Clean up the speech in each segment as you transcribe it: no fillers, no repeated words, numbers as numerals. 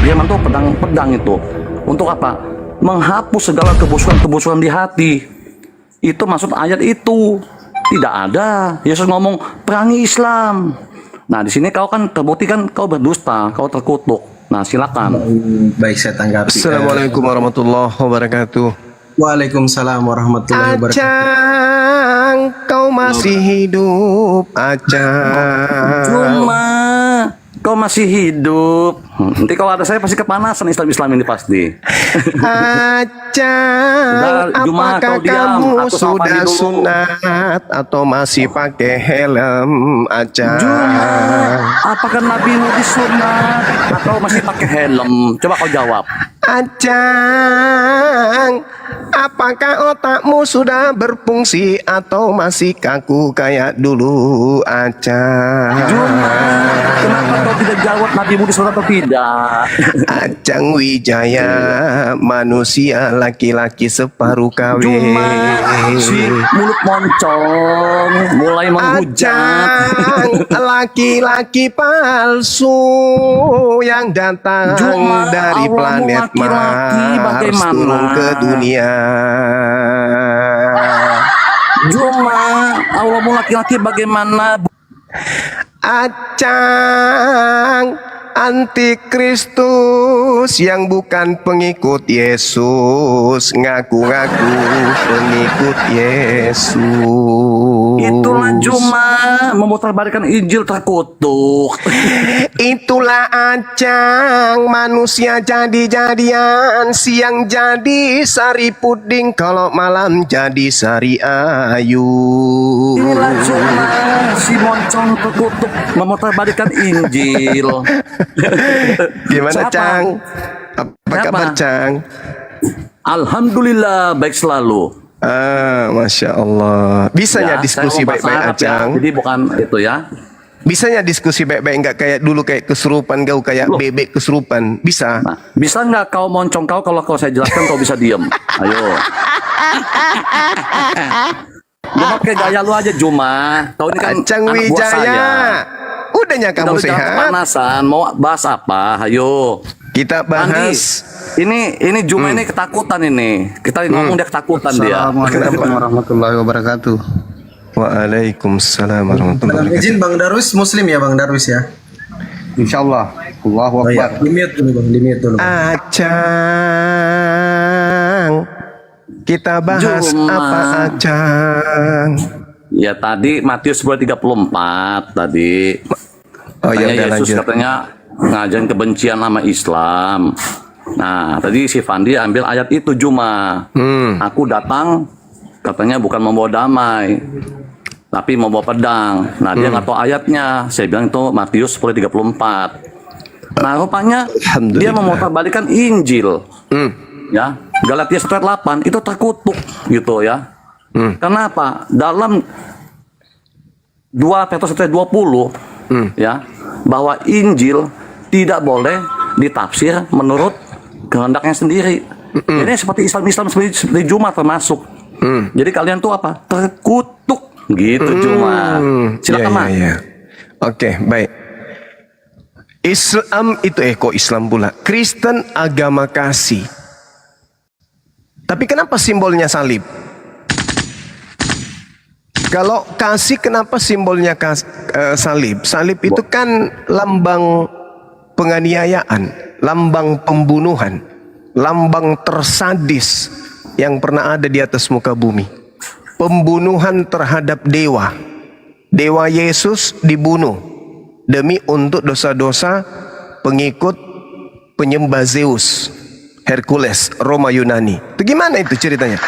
Firman tuh pedang itu untuk apa? Menghapus segala kebusukan di hati. Itu maksud ayat itu. Tidak ada Yesus ngomong perangi Islam. Nah di sini kau kan terbukti kan kau berdusta, kau terkutuk. Nah silakan. Baik, saya tanggapi. Assalamualaikum warahmatullahi wabarakatuh. Waalaikumsalam warahmatullahi wabarakatuh. Acang, kau masih hidup, Acang. Cuma kau masih hidup. Nanti kalau ada saya pasti kepanasan Islam ini pasti. Acang, Juma, apakah kau diam. kamu Aku sama sudah Fandi dulu. sunat atau masih pakai helm, Acang? Apakah Nabimu disunat atau masih pakai helm? Coba kau jawab. Acang, apakah otakmu sudah berfungsi atau masih kaku kayak dulu, Acang? Kenapa kau tidak jawab Nabimu disunat atau tidak? Acang Wijaya, manusia laki-laki separuh kawin. Cuma si mulut moncong mulai menghujat. Acang, laki-laki palsu yang datang Cuma dari Allah planet laki-laki Mars bagaimana? turun ke dunia. Cuma Allahmu laki-laki bagaimana? Acang, antikristus yang bukan pengikut Yesus, ngaku-ngaku pengikut Yesus. Itulah cuma memutarbalikkan Injil terkutuk. Itulah Acang, manusia jadi-jadian, siang jadi sari puding, kalau malam jadi sari ayu. Inilah cuma si moncong terkutuk memutarbalikkan Injil. Gimana, Siapa? Cang? Apa kabar, Cang? Alhamdulillah baik selalu. Masya Allah. Bisanya Ya, diskusi saya mau bahasa baik-baik, Arab ya, Acang. jadi bukan itu ya. Bisanya diskusi baik-baik, nggak kayak dulu kayak kesurupan kau, kayak Loh. bebek kesurupan. Bisa. Nah, bisa nggak kau moncong kau kalau saya jelaskan kau bisa diem? Ayo. Lu pakai gaya lu aja Juma. Kau ini kan Acang anak buah saya. Wijaya. Udahnya kamu Udah lu jangan sehat? kepanasan. Mau bahas apa? Ayo. Kita Andi, bahas. ini Juma ini ketakutan ini. Kita ngomong dia ketakutan dia. Assalamualaikum warahmatullahi wabarakatuh. Waalaikumsalam warahmatullahi Dengan wabarakatuh. izin Bang Darwis Muslim ya Bang Darwis ya. Insyaallah. Allahu Oh ya, Akbar. di mute dulu Bang, di mute dulu. Acang, kita bahas Juma. apa, Acang? Ya tadi Matius 10:34 tadi. Oh ya, Katanya udah Yesus lanjut. katanya ngajarin kebencian sama Islam. Nah, tadi si Fandi ambil ayat itu Juma. Aku datang katanya bukan membawa damai, tapi membawa pedang. Nah, dia nggak tahu ayatnya. Saya bilang itu Matius 10:34. Nah, rupanya dia Alhamdulillah. memutarbalikkan Injil. Ya, Galatia 1:8 itu terkutuk gitu ya. Kenapa? Dalam 2 Petrus 1:20 ya, bahwa Injil tidak boleh ditafsir menurut kehendaknya sendiri. Ini seperti Islam seperti Juma termasuk. Jadi kalian tuh apa? Terkutuk gitu Juma. Silakan Mas. Ya. Oke, baik. Islam itu kok Islam pula? Kristen agama kasih. Tapi kenapa simbolnya salib? Kalau kasih, kenapa simbolnya salib? Salib itu kan lambang penganiayaan, lambang pembunuhan, lambang tersadis yang pernah ada di atas muka bumi. Pembunuhan terhadap dewa. Dewa Yesus dibunuh demi untuk dosa-dosa pengikut penyembah Zeus, Hercules, Roma Yunani. Itu gimana itu ceritanya?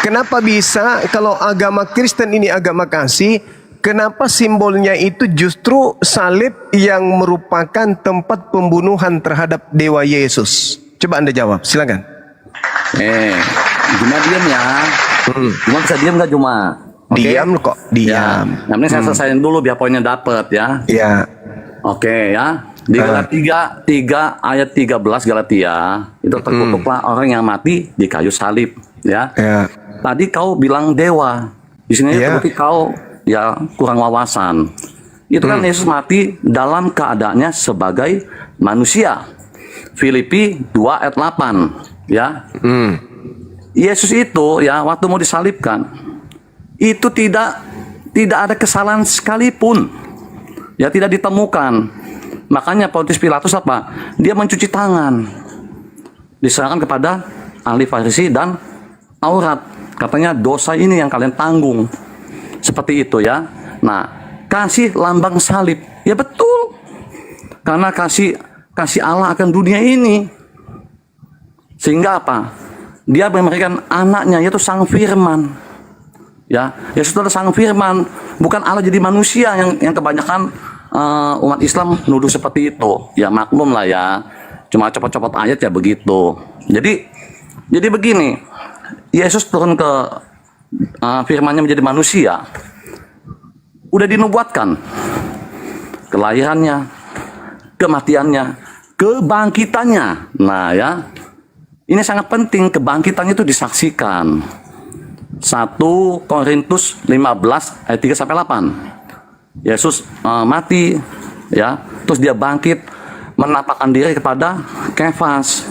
Kenapa bisa kalau agama Kristen ini agama kasih, kenapa simbolnya itu justru salib yang merupakan tempat pembunuhan terhadap dewa Yesus? Coba Anda jawab, silakan. Juma diam ya. Juma bisa diam nggak Juma? Oke? Diam kok, diam. Ya. Yang penting saya selesaiin dulu biar poinnya dapet ya. Ya. Oke ya. Di Galatia 3 ayat 13 Galatia itu terkutuklah orang yang mati di kayu salib ya. Ya. Tadi kau bilang dewa. Di sini Iya. terbukti kau ya kurang wawasan. Itu kan Yesus mati dalam keadaannya sebagai manusia. Filipi 2 ayat 8 ya. Yesus itu ya waktu mau disalibkan itu tidak ada kesalahan sekalipun. Ya tidak ditemukan. Makanya Pontius Pilatus apa? Dia mencuci tangan. Diserahkan kepada ahli Farisi dan Taurat. Katanya dosa ini yang kalian tanggung. Seperti itu ya. Nah, kasih lambang salib. Ya betul. Karena kasih Allah akan dunia ini. Sehingga apa? Dia memberikan anaknya yaitu Sang Firman. Ya, Yesus adalah Sang Firman, bukan Allah jadi manusia yang kebanyakan umat Islam nuduh seperti itu. Ya maklum lah ya. Cuma copot-copot ayat ya begitu. Jadi begini, Yesus turun ke firman-Nya menjadi manusia. Udah dinubuatkan kelahirannya, kematiannya, kebangkitannya. Nah ya, ini sangat penting, kebangkitannya itu disaksikan. 1 Korintus 15 ayat 3 sampai 8. Yesus mati ya, terus dia bangkit menampakkan diri kepada Kefas,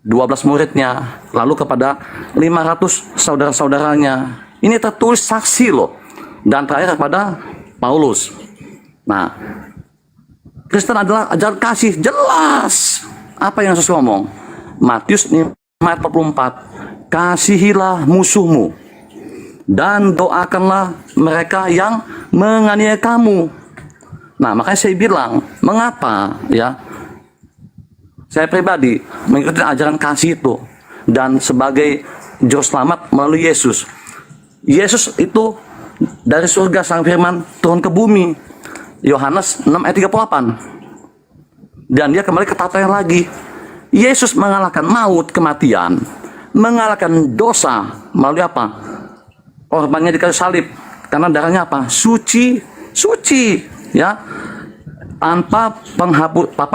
12 muridnya, lalu kepada 500 saudara-saudaranya. Ini tertulis saksi loh. Dan terakhir kepada Paulus. Nah, Kristen adalah ajaran kasih, jelas. Apa yang Yesus ngomong? Matius 5 ayat 44. Kasihilah musuhmu dan doakanlah mereka yang menganiaya kamu. Nah, makanya saya bilang, mengapa ya? Saya pribadi mengikuti ajaran kasih itu dan sebagai juru selamat melalui Yesus. Yesus itu dari surga Sang Firman turun ke bumi. Yohanes 6 ayat 38. Dan dia kembali ke tatanya lagi. Yesus mengalahkan maut, kematian, mengalahkan dosa melalui apa? Korbannya di kayu salib. Karena darahnya apa? Suci, ya. Tanpa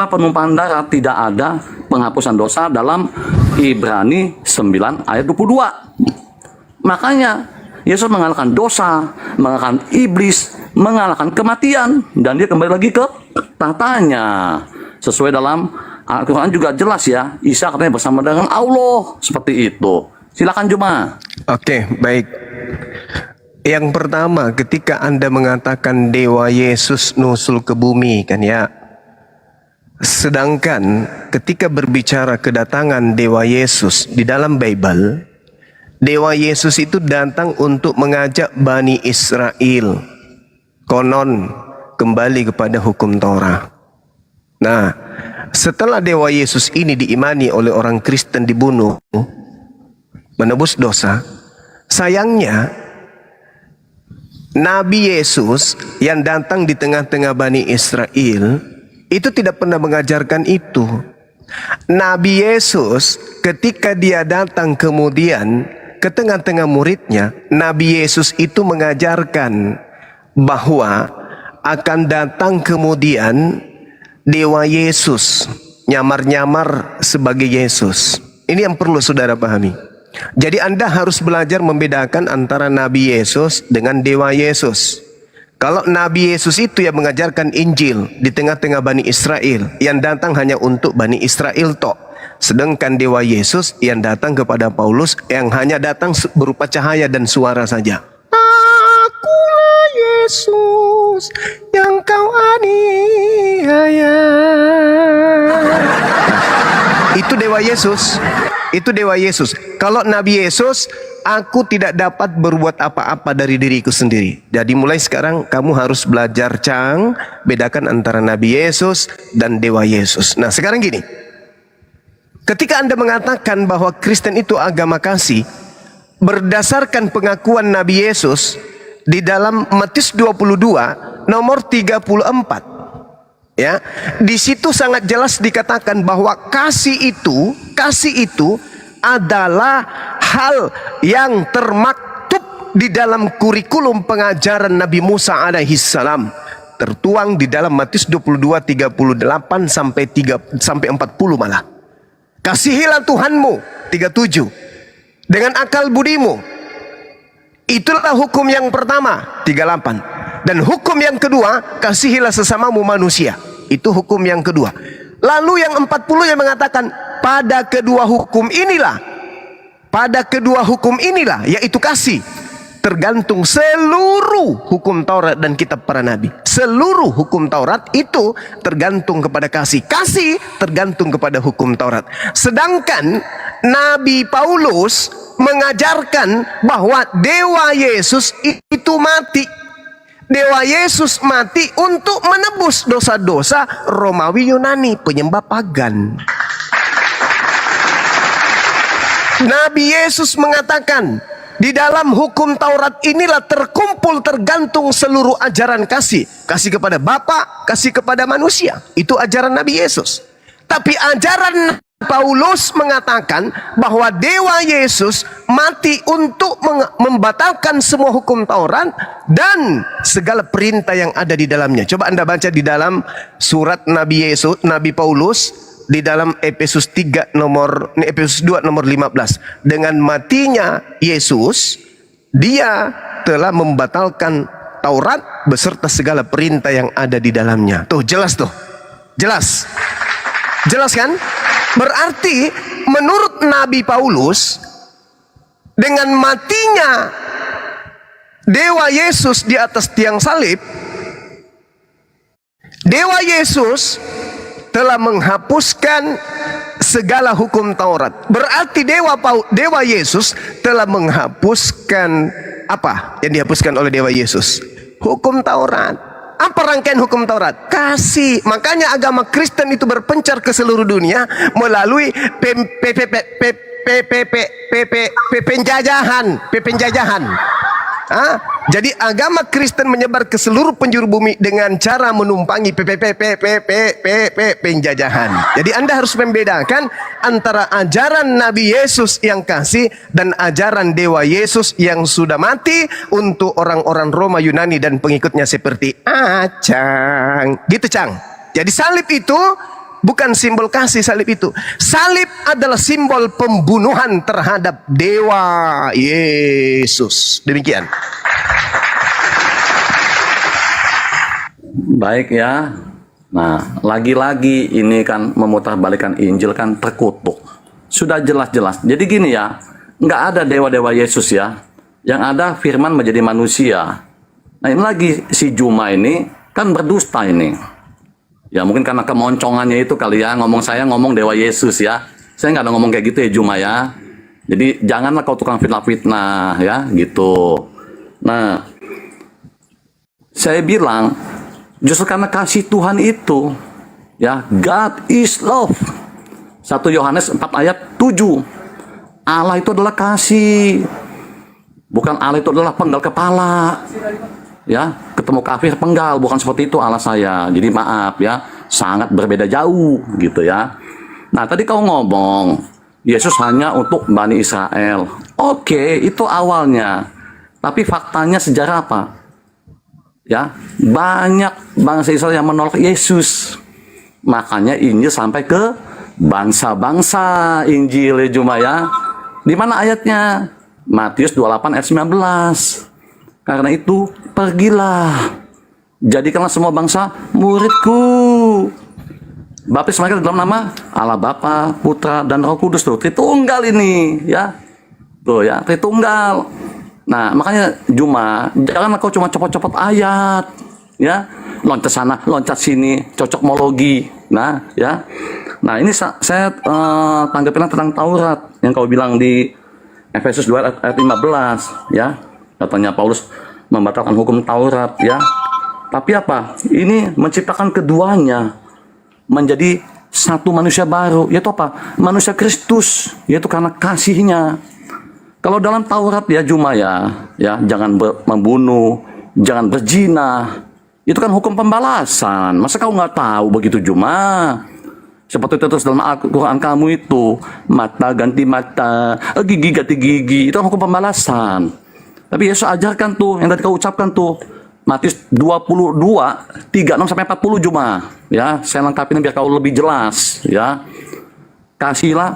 penumpahan darah tidak ada penghapusan dosa dalam Ibrani 9 ayat 22. Makanya Yesus mengalahkan dosa, mengalahkan iblis, mengalahkan kematian, dan dia kembali lagi ke tahtanya. Sesuai dalam Al-Quran juga jelas ya, Isa katanya bersama dengan Allah, seperti itu. Silakan Juma. Oke, baik. Yang pertama, ketika Anda mengatakan Dewa Yesus nusul ke bumi, kan ya. Sedangkan ketika berbicara kedatangan Dewa Yesus di dalam Bible, Dewa Yesus itu datang untuk mengajak Bani Israel konon kembali kepada hukum Torah. Nah, setelah Dewa Yesus ini diimani oleh orang Kristen dibunuh, menebus dosa, sayangnya Nabi Yesus yang datang di tengah-tengah Bani Israel itu tidak pernah mengajarkan itu. Nabi Yesus ketika dia datang kemudian ke tengah-tengah muridnya, Nabi Yesus itu mengajarkan bahwa akan datang kemudian Dewa Yesus, nyamar-nyamar sebagai Yesus. Ini yang perlu saudara pahami. Jadi Anda harus belajar membedakan antara Nabi Yesus dengan Dewa Yesus. Kalau Nabi Yesus itu yang mengajarkan Injil di tengah-tengah Bani Israel, yang datang hanya untuk Bani Israel tok. Sedangkan Dewa Yesus yang datang kepada Paulus yang hanya datang berupa cahaya dan suara saja. Akulah Yesus yang kau aniaya. Itu Dewa Yesus. Itu Dewa Yesus. Kalau Nabi Yesus, aku tidak dapat berbuat apa-apa dari diriku sendiri. Jadi mulai sekarang kamu harus belajar bedakan antara Nabi Yesus dan Dewa Yesus. Nah sekarang gini. Ketika Anda mengatakan bahwa Kristen itu agama kasih, berdasarkan pengakuan Nabi Yesus di dalam Matius 22 nomor 34, ya, di situ sangat jelas dikatakan bahwa kasih itu adalah hal yang termaktub di dalam kurikulum pengajaran Nabi Musa alaihissalam, tertuang di dalam Matius 22:38 sampai 40 malah. Kasihilah Tuhanmu 37 dengan akal budimu. Itulah hukum yang pertama 38. Dan hukum yang kedua, kasihilah sesamamu manusia. Itu hukum yang kedua. Lalu yang 40 yang mengatakan pada kedua hukum inilah yaitu kasih, tergantung seluruh hukum Taurat dan kitab para nabi. Seluruh hukum Taurat itu tergantung kepada kasih. Kasih tergantung kepada hukum Taurat. Sedangkan Nabi Paulus mengajarkan bahwa Dewa Yesus itu mati. Dewa Yesus mati untuk menebus dosa-dosa Romawi Yunani, penyembah pagan. Nabi Yesus mengatakan, di dalam hukum Taurat inilah tergantung seluruh ajaran kasih. Kasih kepada Bapa, kasih kepada manusia. Itu ajaran Nabi Yesus. Tapi ajaran Paulus mengatakan bahwa Dewa Yesus mati untuk membatalkan semua hukum Taurat dan segala perintah yang ada di dalamnya. Coba Anda baca di dalam surat Nabi Paulus di dalam Efesus 2 nomor 15. Dengan matinya Yesus, dia telah membatalkan Taurat beserta segala perintah yang ada di dalamnya. Tuh, jelas tuh. Jelas. Jelas kan? Berarti menurut Nabi Paulus, dengan matinya Dewa Yesus di atas tiang salib, Dewa Yesus telah menghapuskan segala hukum Taurat. Berarti Dewa Yesus telah menghapuskan apa yang dihapuskan oleh Dewa Yesus? Hukum Taurat. Apa rangkaian hukum Taurat? Kasih. Makanya agama Kristen itu berpencar ke seluruh dunia melalui penjajahan. Jadi agama Kristen menyebar ke seluruh penjuru bumi dengan cara menumpangi penjajahan. Jadi Anda harus membedakan antara ajaran Nabi Yesus yang kasih dan ajaran Dewa Yesus yang sudah mati untuk orang-orang Roma, Yunani dan pengikutnya seperti Acang. Gitu, Cang. Jadi salib itu bukan simbol kasih. Salib itu, salib adalah simbol pembunuhan terhadap Dewa Yesus. Demikian. Baik ya. Nah, lagi-lagi ini kan memutarbalikkan Injil kan terkutuk. Sudah jelas-jelas. Jadi gini ya, nggak ada dewa-dewa Yesus ya. Yang ada firman menjadi manusia. Nah, ini lagi si Juma ini kan berdusta ini. Ya mungkin karena kemoncongannya itu kali ya, saya ngomong Dewa Yesus ya. Saya nggak ada ngomong kayak gitu ya Juma ya. Jadi janganlah kau tukang fitnah-fitnah ya gitu. Nah, saya bilang justru karena kasih Tuhan itu ya, God is love. 1 Yohanes 4 ayat 7. Allah itu adalah kasih. Bukan Allah itu adalah penggal kepala. Ya, ketemu kafir penggal, bukan seperti itu Allah saya. Jadi maaf ya, sangat berbeda jauh gitu ya. Nah, tadi kau ngomong Yesus hanya untuk Bani Israel. Oke, itu awalnya. Tapi faktanya sejarah apa? Ya, banyak bangsa Israel yang menolak Yesus. Makanya Injil sampai ke bangsa-bangsa. Injil ya Juma ya. Di mana ayatnya? Matius 28 ayat 19. Karena itu, pergilah, jadikanlah semua bangsa muridku. Baptis mereka dalam nama Allah Bapa, Putra, dan Roh Kudus. Tuh, Tritunggal ini, ya. Tuh ya, Tritunggal. Nah, makanya Juma, jangan kau cuma copot-copot ayat, ya. Loncat sana, loncat sini, cocokmologi. Nah, ya. Nah, ini saya tanggapin tentang Taurat yang kau bilang di Efesus 2 ayat 15, ya. Katanya Paulus membatalkan hukum Taurat ya. Tapi apa? Ini menciptakan keduanya menjadi satu manusia baru, yaitu apa? Manusia Kristus, yaitu karena kasihnya. Kalau dalam Taurat ya Juma ya jangan membunuh, jangan berzina. Itu kan hukum pembalasan. Masa kau nggak tahu begitu Juma? Seperti itu terus dalam Al-Quran kamu itu, mata ganti mata, gigi ganti gigi, itu kan hukum pembalasan. Tapi Yesus ajarkan tuh, yang tadi kau ucapkan tuh, Matius 22, 36 sampai 40 Juma. Ya, saya lengkapin biar kau lebih jelas. Ya, kasihlah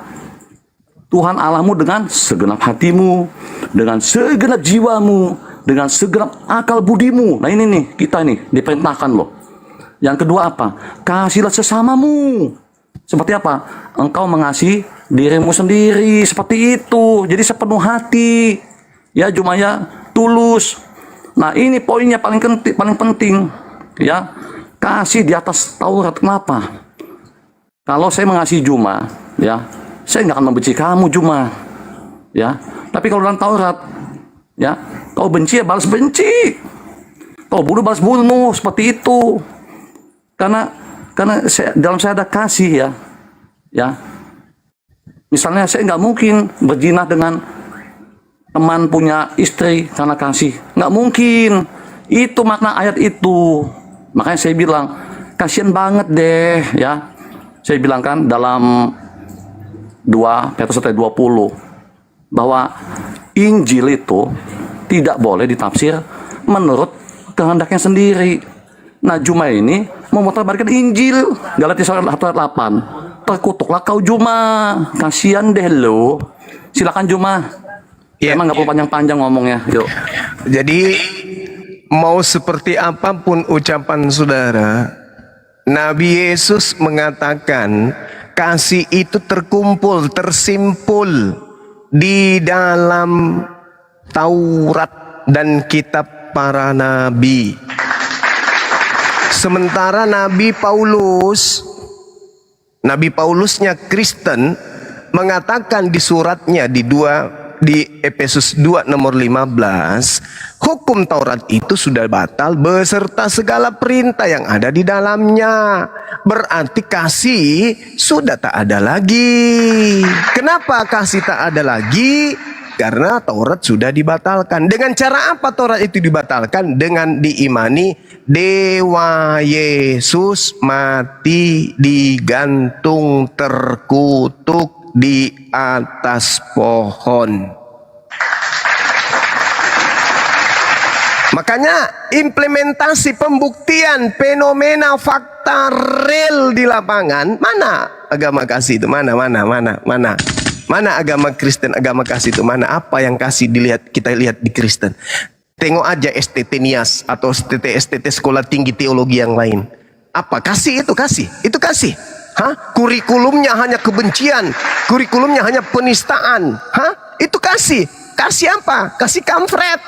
Tuhan Allahmu dengan segenap hatimu, dengan segenap jiwamu, dengan segenap akal budimu. Nah ini nih, kita nih diperintahkan loh. Yang kedua apa? Kasihlah sesamamu. Seperti apa? Engkau mengasihi dirimu sendiri, seperti itu. Jadi sepenuh hati. Ya, Juma ya, tulus. Nah, ini poinnya paling penting. Ya, kasih di atas Taurat. Kenapa? Kalau saya mengasihi Juma, ya, saya nggak akan membenci kamu Juma. Ya, tapi kalau dalam Taurat, ya, kau benci ya balas benci. Kau bunuh balas bunuh, seperti itu. Karena dalam saya ada kasih, ya. Misalnya saya nggak mungkin berzina dengan teman punya istri karena kasih, nggak mungkin. Itu makna ayat itu. Makanya saya bilang kasihan banget deh, ya. Saya bilang kan dalam 2 Petrus 20 bahwa Injil itu tidak boleh ditafsir menurut kehendaknya sendiri. Nah, Juma ini memutarbalikkan Injil. Galatia 1:8. Terkutuklah kau Juma. Kasihan deh lo. Silakan Juma. Ya, Emang nggak perlu panjang-panjang ngomongnya. Yuk. Jadi mau seperti apapun ucapan saudara, Nabi Yesus mengatakan kasih itu terkumpul, tersimpul di dalam Taurat dan kitab para nabi. Sementara Nabi Paulusnya Kristen mengatakan di suratnya di Efesus 2 nomor 15, hukum Taurat itu sudah batal beserta segala perintah yang ada di dalamnya. Berarti kasih sudah tak ada lagi. Kenapa kasih tak ada lagi? Karena Taurat sudah dibatalkan. Dengan cara apa Taurat itu dibatalkan? Dengan diimani Dewa Yesus mati digantung terkutuk di atas pohon. Makanya implementasi pembuktian fenomena fakta real di lapangan, mana agama kasih itu? Mana agama Kristen, agama kasih itu mana? Apa yang kasih kita lihat di Kristen? Tengok aja STT Nias atau STT sekolah tinggi teologi yang lain. Apa kasih itu? Itu kasih. Hah? Kurikulumnya hanya kebencian, kurikulumnya hanya penistaan. Hah? Itu kasih. Kasih apa? Kasih kampret.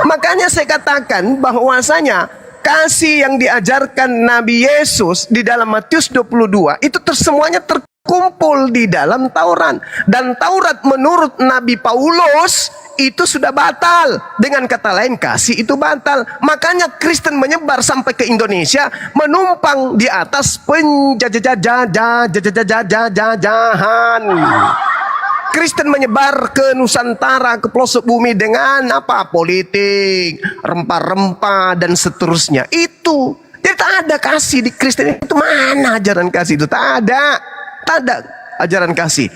Makanya saya katakan bahwasanya kasih yang diajarkan Nabi Yesus di dalam Matius 22 itu semuanya terkumpul di dalam Taurat. Dan Taurat menurut Nabi Paulus itu sudah batal. Dengan kata lain kasih itu batal. Makanya Kristen menyebar sampai ke Indonesia, menumpang di atas penjajahan. Kristen menyebar ke Nusantara, ke pelosok bumi dengan apa? Politik, rempah-rempah dan seterusnya. Itu. Jadi tak ada kasih di Kristen. Itu mana ajaran kasih itu? Tak ada ajaran kasih.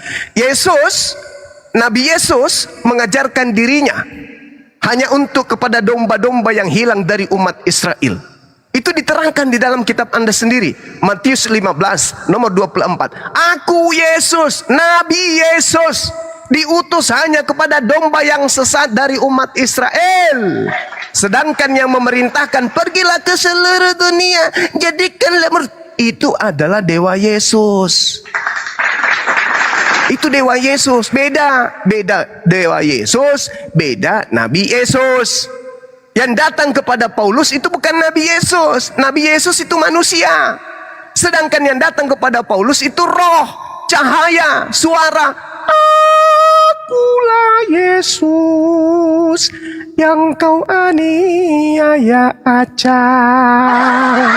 Nabi Yesus mengajarkan dirinya hanya untuk kepada domba-domba yang hilang dari umat Israel. Itu diterangkan di dalam kitab Anda sendiri. Matius 15 nomor 24. Aku Yesus, Nabi Yesus, diutus hanya kepada domba yang sesat dari umat Israel. Sedangkan yang memerintahkan pergilah ke seluruh dunia, jadikanlah itu adalah Dewa Yesus. Itu Dewa Yesus. Beda Dewa Yesus, beda Nabi Yesus. Yang datang kepada Paulus itu bukan Nabi Yesus. Nabi Yesus itu manusia. Sedangkan yang datang kepada Paulus itu roh, cahaya, suara. Akulah Yesus yang kau aniaya acang.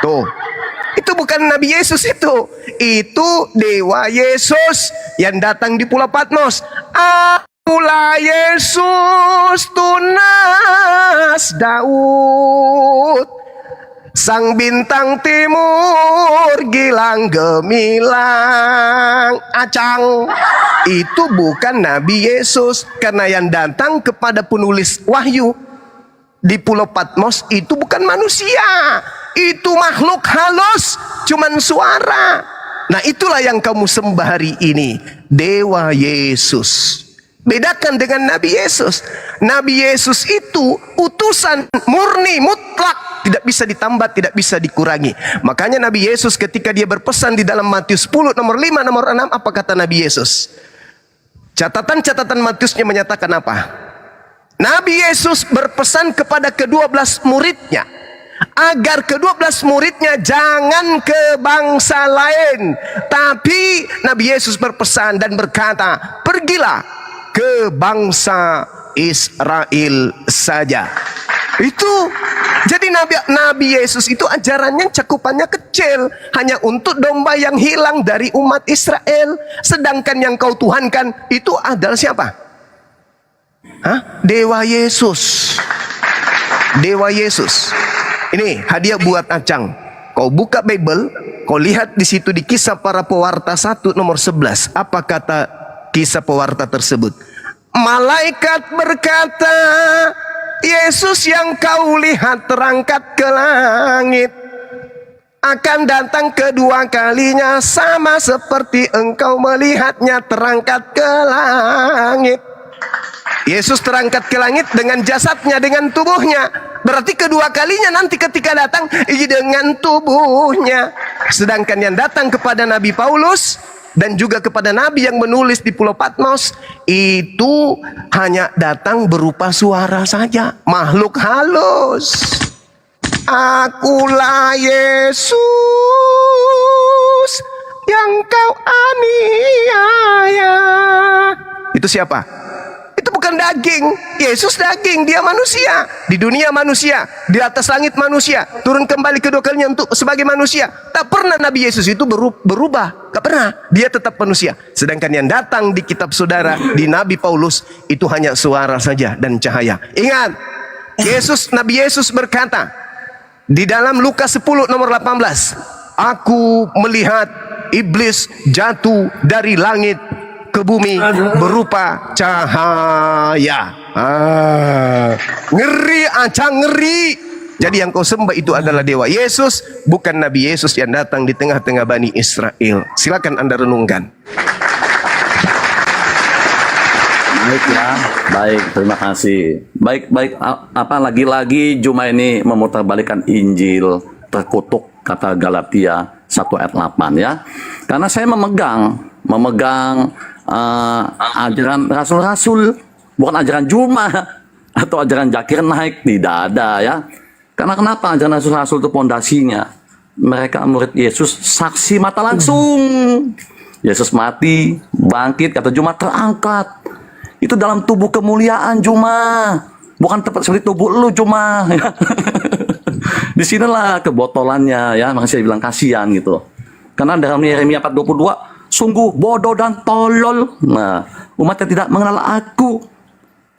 Tuh, itu bukan Nabi Yesus itu. Itu Dewa Yesus yang datang di Pulau Patmos. Akulah Yesus tunas Daud, sang bintang timur gilang gemilang acang. Itu bukan Nabi Yesus. Karena yang datang kepada penulis wahyu di Pulau Patmos itu bukan manusia, itu makhluk halus, cuman suara. Nah, itulah yang kamu sembah hari ini, Dewa Yesus. Bedakan dengan Nabi Yesus. Nabi Yesus itu utusan murni mutlak tidak bisa ditambah, tidak bisa dikurangi. Makanya Nabi Yesus ketika dia berpesan di dalam Matius 10 nomor 5 nomor 6, apa kata Nabi Yesus? Catatan Matiusnya menyatakan apa? Nabi Yesus berpesan kepada ke-12 muridnya agar ke-12 muridnya jangan ke bangsa lain, tapi Nabi Yesus berpesan dan berkata, pergilah ke bangsa Israel saja. Itu jadi Nabi Yesus itu ajarannya cakupannya kecil, hanya untuk domba yang hilang dari umat Israel. Sedangkan yang kau tuhankan itu adalah siapa? Dewa Yesus. Dewa Yesus. Ini hadiah buat Acang. Kau buka Bible, kau lihat di situ di Kisah Para Pewarta 1 nomor 11. Apa kata Kisah Pewarta tersebut? Malaikat berkata, Yesus yang kau lihat terangkat ke langit akan datang kedua kalinya, sama seperti engkau melihatnya terangkat ke langit. Yesus terangkat ke langit dengan jasadnya, dengan tubuhnya. Berarti kedua kalinya nanti ketika datang dengan tubuhnya. Sedangkan yang datang kepada Nabi Paulus dan juga kepada Nabi yang menulis di Pulau Patmos, itu hanya datang berupa suara saja, makhluk halus. Akulah Yesus yang kau aniaya. Itu siapa? Itu bukan daging. Yesus daging, dia manusia. Di dunia manusia, di atas langit manusia, turun kembali kedua kalinya untuk sebagai manusia. Tak pernah Nabi Yesus itu berubah. Tak pernah. Dia tetap manusia. Sedangkan yang datang di kitab saudara, di Nabi Paulus, itu hanya suara saja dan cahaya. Ingat, Nabi Yesus berkata di dalam Lukas 10 nomor 18, aku melihat iblis jatuh dari langit ke bumi berupa cahaya. Ngeri, Acang, ngeri. Jadi yang kau sembah itu adalah Dewa Yesus, bukan Nabi Yesus yang datang di tengah-tengah Bani Israel. Silakan Anda renungkan. Baik ya, baik, terima kasih. Baik, apa lagi-lagi Juma ini memutarbalikkan Injil, terkutuk kata Galatia 1 ayat 8 ya. Karena saya memegang ajaran rasul-rasul, bukan ajaran Juma atau ajaran Zakir Naik, tidak ada ya. Karena kenapa? Ajaran rasul-rasul itu pondasinya mereka murid Yesus, saksi mata langsung. Yesus mati, bangkit, kata Juma terangkat. Itu dalam tubuh kemuliaan Juma, bukan tepat seperti tubuh lu Juma. Disinilah kebotolannya ya, makanya saya bilang kasihan gitu. Karena dalam Yeremia 4:22, sungguh bodoh dan tolol. Nah, umat yang tidak mengenal aku.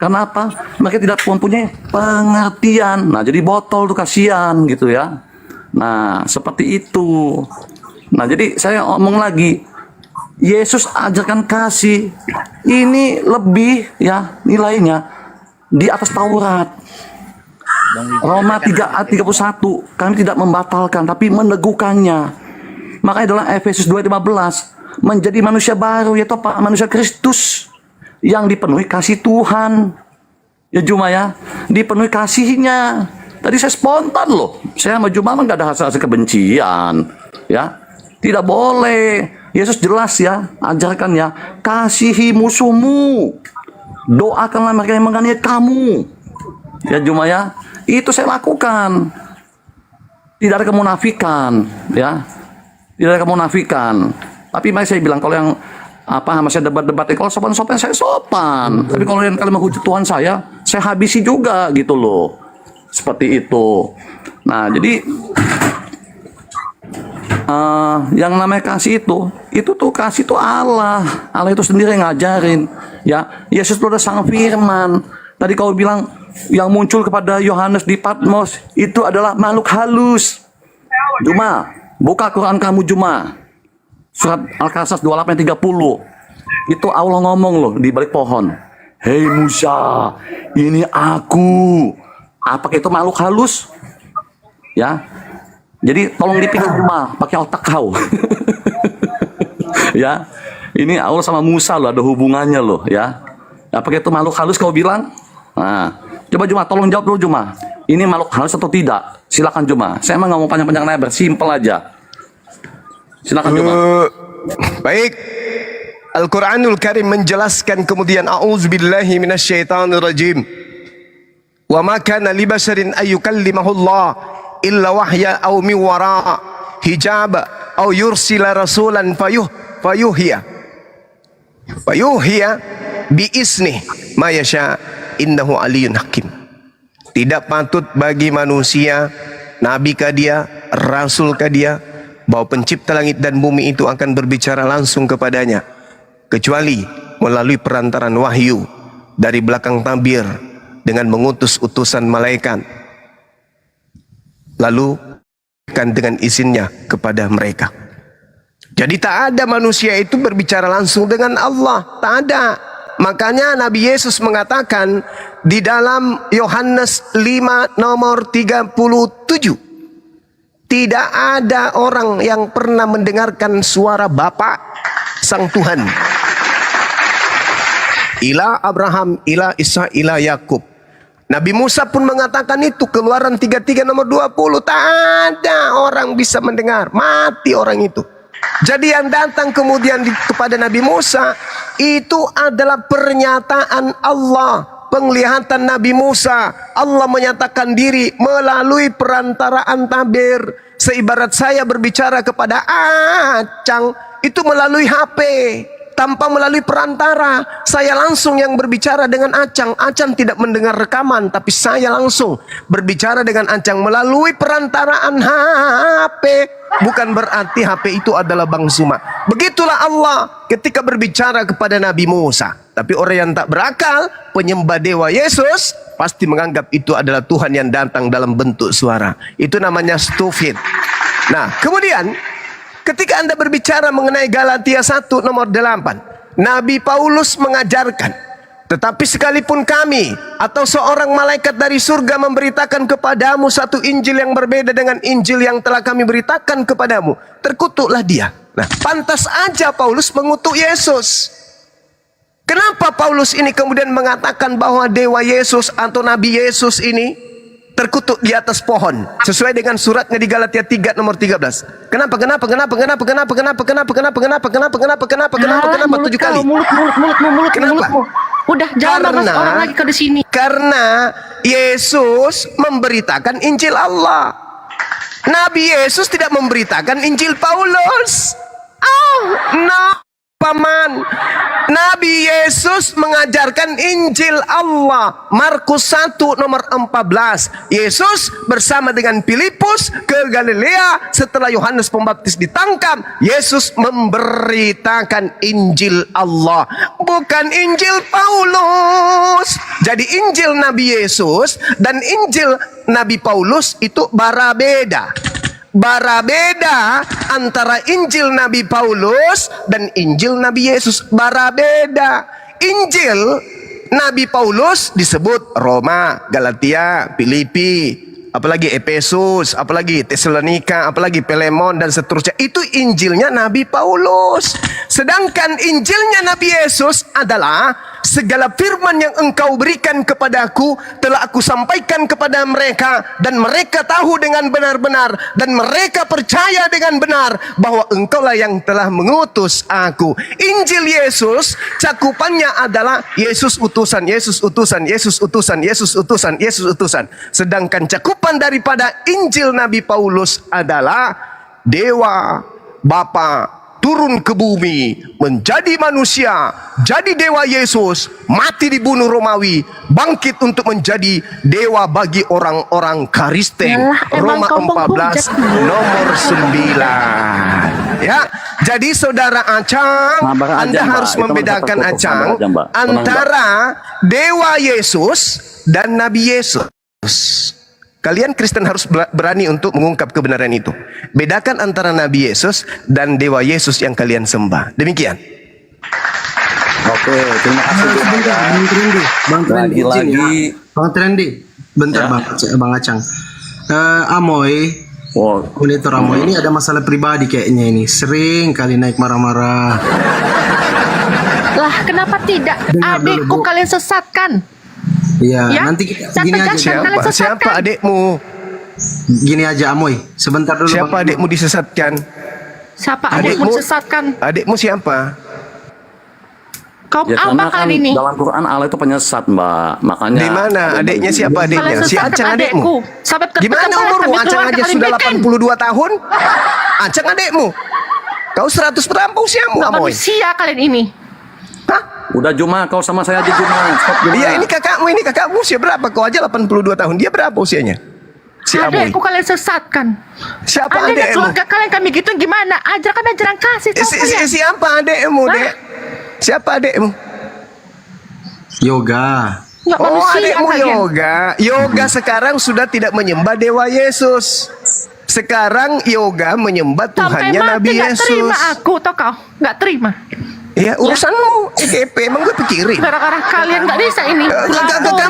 Karena apa? Mereka tidak mempunyai pengertian. Nah, jadi botol tuh kasihan gitu ya. Nah, seperti itu. Nah, jadi saya ngomong lagi, Yesus ajarkan kasih. Ini lebih ya nilainya di atas Taurat. Roma 3 ayat 31, kami tidak membatalkan tapi meneguhkannya. Makanya dalam Efesus 2:15, menjadi manusia baru, yaitu Pak manusia Kristus yang dipenuhi kasih Tuhan. Ya Juma ya, dipenuhi kasihnya. Tadi saya spontan loh, saya sama Juma nggak ada rasa kebencian, ya. Tidak boleh. Yesus jelas ya, ajarkan ya, kasihi musuhmu, doakanlah mereka yang menganiaya kamu. Ya Juma ya, itu saya lakukan. Tidak ada kemunafikan, ya. Tidak ada kemunafikan. Tapi masih saya bilang kalau yang masih debat-debat, kalau sopan-sopan saya sopan. Tapi kalau yang kalian menghujat Tuhan saya habisi juga gitu loh. Seperti itu. Nah, jadi yang namanya kasih itu tuh kasih itu Allah itu sendiri yang ngajarin. Ya, Yesus itu udah sang firman. Tadi kau bilang yang muncul kepada Yohanes di Patmos itu adalah makhluk halus. Juma, buka Quran kamu Juma. Surat Al-Qasas 28:30. Itu Allah ngomong loh di balik pohon. Hei Musa, ini aku. Apakah itu makhluk halus? Ya. Jadi tolong dipikir Juma, pakai otak kau. Ya. Ini Allah sama Musa loh, ada hubungannya loh, ya. Apakah itu makhluk halus kau bilang? Nah, coba Juma tolong jawab dulu Juma. Ini makhluk halus atau tidak? Silakan Juma. Saya emang nggak mau panjang-panjang lebar, simpel aja. Silakan Juma. Baik. Al-Quranul Karim menjelaskan kemudian a'udzubillahi minasyaitonirrajim. Wa ma kana li basharin ayyukallimahullah illa wahya aw min wara hijab aw yursila rasulan fayuhiya bi isni ma yasha innahu aliyyun hakim. Tidak patut bagi manusia, nabi kah dia, rasul kah dia, bahwa pencipta langit dan bumi itu akan berbicara langsung kepadanya, kecuali melalui perantaran wahyu dari belakang tabir dengan mengutus utusan malaikat, lalu kan dengan izinnya kepada mereka. Jadi tak ada manusia itu berbicara langsung dengan Allah, tak ada. Makanya Nabi Yesus mengatakan di dalam Yohanes 5 nomor 37, tidak ada orang yang pernah mendengarkan suara Bapa Sang Tuhan. Ila Abraham, ila Isa, ila Yakub. Nabi Musa pun mengatakan itu, Keluaran 33 nomor 20. Tak ada orang bisa mendengar, mati orang itu. Jadi yang datang kemudian kepada Nabi Musa itu adalah pernyataan Allah, penglihatan Nabi Musa. Allah menyatakan diri melalui perantaraan tabir. Seibarat saya berbicara kepada Acang itu melalui HP, tanpa melalui perantara. Saya langsung yang berbicara dengan Acang. Acang tidak mendengar rekaman, tapi saya langsung berbicara dengan Acang melalui perantaraan HP. Bukan berarti HP itu adalah Bang Suma. Begitulah Allah ketika berbicara kepada Nabi Musa. Tapi orang yang tak berakal, penyembah dewa Yesus, pasti menganggap itu adalah Tuhan yang datang dalam bentuk suara. Itu namanya stufid. Nah, kemudian ketika Anda berbicara mengenai Galatia 1 nomor 8, Nabi Paulus mengajarkan, tetapi sekalipun kami atau seorang malaikat dari surga memberitakan kepadamu satu Injil yang berbeda dengan Injil yang telah kami beritakan kepadamu, terkutuklah dia. Nah, pantas aja Paulus mengutuk Yesus. Kenapa Paulus ini kemudian mengatakan bahwa dewa Yesus atau Nabi Yesus ini terkutuk di atas pohon sesuai dengan suratnya di Galatia 3 nomor 13. Kenapa 7 kali? Kenapa? Udah jangan bahas orang lagi ke sini. Karena Yesus memberitakan Injil Allah. Nabi Yesus tidak memberitakan Injil Paulus. No. Paman, Nabi Yesus mengajarkan Injil Allah. Markus 1 nomor 14. Yesus bersama dengan Filipus ke Galilea setelah Yohanes Pembaptis ditangkap. Yesus memberitakan Injil Allah, bukan Injil Paulus. Jadi Injil Nabi Yesus dan Injil Nabi Paulus itu barabeda. Barabeda antara Injil Nabi Paulus dan Injil Nabi Yesus. Barabeda. Injil Nabi Paulus disebut Roma, Galatia, Filipi, apalagi Efesus, apalagi Tesalonika, apalagi Filemon dan seterusnya. Itu Injilnya Nabi Paulus. Sedangkan Injilnya Nabi Yesus adalah segala firman yang engkau berikan kepadaku telah aku sampaikan kepada mereka, dan mereka tahu dengan benar-benar, dan mereka percaya dengan benar bahwa engkaulah yang telah mengutus aku. Injil Yesus cakupannya adalah Yesus utusan, Yesus utusan, Yesus utusan, Yesus utusan, Yesus utusan. Sedangkan cakupan daripada Injil Nabi Paulus adalah Dewa Bapa turun ke bumi, menjadi manusia, jadi dewa Yesus, mati dibunuh Romawi, bangkit untuk menjadi dewa bagi orang-orang Kristen. Roma 14 nomor 9. Ya, jadi saudara Acang, Anda harus membedakan Acang antara dewa Yesus dan Nabi Yesus. Kalian Kristen harus berani untuk mengungkap kebenaran itu. Bedakan antara Nabi Yesus dan Dewa Yesus yang kalian sembah. Demikian. Oke, terima kasih. Bang Trendi, Lagi-lagi. Bang Trendi, bentar Ya. Bang Acang. Amoy, monitor Amoy ini ada masalah pribadi kayaknya ini. Sering kali naik marah-marah. Lah, kenapa tidak? Dengar dulu, Adikku Bu. kalian sesatkan. Iya, Ya, nanti kita saya gini aja. tegaskan. Kalian sesatkan. Siapa adikmu? Gini aja Amoy, sebentar dulu. Siapa Bang. adikmu disesatkan? Siapa adikmu sesatkan? Adikmu siapa? Kau Ya apa karena kan kali ini? dalam Quran Allah itu penyesat, Mbak. Makanya Di mana adiknya siapa adiknya? Kalian Si sesatkan Acang adikmu. adikku. Sampai Gimana kepala umurmu? kami Acang keluarga aja kalian sudah bikin. 82 tahun. Acang adikmu. Kau 100 berapa usiamu, Nggak Amoy? manusia kalian ini. Hah? udah Juma, kau sama saya aja Juma. Stop Juma. Iya, ini kakakmu usia berapa? Kau aja 82 tahun. Dia berapa usianya? Si Amoy. Adikku kalian sesatkan. Siapa Anda dan adikmu? keluarga kalian kami gitu gimana? Ajar kami ajaran kasih tahu kalian. Siapa adikmu, Hah? Dek? Siapa adikmu? Yoga. Nggak Oh, manusia adikmu kalian. Yoga. Yoga sekarang sudah tidak menyembah Dewa Yesus. Sekarang Yoga menyembah Sampai Tuhannya mati Nabi nggak terima Yesus. aku, tau kau? Nggak terima. Ya urusanmu, EGP emang gue pikirin. Gara-gara kalian nggak bisa ini. Kamu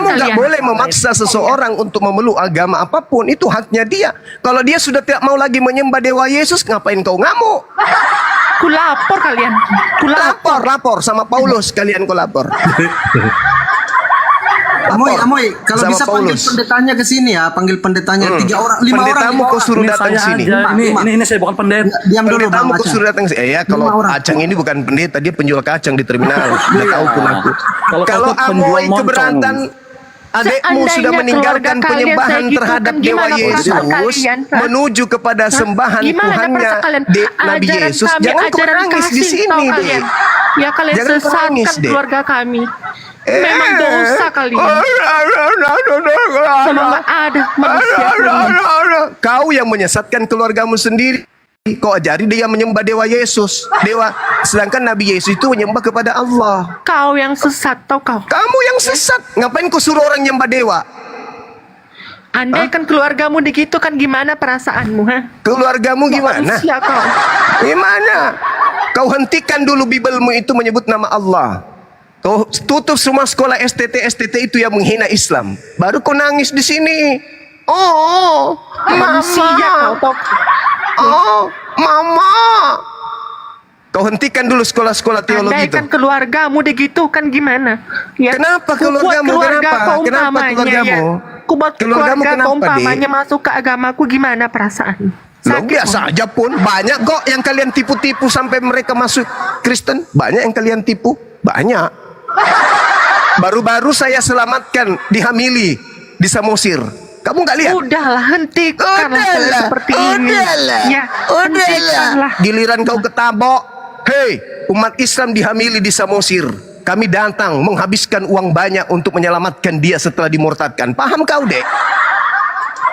nggak Kalian. boleh memaksa seseorang untuk memeluk agama apapun, itu haknya dia. Kalau dia sudah tidak mau lagi menyembah Dewa Yesus, ngapain kau ngamuk? Ku lapor kalian. Ku lapor. Lapor sama Paulus, kalian kau lapor. Amoy, kalau Sama bisa panggil Paulus. pendetanya ke sini ya, panggil pendetanya 3 orang, 5 orang. Pendetamu kau suruh Ini datang saya sini. aja. Ini saya bukan pendeta. Diam dulu Bang Pendetamu kau Acang. suruh datang sini. Ya kalau 5 orang. Acang ini bukan pendeta, dia penjual kacang di terminal. Udah tahu pun aku. Kalau Kalau kau penjual Amoy moncong. keberatan, adikmu Seandainya sudah meninggalkan keluarga kalian penyembahan saya gitu, terhadap kan Dewa gimana perasaan Yesus kalian, Hah? menuju kepada sembahan Gimana Tuhannya perasaan kalian? Nabi Ajaran Yesus. kami, Jangan kau ajaran nangis di kasih, sini, tahu Dek. kalian. Ya kalian Jangan kau nangis, sesatkan Dek. keluarga kami. Memang dosa kalian. Memang nggak ada manusia kalian. Kau yang menyesatkan keluargamu sendiri. Kau ajari dia menyembah Dewa Yesus. Sedangkan Nabi Yesus itu menyembah kepada Allah. Kau yang sesat, tau kau? Kamu yang sesat. Ngapain kau suruh orang nyembah dewa? Andai kan keluargamu begitu kan gimana perasaanmu, ha? Keluargamu gimana? Manusia kau. Gimana? Kau hentikan dulu Bibelmu itu menyebut nama Allah. Kau tutup semua sekolah STT itu yang menghina Islam. Baru kau nangis di sini. Oh, Manusia kau, mama. tau? Oh, mama. Kau hentikan dulu sekolah-sekolah teologi Andai itu. kan keluargamu begitu kan gimana? Ya. Kenapa Ku buat keluargamu? keluarga Kenapa? kau Kenapa umpamanya, keluargamu? Ya. Ku buat Keluargamu keluarga kau kenapa, umpamanya Dik? masuk ke agamaku gimana perasaan? Loh, biasa aja pun. Banyak kok yang kalian tipu-tipu sampai mereka masuk Kristen. Banyak yang kalian tipu. Banyak. Baru-baru saya selamatkan dihamili di Samosir. Kamu nggak lihat? Udahlah, hentikanlah Udahlah, seperti ini. Ya, hentikanlah. Giliran kau ketabok. Hei, umat Islam dihamili di Samosir. Kami datang menghabiskan uang banyak untuk menyelamatkan dia setelah dimurtadkan. Paham kau, Dek?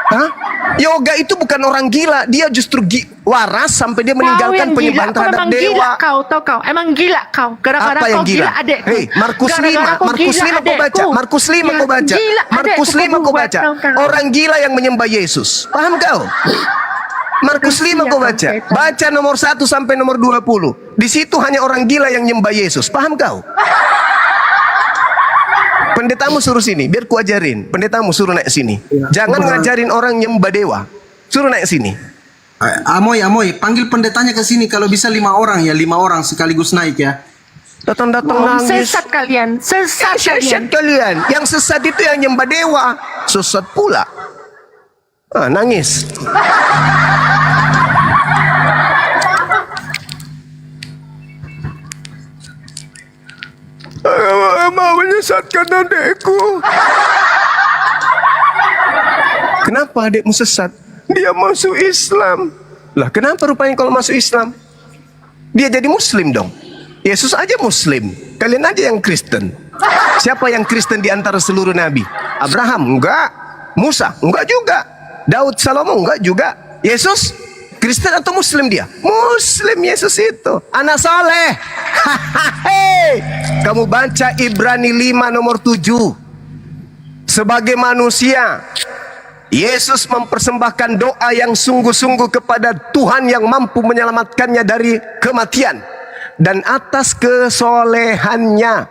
Hah? Yoga itu bukan orang gila. Dia justru waras sampai dia meninggalkan penyembahan terhadap Emang dewa. gila kau, tau kau? Emang gila kau. Gara-gara Apa yang kau gila? adekku. Hei, Markus 5, Gara-gara kau Markus gila 5 kau baca, adekku. Markus 5 Ya, kau baca. gila Markus adekku 5 kau buat, baca. tau kau. Orang gila yang menyembah Yesus. Paham kau? Markus 5 kau baca. Setan. Baca nomor 1 sampai nomor 20. Di situ hanya orang gila yang menyembah Yesus. Paham kau? Pendetamu suruh sini, biar ku ajarin. Pendetamu suruh naik sini. Jangan ngajarin orang nyembah dewa. Suruh naik sini. Amoy, panggil pendetanya ke sini. Kalau bisa 5 orang ya, 5 orang sekaligus naik ya. Datang-datang Oh, nangis. sesat kalian. Sesat Sesat kalian. kalian. Yang sesat itu yang nyembah dewa. Sesat pula. Nangis. Mau menyesatkan adekku. Kenapa adekmu sesat? Dia masuk Islam. Lah kenapa rupanya kalau masuk Islam? Dia jadi Muslim dong. Yesus aja Muslim. Kalian aja yang Kristen. Siapa yang Kristen di antara seluruh nabi? Abraham? Enggak. Musa? Enggak juga. Daud, Salomo? Enggak juga. Yesus? Kristen atau Muslim dia? Muslim Yesus itu. Anak soleh. Hei, kamu baca Ibrani 5 nomor 7. Sebagai manusia, Yesus mempersembahkan doa yang sungguh-sungguh kepada Tuhan yang mampu menyelamatkannya dari kematian. Dan atas kesolehannya,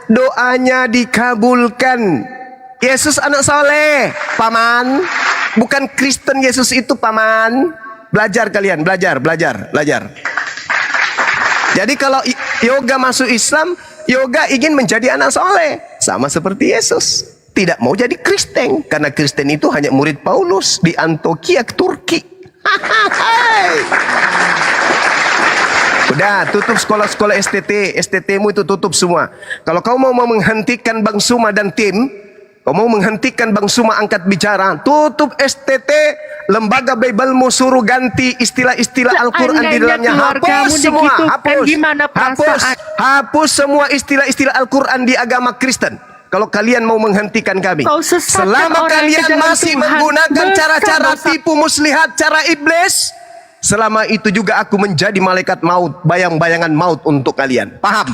doanya dikabulkan. Yesus anak soleh, paman. Bukan Kristen Yesus itu, paman. Belajar kalian, belajar. Jadi kalau Yoga masuk Islam, Yoga ingin menjadi anak soleh. Sama seperti Yesus. tidak mau jadi Kristen karena Kristen itu hanya murid Paulus di Antioquia, Turki. Udah, tutup sekolah-sekolah STT-mu itu tutup semua. Kalau kau mau menghentikan Bang Suma dan tim, kau mau menghentikan Bang Suma angkat bicara, tutup STT, lembaga Biblemu suruh ganti istilah-istilah Al-Quran di dalamnya. Hapus semua, hapus semua istilah-istilah Al-Quran di agama Kristen. Kalau kalian mau menghentikan kami, selama kalian masih menggunakan cara-cara tipu muslihat, cara iblis, selama itu juga aku menjadi malaikat maut, bayang-bayangan maut untuk kalian. Paham?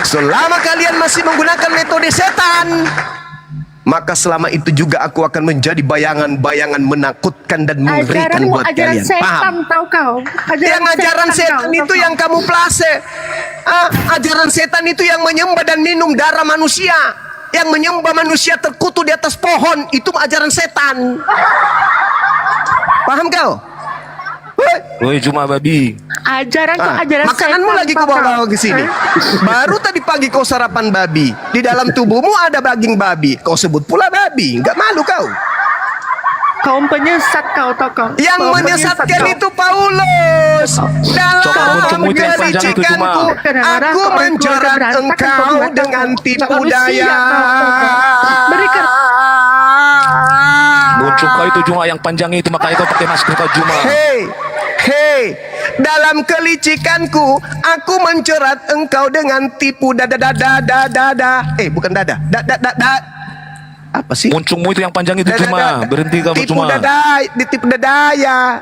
Selama kalian masih menggunakan metode setan, maka selama itu juga aku akan menjadi bayangan-bayangan menakutkan dan mengerikan buat kalian. Paham? Tahu kau? Yang ajaran setan itu yang kamu plase. Ajaran setan itu yang menyembah dan minum darah manusia, yang menyembah manusia terkutuk di atas pohon, itu ajaran setan. Paham kau? Woi cuma babi. Ajaran makananmu lagi kau bawa ke sini. Baru tadi pagi kau sarapan babi. Di dalam tubuhmu ada daging babi. Kau sebut pula babi. Enggak malu kau? Kau penyesat kau tau kau. Yang menyesatkan itu Paulus. Dalam gelicikanku, aku menjerat engkau dengan tipu daya. Muncul kau itu cuma yang panjang itu, makanya kau pakai masker kau cuma. Hei, dalam kelicikanku, aku menjerat engkau dengan tipu dada. Bukan dada. Apa sih? Muncungmu itu yang panjang itu cuma. Berhenti kamu cuma. Tipu dadaya.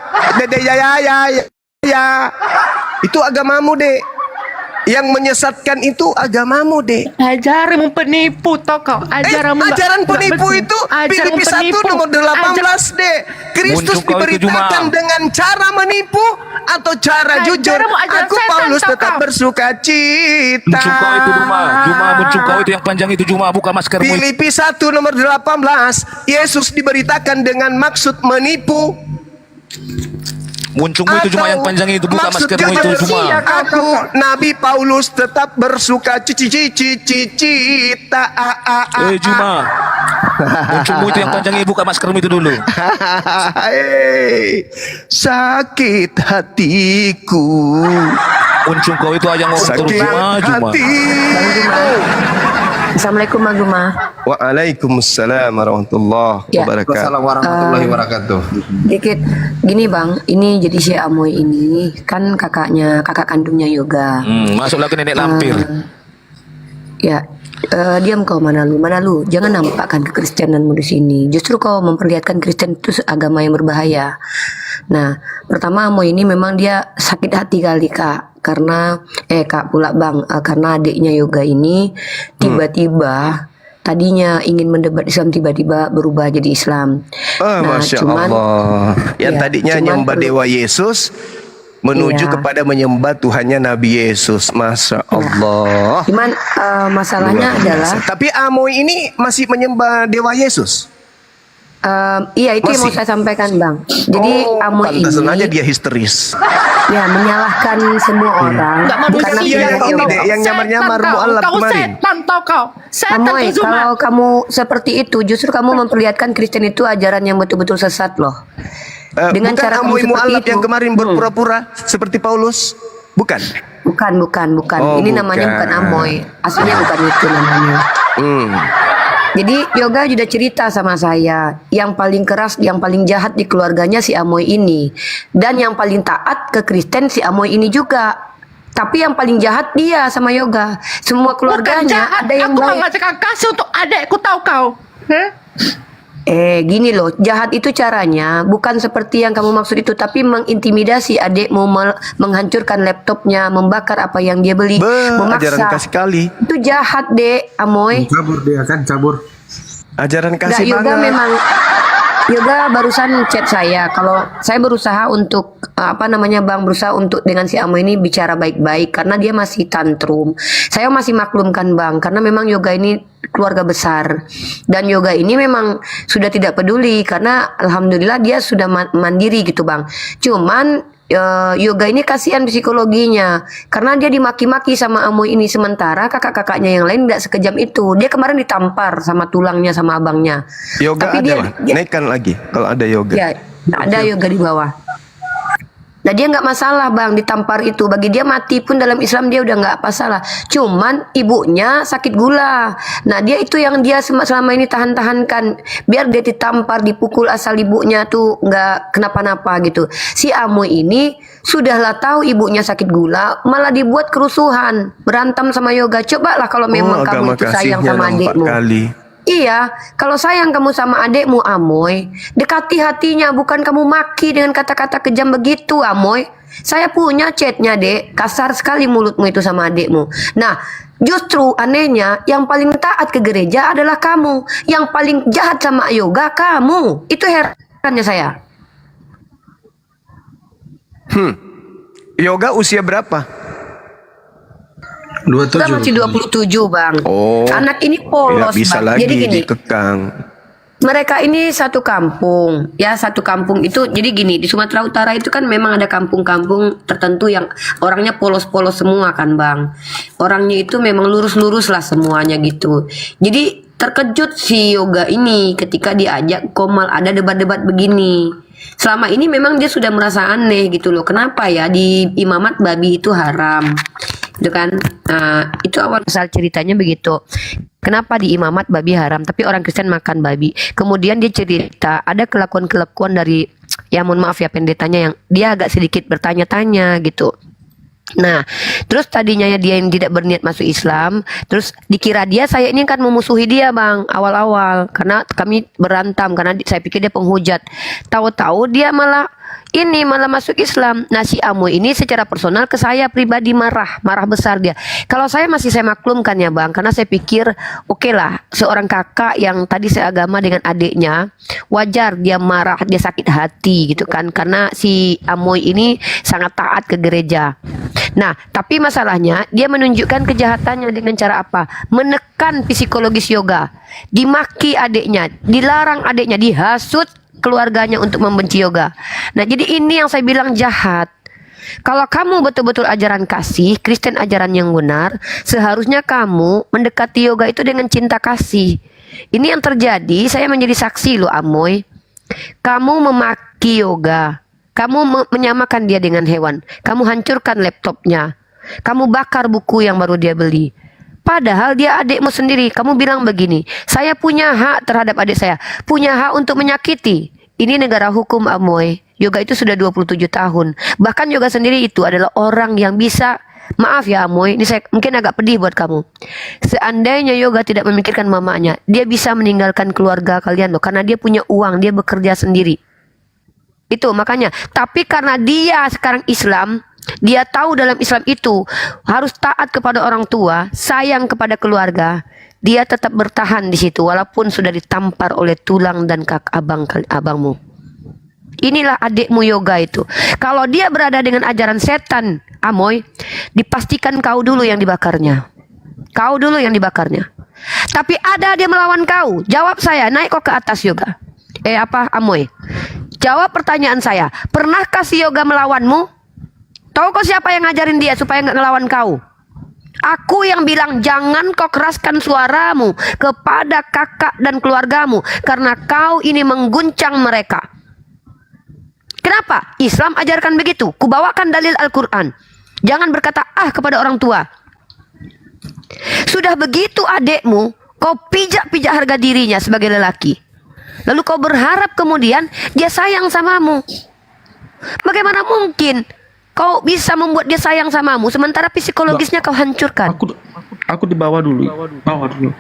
Ya. Itu agamamu, Dek. Yang menyesatkan itu agamamu, Dek. Ajaran penipu tau kau. Ajaran penipu itu Filipi 1 nomor 18, Dek. Kristus diberitakan dengan cara menipu atau cara jujur. Aku Paulus tetap bersuka cita. Muncul kau itu cuma muncul kau itu yang panjang itu cuma, buka maskermu. Filipi 1 nomor 18, Yesus diberitakan dengan maksud menipu. Muncungmu itu cuma yang panjang itu, buka maskermu itu cuma. Aku Nabi Paulus tetap bersuka cita. Cuma. Muncungmu itu yang panjang itu, buka maskermu itu dulu. Sakit hatiku. Muncung kau itu aja ngomong terus cuma. Assalamualaikum Bang Guma. Waalaikumsalam warahmatullahi wabarakatuh. Assalamualaikum warahmatullahi wabarakatuh. Dikit gini Bang, ini jadi si Amoy ini kan kakak kandungnya Yoga. Masuk lagi nenek lampir. Diam kau mana lu, jangan nampakkan kekristenanmu di sini. Justru kau memperlihatkan Kristen itu agama yang berbahaya. Nah, pertama Amoy ini memang dia sakit hati kali Kak, karena Kak pula Bang, karena adiknya Yoga ini tiba-tiba tadinya ingin mendebat Islam, tiba-tiba berubah jadi Islam. Masya Allah. Yang tadinya menyembah Dewa Yesus menuju kepada menyembah Tuhannya Nabi Yesus. Masya Allah. Cuman masalahnya adalah, tapi Amoy ini masih menyembah Dewa Yesus. iya itu yang mau saya sampaikan Bang. Jadi Amoy ini pantasan aja dia histeris. Ya menyalahkan semua orang. Bukan dia yang nyamar-nyamar mualaf kemarin. Setan tau kau. Amoy, kalau kamu seperti itu, justru kamu memperlihatkan Kristen itu ajaran yang betul-betul sesat loh. Dengan bukan cara Amoy kamu mualaf seperti yang itu. kemarin berpura-pura seperti Paulus. Bukan. Bukan. Oh, Ini namanya bukan Amoy. Aslinya bukan itu namanya. Jadi Yoga sudah cerita sama saya, yang paling keras, yang paling jahat di keluarganya si Amoy ini, dan yang paling taat ke Kristen si Amoy ini juga. Tapi yang paling jahat dia sama Yoga. Semua keluarganya ada yang aku baik. mengajarkan kasih untuk adekku tahu kau. Gini loh, jahat itu caranya bukan seperti yang kamu maksud itu, tapi mengintimidasi adekmu, menghancurkan laptopnya, membakar apa yang dia beli, ajaran kasih kali. Itu jahat, Dek, Amoy. Kabur dia kan, kabur. Ajaran kasih Yoga banget. memang Yoga barusan chat saya kalau saya berusaha untuk Bang, berusaha untuk dengan si Amoy ini bicara baik-baik karena dia masih tantrum. Saya masih maklumkan Bang, karena memang Yoga ini keluarga besar dan Yoga ini memang sudah tidak peduli karena alhamdulillah dia sudah mandiri gitu Bang. Cuman Yoga ini kasihan psikologinya karena dia dimaki-maki sama Amoy ini, sementara kakak-kakaknya yang lain tidak sekejam itu. Dia kemarin ditampar sama tulangnya sama abangnya. Yoga Tapi ada dia, lah. Naikkan lagi kalau ada yoga. ya ada yoga di bawah. Nah dia nggak masalah bang ditampar itu, bagi dia mati pun dalam Islam dia udah nggak masalah. Cuman ibunya sakit gula. Nah dia itu yang dia selama ini tahan-tahankan biar dia ditampar, dipukul asal ibunya tuh nggak kenapa-napa gitu. Si Amoy ini sudahlah tahu ibunya sakit gula, malah dibuat kerusuhan, berantem sama Yoga. Cobalah kalau memang kamu agama itu sayang kasihnya sama nampak adikmu. kali. Iya, kalau sayang kamu sama adekmu Amoy, dekati hatinya, bukan kamu maki dengan kata-kata kejam begitu Amoy. Saya punya chatnya dek, kasar sekali mulutmu itu sama adekmu. Nah, justru anehnya yang paling taat ke gereja adalah kamu, yang paling jahat sama Yoga kamu. Itu herannya saya. Yoga usia berapa? 27. Kita masih 27 bang. Oh, Anak ini Tidak polos bisa bang. lagi Jadi gini, dikekang. mereka ini satu kampung, ya satu kampung itu. Jadi gini, di Sumatera Utara itu kan memang ada kampung-kampung tertentu yang orangnya polos-polos semua kan bang. Orangnya itu memang lurus-lurus lah semuanya gitu. Jadi terkejut si Yoga ini ketika diajak Komal ada debat-debat begini. Selama ini memang dia sudah merasa aneh gitu loh. Kenapa ya di imamat babi itu haram? Itu kan, itu awal asal ceritanya begitu. Kenapa di imamat babi haram, tapi orang Kristen makan babi. Kemudian dia cerita ada kelakuan-kelakuan dari, ya mohon maaf ya pendetanya yang dia agak sedikit bertanya-tanya gitu. Nah, terus tadinya ya dia yang tidak berniat masuk Islam, terus dikira dia saya ini kan memusuhi dia bang awal-awal karena kami berantem karena saya pikir dia penghujat. Tahu-tahu dia malah masuk Islam. Nah si Amoy ini secara personal ke saya pribadi marah besar dia. Kalau saya masih saya maklumkan ya bang, karena saya pikir oke lah seorang kakak yang tadi seagama dengan adiknya, wajar dia marah, dia sakit hati gitu kan, karena si Amoy ini sangat taat ke gereja. Nah tapi masalahnya dia menunjukkan kejahatannya dengan cara apa? Menekan psikologis Yoga, dimaki adiknya, dilarang adiknya, dihasut keluarganya untuk membenci Yoga. Nah jadi ini yang saya bilang jahat. Kalau kamu betul-betul ajaran kasih, Kristen ajaran yang benar, seharusnya kamu mendekati Yoga itu dengan cinta kasih. Ini yang terjadi, saya menjadi saksi loh Amoy. Kamu memaki Yoga, kamu menyamakan dia dengan hewan, kamu hancurkan laptopnya, kamu bakar buku yang baru dia beli. Padahal dia adikmu sendiri. Kamu bilang begini, saya punya hak terhadap adik saya, punya hak untuk menyakiti. Ini negara hukum Amoy. Yoga itu sudah 27 tahun. Bahkan Yoga sendiri itu adalah orang yang bisa, maaf ya Amoy, ini saya mungkin agak pedih buat kamu. Seandainya Yoga tidak memikirkan mamanya, dia bisa meninggalkan keluarga kalian loh, karena dia punya uang, dia bekerja sendiri. Itu makanya. Tapi karena dia sekarang Islam, dia tahu dalam Islam itu harus taat kepada orang tua, sayang kepada keluarga. Dia tetap bertahan di situ walaupun sudah ditampar oleh tulang dan abangmu. Inilah adikmu Yoga itu. Kalau dia berada dengan ajaran setan, Amoy, dipastikan kau dulu yang dibakarnya. Kau dulu yang dibakarnya. Tapi ada dia melawan kau. Jawab saya, naik kau ke atas Yoga. Amoy? Jawab pertanyaan saya. Pernahkah si Yoga melawanmu? Tahu kau siapa yang ngajarin dia supaya nggak ngelawan kau? Aku yang bilang jangan kau keraskan suaramu kepada kakak dan keluargamu, karena kau ini mengguncang mereka. Kenapa? Islam ajarkan begitu. Kubawakan dalil Al-Quran. Jangan berkata kepada orang tua. Sudah begitu adekmu, kau pijak-pijak harga dirinya sebagai lelaki. Lalu kau berharap kemudian dia sayang samamu. Bagaimana mungkin kau bisa membuat dia sayang samamu sementara psikologisnya kau hancurkan? Aku dibawa dulu. Bawa dulu.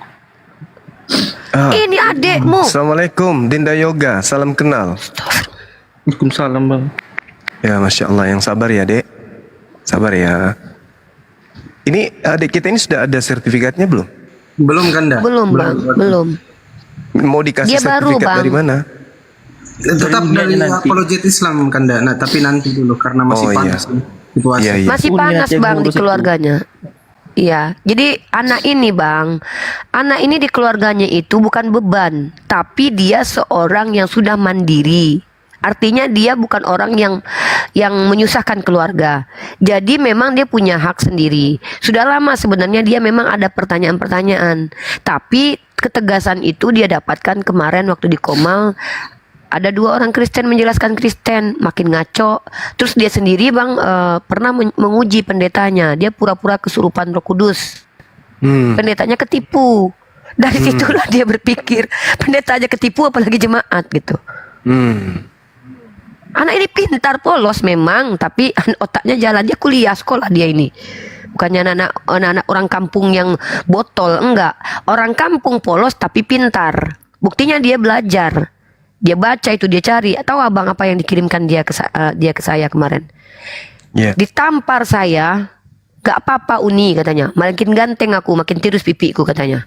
Ini adekmu. Assalamualaikum Dinda Yoga, salam kenal. Waalaikumsalam bang. Ya Masya Allah, yang sabar ya dek. Sabar ya. Ini adik kita ini sudah ada sertifikatnya belum? Belum kan dah? Belum bang, belum. Mau dikasih Dia baru, sertifikat Bang. dari mana? Tetap dari apologet Islam kan dah. Nah, tapi nanti dulu karena masih Oh, iya. panas situasi. Iya, iya. Masih Aku panas niat yang bang di ngurus itu. keluarganya. Iya, jadi anak ini bang, anak ini di keluarganya itu bukan beban, tapi dia seorang yang sudah mandiri. Artinya dia bukan orang yang yang menyusahkan keluarga. Jadi memang dia punya hak sendiri. Sudah lama sebenarnya dia memang ada pertanyaan-pertanyaan. Tapi ketegasan itu dia dapatkan kemarin waktu di Komal. Ada 2 orang Kristen menjelaskan Kristen, makin ngaco. Terus dia sendiri bang pernah menguji pendetanya. Dia pura-pura kesurupan Roh Kudus. Pendetanya ketipu. Dari situlah dia berpikir pendeta aja ketipu apalagi jemaat gitu. Anak ini pintar polos memang, tapi otaknya jalan. Dia kuliah sekolah dia ini. Bukannya anak-anak orang kampung yang botol, enggak. Orang kampung polos tapi pintar. Buktinya dia belajar. Dia baca itu, dia cari. Tahu abang apa yang dikirimkan dia ke saya kemarin? Ya. Ditampar saya, gak apa-apa Uni katanya. Makin ganteng aku, makin tirus pipiku katanya.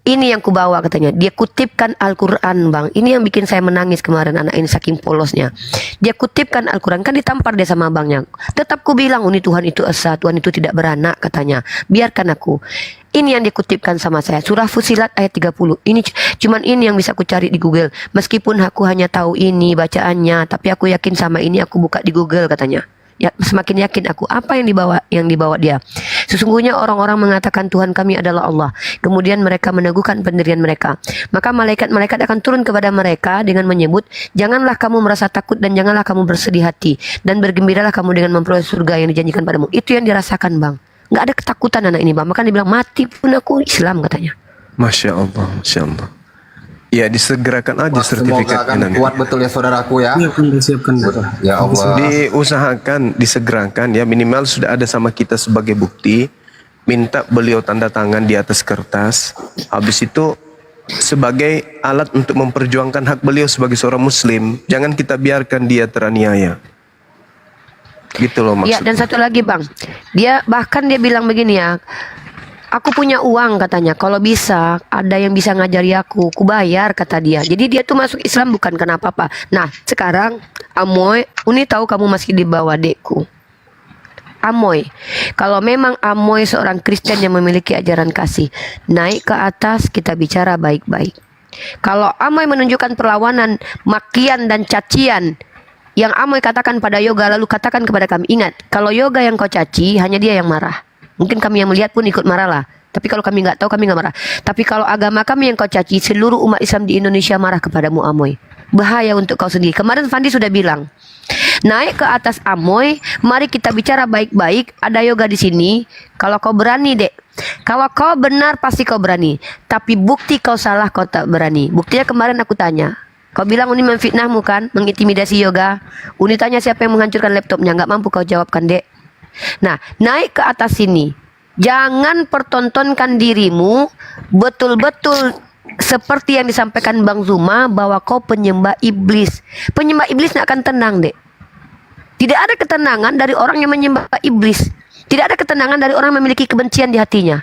Ini yang kubawa katanya. Dia kutipkan Al-Quran bang. Ini yang bikin saya menangis kemarin anak ini saking polosnya. Dia kutipkan Al-Quran. Kan ditampar dia sama abangnya. Tetap ku bilang Uni Tuhan itu esa. Tuhan itu tidak beranak katanya. Biarkan aku. Ini yang dikutipkan sama saya. Surah Fusilat ayat 30. Ini cuman ini yang bisa aku cari di Google. Meskipun aku hanya tahu ini bacaannya. Tapi aku yakin sama ini aku buka di Google katanya. Ya, semakin yakin aku apa yang dibawa dia. Sesungguhnya orang-orang mengatakan Tuhan kami adalah Allah. Kemudian mereka meneguhkan pendirian mereka. Maka malaikat-malaikat akan turun kepada mereka dengan menyebut, janganlah kamu merasa takut dan janganlah kamu bersedih hati. Dan bergembiralah kamu dengan memperoleh surga yang dijanjikan padamu. Itu yang dirasakan bang. Nggak ada ketakutan anak ini bang. Maka dia bilang mati pun aku Islam katanya. Masya Allah, Masya Allah. Ya disegerakan aja Semoga sertifikatnya akan nanti. kuat betul ya saudaraku ya. Siapkan. Ya Allah. Diusahakan, disegerakan ya, minimal sudah ada sama kita sebagai bukti. Minta beliau tanda tangan di atas kertas. Habis itu sebagai alat untuk memperjuangkan hak beliau sebagai seorang muslim. Jangan kita biarkan dia teraniaya. Gitu loh Ya, maksudnya. dan satu lagi bang, dia bilang begini ya, aku punya uang katanya, kalau bisa ada yang bisa ngajari aku bayar kata dia. Jadi dia tuh masuk Islam bukan karena apa-apa. Nah sekarang Amoy, Uni tahu kamu masih di bawah adekku. Amoy, kalau memang Amoy seorang Kristen yang memiliki ajaran kasih, naik ke atas kita bicara baik-baik. Kalau Amoy menunjukkan perlawanan, makian dan cacian yang Amoy katakan pada Yoga, lalu katakan kepada kami, ingat, kalau Yoga yang kau caci, hanya dia yang marah. Mungkin kami yang melihat pun ikut marah lah. Tapi kalau kami nggak tahu, kami nggak marah. Tapi kalau agama kami yang kau caci, seluruh umat Islam di Indonesia marah kepadamu Amoy. Bahaya untuk kau sendiri. Kemarin Fandi sudah bilang, naik ke atas Amoy, mari kita bicara baik-baik. Ada Yoga di sini. Kalau kau berani dek, kalau kau benar pasti kau berani. Tapi bukti kau salah kau tak berani. Buktinya kemarin aku tanya. Kau bilang Uni memfitnahmu kan, mengintimidasi Yoga. Uni tanya siapa yang menghancurkan laptopnya, nggak mampu kau jawabkan dek. Nah, naik ke atas sini. Jangan pertontonkan dirimu betul-betul seperti yang disampaikan Bang Zuma bahwa kau penyembah iblis. Penyembah iblis tidak akan tenang, dek. Tidak ada ketenangan dari orang yang menyembah iblis. Tidak ada ketenangan dari orang yang memiliki kebencian di hatinya.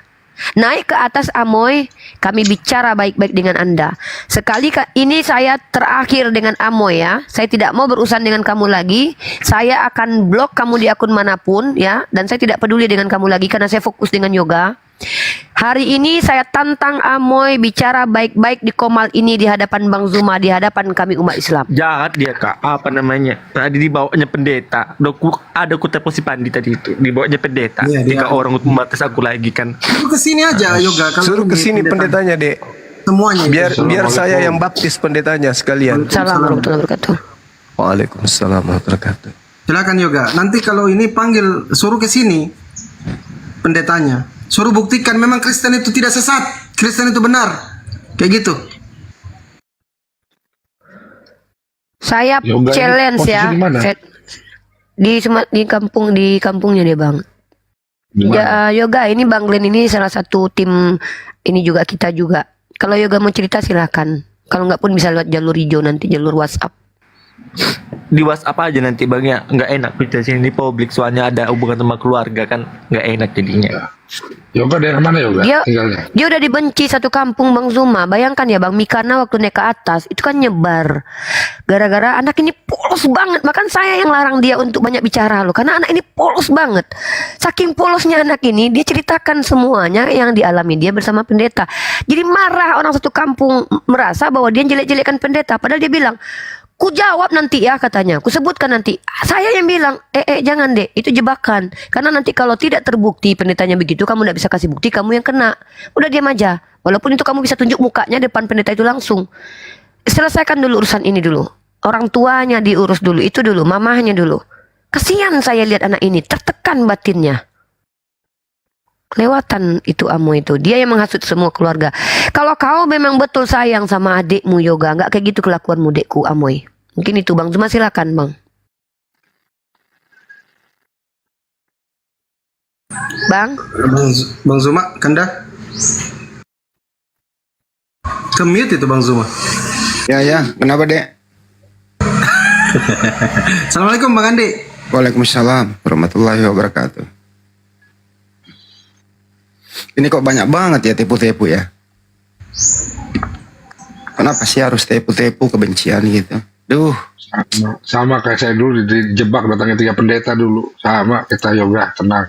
Naik ke atas Amoy, kami bicara baik-baik dengan Anda. Sekali ini saya terakhir dengan Amoy ya. Saya tidak mau berurusan dengan kamu lagi. Saya akan blok kamu di akun manapun ya. Dan saya tidak peduli dengan kamu lagi karena saya fokus dengan yoga. Hari ini saya tantang Amoy bicara baik-baik di Komal ini di hadapan Bang Zuma, di hadapan kami umat Islam. Jahat dia kak, apa namanya? Tadi dibawanya pendeta. Ada ku telepon si Pandi tadi itu, dibawanya pendeta. Iya, dia- Tiga orang untuk membatas aku lagi kan. Suruh kesini aja Yoga. Kalau Suruh ini kesini pendetanya dek. Semuanya. Biar saya yang baptis pendetanya sekalian. Assalamualaikum warahmatullahi wabarakatuh. Waalaikumsalam warahmatullahi wabarakatuh. Silakan Yoga. Nanti kalau ini panggil, suruh ke sini pendetanya. Suruh buktikan memang Kristen itu tidak sesat. Kristen itu benar. Kayak gitu. Saya Yoga ini challenge posisi ya. di mana? Di kampungnya dia bang. Ya, Yoga ini Bang Glenn ini salah satu tim ini juga kita juga. Kalau Yoga mau cerita silakan. Kalau nggak pun bisa lewat jalur hijau nanti jalur WhatsApp. Di WhatsApp aja nanti bangnya, nggak enak kita sini di publik soalnya ada hubungan sama keluarga kan, nggak enak jadinya. Yoga daerah mana Yoga? Dia Tinggalnya. dia udah dibenci satu kampung Bang Zuma. Bayangkan ya Bang Mikana waktu naik ke atas itu kan nyebar. Gara-gara anak ini polos banget. Makan saya yang larang dia untuk banyak bicara loh. Karena anak ini polos banget. Saking polosnya anak ini, dia ceritakan semuanya yang dialami dia bersama pendeta. Jadi marah orang satu kampung merasa bahwa dia jelek-jelekkan pendeta. Padahal dia bilang, Ku jawab nanti ya katanya. Ku sebutkan nanti. Saya yang bilang, jangan dek, itu jebakan. Karena nanti kalau tidak terbukti pendetanya begitu, kamu tidak bisa kasih bukti, kamu yang kena. Udah diam aja. Walaupun itu kamu bisa tunjuk mukanya depan pendeta itu langsung. Selesaikan dulu urusan ini dulu. Orang tuanya diurus dulu, itu dulu, mamahnya dulu. Kasihan saya lihat anak ini, tertekan batinnya. Kelewatan itu Amo itu. Dia yang menghasut semua keluarga. Kalau kau memang betul sayang sama adikmu Yoga, nggak kayak gitu kelakuanmu dekku Amoy. Mungkin itu Bang Zuma, silakan Bang. Bang, Bang Zuma, Kanda. Kemute itu Bang Zuma. Ya, kenapa dek? Assalamualaikum Bang Andi. Waalaikumsalam warahmatullahi wabarakatuh. Ini kok banyak banget ya tipu-tipu ya? Kenapa sih harus tipu-tipu kebencian gitu? Duh, Sama kayak saya dulu dijebak datangnya 3 pendeta dulu. Sama kita yoga, tenang.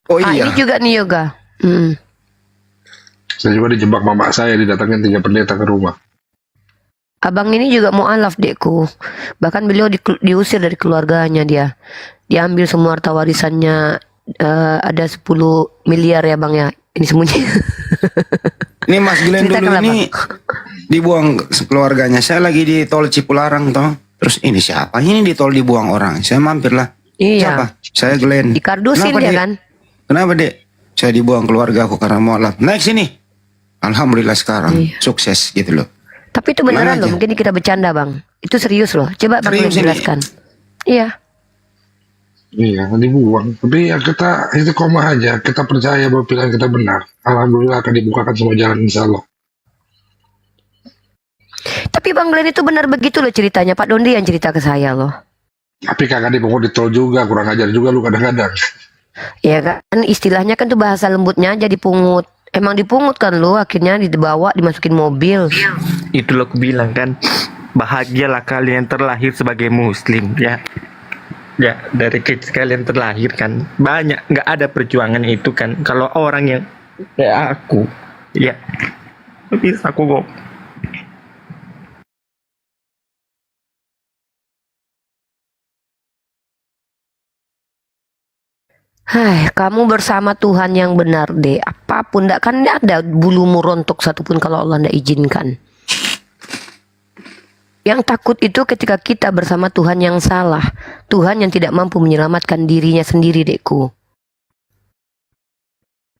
oh iya. ini juga nih Yoga. Saya juga dijebak mama saya didatangin 3 pendeta ke rumah. Abang ini juga mualaf dekku. Bahkan beliau diusir dari keluarganya dia. Diambil semua harta warisannya. Ada 10 miliar ya Bang ya. Ini semuanya. Ini Mas Glenn dulu Ceritakan ini dibuang keluarganya. Saya lagi di tol Cipularang toh. Terus ini siapa? Ini di tol dibuang orang. Saya mampirlah. Iya. Siapa? Saya Glenn. Dikardusin dia Dek? kan. Kenapa dek? Saya dibuang keluarga aku karena mualaf. Naik sini. Alhamdulillah sekarang Iya. sukses gitu loh. Tapi itu beneran Mana loh. aja? Mungkin kita bercanda Bang. Itu serius loh. Coba Bang Serius ini? jelaskan. Iya. Iya, dibuang. Tapi ya kita itu koma aja. Kita percaya bahwa pilihan kita benar. Alhamdulillah akan dibukakan semua jalan insya Allah. Tapi Bang Glenn itu benar begitu loh ceritanya. Pak Dondi yang cerita ke saya loh. Tapi kagak dipungut di tol juga, kurang ajar juga lu kadang-kadang. Ya kan istilahnya kan tuh bahasa lembutnya jadi pungut. Emang dipungut kan lo, akhirnya dibawa dimasukin mobil. Itu lo aku bilang kan, bahagialah kalian terlahir sebagai muslim ya. Ya dari kecil kalian terlahir kan banyak, nggak ada perjuangan itu kan. Kalau orang yang kayak aku ya bisa aku kok. Hai, kamu bersama Tuhan yang benar deh. Apapun, ndak kan ndak ada bulumu rontok satupun kalau Allah ndak izinkan. Yang takut itu ketika kita bersama Tuhan yang salah. Tuhan yang tidak mampu menyelamatkan dirinya sendiri, dekku.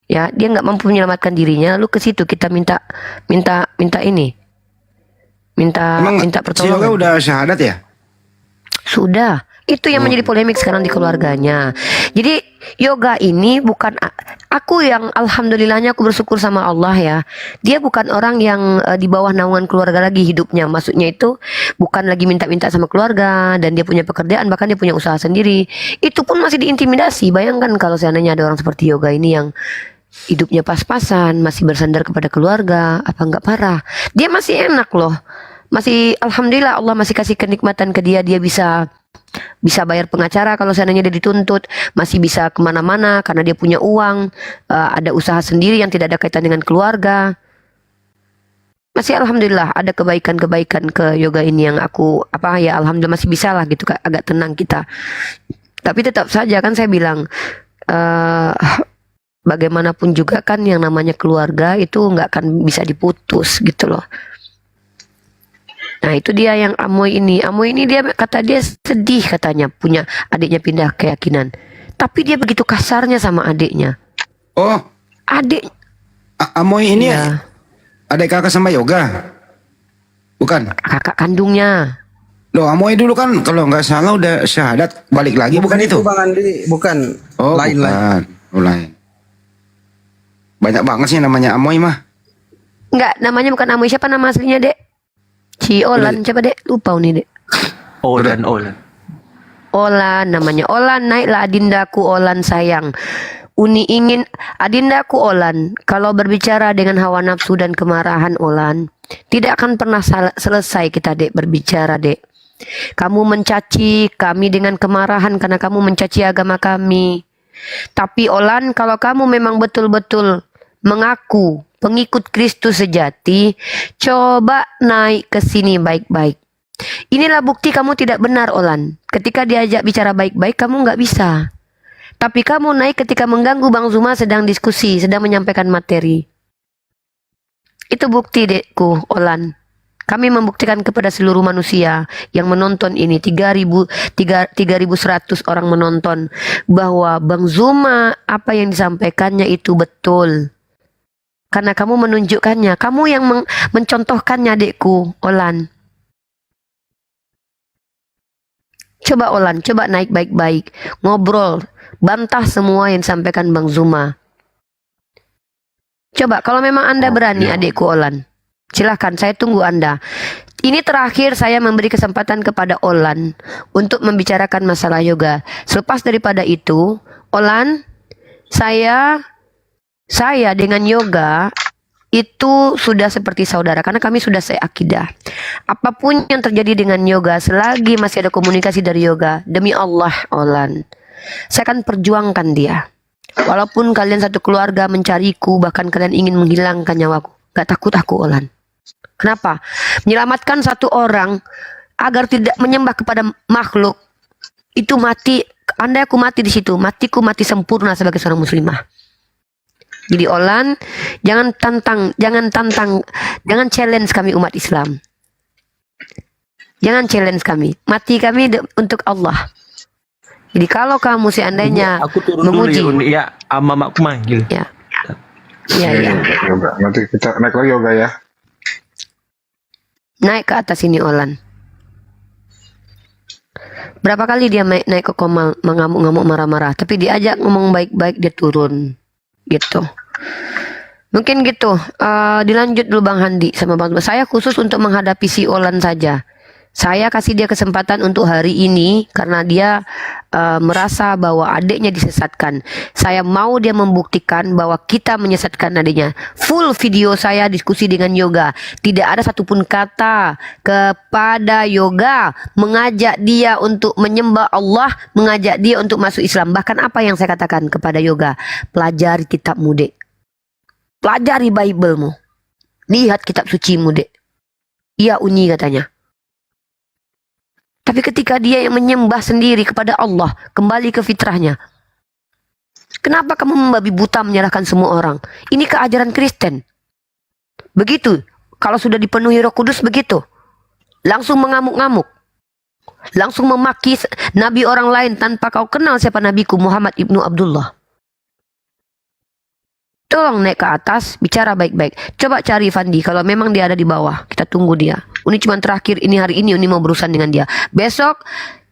Ya, dia nggak mampu menyelamatkan dirinya, lalu ke situ kita minta ini. Minta Emang si Yoga pertolongan. udah syahadat ya? Sudah. Itu yang menjadi polemik sekarang di keluarganya. Jadi Yoga ini bukan aku yang alhamdulillahnya aku bersyukur sama Allah ya. Dia bukan orang yang di bawah naungan keluarga lagi hidupnya. Maksudnya itu bukan lagi minta-minta sama keluarga dan dia punya pekerjaan, bahkan dia punya usaha sendiri. Itu pun masih diintimidasi. Bayangkan kalau seandainya ada orang seperti Yoga ini yang hidupnya pas-pasan, masih bersandar kepada keluarga, apa enggak parah. Dia masih enak loh. Masih alhamdulillah Allah masih kasih kenikmatan ke dia. Dia bisa bayar pengacara kalau seandainya dia dituntut, masih bisa kemana-mana karena dia punya uang, ada usaha sendiri yang tidak ada kaitan dengan keluarga. Masih alhamdulillah ada kebaikan-kebaikan ke Yoga ini yang aku alhamdulillah masih bisa lah gitu, agak tenang kita. Tapi tetap saja kan saya bilang bagaimanapun juga kan yang namanya keluarga itu nggak akan bisa diputus gitu loh. Nah itu dia yang Amoy ini dia kata dia sedih katanya punya adiknya pindah keyakinan. Tapi dia begitu kasarnya sama adiknya. Oh, Adik Amoy ini ya, adik kakak sama Yoga? Bukan? kakak kandungnya. Loh, Amoy dulu kan kalau nggak salah udah syahadat balik lagi, bukan itu? Bang Andi, bukan. Oh, Lain-lain. bukan. Oh, lain. Banyak banget sih namanya Amoy mah. Enggak, namanya bukan Amoy. Siapa nama aslinya, Dek? Olan, siapa Dek? Lupa nih, Dek. Olan. Olan namanya. Olan, naiklah adindaku Olan sayang. Uni ingin adindaku Olan. Kalau berbicara dengan hawa nafsu dan kemarahan Olan, tidak akan pernah selesai kita, Dek, berbicara, Dek. Kamu mencaci kami dengan kemarahan karena kamu mencaci agama kami. Tapi Olan, kalau kamu memang betul-betul mengaku pengikut Kristus sejati, coba naik ke sini baik-baik. Inilah bukti kamu tidak benar, Olan. Ketika diajak bicara baik-baik, kamu nggak bisa. Tapi kamu naik ketika mengganggu Bang Zuma sedang diskusi, sedang menyampaikan materi. Itu bukti, dekku, Olan. Kami membuktikan kepada seluruh manusia yang menonton ini, 3.100 orang menonton, bahwa Bang Zuma apa yang disampaikannya itu betul. Karena kamu menunjukkannya, kamu yang mencontohkannya, dekku, Olan. Coba Olan, coba naik baik-baik, ngobrol, bantah semua yang disampaikan Bang Zuma. Coba kalau memang Anda berani, adikku Olan, silahkan, saya tunggu Anda. Ini terakhir saya memberi kesempatan kepada Olan untuk membicarakan masalah yoga. Selepas daripada itu, Olan, saya dengan yoga itu sudah seperti saudara, karena kami sudah seakidah. Apapun yang terjadi dengan yoga, selagi masih ada komunikasi dari yoga, demi Allah, Olan, saya akan perjuangkan dia. Walaupun kalian satu keluarga mencariku, bahkan kalian ingin menghilangkan nyawaku, gak takut aku, Olan. Kenapa? Menyelamatkan satu orang agar tidak menyembah kepada makhluk, itu mati. Andai aku mati di situ, matiku mati sempurna sebagai seorang muslimah. Jadi Olan, jangan challenge kami umat Islam. Jangan challenge kami. Mati kami untuk Allah. Jadi kalau kamu seandainya Aku turun memuji, dulu ya, ama makku manggil. ya, ya, ya, Yoga. Nanti kita naik lagi yoga ya. naik ke atas ini Olan. Berapa kali dia naik ke komal, mengamuk-ngamuk, marah-marah, tapi diajak ngomong baik-baik dia turun, gitu. Mungkin gitu. Dilanjut dulu Bang Handi sama Bang. Saya khusus untuk menghadapi si Olan saja. Saya kasih dia kesempatan untuk hari ini karena dia merasa bahwa adiknya disesatkan. Saya mau dia membuktikan bahwa kita menyesatkan adiknya. Full video saya diskusi dengan yoga. Tidak ada satupun kata kepada yoga mengajak dia untuk menyembah Allah, mengajak dia untuk masuk Islam. Bahkan apa yang saya katakan kepada yoga? Pelajari kitabmu, Dek. Pelajari Bible-mu. Lihat kitab suci-mu, Dek. Iya, Unyi katanya. Tapi ketika dia yang menyembah sendiri kepada Allah, kembali ke fitrahnya. Kenapa kamu membabi buta menyalahkan semua orang? Ini keajaran Kristen. Begitu. Kalau sudah dipenuhi Roh Kudus begitu. Langsung mengamuk-ngamuk. Langsung memaki nabi orang lain tanpa kau kenal siapa nabiku, Muhammad ibnu Abdullah. Tolong naik ke atas, bicara baik-baik. Coba cari Fandi, kalau memang dia ada di bawah. Kita tunggu dia. Ini cuma terakhir, ini hari ini mau berurusan dengan dia. Besok,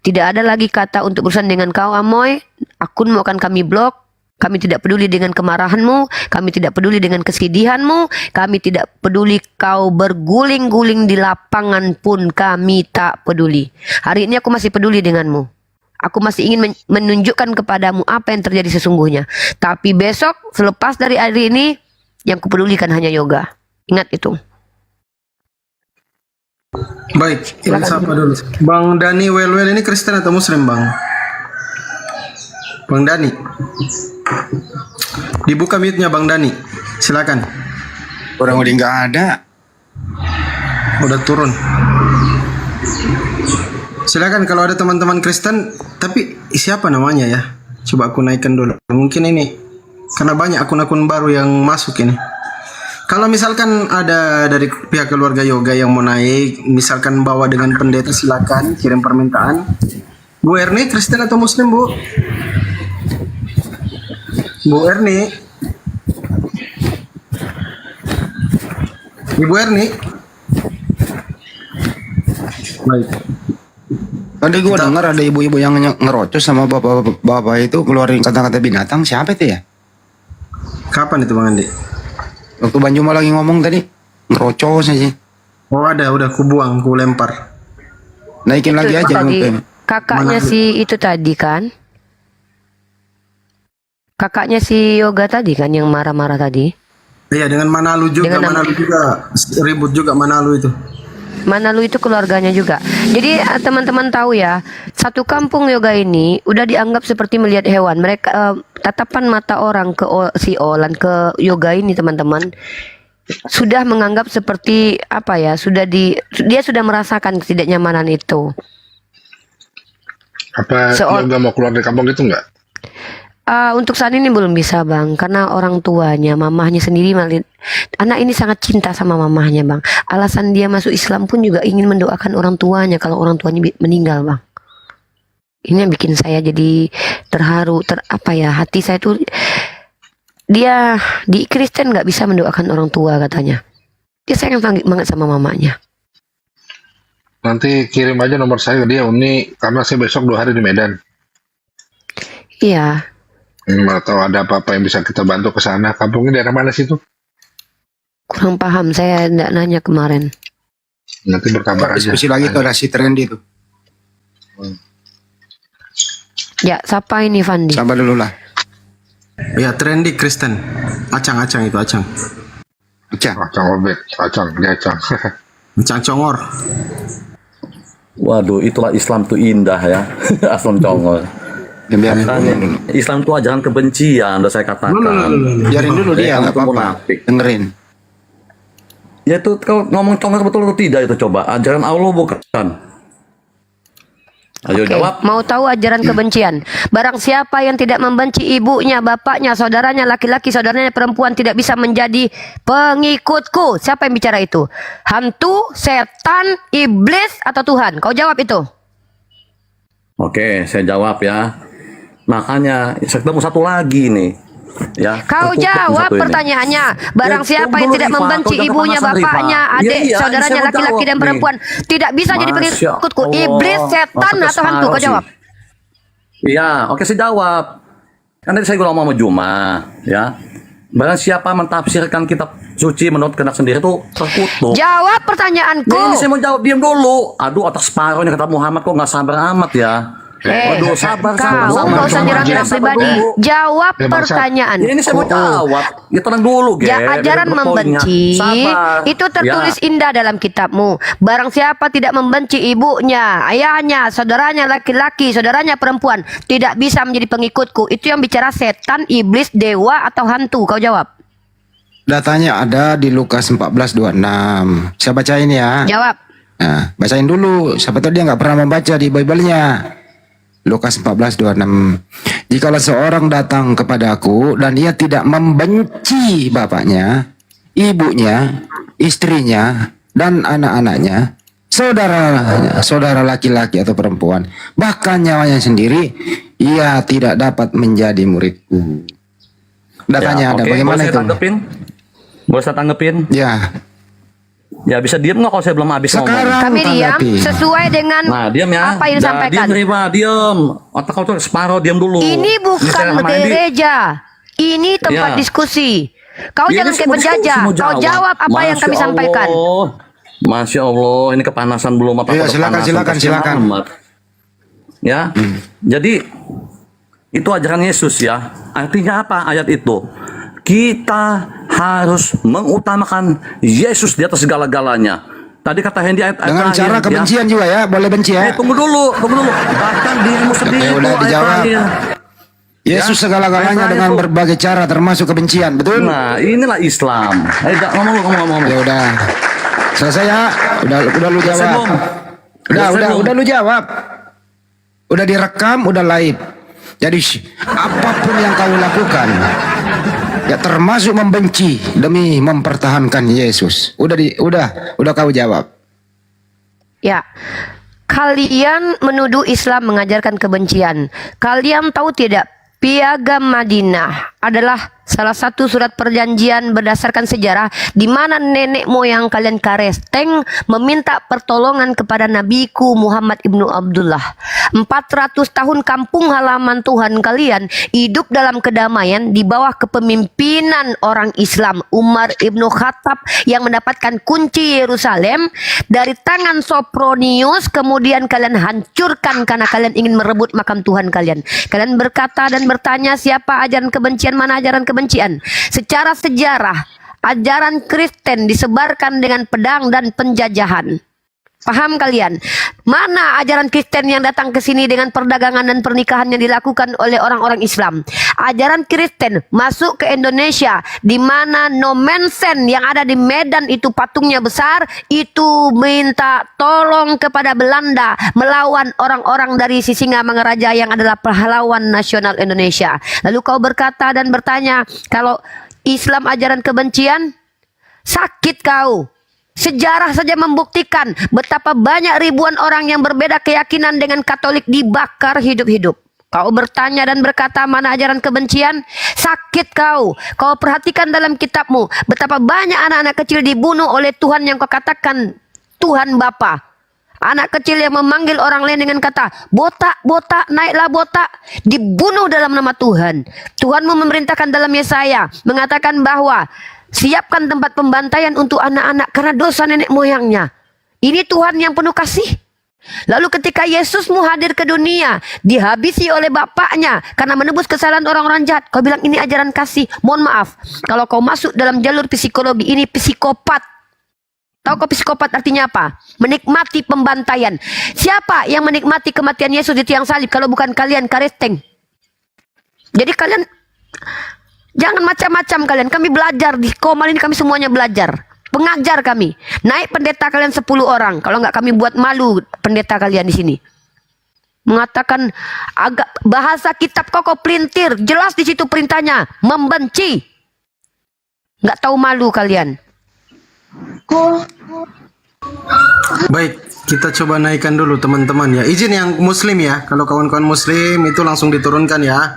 tidak ada lagi kata untuk berurusan dengan kau, Amoy. Akunmu akan kami blok. Kami tidak peduli dengan kemarahanmu. Kami tidak peduli dengan kesedihanmu. Kami tidak peduli kau berguling-guling di lapangan pun. Kami tak peduli. Hari ini aku masih peduli denganmu. Aku masih ingin menunjukkan kepadamu apa yang terjadi sesungguhnya. Tapi besok, selepas dari hari ini, yang kupedulikan hanya yoga. Ingat itu. Baik, ini siapa dulu? Bang Dani Welwel ini Kristen atau Muslim, Bang? Bang Dani. Dibuka mute-nya Bang Dani. Silakan. Orang udah nggak ada. Udah turun. Silakan kalau ada teman-teman Kristen, tapi siapa namanya ya? Coba aku naikkan dulu. Mungkin ini karena banyak akun-akun baru yang masuk ini. Kalau misalkan ada dari pihak keluarga yoga yang mau naik, misalkan bawa dengan pendeta, silakan kirim permintaan. Bu Erni Kristen atau Muslim, Bu? Bu Erni. Ibu Erni. Baik. Tadi gue dengar ada ibu-ibu yang ngerocos sama bapak-bapak itu keluarin kata-kata binatang. Siapa itu ya? Kapan itu Bang Andi? Waktu Banjuma lagi ngomong tadi ngerocos aja. Oh ada, udah ku buang, ku lempar. Naikin lagi aja. Tadi, Mungkin. kakaknya si itu tadi kan? Kakaknya si yoga tadi kan yang marah-marah tadi? Iya, dengan Manalu juga, Dengan Manalu juga ribut juga Manalu itu. Manalu itu keluarganya juga. Jadi teman-teman tahu ya, satu kampung yoga ini udah dianggap seperti melihat hewan. Mereka tatapan mata orang ke si Olan, ke yoga ini teman-teman, sudah menganggap seperti apa ya? Dia sudah merasakan ketidaknyamanan itu. Apa Seol- dia nggak mau keluar dari kampung gitu nggak? Untuk saat ini belum bisa bang, karena orang tuanya, mamahnya sendiri, anak ini sangat cinta sama mamahnya bang. Alasan dia masuk Islam pun juga ingin mendoakan orang tuanya kalau orang tuanya meninggal bang. Ini yang bikin saya jadi terharu, apa ya, hati saya tuh, dia di Kristen nggak bisa mendoakan orang tua katanya. Dia sayang banget sama mamanya. Nanti kirim aja nomor saya ke dia, Uni, karena saya besok 2 hari di Medan. Iya, Nggak tahu ada apa-apa yang bisa kita bantu ke sana. Kampungnya daerah mana sih itu? kurang paham, saya nggak nanya kemarin. Nanti berkabar aja. Diskusi lagi tuh ada si Trendy tuh. Ya, siapa ini Fandi? Sabar dulu lah. Ya, trendy Kristen. Acang itu acang. Acang. Acang obet, acang, dia acang. Acang congor. Waduh, itulah Islam tuh indah ya. Aslam congol. Biarin Makanya, dulu. Islam itu ajaran kebencian, udah saya katakan. Biarin dulu dia, Kamu nggak tuh apa-apa. munafik. Dengerin. Ya itu kalau ngomong congor betul atau tidak itu coba. Ajaran Allah bukan. Ayo Oke, jawab. mau tahu ajaran kebencian? Barang siapa yang tidak membenci ibunya, bapaknya, saudaranya laki-laki, saudaranya perempuan tidak bisa menjadi pengikutku. Siapa yang bicara itu? Hantu, setan, iblis, atau Tuhan? Kau jawab itu. Oke, saya jawab ya. Makanya saya ketemu satu lagi nih. Ya, Kau terkutuk jawab satu ini. pertanyaannya. Barang Ya, siapa tunggu yang dulu, tidak Rifa. membenci Kau jangan ibunya, kepanasan, Rifa. bapaknya, Iya, adik, iya, saudaranya saya mau laki-laki jawab dan nih. perempuan tidak bisa jadi Masya pengikutku. Allah. Iblis, setan, Masa atau hantu? Kau keseparuh jawab. sih. Iya, oke saya jawab. Kan tadi saya ngomong sama Juma, ya. Barang siapa mentafsirkan kitab suci menurut kehendak sendiri itu terkutuk. Jawab pertanyaanku. Ini saya mau jawab, diam dulu. Aduh, otak separuhnya kata Muhammad kok nggak sabar amat ya. Waduh, sabar, kau sabar, sabar. nggak usah nyerang-nyerang Sabar pribadi. dulu. Jawab Ya, Bang, pertanyaan. Ini saya mau jawab. Ya tenang dulu, Ge. Ajaran Biar berpoinnya. membenci Sabar. itu tertulis Ya. indah dalam kitabmu. Barang siapa tidak membenci ibunya, ayahnya, saudaranya laki-laki, saudaranya perempuan, tidak bisa menjadi pengikutku. Itu yang bicara setan, iblis, dewa, atau hantu. Kau jawab. Datanya ada di Lukas 14:26. Saya bacain ya. Jawab. Nah, bacain dulu. Siapa tahu dia nggak pernah membaca di Bible-nya. Lukas 14:26. Jikalau seorang datang kepadaku dan ia tidak membenci bapaknya, ibunya, istrinya, dan anak-anaknya, saudara laki-laki atau perempuan, bahkan nyawanya sendiri, ia tidak dapat menjadi muridku. Datanya ada. oke. Bagaimana Boleh saya itu? tanggepin? Boleh saya tanggepin? Ya, Ya bisa diam nggak kalau saya belum habis ngomong? sekarang Kami diam tanggapi. sesuai dengan Nah, diam ya. apa yang disampaikan. Diam, Rifa, diam. Otak kau tuh separuh, diam dulu. Ini bukan saya sama Andi. gereja. Ini tempat Ya. diskusi. Kau Ya, jangan ini kayak semua diskusi, penjajah. mau Kau jawab apa yang kami Masya sampaikan. Allah. Masya Allah, ini kepanasan belum apa Iya, silakan. Ya, jadi itu ajaran Yesus ya. Artinya apa ayat itu? Kita harus mengutamakan Yesus di atas segala-galanya. Tadi kata Hendy ayat Dengan terakhir, cara kebencian juga ya, boleh benci ya. Tunggu dulu. Bahkan dirimu sendiri Oke, udah itu ayat dijawab. terakhir. Yesus Ya, segala-galanya ayat dengan itu. berbagai cara termasuk kebencian, betul? Nah, inilah Islam. Ayo, ngomong. Ya udah. Selesai ya. Udah lu Selesai jawab. belum? Selesai belum? Udah lu jawab. Udah direkam, udah live. Jadi apapun yang kau lakukan, ya termasuk membenci demi mempertahankan Yesus. Udah kau jawab. Ya, kalian menuduh Islam mengajarkan kebencian. Kalian tahu tidak, Piagam Madinah adalah salah satu surat perjanjian berdasarkan sejarah di mana nenek moyang kalian Karesteng meminta pertolongan kepada Nabiku Muhammad ibnu Abdullah. 400 tahun kampung halaman Tuhan kalian hidup dalam kedamaian di bawah kepemimpinan orang Islam Umar ibnu Khattab yang mendapatkan kunci Yerusalem dari tangan Sopronius. Kemudian kalian hancurkan karena kalian ingin merebut makam Tuhan kalian. Kalian berkata dan bertanya, siapa ajaran kebencian, mana ajaran kebencian? Secara sejarah, ajaran Kristen disebarkan dengan pedang dan penjajahan. Paham kalian? Mana ajaran Kristen yang datang ke sini dengan perdagangan dan pernikahan yang dilakukan oleh orang-orang Islam? Ajaran Kristen masuk ke Indonesia, di mana No Mensen yang ada di Medan itu patungnya besar, itu minta tolong kepada Belanda melawan orang-orang dari Sisingamangaraja yang adalah pahlawan nasional Indonesia. Lalu kau berkata dan bertanya, kalau Islam ajaran kebencian, sakit kau. Sejarah saja membuktikan betapa banyak ribuan orang yang berbeda keyakinan dengan Katolik dibakar hidup-hidup. Kau bertanya dan berkata mana ajaran kebencian? Sakit kau. Kau perhatikan dalam kitabmu betapa banyak anak-anak kecil dibunuh oleh Tuhan yang kau katakan Tuhan Bapa. Anak kecil yang memanggil orang lain dengan kata botak, botak, naiklah botak, dibunuh dalam nama Tuhan. Tuhanmu memerintahkan dalam Yesaya mengatakan bahwa siapkan tempat pembantaian untuk anak-anak karena dosa nenek moyangnya. Ini Tuhan yang penuh kasih. Lalu ketika Yesusmu hadir ke dunia, dihabisi oleh Bapaknya karena menebus kesalahan orang-orang jahat. Kau bilang ini ajaran kasih. Mohon maaf, kalau kau masuk dalam jalur psikologi, ini psikopat. Tahu kau psikopat artinya apa? Menikmati pembantaian. Siapa yang menikmati kematian Yesus di tiang salib kalau bukan kalian, Karisteng? Jadi kalian jangan macam-macam kalian. Kami belajar di Komal ini, kami semuanya belajar. Pengajar kami. Naik pendeta kalian 10 orang. Kalau nggak kami buat malu pendeta kalian di sini. Mengatakan agak bahasa kitab kau pelintir. Jelas di situ perintahnya membenci. Nggak tahu malu kalian. Baik, kita coba naikkan dulu teman-teman ya. Izin yang muslim ya. Kalau kawan-kawan muslim itu langsung diturunkan ya.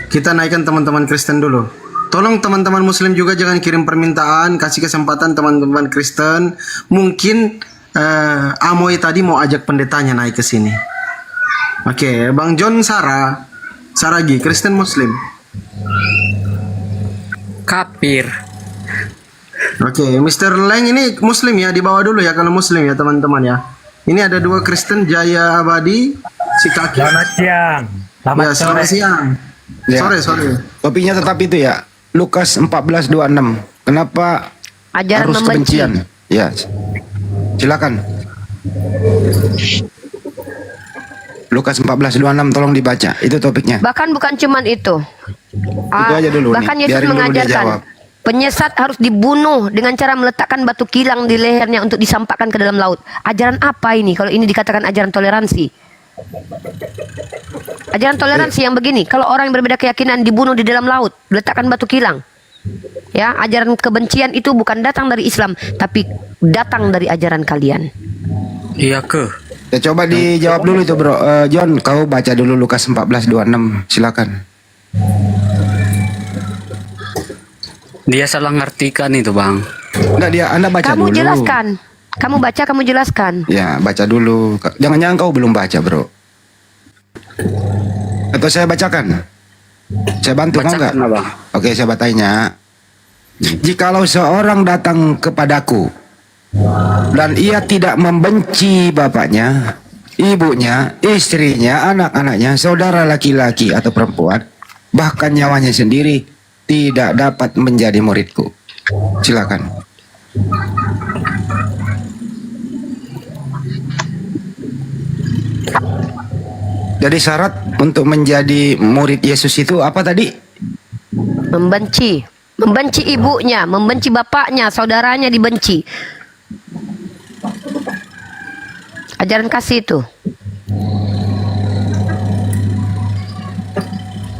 Kita naikkan teman-teman Kristen dulu. Tolong teman-teman muslim juga jangan kirim permintaan. Kasih kesempatan teman-teman Kristen. Mungkin Amoy tadi mau ajak pendetanya naik ke sini. Oke, Bang John Saragi, Kristen muslim. Kafir. Oke, Mr. Leng ini muslim ya. Dibawa dulu ya kalau muslim ya teman-teman ya. Ini ada 2 Kristen, Jaya Abadi, si kaki. Selamat siang. Selamat siang. Ya. Sore. Topiknya tetap itu ya. Lukas 14:26. Kenapa Ajaran harus membenci. kebencian? Ya. Silakan. Lukas 14:26 tolong dibaca. Itu topiknya. Bahkan bukan cuman itu. Itu aja dulu Bahkan nih. Yesus Biarin dulu dia mengajarkan jawab. penyesat harus dibunuh dengan cara meletakkan batu kilang di lehernya untuk disampakkan ke dalam laut. Ajaran apa ini kalau ini dikatakan ajaran toleransi? Ajaran toleransi yang begini, kalau orang yang berbeda keyakinan dibunuh di dalam laut, letakkan batu kilang. Ya, ajaran kebencian itu bukan datang dari Islam, tapi datang dari ajaran kalian. Iya ke? Ya, coba dijawab dulu itu bro. John, kau baca dulu Lukas 14:26. Silakan. Dia salah ngartikan itu bang. Enggak, Anda baca Kamu dulu. jelaskan. Kamu baca, kamu jelaskan. Ya, baca dulu. Jangan-jangan kau belum baca, bro. Atau saya bacakan? Saya bantu, mau nggak? Bacakan, Bang. Oke, saya bertanya. Jikalau seorang datang kepadaku dan ia tidak membenci bapaknya, ibunya, istrinya, anak-anaknya, saudara laki-laki atau perempuan, bahkan nyawanya sendiri, tidak dapat menjadi muridku. Silakan. Jadi syarat untuk menjadi murid Yesus itu apa tadi? Membenci. Membenci ibunya, membenci bapaknya, saudaranya dibenci. Ajaran kasih itu.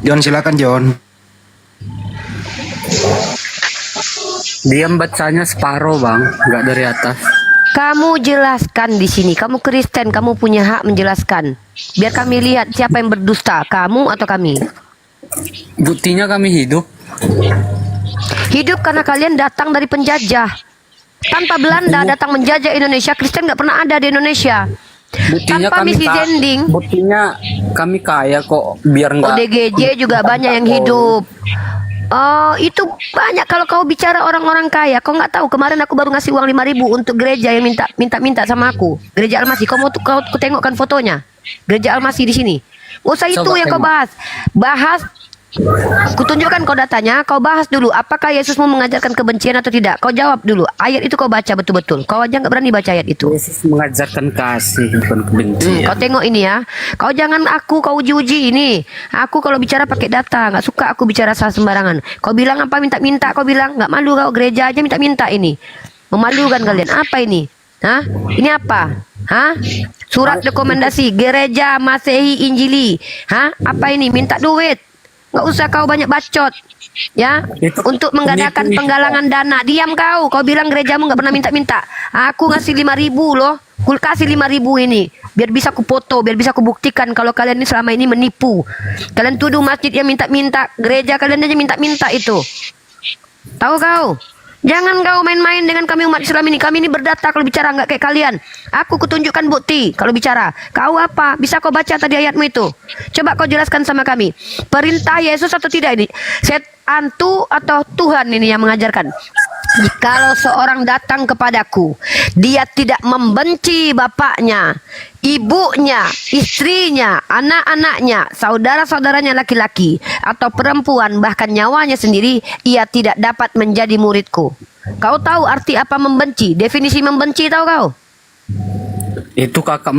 John, silakan John. Dia bacanya separuh bang, nggak dari atas. Kamu jelaskan di sini. Kamu Kristen, kamu punya hak menjelaskan. Biar kami lihat siapa yang berdusta, kamu atau kami. Buktinya kami hidup. Hidup karena kalian datang dari penjajah. Tanpa Belanda datang menjajah Indonesia, Kristen nggak pernah ada di Indonesia. Buktinya Tanpa kami misi Zending, Buktinya kami kaya kok, biar nggak. ODGJ juga banyak yang hidup. Oh, itu banyak kalau kau bicara orang-orang kaya. Kau nggak tahu kemarin aku baru ngasih uang 5.000 untuk gereja yang minta sama aku. Gereja Almasi. Kau mau kau tengokkan fotonya. Gereja Almasi di sini. Usah itu Coba yang kau tengok. bahas. Bahas Kutunjukkan kau datanya, kau bahas dulu apakah Yesus mau mengajarkan kebencian atau tidak. Kau jawab dulu. Ayat itu kau baca betul-betul. Kau aja nggak berani baca ayat itu. Yesus mengajarkan kasih bukan kebencian. Kau tengok ini ya. Kau jangan kau uji-uji ini. Aku kalau bicara pakai data, nggak suka aku bicara salah sembarangan. Kau bilang apa minta-minta, kau bilang nggak malu kau gereja aja minta-minta ini. Memalukan kalian. Apa ini? Hah? Ini apa? Hah? Surat rekomendasi gereja Masehi Injili. Hah? Apa ini? Minta duit. Nggak usah kau banyak bacot. Ya, untuk mengadakan penggalangan dana. Diam kau bilang gerejamu nggak pernah minta-minta. Aku ngasih 5.000 loh. Ku kasih 5.000 ini. Biar bisa ku foto, biar bisa ku buktikan kalau kalian ini selama ini menipu. Kalian tuduh masjid yang minta-minta, gereja kalian aja minta-minta itu. Tahu kau? Jangan kau main-main dengan kami umat Islam ini. Kami ini berdata kalau bicara, nggak kayak kalian. Aku kutunjukkan bukti kalau bicara. Kau apa? Bisa kau baca tadi ayatmu itu? Coba kau jelaskan sama kami. Perintah Yesus atau tidak ini? Antu atau Tuhan ini yang mengajarkan? Kalau seorang datang kepadaku, dia tidak membenci bapaknya, ibunya, istrinya, anak-anaknya, saudara-saudaranya laki-laki, atau perempuan, bahkan nyawanya sendiri, ia tidak dapat menjadi muridku. Kau tahu arti apa membenci? Definisi membenci tahu kau? Itu kakak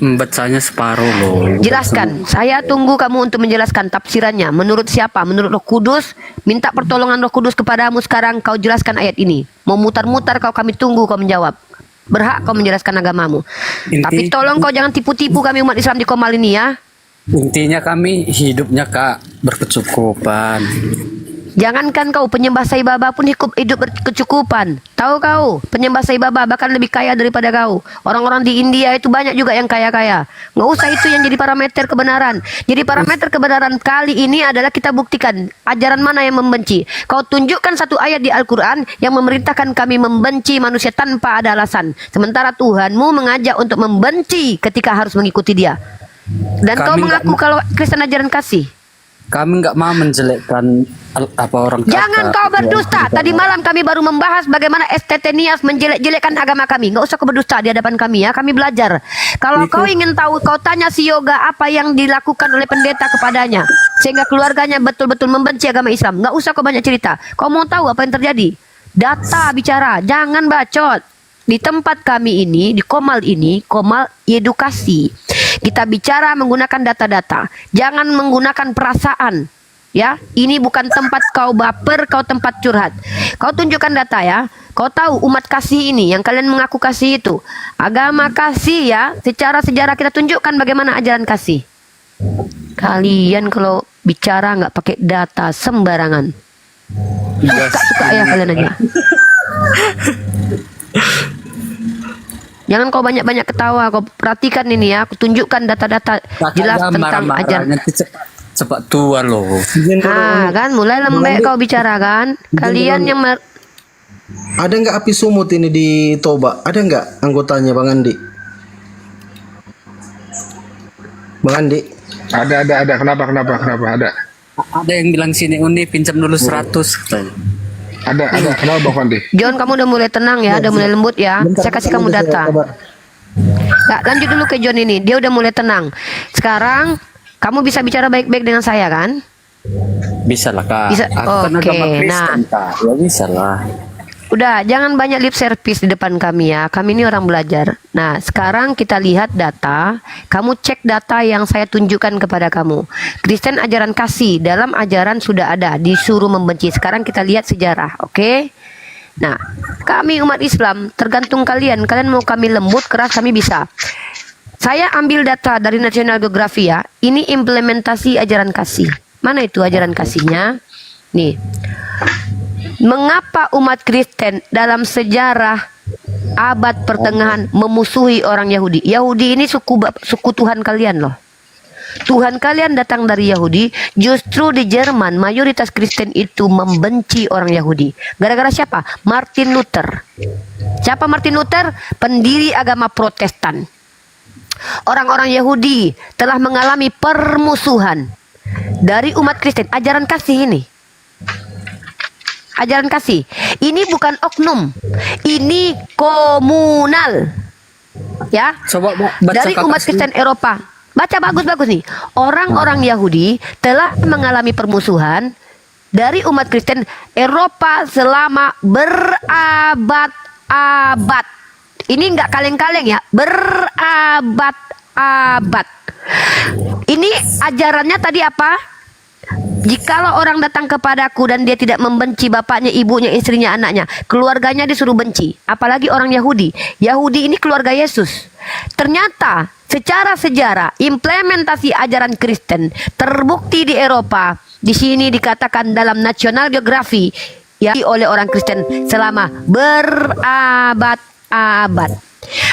membacanya separuh loh. Jelaskan. Saya tunggu kamu untuk menjelaskan tafsirannya. Menurut siapa? Menurut Roh Kudus. Minta pertolongan Roh Kudus kepadamu sekarang. Kau jelaskan ayat ini. Mau mutar-mutar kami tunggu kau menjawab. Berhak kau menjelaskan agamamu. Tapi tolong kau jangan tipu-tipu kami umat Islam di Komal ini ya. Intinya kami hidupnya kak berkecukupan. Jangankan kau penyembah Sai Baba pun hidup berkecukupan. Tahu kau, penyembah Sai Baba bahkan lebih kaya daripada kau. Orang-orang di India itu banyak juga yang kaya-kaya. Nggak usah itu yang jadi parameter kebenaran. Jadi parameter kebenaran kali ini adalah kita buktikan ajaran mana yang membenci. Kau tunjukkan satu ayat di Al-Quran yang memerintahkan kami membenci manusia tanpa ada alasan. Sementara Tuhanmu mengajak untuk membenci ketika harus mengikuti dia. Dan kau mengaku kalau Kristen ajaran kasih. Kami nggak mau menjelekkan orang kata. Jangan kau berdusta. Tadi malam kami baru membahas bagaimana STT Nias menjelek-jelekan agama kami. Nggak usah kau berdusta di hadapan kami ya. Kami belajar. Kalau kau ingin tahu, kau tanya si Yoga apa yang dilakukan oleh pendeta kepadanya sehingga keluarganya betul-betul membenci agama Islam. Nggak usah kau banyak cerita. Kau mau tahu apa yang terjadi? Data bicara. Jangan bacot. Di tempat kami ini, di Komal ini, Komal edukasi. Kita bicara menggunakan data-data. Jangan menggunakan perasaan. Ya, ini bukan tempat kau baper, kau tempat curhat. Kau tunjukkan data ya. Kau tahu umat kasih ini yang kalian mengaku kasih itu agama kasih ya. Secara sejarah kita tunjukkan bagaimana ajaran kasih. Kalian kalau bicara nggak pakai data sembarangan. Suka-suka ya kalian aja. Jangan kau banyak-banyak ketawa. Kau perhatikan ini ya. Aku tunjukkan data-data jelas tentang ajaran. Cepat tua loh. Kan mulai lembek kau bicara kan. Kalian yang ada nggak api sumut ini di Toba? Ada nggak anggotanya Bang Andi? Bang Andi? Ada. Kenapa? Ada. Ada yang bilang sini Uni pinjam dulu 100. Ada. Kenapa Bang Fandi? John, kamu udah mulai tenang ya, udah mulai lembut ya. Saya kasih kamu data. Nah, lanjut dulu ke John ini. Dia udah mulai tenang. Sekarang kamu bisa bicara baik-baik dengan saya kan? Bisa lah kak. Bisa. Aku kan Oke, agama Kristen, Kak. Ya bisa lah. Udah, jangan banyak lip service di depan kami ya. Kami ini orang belajar. Nah, sekarang kita lihat data. Kamu cek data yang saya tunjukkan kepada kamu. Kristen ajaran kasih dalam ajaran sudah ada. Disuruh membenci. Sekarang kita lihat sejarah, oke? Nah, kami umat Islam tergantung kalian. Kalian mau kami lembut, keras, kami bisa. Saya ambil data dari National Geographic ya. Ini implementasi ajaran kasih. Mana itu ajaran kasihnya? Nih. Mengapa umat Kristen dalam sejarah abad pertengahan memusuhi orang Yahudi? Yahudi ini suku Tuhan kalian loh. Tuhan kalian datang dari Yahudi. Justru di Jerman mayoritas Kristen itu membenci orang Yahudi. Gara-gara siapa? Martin Luther. Siapa Martin Luther? Pendiri agama Protestan. Orang-orang Yahudi telah mengalami permusuhan dari umat Kristen. Ajaran kasih ini. Ajaran kasih. Ini bukan oknum. Ini komunal. Ya. Coba baca dari umat Kristen Eropa. Baca bagus-bagus nih. Orang-orang Yahudi telah mengalami permusuhan dari umat Kristen Eropa selama berabad-abad. Ini nggak kaleng-kaleng ya, berabad-abad. Ini ajarannya tadi apa? Jikalau orang datang kepadaku dan dia tidak membenci bapaknya, ibunya, istrinya, anaknya, keluarganya disuruh benci. Apalagi orang Yahudi. Yahudi ini keluarga Yesus. Ternyata secara sejarah implementasi ajaran Kristen terbukti di Eropa. Di sini dikatakan dalam National Geography ya, oleh orang Kristen selama berabad-abad.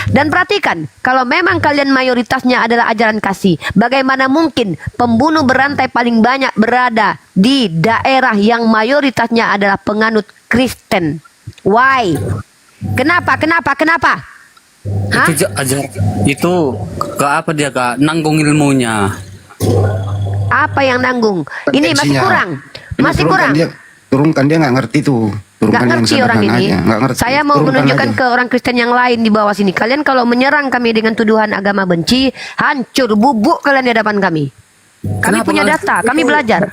Dan perhatikan, kalau memang kalian mayoritasnya adalah ajaran kasih, bagaimana mungkin pembunuh berantai paling banyak berada di daerah yang mayoritasnya adalah penganut Kristen? Why? Kenapa? Hah? Itu ke apa dia kak? Nanggung ilmunya. Apa yang nanggung? Ini masih Potensinya. kurang. Ini Masih kurang. Turunkan dia nggak ngerti tuh. Nggak Turunkan yang ngerti orang sederhana ini. aja. Nggak ngerti. Saya mau Turunkan menunjukkan aja. ke orang Kristen yang lain di bawah sini. Kalian kalau menyerang kami dengan tuduhan agama benci, hancur, bubuk kalian di hadapan kami. Kami punya data, kami belajar.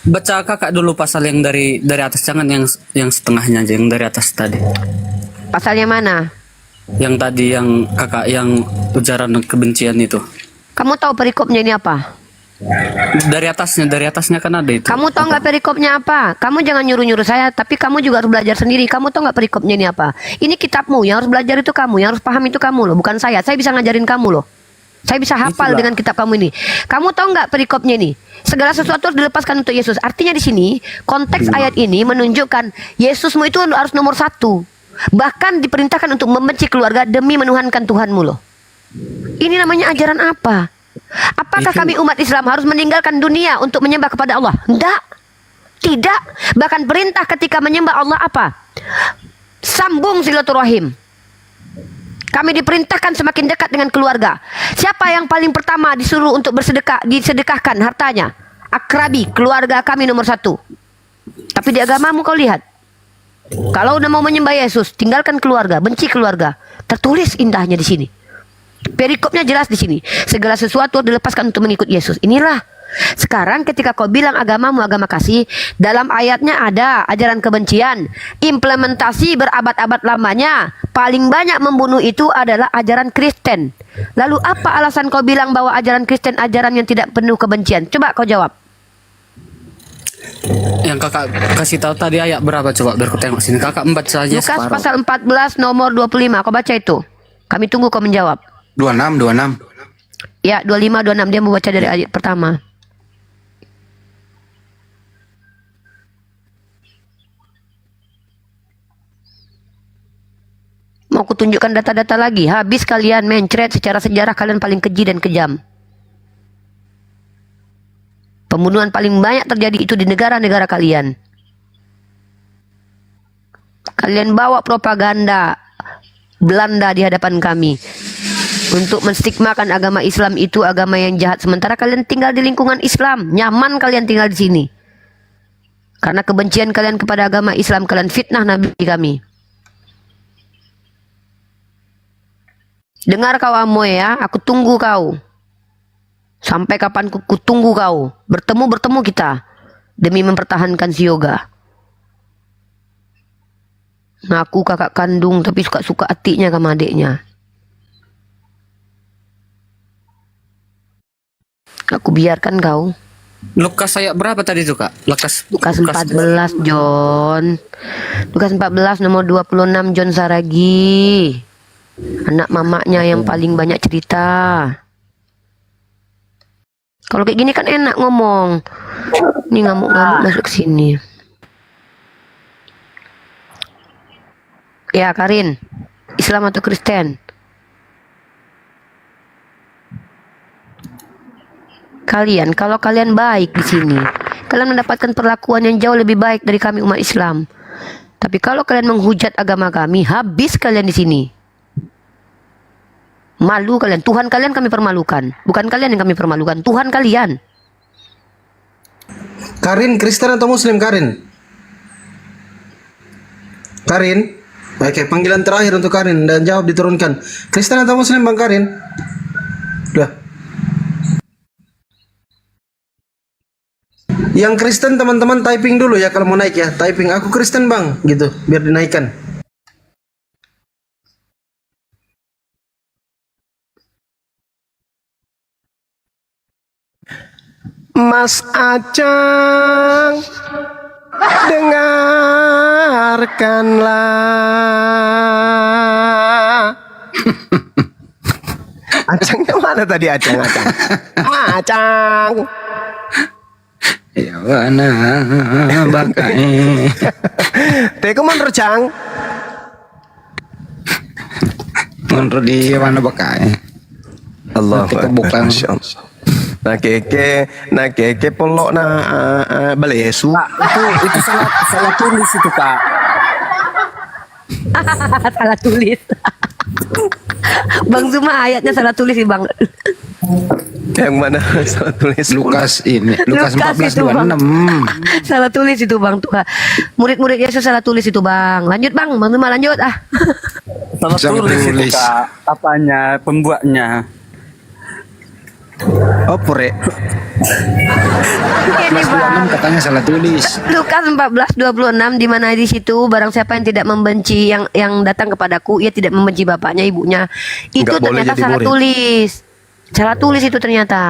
Baca kakak dulu pasal yang dari atas, jangan yang setengahnya aja, yang dari atas tadi. Pasalnya mana? Yang tadi yang kakak yang ujaran kebencian itu. Kamu tahu perikopnya ini apa? Dari atasnya kan ada itu. Kamu tahu nggak perikopnya apa? Kamu jangan nyuruh-nyuruh saya, tapi kamu juga harus belajar sendiri. Kamu tahu nggak perikopnya ini apa? Ini kitabmu, yang harus belajar itu kamu, yang harus paham itu kamu loh, bukan saya. Saya bisa ngajarin kamu loh. Saya bisa hafal Itulah. dengan kitab kamu ini. Kamu tahu nggak perikopnya ini? Segala sesuatu harus dilepaskan untuk Yesus. Artinya di sini konteks ayat ini menunjukkan Yesusmu itu harus nomor satu. Bahkan diperintahkan untuk membenci keluarga demi menuhankan Tuhanmu loh. Ini namanya ajaran apa? Apakah kami umat Islam harus meninggalkan dunia untuk menyembah kepada Allah? Tidak. Bahkan perintah ketika menyembah Allah apa? Sambung silaturahim. Kami diperintahkan semakin dekat dengan keluarga. Siapa yang paling pertama disuruh untuk bersedekah, disedekahkan hartanya? Akrabi, keluarga kami nomor satu. Tapi di agamamu kau lihat, kalau udah mau menyembah Yesus, tinggalkan keluarga, benci keluarga. Tertulis indahnya di sini. Perikopnya jelas di sini. Segala sesuatu dilepaskan untuk mengikut Yesus. Inilah. Sekarang ketika kau bilang agamamu agama kasih, dalam ayatnya ada ajaran kebencian. Implementasi berabad-abad lamanya, paling banyak membunuh itu adalah ajaran Kristen. Lalu apa alasan kau bilang bahwa ajaran Kristen ajaran yang tidak penuh kebencian? Coba kau jawab. Yang kakak kasih tahu tadi ayat berapa, coba biar aku tengok sini. Kakak membaca aja Lukas separuh. pasal 14 nomor 25. Kau baca itu. Kami tunggu kau menjawab. 26. Ya, 25, 26. Dia membaca dari ayat pertama. Mau kutunjukkan data-data lagi. Habis kalian mencret secara sejarah, kalian paling keji dan kejam. Pembunuhan paling banyak terjadi itu di negara-negara kalian. Kalian bawa propaganda Belanda di hadapan kami untuk menstigmakan agama Islam itu agama yang jahat, sementara kalian tinggal di lingkungan Islam, nyaman kalian tinggal di sini. Karena kebencian kalian kepada agama Islam, kalian fitnah Nabi kami. Dengar kau Amoy ya, aku tunggu kau. Sampai kapan ku tunggu kau. Bertemu kita demi mempertahankan si yoga. Ngaku kakak kandung tapi suka-suka hatinya sama adiknya. Aku biarkan kau. Lukas ayat berapa tadi tuh kak? Lukas 14 John. Lukas 14 nomor 26 John Saragi. Anak mamaknya yang paling banyak cerita. Kalau kayak gini kan enak ngomong. Ini ngamuk-ngamuk masuk ke sini. Ya Karin, Islam atau Kristen? Kalian, kalau kalian baik di sini, kalian mendapatkan perlakuan yang jauh lebih baik dari kami umat Islam. Tapi kalau kalian menghujat agama kami, habis kalian di sini. Malu kalian, Tuhan kalian kami permalukan. Bukan kalian yang kami permalukan, Tuhan kalian. Karin, Kristen atau Muslim Karin? Karin? Oke, panggilan terakhir untuk Karin dan jawab diturunkan. Kristen atau Muslim Bang Karin? Udah. Yang Kristen teman-teman typing dulu ya kalau mau naik ya. Typing aku Kristen bang, gitu, biar dinaikkan. Mas Acang, dengarkanlah. Acangnya mana tadi Acang? Acang. Ya mana bakai. Teko menurut Cang. Menurut di mana bakai. Allah Kita bukan. Nah keke polok na balesu. Pak, itu salah tulis itu, Pak. Salah tulis. Bang Zuma ayatnya salah tulis sih Bang. Yang mana salah tulis? Lukas ini, Lukas itu, Bang. 14:26. Salah tulis itu Bang tuh. Murid-murid Yesus salah tulis itu Bang. Lanjut Bang Zuma lanjut ah. Salah Salah tulis itu, tulis. Kak. Apanya? Pembuatnya. Oh pure. Ini Bang. 14:26 katanya salah tulis. Lukas 14:26 di mana di situ barang siapa yang tidak membenci yang datang kepadaku ia tidak membenci bapaknya ibunya. Itu Nggak boleh ternyata jadi salah murid. tulis. Salah tulis itu ternyata.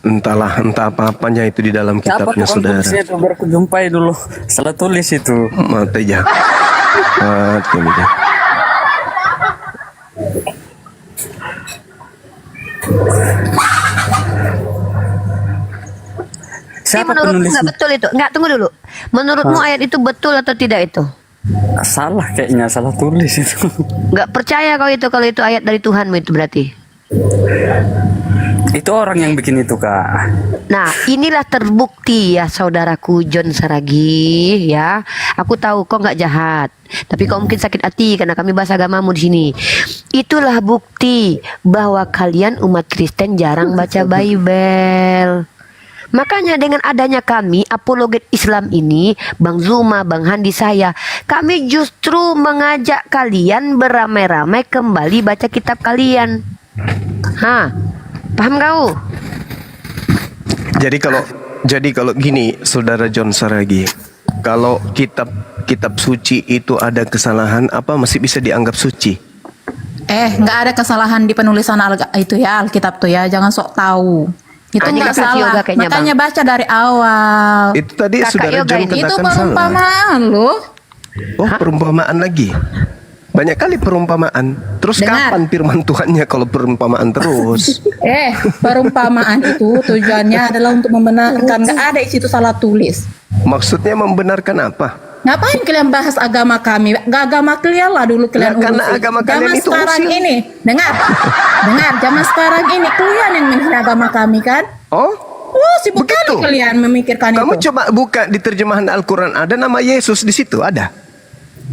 Entah apa-apanya itu di dalam Siapa kitabnya tukang saudara. tulisnya itu baru kujumpai dulu. Salah tulis itu. Mati ya. Mati ya. Siapa Menurutmu penulis? nggak betul itu? Nggak, tunggu dulu. Menurutmu ayat itu betul atau tidak itu? Salah kayaknya, salah tulis itu. Nggak percaya kau itu kalau itu ayat dari Tuhanmu itu berarti. Itu orang yang bikin itu, Kak. Nah, inilah terbukti ya saudaraku John Saragi ya. Aku tahu kau nggak jahat, tapi kau mungkin sakit hati karena kami bahas agamamu di sini. Itulah bukti bahwa kalian umat Kristen jarang baca Bible. Makanya dengan adanya kami apologet Islam ini, Bang Zuma, Bang Handi saya, kami justru mengajak kalian beramai-ramai kembali baca kitab kalian. Hah, paham kau? Jadi kalau gini, saudara John Saragi, kalau kitab suci itu ada kesalahan, apa masih bisa dianggap suci? Nggak ada kesalahan di penulisan Alkitab tuh ya, jangan sok tahu. Itu Ini nggak kakak salah. yoga kayaknya, Makanya baca dari awal. Itu tadi Kakak saudara yoga John ini. Itu katakan salah. perumpamaan loh. Oh, perumpamaan lagi. Banyak kali perumpamaan. Terus Dengar. kapan firman Tuhannya kalau perumpamaan terus? Perumpamaan itu tujuannya adalah untuk membenarkan. Nggak ada di situ salah tulis. Maksudnya membenarkan apa? Ngapain kalian bahas agama kami? Agama kalian lah dulu kalian Ya, karena urusin. agama kalian Zaman itu sekarang usil. ini, dengar, zaman sekarang ini kalian yang menghina agama kami kan? Oh, Sibuk begitu. kali kalian memikirkan Kamu itu. coba buka di terjemahan Al-Quran, ada nama Yesus di situ, ada.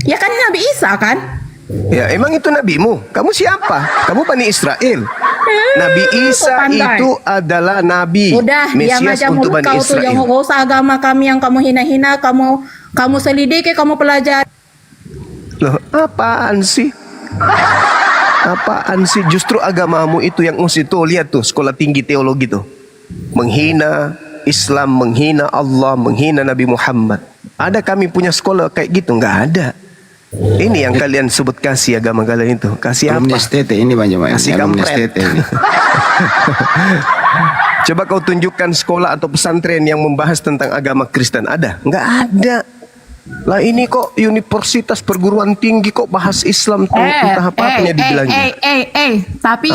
Ya kan Nabi Isa kan? Ya, emang itu nabimu? Kamu siapa? Kamu Bani Israel. Nabi Isa pandai. itu adalah nabi, Udah, diam Mesias aja untuk mulut Bani kau tuh. Israel. Yang gak usah agama kami yang kamu hina-hina, kamu selidiki, kamu pelajari. Loh, apaan sih? Apaan sih? Justru agamamu itu yang mesti tuh, lihat tuh sekolah tinggi teologi tuh. Menghina Islam, menghina Allah, menghina Nabi Muhammad. Ada kami punya sekolah kayak gitu? Nggak ada. Ini yang kalian sebut kasih agama kalian itu. Kasih apa? Alumni STT ini Bang Jemaah. Kasih Alumni kampret. STT ini. Coba kau tunjukkan sekolah atau pesantren yang membahas tentang agama Kristen. Ada? Nggak ada. Lah ini kok universitas perguruan tinggi kok bahas Islam tuh entah apa-apanya dibilangnya. Tapi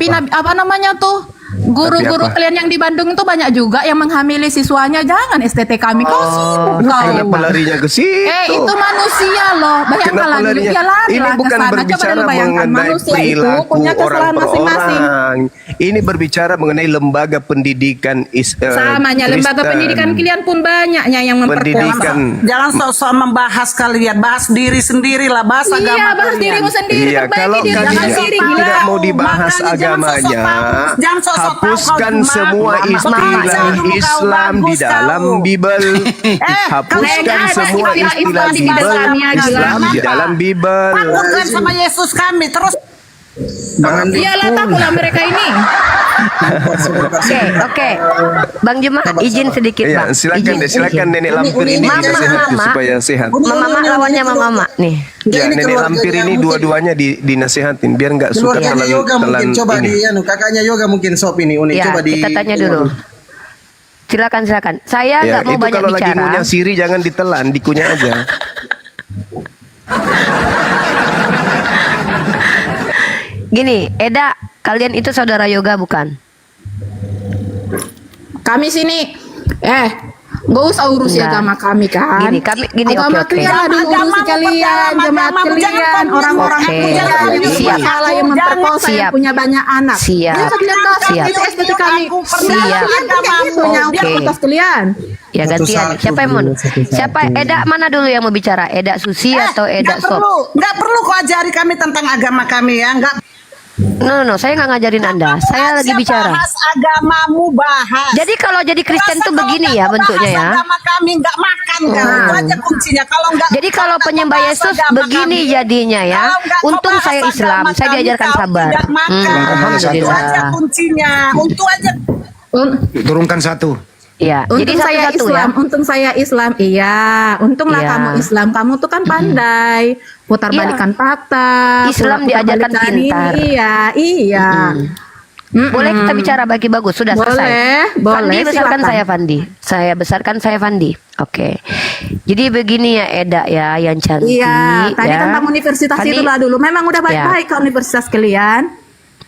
Apa? apa namanya tuh? Guru-guru Tapi apa? kalian yang di Bandung itu banyak juga yang menghamili siswanya. Jangan STT kami. Kau sibuk kau. Kenapa larinya ke situ? Itu manusia loh. Bayangkanlah dulu. larinya? Ya lari Ini lah ke bukan sana. Coba berbicara dulu bayangkan. mengenai Manusia itu perilaku punya orang kesalahan per masing-masing. orang. Ini berbicara mengenai lembaga pendidikan Samanya lembaga Kristen. pendidikan kalian pun banyaknya yang memperkuat. Pendidikan. Jangan sok-sok membahas kalian, bahas diri sendiri lah, bahas agama Iya, bahas kalian. dirimu sendiri. Iya, perbaiki kalau diri. kalian Jangan diri gila. tidak mau dibahas Makanya jangan agamanya, sok-sok tahu. Jangan sok-sok tahu hapuskan kau semua cuma istilah baca dulu kau, Islam di bagus dalam kau. Bible. kalau Hapuskan nggak ada semua istilah istilah Islam di Bible. dalamnya, gila. Islam di dalam Bible. Takutkan sama Yesus kami terus. Bang Andi. Iyalah takutlah mereka ini. Oke. Bang Juma, izin sedikit, Iya, Bang. silakan deh, silakan Nenek Lampir ini Mama, dikasih hati Mama. supaya sehat. Mama lawannya Mama nih. Ya, Ini Nenek keluarganya Lampir ini mungkin- dua-duanya dinasihatin biar nggak suka Keluarganya Yoga mungkin coba ini. kakaknya Yoga mungkin sop ini unik. Ya, Coba di kita tanya dulu. Silakan. Saya Ya, nggak mau itu banyak kalau lagi bicara. ngunyah siri jangan ditelan, dikunyah aja. Gini, Eda, kalian itu saudara Yoga bukan? Kami sini, gak usah urusi Enggak. agama kami kan. Gini, agama oke. kalian ada urusi kalian, jemaat kalian, orang-orang Oke. kalian yang Siap. salah yang memperkosa yang Siap. punya banyak anak. Siap. Dia kalian bahas Siap. itu SDT kami. Siap. Kalian kan kayak gitu, nyangkut Oke. atas kalian. Ya gantian. Siapa yang mau? Siapa Eda mana dulu yang mau bicara? Eda Susi atau Eda Sop? Nggak perlu kau ajari kami tentang agama kami ya. Nggak. No, saya nggak ngajarin Anda. Saya lagi bicara. Bahas agamamu bahas. Jadi kalau jadi Kristen tuh begini ya bentuknya ya. Agama kami nggak makan kan. Itu aja kuncinya. Kalau nggak. Jadi kalau penyembah Yesus begini jadinya ya. Untung saya Islam, saya diajarkan sabar. Itu aja Alhamdulillah. kuncinya. Untuk aja. Turunkan satu. Ya, Untung jadi saya satu-satu Islam, ya. untung saya Islam. Iya, untunglah Iya. kamu Islam. Kamu tuh kan pandai putar Iya. balikan patah. Islam putar diajarkan balikan pintar. ini. Iya. Boleh kita bicara bagi bagus, sudah selesai. Boleh, Fandi besarkan silakan. saya Fandi. Saya besarkan saya Fandi. Oke. Jadi begini ya Eda ya yang cantik. Iya, tadi ya. tentang universitas Fandi- itulah dulu. Memang udah baik-baik ke universitas kalian.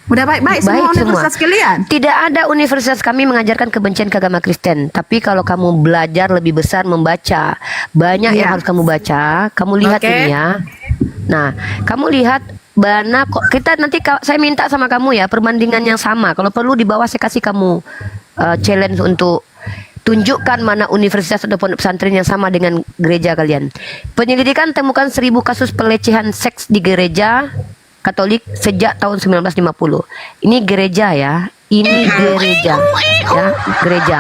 Udah baik-baik semua universitas kalian. Tidak ada universitas kami mengajarkan kebencian ke agama Kristen. Tapi kalau kamu belajar lebih besar membaca, banyak yang Iya. harus kamu baca. Kamu lihat Oke. ini ya. Nah, kamu lihat mana kok kita nanti saya minta sama kamu ya perbandingan yang sama. Kalau perlu di bawah saya kasih kamu challenge untuk tunjukkan mana universitas atau pondok pesantren yang sama dengan gereja kalian. Penyelidikan temukan 1000 kasus pelecehan seks di gereja Katolik sejak tahun 1950. Ini gereja ya. Ini gereja. Ya, gereja.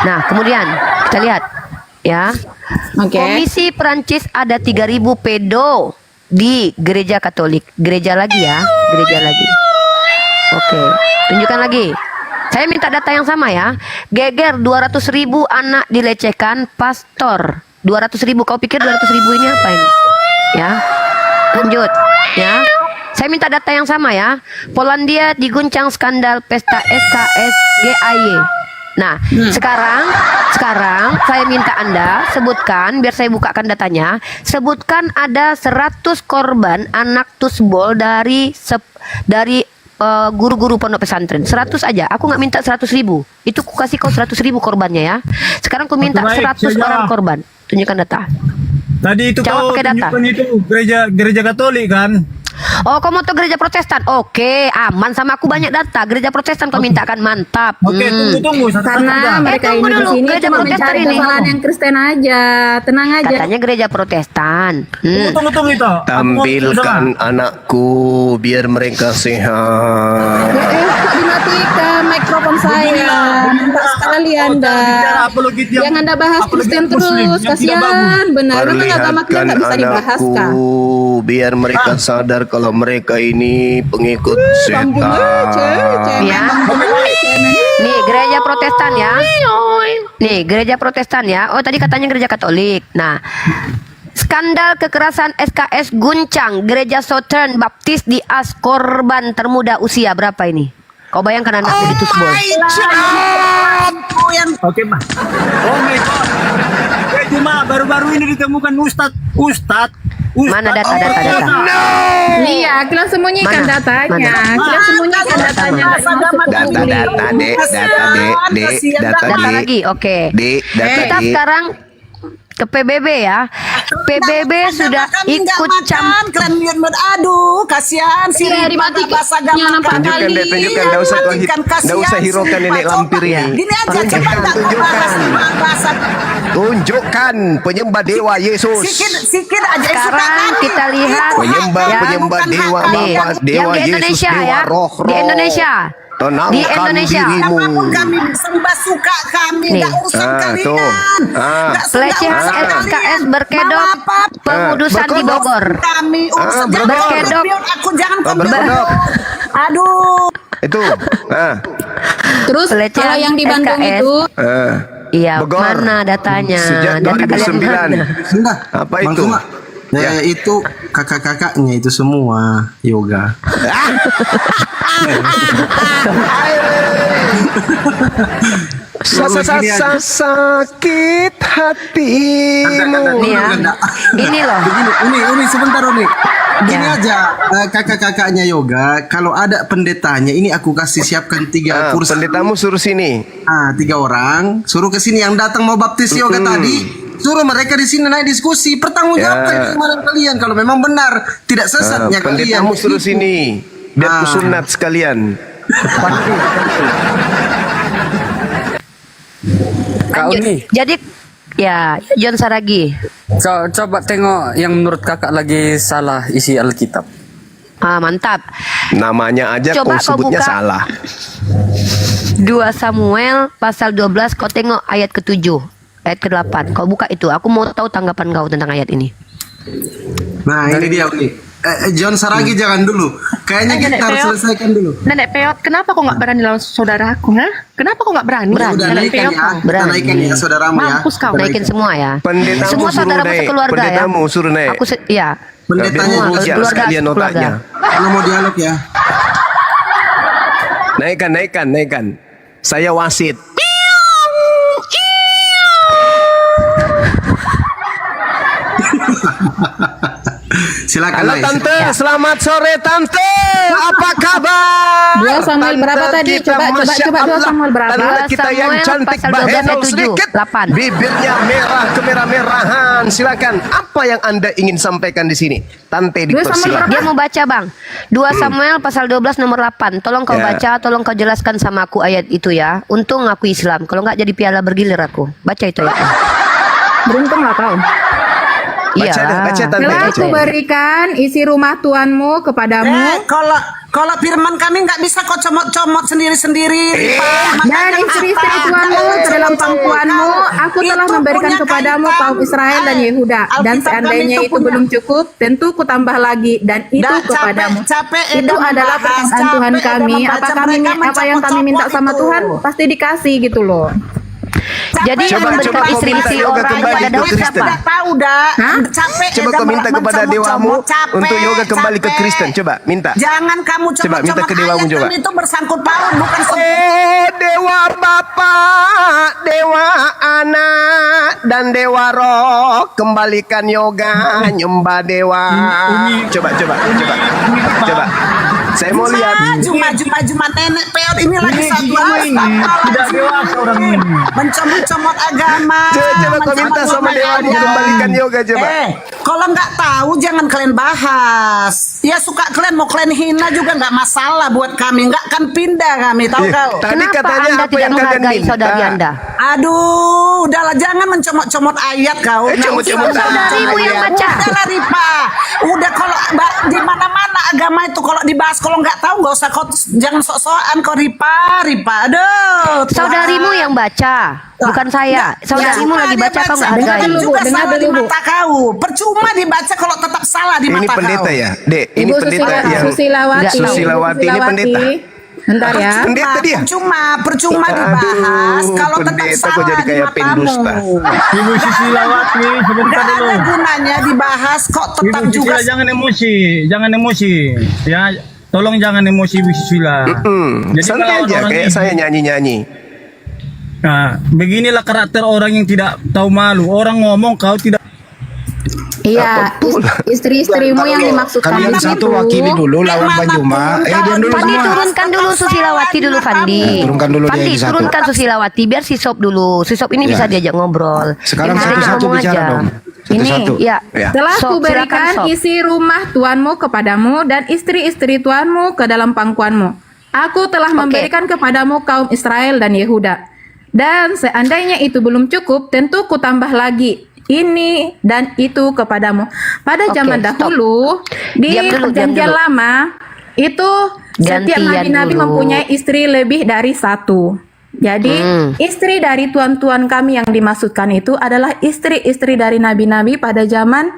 Nah, kemudian kita lihat ya. Oke. Komisi Perancis ada 3000 pedo di gereja Katolik. Gereja lagi ya, gereja lagi. Oke, tunjukkan lagi. Saya minta data yang sama ya. Geger 200.000 anak dilecehkan pastor. 200.000. Kau pikir 200.000 ini apa ini? Ya. Lanjut ya. Saya minta data yang sama ya. Polandia diguncang skandal pesta SKS GAY. Nah, sekarang saya minta Anda sebutkan biar saya bukakan datanya. Sebutkan ada 100 korban anak tusbol dari guru-guru pondok pesantren. 100 aja. Aku nggak minta 100.000. Itu ku kasih kau 100.000 korbannya ya. Sekarang ku minta 100 orang korban. Tunjukkan data. Tadi itu Jawab kau pakai data. tunjukkan itu gereja Katolik kan? Oh, kau mau tuh gereja Protestan? Oke, aman sama aku banyak data. Gereja Protestan kau mintakan, mantap. Oke, tunggu. Karena mereka tunggu ini di dulu, sini gereja cuma Protestan mencari ini. kesalahan yang Kristen aja. Tenang aja. Katanya gereja Protestan. Tunggu itu. Tampilkan anakku biar mereka sehat. Kok dimatikan mikrofon saya? Nampak sekali Anda. Yang Anda bahas Kristen terus, kasihan. Benar, memang agama kita Perlihatkan nggak bisa dibahas anakku kah? biar mereka sadar kalau mereka ini pengikut setan. Ya. Nih, gereja Protestan ya. Nih, gereja Protestan ya. Oh, tadi katanya gereja Katolik. Nah, skandal kekerasan SKS guncang gereja Southern Baptist di As korban termuda usia berapa ini? Kau bayangkan anakku di tusbol. Oke, Ma. Oh my God. Cuma baru-baru ini ditemukan Ustadz. Mana data. Iya, kalian sembunyikan Mana? datanya. Mana? Kalian sembunyikan datanya. Data lagi, oke. Kita sekarang ke PBB ya. PBB sudah ikut campur. Aduh, kasihan sih. Yang nampak Tunjukkan deh, tunjukkan. Nggak usah hiraukan Nenek Lampir ini. Gini aja, coba nggak bahas bahasa. Tunjukkan penyembah dewa Yesus. Sikit aja. Sekarang kita lihat Penyembah ya. dewa Nih, Bapa, yang dewa di Yesus, Indonesia dewa ya. roh-roh. Di Indonesia. Tenangkan Di Indonesia. dirimu. Apapun kami sembah suka kami, Nih. nggak urusan kalian. Tuh. Nggak Pelecehan urusan SKS kalian. berkedok Mau apa? pengudusan di Bogor. Kami urusan berkedok. Aku jangan berkedok. Aduh. Itu. Terus Pelecehan kalau yang di Bandung SKS. itu Iya, Bogor. mana datanya? Sejak Data kalian 2009. mana? Enggak. Apa Bang itu? Suma. Itu kakak-kakaknya itu semua yoga. Sakit hatimu. Nih ya. Ini loh. Ini sebentar Uni. Gini aja, kakak-kakaknya yoga. Kalau ada pendetanya, ini aku kasih siapkan 3 kursi. Pendetamu suruh sini. 3 orang, suruh ke sini yang datang mau baptis yoga tadi. Suruh mereka di sini naik diskusi, pertanggungjawabkan keimanan kalian kalau memang benar, tidak sesatnya kalian. Pendetamu suruh sini. Biar kusunat sekalian. Kak Uni, Jadi ya, John Saragi. coba tengok yang menurut kakak lagi salah isi Alkitab. Mantap. Namanya aja Coba kau sebutnya buka. salah. 2 Samuel pasal 12, kau tengok ayat ke-7, ayat ke-8. Kau buka itu. Aku mau tahu tanggapan kau tentang ayat ini. Nah, ini dia Uni. John Saragi jangan dulu. Kayaknya kita harus selesaikan dulu. Nenek Peot, kenapa kok nggak berani lawan saudaraku? Kenapa kok nggak berani? Udah Nenek naikkan Peot, ya, kita Berani. naikkan ya saudaramu ya. mampus kau. Naikin semua ya. Pendetamu Semua suruh saudaramu naik. sekeluarga ya. Pendetamu suruh naik. Aku ya. Pendetanya Biar juga rujak sekalian keluarga. otaknya. kalau mau dialog ya. Naikkan. Saya wasit. Silakan. Halo Nay. Tante, selamat sore Tante. Apa kabar? 2 Samuel berapa tadi? Kita, Coba Masya 2 Allah. Samuel berapa? Tante kita yang 2 Samuel cantik pasal 12 bahenol ayat 7, sedikit. 8. Bibirnya merah kemerah-merahan. Silakan. Apa yang Anda ingin sampaikan di sini? Tante dipersilakan. Dia mau baca, Bang. 2 Samuel pasal 12 nomor 8. Tolong kau Ya. baca, tolong kau jelaskan sama aku ayat itu ya. Untung aku Islam. Kalau enggak jadi piala bergilir aku. Baca itu ya. Beruntung lah kau. Baca Tante. Telah Baca. aku berikan isi rumah tuanmu kepadamu Kalau firman kami nggak bisa kau comot-comot sendiri-sendiri. dan istri-istri tuanmu ke dalam pangkuanmu. Aku telah memberikan kepadamu kaum Israel dan Yehuda. Dan seandainya itu belum cukup, tentu ku tambah lagi dan itu kepadamu. Itu adalah perkataan Tuhan kami. Apa yang kami minta sama Tuhan pasti dikasih gitu loh. Jadi yang memberikan kau istri-istri minta yoga orang kembali pada ke Daud Kristen. siapa? Tahu dah. Capek. Coba kau minta kepada dewamu untuk yoga kembali ke Kristen. Coba minta. Jangan kamu Coba minta ke dewamu coba. Itu bersangkut paut bukan Dewa Bapa, Dewa Anak, dan Dewa Roh, kembalikan yoga, nyembah Dewa. Coba. Saya mau lihat. Maju nenek Peot ini lagi satu Tidak dewasa orang ini. mencomot-comot agama. Coba kau minta sama dewamu kembalikan yoga coba. Kalau nggak tahu jangan kalian bahas. Ya suka kalian mau kalian hina juga nggak masalah buat kami. Nggak akan pindah kami tahu kau. Tadi Kenapa katanya Anda apa tidak yang kalian menghargai minta? saudari Anda? Aduh, udahlah jangan mencomot-comot ayat kau. Comot-comot saudarimu yang baca. Udahlah Ripa. Udah kalau di mana-mana agama itu kalau dibahas kalau nggak tahu nggak usah kau jangan sok-sokan kau Ripa. Aduh. Saudarimu yang baca, bukan saya. Saudarimu Ya, lagi dia baca kau nggak Bukan hargai. juga Dengar salah di dulu, Bu. mata kau. Percuma dibaca kalau tetap salah di Ini mata pendeta kau. ya, Dek. Ini Ibu pendeta yang Susilawati. Susilawati ini pendeta. Bentar ya. Pendeta dia. Percuma dibahas Aduh, kalau tetap pendeta kok salah jadi di kayak matamu. pendusta. Ibu Susilawati, sebentar Gak dulu. ada gunanya dibahas kok tetap Ibu juga. Susila jangan emosi. Ya, tolong jangan emosi Ibu Susila. Jadi Santai kalau aja orang kayak ini- saya nyanyi-nyanyi. Nah, beginilah karakter orang yang tidak tahu malu. Orang ngomong kau tidak. Iya, istri-istrimu yang dimaksudkan Kalian itu. satu wakili dulu lawan Bajuma. Diam dulu Fandi semua. turunkan dulu Susilawati dulu Fandi. Turunkan dulu dia Fandi yang satu. turunkan Susilawati biar si Sob dulu. Si Sob ini Ya. bisa diajak ngobrol. Sekarang Yang lain satu-satu ngomong bicara aja. dong. Ini Satu-satu. ya. Ya. Telah Sob, kuberikan silakan, Sob. isi rumah tuanmu kepadamu dan istri-istri tuanmu ke dalam pangkuanmu. Aku telah memberikan kepadamu kaum Israel dan Yehuda. Dan seandainya itu belum cukup, tentu ku tambah lagi ini dan itu kepadamu. Pada Oke, zaman stop. dahulu di Diam dulu, diam perjanjian dulu. lama itu setiap Gantian nabi-nabi dulu. mempunyai istri lebih dari satu. Jadi istri dari tuan-tuan kami yang dimaksudkan itu adalah istri-istri dari nabi-nabi pada zaman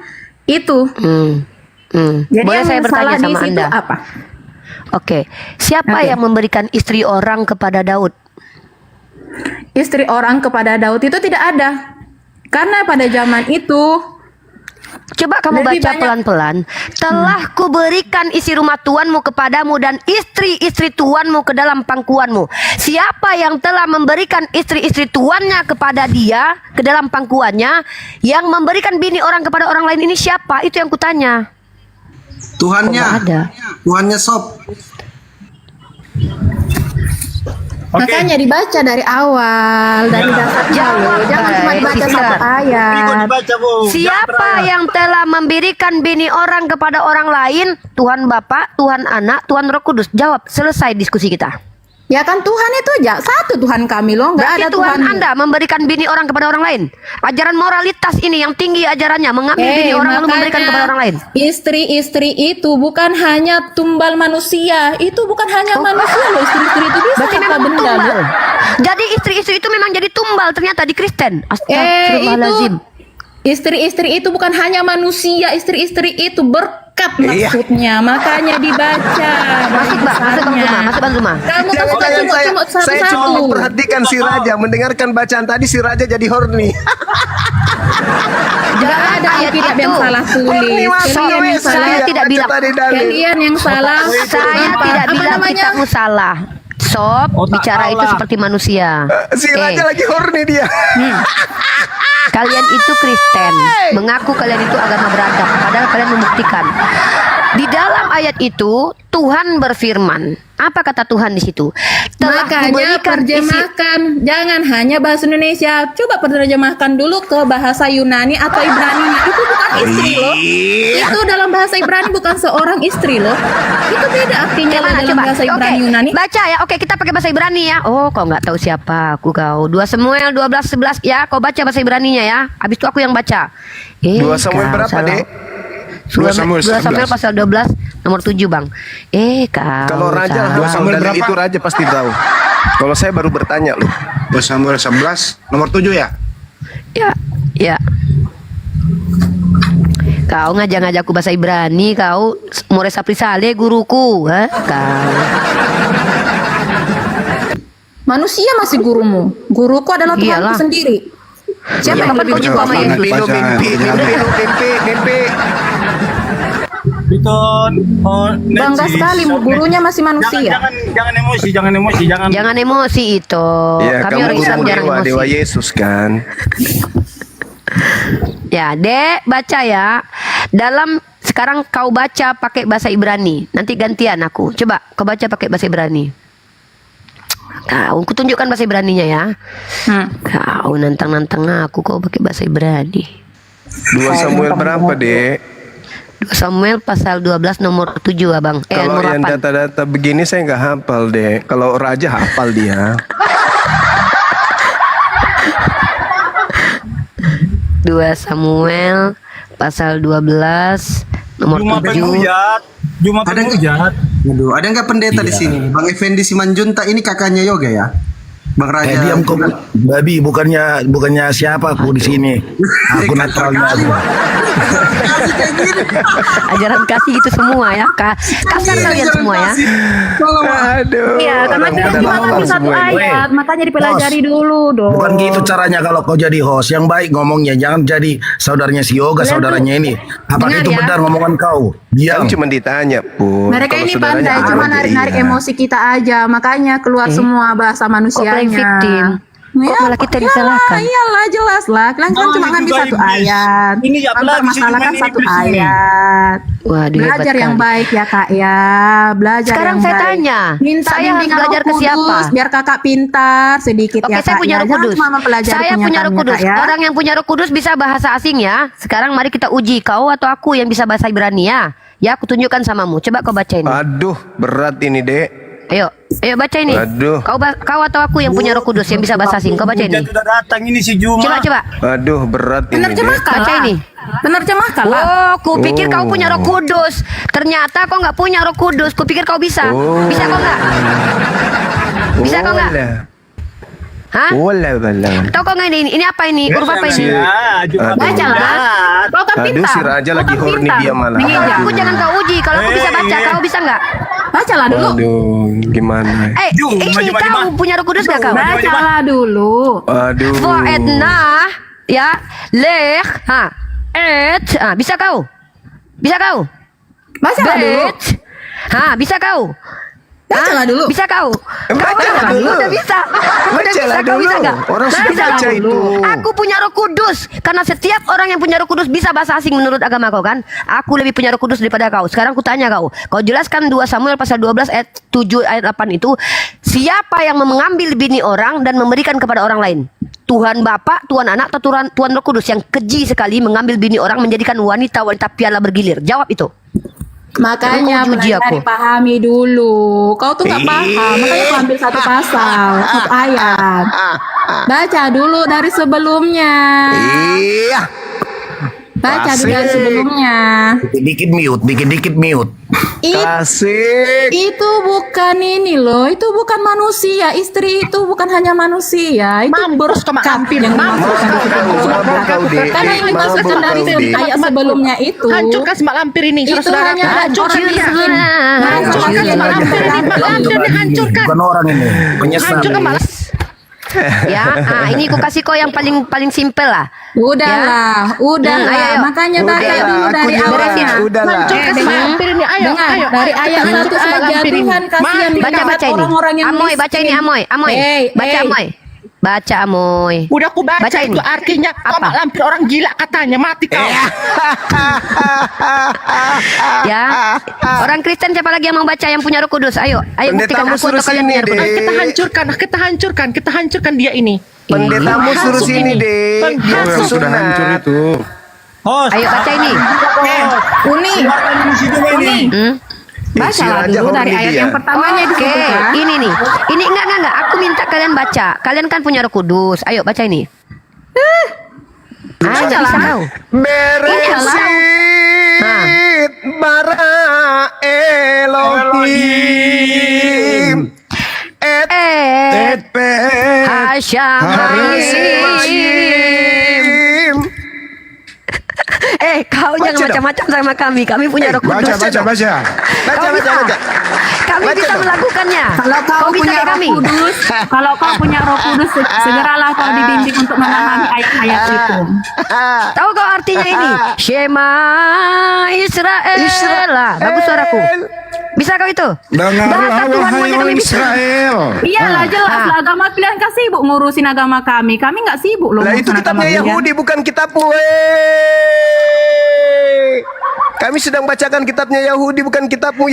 itu. Jadi Boleh yang saya bertanya salah di sama situ Anda? apa? Oke. Siapa yang memberikan istri orang kepada Daud? Istri orang kepada Daud itu tidak ada. Karena pada zaman itu Coba kamu lebih baca banyak- pelan-pelan. Telah kuberikan isi rumah tuanmu kepadamu dan istri-istri tuanmu ke dalam pangkuanmu. Siapa yang telah memberikan istri-istri tuannya kepada dia ke dalam pangkuannya, yang memberikan bini orang kepada orang lain ini siapa? Itu yang kutanya. Tuhannya. Nggak ada. Tuhannya Sob. makanya dibaca dari awal, dari dasarnya loh. Jangan cuma dibaca satu ayat. Siapa yang telah memberikan bini orang kepada orang lain? Tuhan Bapa, Tuhan Anak, Tuhan Roh Kudus. Jawab, selesai diskusi kita. Ya kan Tuhan itu aja satu Tuhan kami loh, nggak Berarti ada Tuhan Tuhan. Anda memberikan bini orang kepada orang lain. Ajaran moralitas ini yang tinggi ajarannya, mengambil bini orang lalu memberikan kepada orang lain. Istri-istri itu bukan hanya tumbal manusia, itu bukan hanya manusia loh. Istri-istri itu bisa Berarti apa memang benda tumbal. loh. Jadi istri-istri itu memang jadi tumbal ternyata di Kristen. Astagfirullahaladzim. Istri-istri itu bukan hanya manusia, istri-istri itu berkat maksudnya, makanya dibaca. Masuk Bang, masuk Bang Zuma, masuk Bang Zuma. Kamu Jangan, bukan jangan, cuma saya cuma satu-satu. memperhatikan si Raja, mendengarkan bacaan tadi si Raja jadi horny. Gak ada ayat Alkitab itu. yang salah tulis. Kalian yang salah. Saya tidak bilang. Kalian yang salah. Saya tidak Apa bilang namanya? kitabmu salah. Sob, bicara itu seperti manusia. Si Oke. Raja lagi horny dia. Kalian itu Kristen, mengaku kalian itu agama beradab, padahal kalian membuktikan. Di dalam ayat itu Tuhan berfirman. Apa kata Tuhan di situ? Telah Makanya kuberikan isi. terjemahkan, jangan hanya bahasa Indonesia. Coba terjemahkan dulu ke bahasa Yunani atau Ibrani. Itu bukan istri loh. Itu dalam bahasa Ibrani bukan seorang istri loh. Itu beda artinya loh Gimana, dalam coba? bahasa Oke, Ibrani Yunani. baca ya. Oke, kita pakai bahasa Ibrani ya. Oh, kau nggak tahu siapa aku kau. 2 Samuel 12:11 ya. Kau baca bahasa Ibraninya ya. Habis itu aku yang baca. 2 Samuel kau berapa, salah. Dek? 2 Samuel Samuel 11. pasal 12 nomor 7 Bang. Kau Kalau Raja salah. hafal dalil itu Raja pasti tahu. Kalau saya baru bertanya loh. 2 Samuel 11 nomor 7 ya. Ya, ya. Kau ngajak-ngajak aku bahasa Ibrani, kau Mores Aprisale guruku, ha? Kau. Manusia masih gurumu. Guruku adalah Tuhanku Iyalah. sendiri. Siapa yang lebih kau jumpa sama Yesus? Mimpi, mimpi. Piton, Bangga sekali, gurunya masih manusia. Jangan emosi, jangan emosi, jangan. Jangan emosi itu. Ya, Kami kamu orang Islam guru jarang dewa, emosi. dewa Yesus kan. Ya, Dek, baca ya. Dalam sekarang kau baca pakai bahasa Ibrani. Nanti gantian aku. Coba kau baca pakai bahasa Ibrani. Kau kutunjukkan bahasa Ibraninya ya. Kau nantang-nantang aku kau pakai bahasa Ibrani. 2 Samuel berapa, Dek? 2 Samuel pasal 12 nomor 7 Abang. Kalau Nomor yang 8. data-data begini saya nggak hafal, Dek. Kalau Raja hafal dia. 2 Samuel pasal 12 nomor Cuma 7. penghujat, cuma Ada nggak? penghujat. Aduh, ada nggak pendeta di sini? Bang Effendi Simanjunta ini kakaknya Yoga ya? Bang Raja. diam kok, babi, bukannya siapa aku di sini. Aku netralnya. Ajaran kasih gitu semua ya. Kasar kalian semua ya. Aduh. Iya, karena kita cuma ngasih satu ayat, makanya dipelajari dulu dong. Bukan gitu caranya kalau kau jadi host. Yang baik ngomongnya, jangan jadi saudaranya si Yoga, saudaranya ini. Apakah Dengar itu ya. benar ngomongan kau? Diam. Cuma ditanya, Pun. Mereka Kalau ini saudaranya pandai, ada cuma aja, narik-narik iya. emosi kita aja, makanya keluar semua bahasa Kok playing manusianya. victim? Kok malah kita disalahkan? Iyalah, jelas lah. Kalian kan cuma ngambil satu ayat. Ini ya, apalagi Masalahkan sih, satu cuma ini ayat. Waduh, hebat Belajar yang kali. baik ya kak ya. Belajar Sekarang yang saya baik. tanya, Minta saya harus bimbingan belajar Roh ke siapa? Kudus, biar kakak pintar sedikit Oke, ya saya kak punya ya. Roh Jangan Kudus. cuma mempelajari Saya punya Roh kenyataannya, Kudus. Kak, ya. Orang yang punya Roh Kudus bisa bahasa asing ya. Sekarang mari kita uji kau atau aku yang bisa bahasa Ibrani ya. Ya, aku tunjukkan samamu. Coba kau baca ini. Aduh, berat ini, Dek. Ayo baca ini. Aduh. Kau atau aku yang punya Roh Kudus yang bisa bahasa asing. Kau baca ini. Hujan sudah datang ini si Juma. Coba. Aduh, berat ini, Dek. Penerjemahkan Baca lah. ini. Penerjemahkan lah. Oh, kupikir kau Oh. punya Roh Kudus. Ternyata kau nggak punya Roh Kudus. Kupikir kau bisa. Oh. Bisa kau nggak? Bisa kau nggak? lah. Hah? Wala. Tahu kau nggak ini? Ini apa ini? Huruf apa ini? Baca lah. Kau kan Aduh, pintar. si Raja Kau lagi kan horny pintar. dia malah. Menginjak. Aku jangan kau uji. Kalau aku bisa baca, kau bisa nggak? Bacalah dulu. Aduh, gimana? Ini kau punya Roh Kudus nggak kau? Bacalah dulu. Aduh. Edna, ya, leh, bisa kau? Bisa kau? Bacalah dulu. Bisa kau? Bacalah dulu. Bisa kau? Bacalah dulu. Udah bisa. Udah bisa. Bacalah Kau bisa dulu. nggak? Orang sudah Bisa baca kau? itu. Aku punya Roh Kudus. Karena setiap orang yang punya Roh Kudus bisa bahasa asing menurut agama kau kan? Aku lebih punya Roh Kudus daripada kau. Sekarang aku tanya kau. Kau jelaskan 2 Samuel pasal 12 ayat 7 ayat 8 itu. Siapa yang mengambil bini orang dan memberikan kepada orang lain? Tuhan Bapa, Tuhan Anak, atau Tuhan Roh Kudus yang keji sekali mengambil bini orang menjadikan wanita-wanita piala bergilir. Jawab itu. Makanya Kau uji belajar aku. dipahami dulu. Kau tuh nggak paham. Makanya kau ambil satu pasal, satu ayat. Baca dulu dari sebelumnya. Iya. Baca dulu dari Asik. sebelumnya. Dikit mute. Asik. Itu bukan ini loh. Itu bukan manusia. Istri itu bukan hanya manusia. Itu berkat yang dimasukkan di situ. Mabuk kau, Dek. Karena yang dimasukkan Mabuk dari kau, Dek. ayat sebelumnya itu. Hancurkan semak lampir ini, Itu saudara. hanya Hancurkan orang dia. miskin. Hancurkan Orang semak lampir ini. Semak lampir ini hancurkan. Bukan orang ini. Penyesal. Hancurkan malah. Ya, ini aku kasih kau yang paling simpel lah. Udahlah. Ayo. Makanya baca dulu dari awalnya. Udahlah. Hancurkan semak lampir ini. Ayo, Dengar, ayo. dari ayat Hancurkan 1 semak saja lampir ini. Tuhan kasihan Baca melihat ini. orang-orang yang Amoy, miskin. baca ini Amoy. Baca Hey. Amoy. Baca Amoy. Udah aku baca, Baca ini. itu artinya Apa? semak lampir orang gila katanya. Mati kau. Ya. Orang Kristen siapa lagi yang mau baca yang punya Roh Kudus? Ayo buktikan Pendetamu aku suruh atau kalian sini, punya Roh Kudus. Dek. Kita hancurkan dia ini. Pendetamu suruh sini, Dek. Dia Hancur. sudah hancur itu. Host. Ayo baca ini. Uni. Si Baca Raja dulu dari horny ayat dia. yang pertamanya di situ Oke, kan. ini nih. Ini enggak. Aku minta kalian baca. Kalian kan punya Roh Kudus. Ayo baca ini. Bisa kau. Beresit bara Elohim et Hasyam. Kau jangan dong. macam-macam sama kami. Kami punya Roh Kudus. Baca. Kami Baca bisa dong. melakukannya. Kalau kau bisa punya kayak Roh kami. Kudus, kalau kau punya Roh Kudus, segeralah kau dibimbing untuk memahami ayat-ayat itu. Tahu kau artinya ini? Shema Israel. Bagus suaraku. Bisa kau itu? Bahasa Tuhanmu aja kami bisa. Iyalah jelas lah, agama kalian kan sibuk ngurusin agama kami. Kami nggak sibuk loh Lah itu ngurusin agama kitabnya kalian. Yahudi bukan kitabmu. Kami sedang bacakan kitabnya Yahudi bukan kitabmu.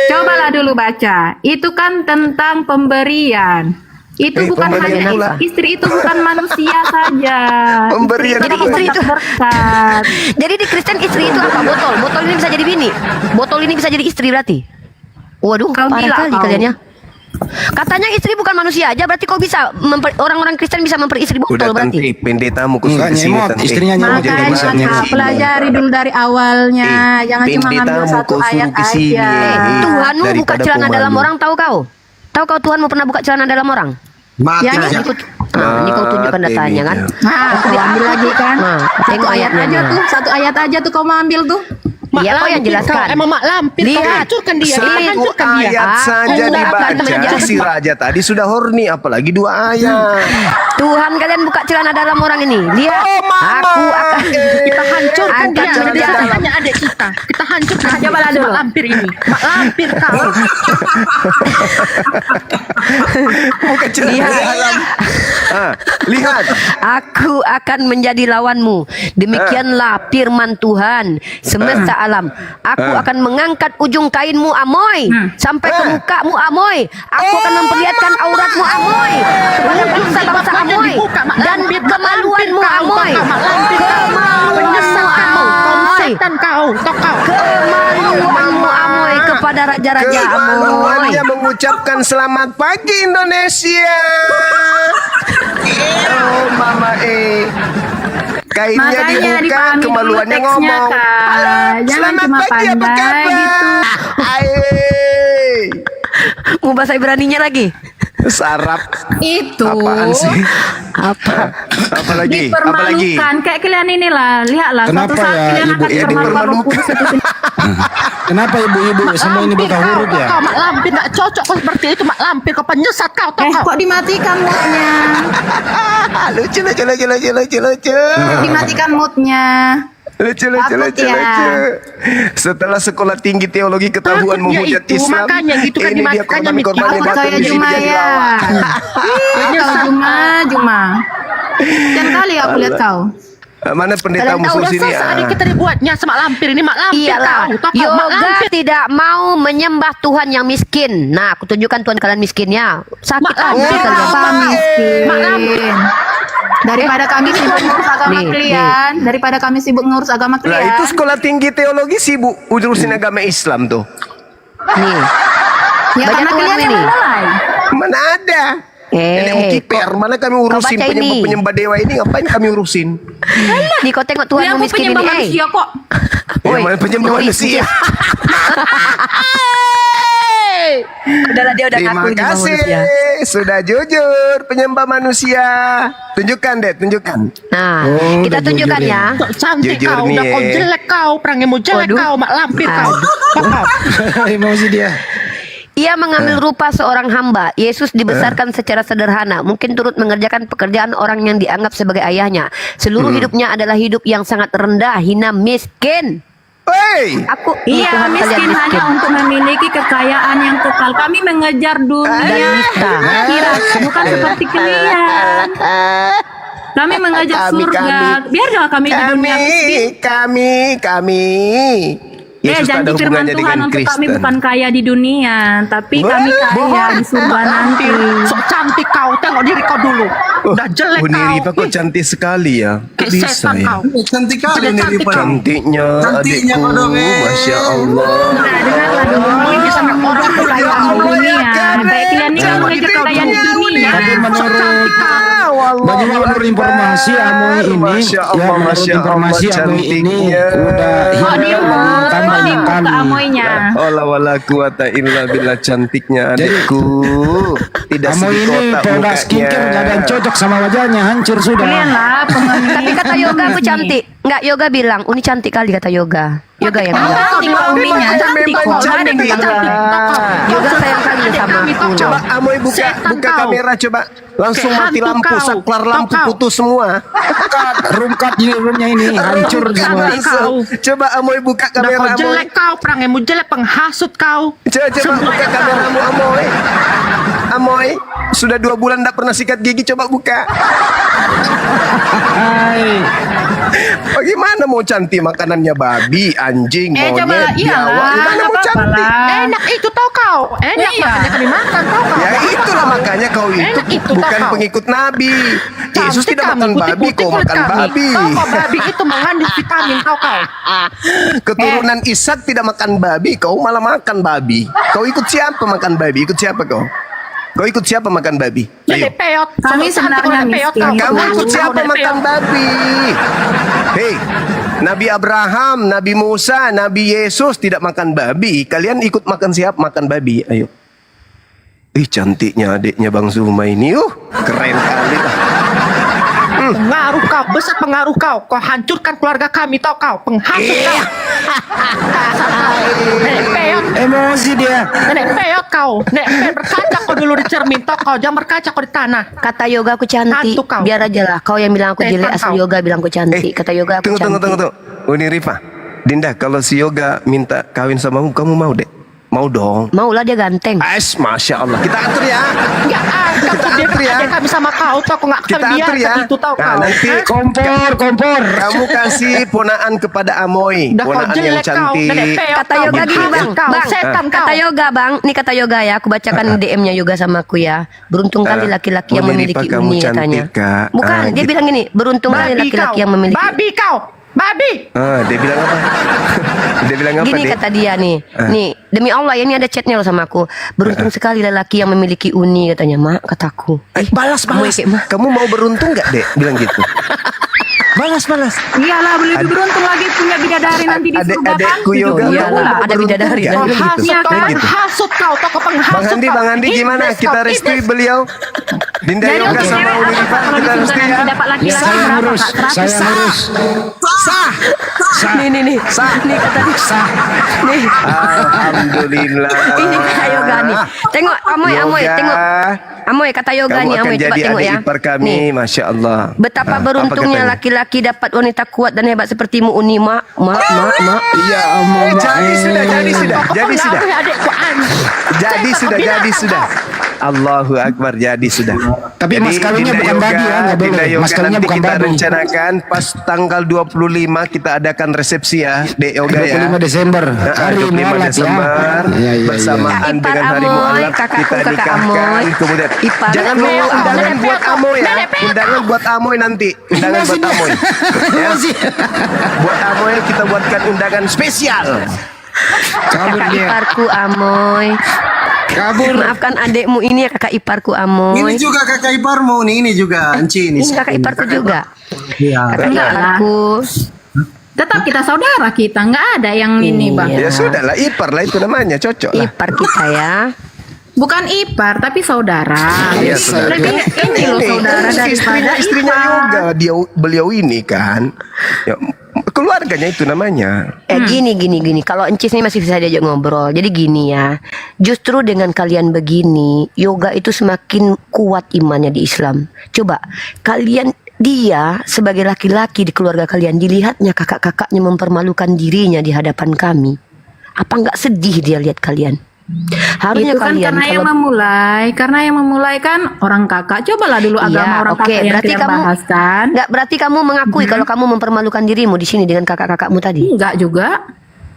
Cobalah dulu baca. Itu kan tentang pemberian. Itu bukan pemberian hanya pula. istri itu bukan manusia saja. Pemberian Istri Jadi istri itu berkat. Jadi di Kristen istri itu apa? Botol. Botol ini bisa jadi bini. Botol ini bisa jadi istri berarti. Waduh, Kau parah gila kali kau. kalian ya. Katanya istri bukan manusia aja, berarti kau bisa orang-orang Kristen bisa memperistri Udah botol berarti. tentu pendetamu Enggak kesini nyemot, istrinya nyemot jadi bisa Makanya nyemot. pelajari dulu dari awalnya. Jangan cuma ngambil pendetamu satu kau suruh ayat kesini. aja. Tuhanmu buka Daripada celana kau dalam malu. orang, tahu kau? Tahu kau Tuhanmu pernah buka celana dalam orang? Mati Ya, aja. Ini kau tunjukkan datanya kan? Nah, kau ambil lagi kan? Nah, Satu tengok ayat ayatnya. aja tuh, satu ayat aja tuh kau mau ambil tuh. Iya, kau yang jelaskan. Emang mak lampir. Kau Lihat. hancurkan dia. Kita Satu hancurkan dia. ayat saja Aku akan dibaca. menjelaskan. Si Raja tadi sudah horny, apalagi 2 ayat. Tuhan kalian buka celana dalam orang ini. Lihat. Aku akan Kita hancurkan Angkat dia. celana Dia dalam. hanya adik kita. Kita hancurkan dia. Cobalah dulu. Mak lampir ini. Mak lampir kau. Bukan celana Lihat. dalam. Lihat. Aku akan menjadi lawanmu. Demikianlah firman Tuhan semesta alam. Aku akan mengangkat ujung kainmu Amoy sampai ke mukamu Amoy. Aku akan memperlihatkan auratmu Amoy kepada bangsa-bangsa Amoy dan kemaluanmu Amoy. Kemaluanmu Amoy. Setan kau. Kemaluanmu Amoy kepada raja-raja Amoy. Kemaluannya mengucapkan selamat pagi Indonesia. Oh mama kainnya Makanya dibuka, dipahami kemaluannya dulu teksnya, ngomong. Kak. Halo, Jangan selamat cuma pagi, apa pandai kabar? gitu. Hai. Mau bahasa Ibraninya lagi? Sarap. Itu Apaan sih? Apa lagi? Apa lagi? dipermalukan kayak kalian inilah, lihatlah Kenapa suatu saat ya, kalian Ibu akan ya dipermalukan Roh Kudus itu sendiri. Kenapa ibu-ibu semua ini buta huruf ya? Kau Mak Lampir nggak cocok kau seperti itu Mak Lampir. Kau penyesat kau tau kau. Kok dimatikan moodnya? Lucu. Dimatikan moodnya. Lucu. Takut ya. Setelah sekolah tinggi teologi ketahuan Takutnya menghujat itu, Islam. makanya gitu kan Ini dia dimakannya korban-korban yang Takut datang saya di sini Juma jadi ya. lawak. Juma. Sekian kali aku lihat kau. Mana pendeta Kalian tahu musuh udah sini? selesai nih kita dibuatnya sama Mak Lampir ini Mak Lampir Iyalah, kau. Tahu kau Mak yoga Lampir. tidak mau menyembah Tuhan yang miskin. Nah, aku tunjukkan Tuhan kalian miskinnya. Sakit Mak hati Lampir, kalian. Apa miskin? Mak Lampir. Daripada kami sibuk ngurus agama Nih, kalian, daripada kami sibuk ngurus agama Lah kalian. itu sekolah tinggi teologi sibuk urusin agama Islam tuh. Nih. Ya Baca karena Tuhan kalian yang ini. memulai. Mana ada? Nenek kiper, mana kami urusin baca ini. penyembah dewa ini, ngapain kami urusin? Nih kau tengok Tuhan Ya, yang aku miskin penyembah ini. manusia kok. Yang mana penyembah Oi, manusia? Udahlah dia udah Terima ngaku ini kasih, manusia. sudah jujur penyembah manusia. Tunjukkan deh, tunjukkan. Nah, Oh, kita udah tunjukkan jujur ya. Sok cantik Jujur kau, nih, udah kau eh. jelek kau, perangmu jelek Waduh. kau, Mak Lampir kau. Kau. Emosi dia. Ia mengambil rupa seorang hamba. Yesus dibesarkan secara sederhana, mungkin turut mengerjakan pekerjaan orang yang dianggap sebagai ayahnya. Seluruh hidupnya adalah hidup yang sangat rendah, hina, miskin. Hey, Aku Iya, Tuhan kalian miskin hanya untuk memiliki kekayaan yang kekal. Kami mengejar dunia Dan nista. akhirat, bukan seperti kalian. Kami mengejar surga. Biar jangan kami di dunia miskin. kami. Yesus tak ada Janji firman hubungannya Tuhan dengan untuk kami Kristen. bukan kaya di dunia, tapi kami kaya di surga nanti. Sok cantik kau, tengok diri kau dulu. Udah jelek Bu Nirifa kau. kok cantik sekali ya. Kok Kayak bisa setan ya? kau. Cantik kali Sudah ini cantik Rifa. kau. Cantiknya Cantiknya adikku, kau dong, Masya Allah. Nah, dengarlah dulu. Ini sama orang kekayaan di dunia. Baik kalian ini kan mengejar kekayaan di dunia. Tapi menurut menurut informasi Amoy ini, Masya Allah, menurut Masya informasi Allah, Amoy ini cantiknya. udah Oh, dia mau tambah dibuka kali. amoynya. Allah wala quwata illa billah, cantiknya Jadi, adikku. Tidak Amoy segi ini kotak produk skincare gak ada yang cocok sama wajahnya, hancur sudah. Kalian lah pengemis. Tapi kata Yoga aku cantik. Enggak, Yoga bilang, Uni cantik kali kata Yoga. Yoga yang bilang. Cantik kok uminya, cantik kok. Nggak ada yang bilang cantik. Yoga sayang kali sama aku. Coba Amoy buka kamera coba. Langsung Kayak mati hantu lampu, kau. saklar lampu Kau. putus semua. Rungkat ini roomnya ini hancur semua. Langsung. Coba Amoy buka Udah kamera kau Amoy. jelek kau, perangmu jelek, penghasut kau. Coba buka kameramu Amoy. Amoy, sudah 2 bulan tidak pernah sikat gigi, coba buka. Hai. Bagaimana mau cantik makanannya babi, anjing, Coba, monyet, iyalah, biawak. Gimana mau apa-apa cantik? lah. Enak itu tau kau. Enak Iya. makanya kami makan tau kau. Ya itulah makanya kau itu Enak itu, bukan kau. pengikut Nabi. Yesus Cantik tidak kami, makan babi, putih-putih kau kulit makan kami. babi. Tau kau babi itu mengandung vitamin tau kau. Keturunan Ishak tidak makan babi, kau malah makan babi. Kau ikut siapa makan babi? Ikut siapa kau? Kau ikut siapa makan babi? Jadi Ayo. peot. Kami Sok cantik sebenarnya kau, peot miskin. kau. Kamu ikut Kau siapa dari makan peot. babi? Hei, Nabi Abraham, Nabi Musa, Nabi Yesus tidak makan babi. Kalian ikut makan siapa? Makan babi. Ayo. Ih, cantiknya adiknya Bang Zuma ini. Keren kali. Pengaruh kau, besar pengaruh kau. Kau hancurkan keluarga kami tau kau. Penghasut kau. Nenek peot. Emosi dia. Nenek peot kau. Nenek peot berkaca kau dulu di cermin tau kau. Jangan berkaca kau di tanah. Kata Yoga aku cantik. Hantu kau. Biar aja lah. Kau yang bilang aku jelek, Setan asal kau. Yoga bilang aku cantik. Kata Yoga aku Tunggu. cantik. Uni Rifa, Dinda, kalau si Yoga minta kawin sama kamu mau deh? Mau dong. Maulah dia ganteng. Masya Allah. Kita atur ya. Enggak angkat Kita dia atur ya. ada kami sama kau tau kau nggak Kita kami atur ya. biarkan itu tau Nah, kau. nanti Kompor. kamu kasih ponaan kepada Amoy. Udah kau Ponaan yang jelek kau. cantik. Nenek peot Kata kau. Yoga gini bang, Kau, bang, setan kau. kata Yoga bang, ini kata Yoga ya, aku bacakan DM-nya Yoga sama aku ya. Beruntung kali laki-laki yang Uni memiliki Rifa, kamu uni katanya. cantik, Kak. Bukan, dia Gitu. bilang gini, beruntung kali Babi laki-laki kau. yang memiliki. Babi kau. Babi. Dia bilang apa? Dia bilang apa? Gini Dek? kata dia nih, nih demi Allah ya ini ada chatnya loh sama aku. Beruntung sekali lelaki yang memiliki uni katanya, mak kataku. Balas. Kamu kayak mah. Kamu mau beruntung gak, Dek? Bilang gitu. Balas. Iyalah, lebih beruntung lagi punya bidadari nanti di surga kan. Adekku yoga Iya lah, ada bidadari. Ya, gitu. Iya kan? Gitu. Hasut kau, tokoh penghasut. Bang Andi, gimana? Kita restui beliau. Dinda Jadi Yoga untuk sama cewek Uni apa Rifa, kalau di kita surga restui ya. nanti dapat laki-laki Saya berapa, ngurus, Kak? 100? saya ngurus. Sah. Nih. Nih kata dia. Nih. Alhamdulillah. Ini kata Yoga nih. Tengok Amoy, Yoga. tengok. Amoy kata Yoga Kamu nih, akan Amoy coba jadi tengok adik ya. ipar kami, Nih. Masya Allah. Betapa Apa beruntungnya katanya? laki-laki dapat wanita kuat dan hebat sepertimu Uni, mak. Iya, Om. Jadi sudah. Jadi sudah. Allahu Akbar, jadi sudah. Tapi mas kawinnya Dinda bukan babi ya, nggak boleh. Dinda Yoga, Mas kawinnya nanti bukan kita babi. rencanakan pas tanggal 25 kita adakan resepsi ya, Dek Yoga ya. 25 Desember. Hari 25 Mualaf ya. Desember Iya. bersamaan Ipar dengan hari Amoy, Mualaf kakakku, kita kakak nikahkan. Amoy. Kemudian Ipar jangan aku, lupa undangan Amoy. buat Amoy ya. Undangan buat Amoy nanti. Undangan buat Amoy. Ya. Buat Amoy kita buatkan undangan spesial. Kabur Kakak dia. iparku Amoy. Kabur. Maafkan adekmu ini ya kakak iparku Amoy. Ini juga kakak iparmu nih, ini juga Enci ini. Ini kakak iparku juga. Iya. Kakak Enggak lah. iparku. Tetap kita saudara kita, nggak ada yang ini bang. Ya sudah lah, ipar lah itu namanya, cocok lah. Ipar kita ya. Bukan ipar tapi saudara. Iya, Lebih- saudara. Lebih ini loh saudara daripada istrinya ipar. Yoga, beliau ini kan. Ya, keluarganya itu namanya. Gini. Kalau Encis ini masih bisa diajak ngobrol. Jadi gini ya. Justru dengan kalian begini, Yoga itu semakin kuat imannya di Islam. Coba kalian, dia sebagai laki-laki di keluarga kalian, dilihatnya kakak-kakaknya mempermalukan dirinya di hadapan kami. Apa nggak sedih dia lihat kalian? Harusnya Itu kan kalian karena yang memulai kan orang kakak. Cobalah dulu agama orang oke, kakak yang berarti kita kamu bahas kan. nggak, berarti kamu mengakui kalau kamu mempermalukan dirimu di sini dengan kakak-kakakmu tadi. Enggak juga.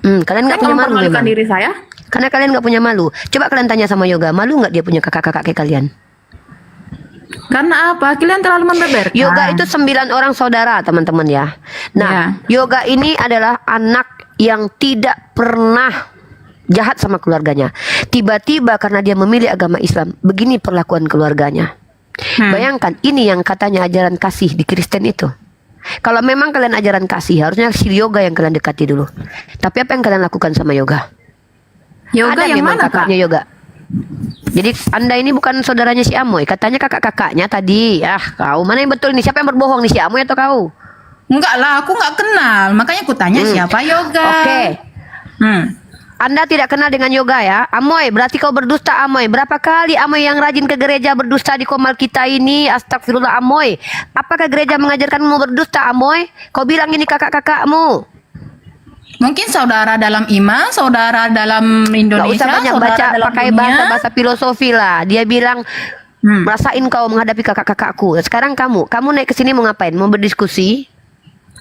Kalian nggak Saya punya malu mempermalukan memang. diri saya. Karena kalian nggak punya malu. Coba kalian tanya sama Yoga, malu nggak dia punya kakak-kakak kayak kalian? Karena apa? Kalian terlalu membeberkan. Yoga itu 9 orang saudara teman-teman ya. Nah, Yoga ini adalah anak yang tidak pernah jahat sama keluarganya. Tiba-tiba karena dia memilih agama Islam, begini perlakuan keluarganya. Bayangkan, ini yang katanya ajaran kasih di Kristen itu. Kalau memang kalian ajaran kasih, harusnya si Yoga yang kalian dekati dulu. Tapi apa yang kalian lakukan sama Yoga? Yoga Ada yang memang mana, Kak? kakaknya Yoga. Jadi Anda ini bukan saudaranya si Amoy. Katanya kakak-kakaknya tadi. Kau mana yang betul nih? Siapa yang berbohong nih, si Amoy atau kau? Enggak lah, aku nggak kenal. Makanya aku tanya siapa Yoga. Oke. Anda tidak kenal dengan Yoga ya? Amoy, berarti kau berdusta Amoy. Berapa kali Amoy yang rajin ke gereja berdusta di komal kita ini? Astagfirullah Amoy. Apakah gereja mengajarkanmu berdusta Amoy? Kau bilang ini kakak-kakakmu. Mungkin saudara dalam iman, saudara dalam Indonesia, Gak usah banyak saudara baca, dalam pakai dunia. bahasa filosofi lah. Dia bilang, rasain kau menghadapi kakak-kakakku. Sekarang kamu naik ke sini mau ngapain? Mau berdiskusi?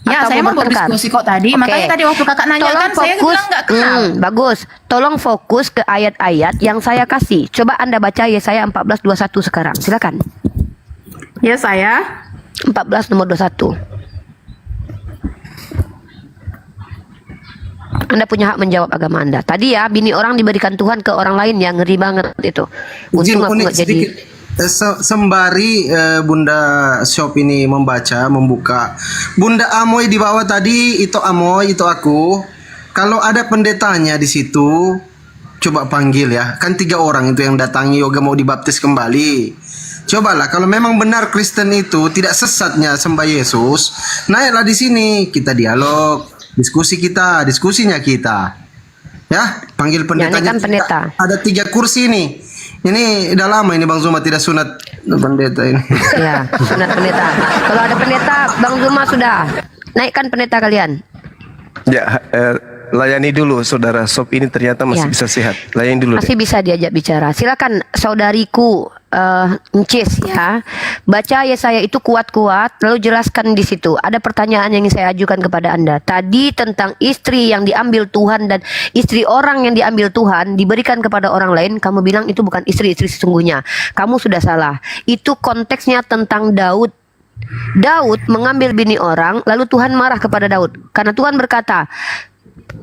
Ya, Atau saya mau bertengkar? berdiskusi kok tadi. Oke. Makanya tadi waktu kakak nanya Tolong kan, saya bilang nggak kenal. Bagus. Tolong fokus ke ayat-ayat yang saya kasih. Coba Anda baca Yesaya 14:21 sekarang. Silakan. Ya saya. 14 nomor 21. Anda punya hak menjawab agama Anda. Tadi ya, bini orang diberikan Tuhan ke orang lain yang ngeri banget itu. Untung aku unik nggak jadi. sedikit. Sembari Bunda Shop ini membuka. Bunda Amoy di bawah tadi, itu Amoy, itu aku. Kalau ada pendetanya di situ, coba panggil ya. Kan 3 orang itu yang datangi Yoga mau dibaptis kembali. Cobalah kalau memang benar Kristen itu tidak sesatnya sembah Yesus, naiklah di sini, kita dialog, diskusinya kita. Ya, panggil pendetanya. kan pendeta. Ada 3 kursi nih. Ini udah lama ini Bang Zuma tidak sunat pendeta ini. Ya, sunat pendeta. Kalau ada pendeta, Bang Zuma sudah. Naikkan pendeta kalian. Ya, layani dulu saudara Sob ini ternyata masih Ya. bisa sehat. Layani dulu. Masih bisa diajak bicara. Silakan saudariku Encis ya. Baca Yesaya itu kuat-kuat lalu jelaskan di situ. Ada pertanyaan yang ingin saya ajukan kepada Anda. Tadi tentang istri yang diambil Tuhan dan istri orang yang diambil Tuhan diberikan kepada orang lain, kamu bilang itu bukan istri sesungguhnya. Kamu sudah salah. Itu konteksnya tentang Daud. Daud mengambil bini orang, lalu Tuhan marah kepada Daud. Karena Tuhan berkata,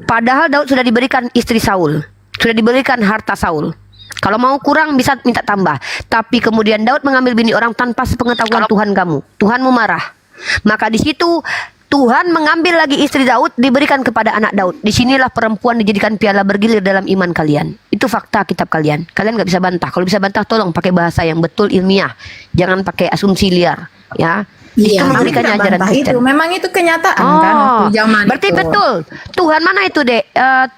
padahal Daud sudah diberikan istri Saul, sudah diberikan harta Saul. Kalau mau kurang bisa minta tambah. Tapi kemudian Daud mengambil bini orang tanpa sepengetahuan Tuhan kamu. Tuhanmu marah. Maka di situ Tuhan mengambil lagi istri Daud, diberikan kepada anak Daud. Disinilah perempuan dijadikan piala bergilir dalam iman kalian. Itu fakta kitab kalian. Kalian nggak bisa bantah. Kalau bisa bantah, tolong pakai bahasa yang betul ilmiah. Jangan pakai asumsi liar. Ya. Itu memberikannya ajaran Kristen. Itu memang itu kenyataan kan waktu zaman berarti itu. betul. Tuhan mana itu, Dek?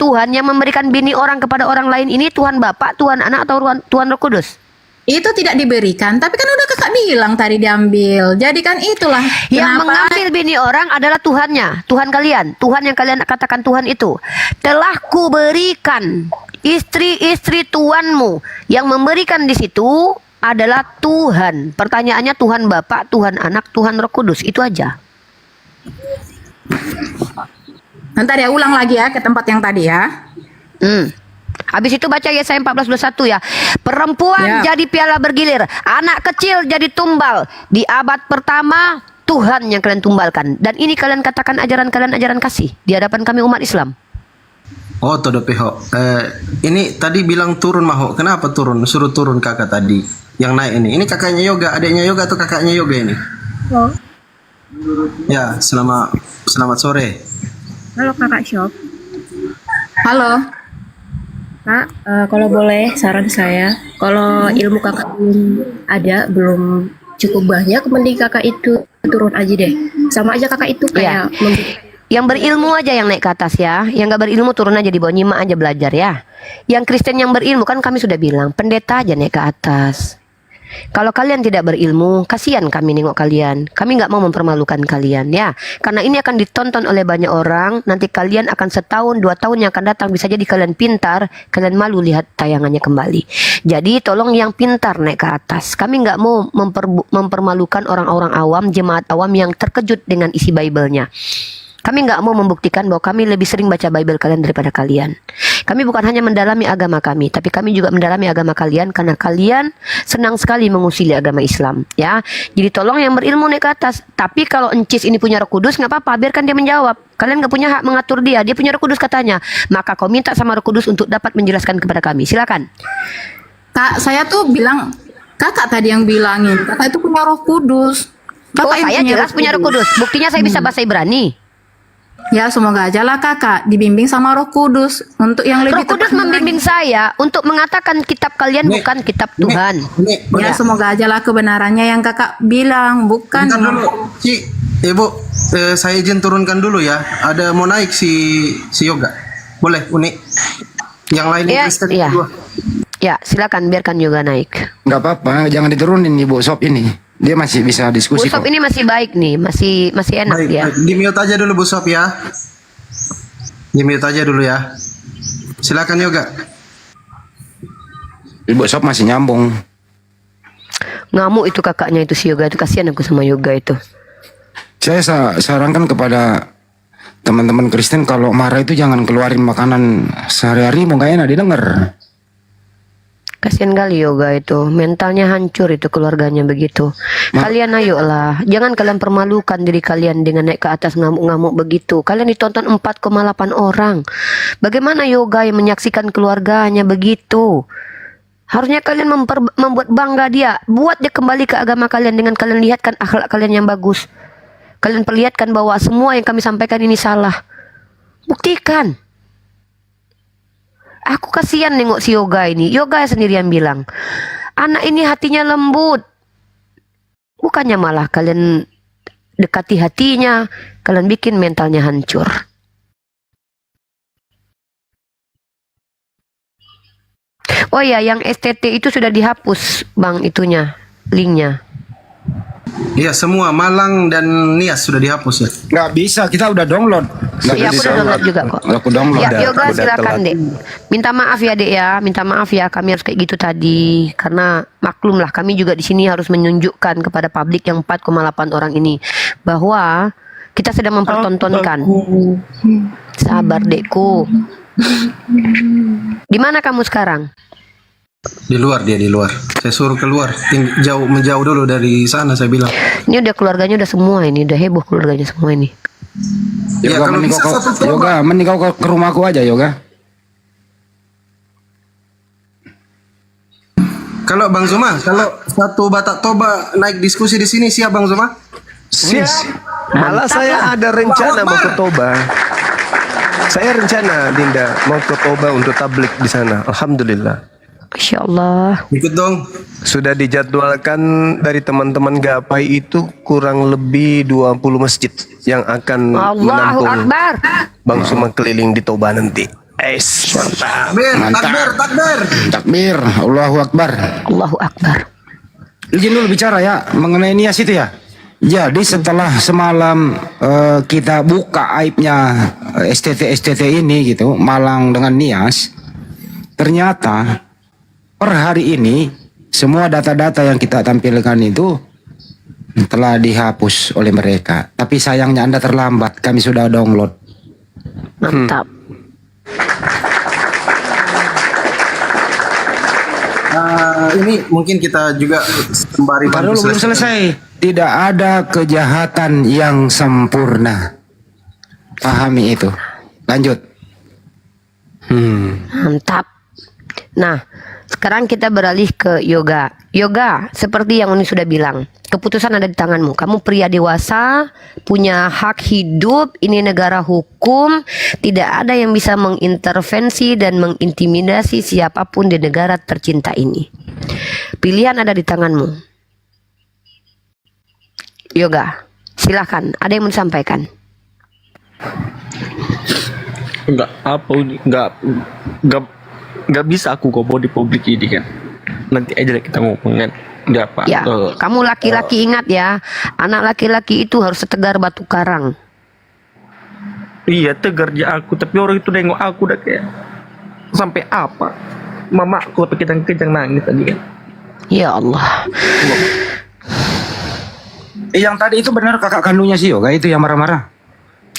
Tuhan yang memberikan bini orang kepada orang lain ini Tuhan Bapa, Tuhan Anak, atau Tuhan Roh Kudus? Itu tidak diberikan, tapi kan udah kakak bilang tadi diambil. Jadi kan itulah Yang kenapa mengambil bini orang adalah Tuhannya, Tuhan kalian, Tuhan yang kalian katakan Tuhan itu. Telah kuberikan istri-istri Tuhanmu, yang memberikan di situ adalah Tuhan. Pertanyaannya Tuhan Bapa, Tuhan Anak, Tuhan Roh Kudus, itu aja. Nanti ya ulang lagi ya ke tempat yang tadi ya. Habis itu baca Yesaya 14:21 ya. Perempuan jadi piala bergilir, anak kecil jadi tumbal. Di abad pertama Tuhan yang kalian tumbalkan. Dan ini kalian katakan ajaran kalian ajaran kasih di hadapan kami umat Islam. Oh, todo peho. Ini tadi bilang turun Maho. Kenapa turun? Suruh turun kakak tadi. Yang naik ini. Ini kakaknya Yoga, adiknya Yoga atau kakaknya Yoga ini? Oh. Ya, selamat sore. Halo kakak Shop. Halo. Kak, kalau boleh saran saya, kalau ilmu kakak belum cukup banyak, mending kakak itu turun aja deh. Sama aja kakak itu kayak Yang berilmu aja yang naik ke atas ya. Yang gak berilmu turun aja di bawah, nyimak aja belajar ya. Yang Kristen yang berilmu kan kami sudah bilang, pendeta aja naik ke atas. Kalau kalian tidak berilmu, kasihan kami nengok kalian. Kami nggak mau mempermalukan kalian ya. Karena ini akan ditonton oleh banyak orang. Nanti kalian akan setahun, 2 tahun yang akan datang, bisa jadi kalian pintar, kalian malu lihat tayangannya kembali. Jadi tolong yang pintar naik ke atas. Kami nggak mau mempermalukan orang-orang awam, jemaat awam yang terkejut dengan isi Bible-nya. Kami nggak mau membuktikan bahwa kami lebih sering baca Bible kalian daripada kalian. Kami bukan hanya mendalami agama kami, tapi kami juga mendalami agama kalian karena kalian senang sekali mengusili agama Islam. Ya, jadi tolong yang berilmu naik ke atas. Tapi kalau Encis ini punya Roh Kudus, nggak apa-apa, biarkan dia menjawab. Kalian nggak punya hak mengatur dia. Dia punya Roh Kudus katanya. Maka kau minta sama Roh Kudus untuk dapat menjelaskan kepada kami. Silakan. Kak, saya tuh bilang, kakak tadi yang bilangin, kakak itu punya Roh Kudus. Kakak Saya jelas punya Roh Kudus. Buktinya saya bisa bahasa Ibrani. Ya semoga aja lah kakak dibimbing sama Roh Kudus untuk yang lebih Roh Kudus membimbing saya untuk mengatakan kitab kalian bukan kitab Tuhan. Ya semoga aja lah kebenarannya yang kakak bilang, bukan. Bentar dulu, Ibu, saya izin turunkan dulu ya. Ada mau naik si Yoga. Boleh, Uni. Yang lain Kristen kedua. Ya, silakan biarkan Yoga naik. Nggak apa-apa, jangan diturunin Ibu Sop ini. Dia masih bisa diskusi Bu Sop kok. ini masih baik nih, masih enak dia. Di mute aja dulu Bu Sop ya. Di mute aja dulu ya. Silakan Yoga. Ibu Sop masih nyambung. Ngamuk itu kakaknya itu si Yoga itu, kasihan aku sama Yoga itu. Saya sarankan kepada teman-teman Kristen kalau marah itu jangan keluarin makanan sehari-hari, mau gak enak didengar. Kasihan kali Yoga itu, mentalnya hancur itu keluarganya begitu. Kalian ayolah, jangan kalian permalukan diri kalian dengan naik ke atas ngamuk-ngamuk begitu. Kalian ditonton 4,8 orang. Bagaimana Yoga yang menyaksikan keluarganya begitu? Harusnya kalian membuat bangga dia. Buat dia kembali ke agama kalian dengan kalian lihatkan akhlak kalian yang bagus. Kalian perlihatkan bahwa semua yang kami sampaikan ini salah. Buktikan. Aku kasihan nengok si Yoga ini. Yoga sendiri yang bilang, anak ini hatinya lembut. Bukannya malah kalian dekati hatinya, kalian bikin mentalnya hancur. Oh ya, yang STT itu sudah dihapus, Bang, itunya, linknya. Iya, semua Malang dan Nias sudah dihapus ya. Nggak bisa, kita udah download. Iya, aku udah download juga kok. Aku download. Ya, Yoga silakan Dek. Minta maaf ya Dek ya, minta maaf ya kami harus kayak gitu tadi. Karena maklum lah kami juga di sini harus menunjukkan kepada publik yang 4,8 orang ini bahwa kita sedang mempertontonkan. Sabar Dekku. Di mana kamu sekarang? Di luar dia, di luar. Saya suruh keluar, menjauh dulu dari sana saya bilang. Ini udah keluarganya udah semua ini, udah heboh keluarganya semua ini. Ya, kalau bisa Yoga, mending kau ke rumahku aja Yoga. Kalau Bang Zuma, kalau satu Batak Toba naik diskusi di sini siap Bang Zuma? Persis. Malah saya ada rencana mau ke Toba. Saya rencana, Dinda, mau ke Toba untuk tablik di sana. Alhamdulillah. Masya Allah. Ikut dong. Sudah dijadwalkan dari teman-teman Gapai itu kurang lebih 20 masjid yang akan Allahu menampung Akbar. Bang Suma keliling di Toba nanti. Mantap. Takbir, takbir. Takbir, Allahu Akbar. Allahu Akbar. Izin dulu bicara ya mengenai nias itu ya. Jadi setelah semalam kita buka aibnya STT ini gitu, Malang dengan Nias, ternyata per hari ini semua data-data yang kita tampilkan itu telah dihapus oleh mereka. Tapi sayangnya Anda terlambat, kami sudah download. Mantap. Ini mungkin kita juga sembari Baru bantu belum selesai. Tidak ada kejahatan yang sempurna. Pahami itu. Lanjut. Mantap. Nah, sekarang kita beralih ke yoga. Yoga, seperti yang Uni sudah bilang, keputusan ada di tanganmu. Kamu pria dewasa, punya hak hidup, ini negara hukum, tidak ada yang bisa mengintervensi dan mengintimidasi siapapun di negara tercinta ini. Pilihan ada di tanganmu. Yoga, silahkan. Ada yang mau disampaikan? Enggak bisa aku ngomong di publik ini kan. Nanti aja deh kita ngomong kan. Enggak apa. Ya, kamu laki-laki ingat ya, anak laki-laki itu harus setegar batu karang. Iya, tegar aja aku, tapi orang itu nengok aku udah kayak sampai apa? Mama aku sampai kejang-kejang nangis tadi kan. Ya Allah. Yang tadi itu benar kakak kandungnya si Yoga itu yang marah-marah.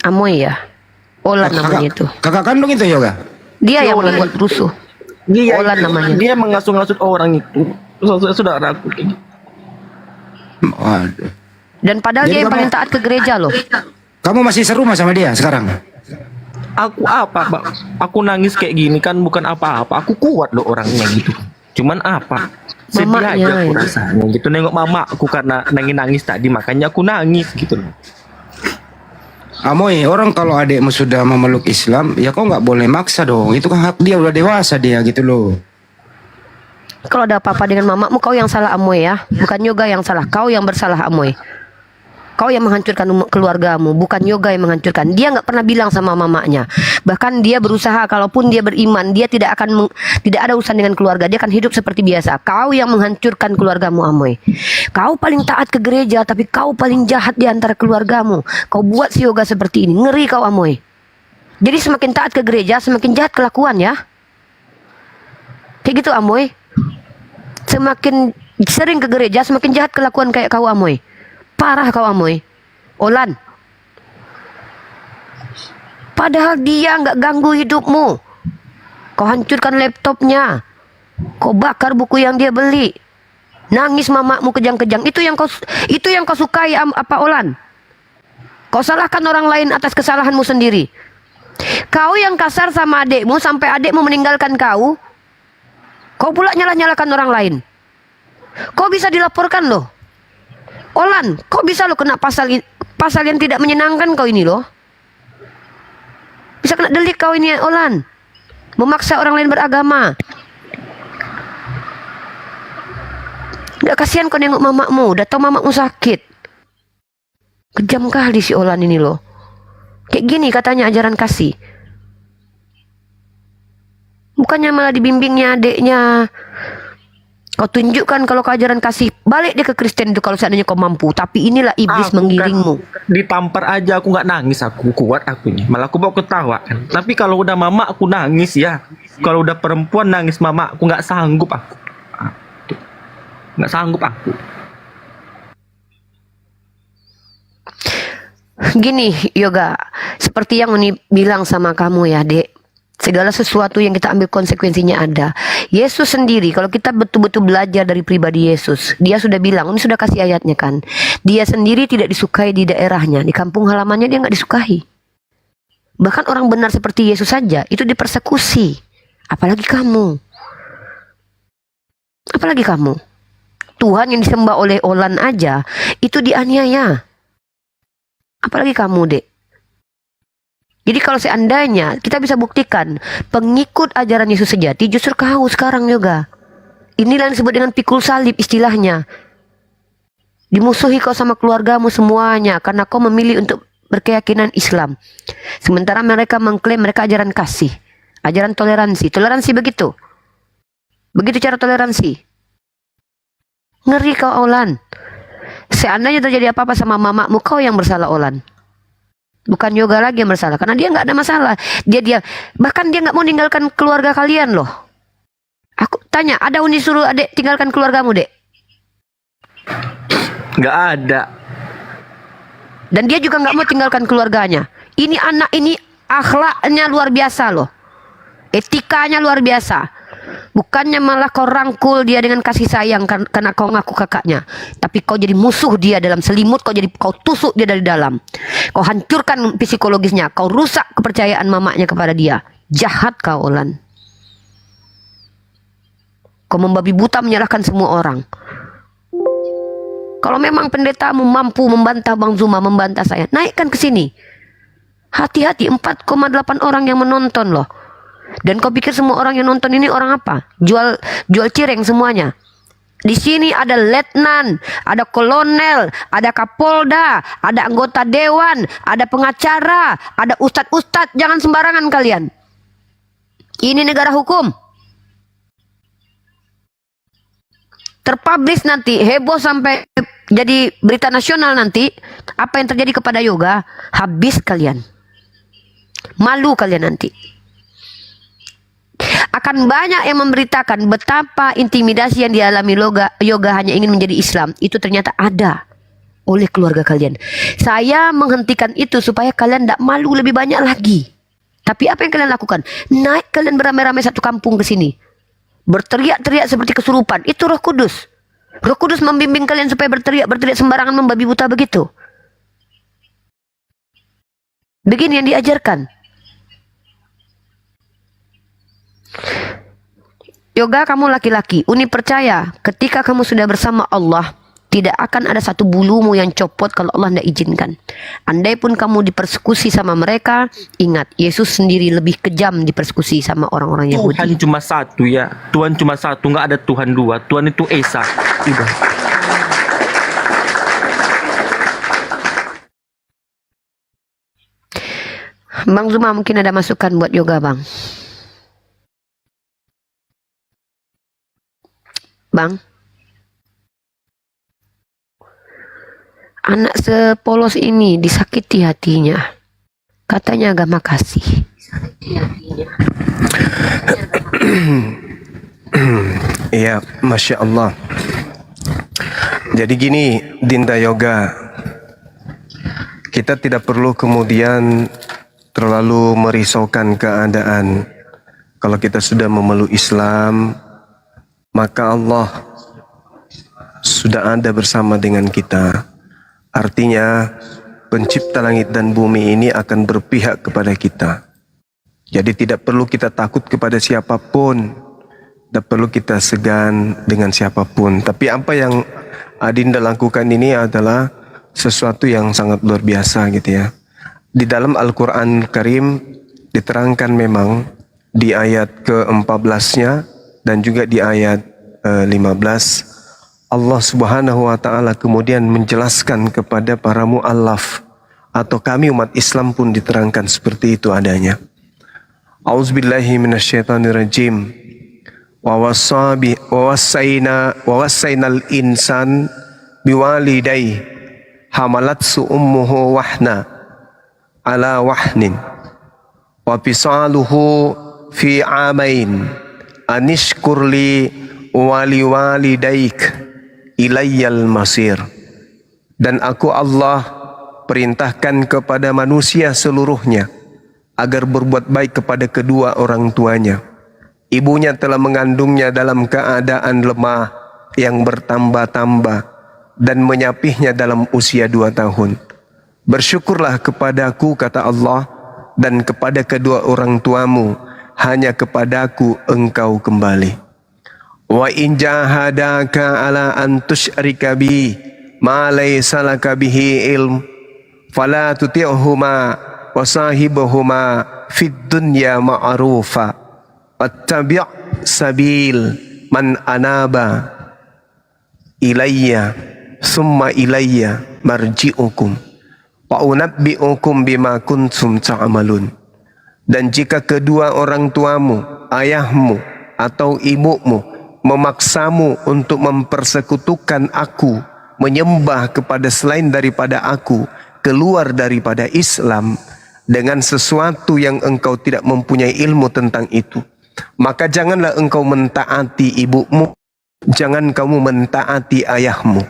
Amoy ya. Olan namanya itu. Kakak kandung itu Yoga. Dia yang membuat rusuh. Olan namanya. Dia mengasung-ngasut orang itu. Saudara aku kayak gitu. Waduh. Dan padahal Jadi dia yang kamu- paling taat ke gereja loh. Kamu masih serumah sama dia sekarang? Aku apa, Pak? Aku nangis kayak gini kan bukan apa-apa. Aku kuat loh orangnya gitu. Cuman apa? Sedih Mamanya aja aku ini. rasanya gitu. Nengok mama aku karena nangis tadi, makanya aku nangis gitu loh. Amoy, orang kalau adikmu sudah memeluk Islam, ya kau nggak boleh maksa dong. Itu kan hak dia, udah dewasa dia gitu loh. Kalau ada apa-apa dengan mamamu, kau yang salah Amoy ya. Bukan Yoga yang salah. Kau yang bersalah Amoy. Kau yang menghancurkan keluargamu, bukan Yoga yang menghancurkan. Dia nggak pernah bilang sama mamanya. Bahkan dia berusaha, kalaupun dia beriman, dia tidak akan tidak ada urusan dengan keluarga. Dia akan hidup seperti biasa. Kau yang menghancurkan keluargamu, Amoy. Kau paling taat ke gereja, tapi kau paling jahat di antara keluargamu. Kau buat si Yoga seperti ini. Ngeri kau, Amoy. Jadi semakin taat ke gereja, semakin jahat kelakuan ya. Kayak gitu, Amoy. Semakin sering ke gereja, semakin jahat kelakuan kayak kau, Amoy. Parah kau, Amoy. Olan. Padahal dia nggak ganggu hidupmu. Kau hancurkan laptopnya. Kau bakar buku yang dia beli. Nangis mamamu kejang-kejang. Itu yang kau sukai apa, Olan? Kau salahkan orang lain atas kesalahanmu sendiri. Kau yang kasar sama adekmu sampai adekmu meninggalkan kau. Kau pula nyalah-nyalahkan orang lain. Kau bisa dilaporkan loh. Olan, kok bisa lo kena pasal yang tidak menyenangkan kau ini loh? Bisa kena delik kau ini, Olan. Memaksa orang lain beragama. Gak kasihan kau nengok mamamu, udah tau mamamu sakit. Kejam kali si Olan ini loh. Kayak gini katanya ajaran kasih. Bukannya malah dibimbingnya adeknya. Kau tunjukkan kalau keajaran kasih, balik dia ke Kristen itu kalau seandainya kau mampu. Tapi inilah iblis menggiringmu. Ditampar aja aku nggak nangis, aku kuat akunya. Malah aku mau ketawa kan. Tapi kalau udah mama aku nangis ya. Kalau udah perempuan nangis mama aku nggak sanggup aku. Nggak sanggup aku. Gini Yoga, seperti yang Uni bilang sama kamu ya dek. Segala sesuatu yang kita ambil konsekuensinya ada. Yesus sendiri, kalau kita betul-betul belajar dari pribadi Yesus, dia sudah bilang, ini sudah kasih ayatnya kan. Dia sendiri tidak disukai di daerahnya, di kampung halamannya dia nggak disukai. Bahkan orang benar seperti Yesus saja itu dipersekusi. Apalagi kamu. Apalagi kamu. Tuhan yang disembah oleh Olan aja itu dianiaya. apalagi kamu, Dek. Jadi kalau seandainya kita bisa buktikan pengikut ajaran Yesus sejati justru kau sekarang juga. Inilah yang disebut dengan pikul salib istilahnya. Dimusuhi kau sama keluargamu semuanya karena kau memilih untuk berkeyakinan Islam. Sementara mereka mengklaim mereka ajaran kasih, ajaran toleransi. Toleransi begitu. Begitu cara toleransi. Ngeri kau, Aulan. Seandainya terjadi apa-apa sama mamamu, kau yang bersalah, Aulan. Bukan Yoga lagi yang bersalah, karena dia nggak ada masalah. Bahkan dia nggak mau tinggalkan keluarga kalian loh. Aku tanya, ada Uni suruh adek tinggalkan keluargamu, Dek? Nggak ada. Dan dia juga nggak mau tinggalkan keluarganya. Ini anak ini akhlaknya luar biasa loh, etikanya luar biasa. Bukannya malah kau rangkul dia dengan kasih sayang karena kau ngaku kakaknya, tapi kau jadi musuh dia dalam selimut. Kau tusuk dia dari dalam. Kau hancurkan psikologisnya. Kau rusak kepercayaan mamanya kepada dia. Jahat kau, Aulan. Kau membabi buta menyalahkan semua orang. Kalau memang pendetamu mampu membantah Bang Zuma, membantah saya, naikkan ke sini. Hati-hati, 4,8 orang yang menonton loh. Dan kau pikir semua orang yang nonton ini orang apa? Jual cireng semuanya. Di sini ada letnan, ada kolonel, ada kapolda, ada anggota dewan, ada pengacara, ada ustadz-ustadz. Jangan sembarangan kalian. Ini negara hukum. Terpublish nanti, heboh sampai jadi berita nasional nanti. Apa yang terjadi kepada Yoga, habis kalian. Malu kalian nanti. Akan banyak yang memberitakan betapa intimidasi yang dialami Yoga hanya ingin menjadi Islam. Itu ternyata ada oleh keluarga kalian. Saya menghentikan itu supaya kalian tidak malu lebih banyak lagi. Tapi apa yang kalian lakukan? Naik kalian beramai-ramai satu kampung ke sini. Berteriak-teriak seperti kesurupan. Itu Roh Kudus. Roh Kudus membimbing kalian supaya berteriak sembarangan, membabi buta begitu. Begini yang diajarkan. Yoga, kamu laki-laki. Uni percaya ketika kamu sudah bersama Allah, tidak akan ada satu bulumu yang copot kalau Allah tidak izinkan. Andai pun kamu dipersekusi sama mereka, ingat Yesus sendiri lebih kejam dipersekusi sama orang-orang Yahudi. Tuhan cuma satu ya. Tuhan cuma satu, nggak ada Tuhan dua. Tuhan itu Esa. Udah. Bang Zuma mungkin ada masukan buat Yoga, Bang. Bang, anak sepolos ini disakiti hatinya. Katanya agama kasih. Iya, Masya Allah. Jadi gini, Dinda Yoga, kita tidak perlu kemudian terlalu merisaukan keadaan. Kalau kita sudah memeluk Islam, maka Allah sudah ada bersama dengan kita. Artinya pencipta langit dan bumi ini akan berpihak kepada kita. Jadi tidak perlu kita takut kepada siapapun, tidak perlu kita segan dengan siapapun. Tapi apa yang Adinda lakukan ini adalah sesuatu yang sangat luar biasa gitu ya. Di dalam Al-Quran Karim diterangkan memang di ayat ke-14-nya dan juga di ayat 15, Allah Subhanahu wa taala kemudian menjelaskan kepada para muallaf atau kami umat Islam pun diterangkan seperti itu adanya. Auzubillahi minasyaitonirrajim. Wa wasainal insan biwalidayhi hamalatsu ummuhu wahna ala wahnin wa fisaluhu fi amain anishkurli wali walidaik ilayyal masir. Dan aku Allah perintahkan kepada manusia seluruhnya agar berbuat baik kepada kedua orang tuanya. Ibunya telah mengandungnya dalam keadaan lemah yang bertambah-tambah dan menyapihnya dalam usia 2 tahun. Bersyukurlah kepadaku, kata Allah, dan kepada kedua orang tuamu, hanya kepadaku engkau kembali. Wa in jahadaka ala an tusyrika bi ma laysa laka bihi ilm Fala tuti'huma wa sahibuhuma fid dunya ma'rufa. Wattabi' sabil man anaba ilayya summa ilayya marji'ukum wa unabbi'ukum bima kuntum ta'malun. Dan jika kedua orang tuamu, ayahmu atau ibumu memaksamu untuk mempersekutukan aku, menyembah kepada selain daripada aku, keluar daripada Islam dengan sesuatu yang engkau tidak mempunyai ilmu tentang itu, maka janganlah engkau mentaati ibumu, jangan kamu mentaati ayahmu.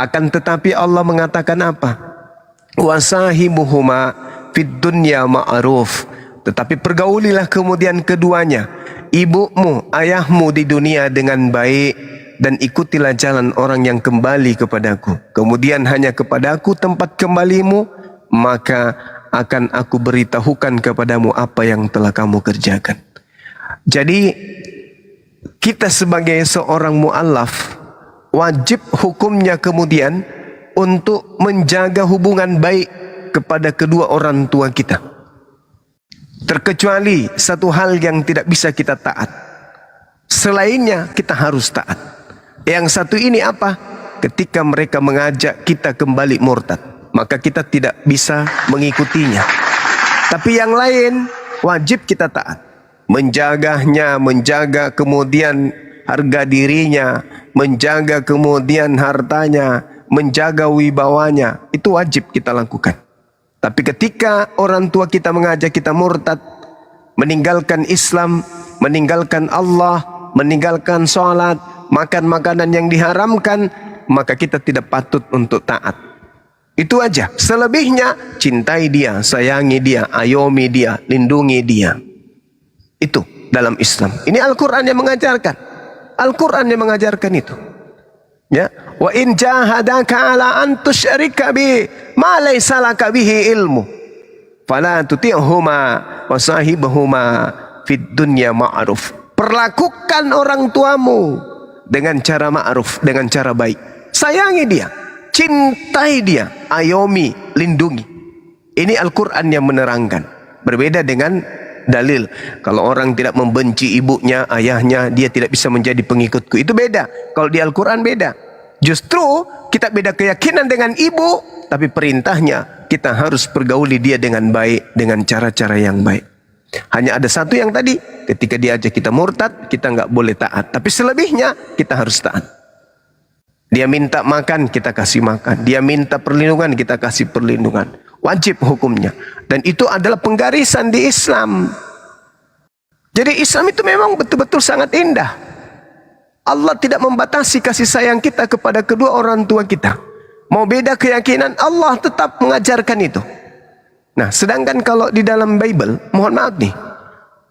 Akan tetapi Allah mengatakan apa? Wasahibuhuma fid dunya ma'ruf. Tetapi pergaulilah kemudian keduanya, ibumu, ayahmu di dunia dengan baik, dan ikutilah jalan orang yang kembali kepadaku. Kemudian hanya kepadaku tempat kembalimu, maka akan aku beritahukan kepadamu apa yang telah kamu kerjakan. Jadi kita sebagai seorang mu'allaf wajib hukumnya kemudian untuk menjaga hubungan baik kepada kedua orang tua kita. Terkecuali satu hal yang tidak bisa kita taat, selainnya kita harus taat. Yang satu ini apa? Ketika mereka mengajak kita kembali murtad, maka kita tidak bisa mengikutinya. Tapi yang lain wajib kita taat. Menjaganya, menjaga kemudian harga dirinya, menjaga kemudian hartanya, menjaga wibawanya, itu wajib kita lakukan. Tapi ketika orang tua kita mengajak kita murtad, meninggalkan Islam, meninggalkan Allah, meninggalkan sholat, makan makanan yang diharamkan, maka kita tidak patut untuk taat. Itu aja. Selebihnya cintai dia, sayangi dia, ayomi dia, lindungi dia. Itu dalam Islam. Ini Al-Quran yang mengajarkan. Al-Quran yang mengajarkan itu. Ya, wa in jahadaka ala an tusyrika bi ma laysa laka bihi ilmu fala tuti'huma wa sahibuhuma fid dunya ma'ruf. Perlakukan orang tuamu dengan cara ma'ruf, dengan cara baik. Sayangi dia, cintai dia, ayomi, lindungi. Ini Al-Quran yang menerangkan. Berbeda dengan dalil. Kalau orang tidak membenci ibunya, ayahnya, dia tidak bisa menjadi pengikutku. Itu beda. Kalau di Al-Quran beda. Justru kita beda keyakinan dengan ibu, tapi perintahnya kita harus pergauli dia dengan baik, dengan cara-cara yang baik. Hanya ada satu yang tadi, ketika diajak kita murtad, kita nggak boleh taat. Tapi selebihnya kita harus taat. Dia minta makan, kita kasih makan. Dia minta perlindungan, kita kasih perlindungan. Wajib hukumnya. Dan itu adalah penggarisan di Islam. Jadi Islam itu memang betul-betul sangat indah. Allah tidak membatasi kasih sayang kita kepada kedua orang tua kita. Mau beda keyakinan, Allah tetap mengajarkan itu. Nah, sedangkan kalau di dalam Bible, mohon maaf nih,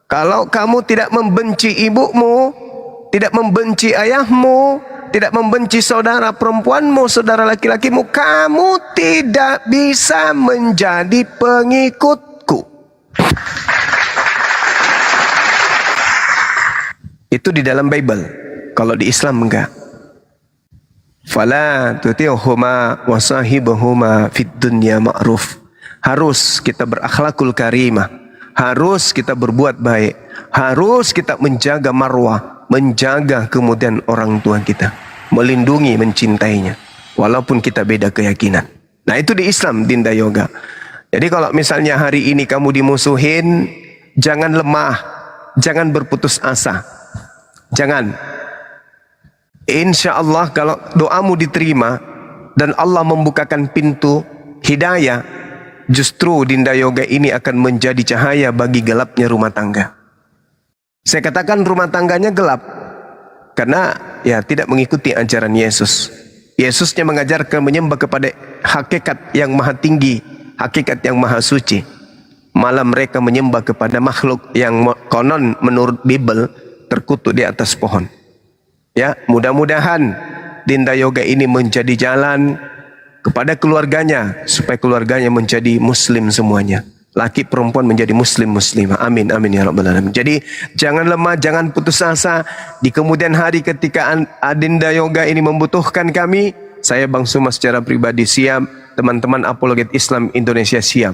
kalau kamu tidak membenci ibumu, tidak membenci ayahmu, tidak membenci saudara perempuanmu, saudara laki-lakimu, kamu tidak bisa menjadi pengikutku. Itu di dalam Bible. Kalau di Islam enggak. Fala tuti'huma wa sahibuhuma fid dunya ma'ruf. Harus kita berakhlakul karimah. Harus kita berbuat baik. Harus kita menjaga marwah, menjaga kemudian orang tua kita, melindungi, mencintainya, walaupun kita beda keyakinan. Nah, itu di Islam, Dinda Yoga. Jadi kalau misalnya hari ini kamu dimusuhin, jangan lemah, jangan berputus asa, jangan. Insya Allah kalau doamu diterima dan Allah membukakan pintu hidayah, justru Dinda Yoga ini akan menjadi cahaya bagi gelapnya rumah tangga. Saya katakan rumah tangganya gelap karena ya tidak mengikuti ajaran Yesus. Yesusnya mengajarkan menyembah kepada hakikat yang maha tinggi, hakikat yang maha suci. Malah mereka menyembah kepada makhluk yang konon menurut Bible terkutuk di atas pohon. Ya, mudah-mudahan Dinda Yoga ini menjadi jalan kepada keluarganya supaya keluarganya menjadi muslim semuanya. Laki perempuan menjadi muslimah. Amin, amin ya rabbal alamin. Jadi jangan lemah, jangan putus asa. Di kemudian hari ketika Dinda Yoga ini membutuhkan kami, saya Bang Suma secara pribadi siap teman-teman apologet Islam Indonesia siap.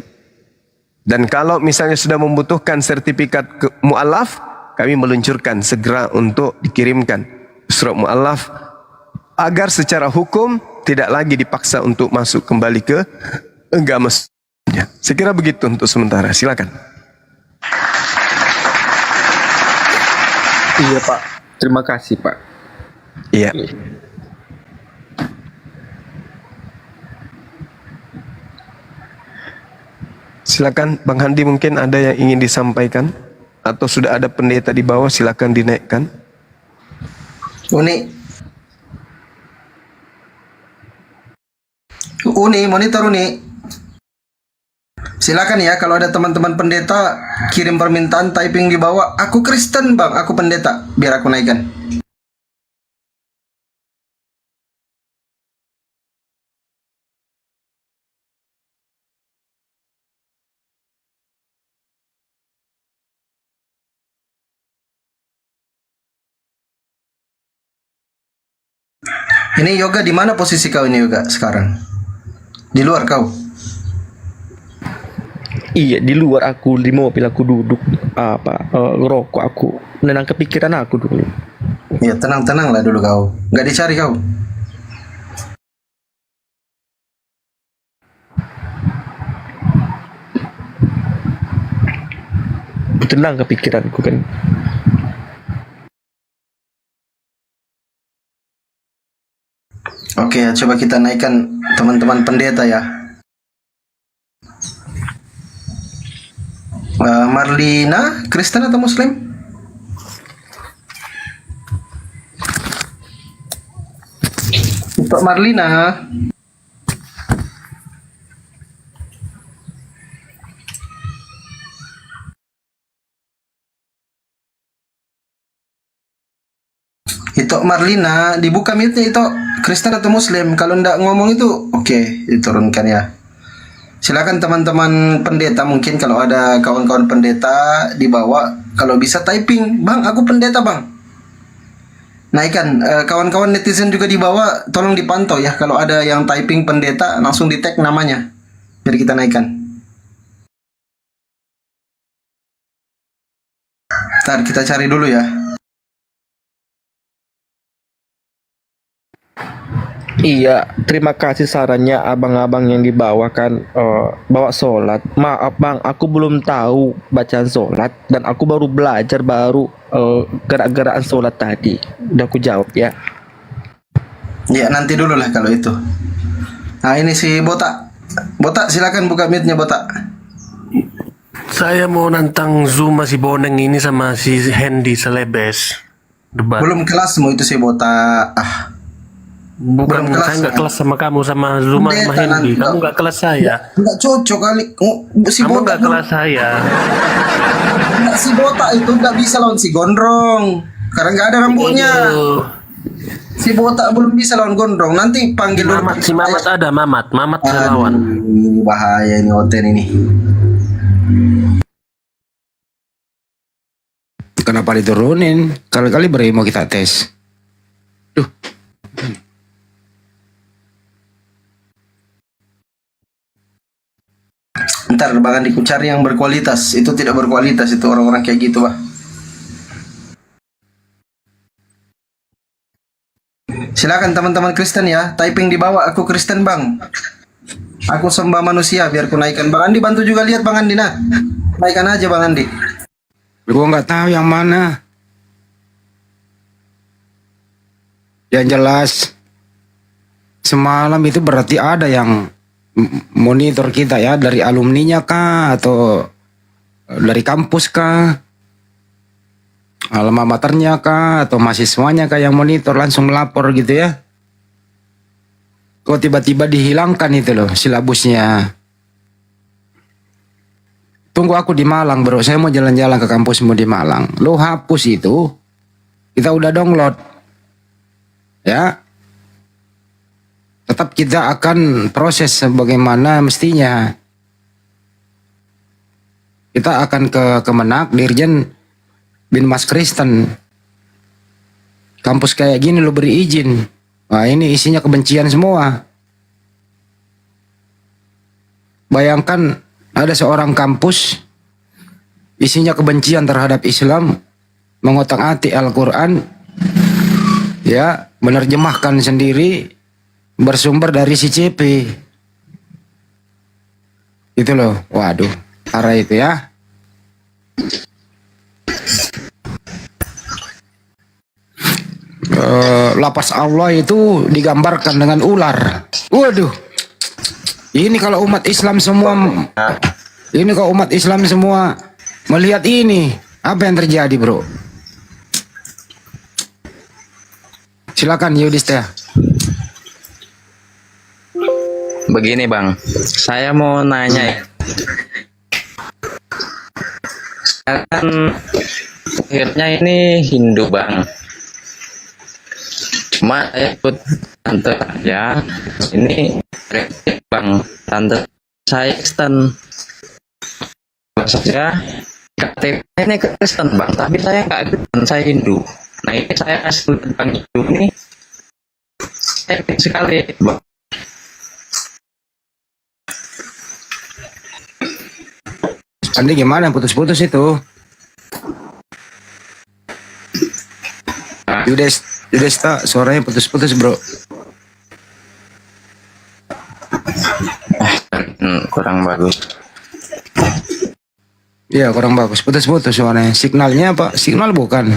Dan kalau misalnya sudah membutuhkan sertifikat mu'alaf, kami meluncurkan segera untuk dikirimkan surat mu'alaf agar secara hukum tidak lagi dipaksa untuk masuk kembali ke agama. Saya kira begitu untuk sementara. Silakan. Iya Pak, terima kasih Pak. Iya. Silakan Bang Handi, mungkin ada yang ingin disampaikan atau sudah ada pendeta di bawah, silakan dinaikkan. Uni, monitor Uni. Silakan ya, kalau ada teman-teman pendeta kirim permintaan typing di bawah. Aku Kristen bang, aku pendeta, biar aku naikkan. Ini Yoga, di mana posisi kau ini Yoga sekarang? Di luar kau? Iya, di luar aku, di mobil aku duduk ngerokok aku, menenang kepikiran aku dulu. Ya tenang-tenang lah dulu kau, nggak dicari kau. Tenang kepikiranku kan. Oke, coba kita naikkan teman-teman pendeta ya. Marlina, Kristen atau Muslim? Untuk Marlina. Itu Marlina, dibuka mute-nya itu, Kristen atau Muslim. Kalau ndak ngomong itu, oke, diturunkan ya. Silakan teman-teman pendeta, mungkin kalau ada kawan-kawan pendeta di bawah, kalau bisa typing, bang, aku pendeta bang. Naikkan, kawan-kawan netizen juga di bawah, tolong dipantau ya. Kalau ada yang typing pendeta, langsung di tag namanya, biar kita naikkan. Ntar kita cari dulu ya. Iya, terima kasih sarannya abang-abang yang dibawakan bawa sholat. Maaf bang, aku belum tahu bacaan sholat dan aku baru belajar gerak-gerakan sholat tadi. Udah aku jawab ya. Ya nanti dulu lah kalau itu. Nah ini si Botak. Botak silakan buka mute-nya Botak. Saya mau nantang Zuma si Boneng ini sama si Hendy Selebes. Debat. Belum kelasmu itu si Botak. Bukan, saya nggak kelas sama kamu, sama Zuma sama Hendy. Kamu nggak kelas saya. Nggak cocok kali. Si kamu Botak nggak kelas saya. Nggak, si Botak itu nggak bisa lawan si Gondrong karena nggak ada rambutnya. Si Botak belum bisa lawan Gondrong. Nanti panggil Mamat, si Mamat ada Mamat saya lawan. Ini bahaya ini Oten ini. Kenapa diturunin? Kali-kali beri mau kita tes. Duh. Ntar Bang Andi, cari yang berkualitas. Itu tidak berkualitas itu orang-orang kayak gitu bah. Silakan teman-teman Kristen ya, typing di bawah, aku Kristen bang. Aku sembah manusia, biar ku naikkan. Bang Andi bantu juga lihat Bang Andi nah. Naikkan aja Bang Andi. Gue nggak tahu yang mana. Yang jelas semalam itu berarti ada yang monitor kita ya, dari alumninya kah atau dari kampus kah, alma maternya kah atau mahasiswanya kah yang monitor langsung melapor gitu ya. Kok tiba-tiba dihilangkan itu loh silabusnya. Tunggu aku di Malang bro, saya mau jalan-jalan ke kampusmu di Malang. Lo hapus itu, kita udah download ya. Tetap kita akan proses sebagaimana mestinya. Kita akan ke Kemenak, Dirjen Binmas Kristen. Kampus kayak gini lo beri izin. Wah ini isinya kebencian semua. Bayangkan ada seorang kampus isinya kebencian terhadap Islam, mengotak-atik Al-Quran, ya, menerjemahkan sendiri, bersumber dari si CP. Itu loh, waduh, parah itu ya. Lapas Allah itu digambarkan dengan ular. Waduh, ini kalau umat Islam semua, melihat ini, apa yang terjadi, bro? Silakan Yudhistira. Begini bang, saya mau nanya ya. Saya kan akhirnya ini Hindu bang. Cuma saya ikut tante ya. Ini bang, tante saya Kristen. Maksudnya KTP ini Kristen bang, tapi saya nggak Kristen, saya Hindu. Nah ini saya kasih tentang Hindu ini, saya ingin sekali bang. Andi gimana putus-putus itu? Yudhistira, suaranya putus-putus bro. Kurang bagus. Iya kurang bagus, putus-putus suaranya. Signalnya apa? Signal bukan?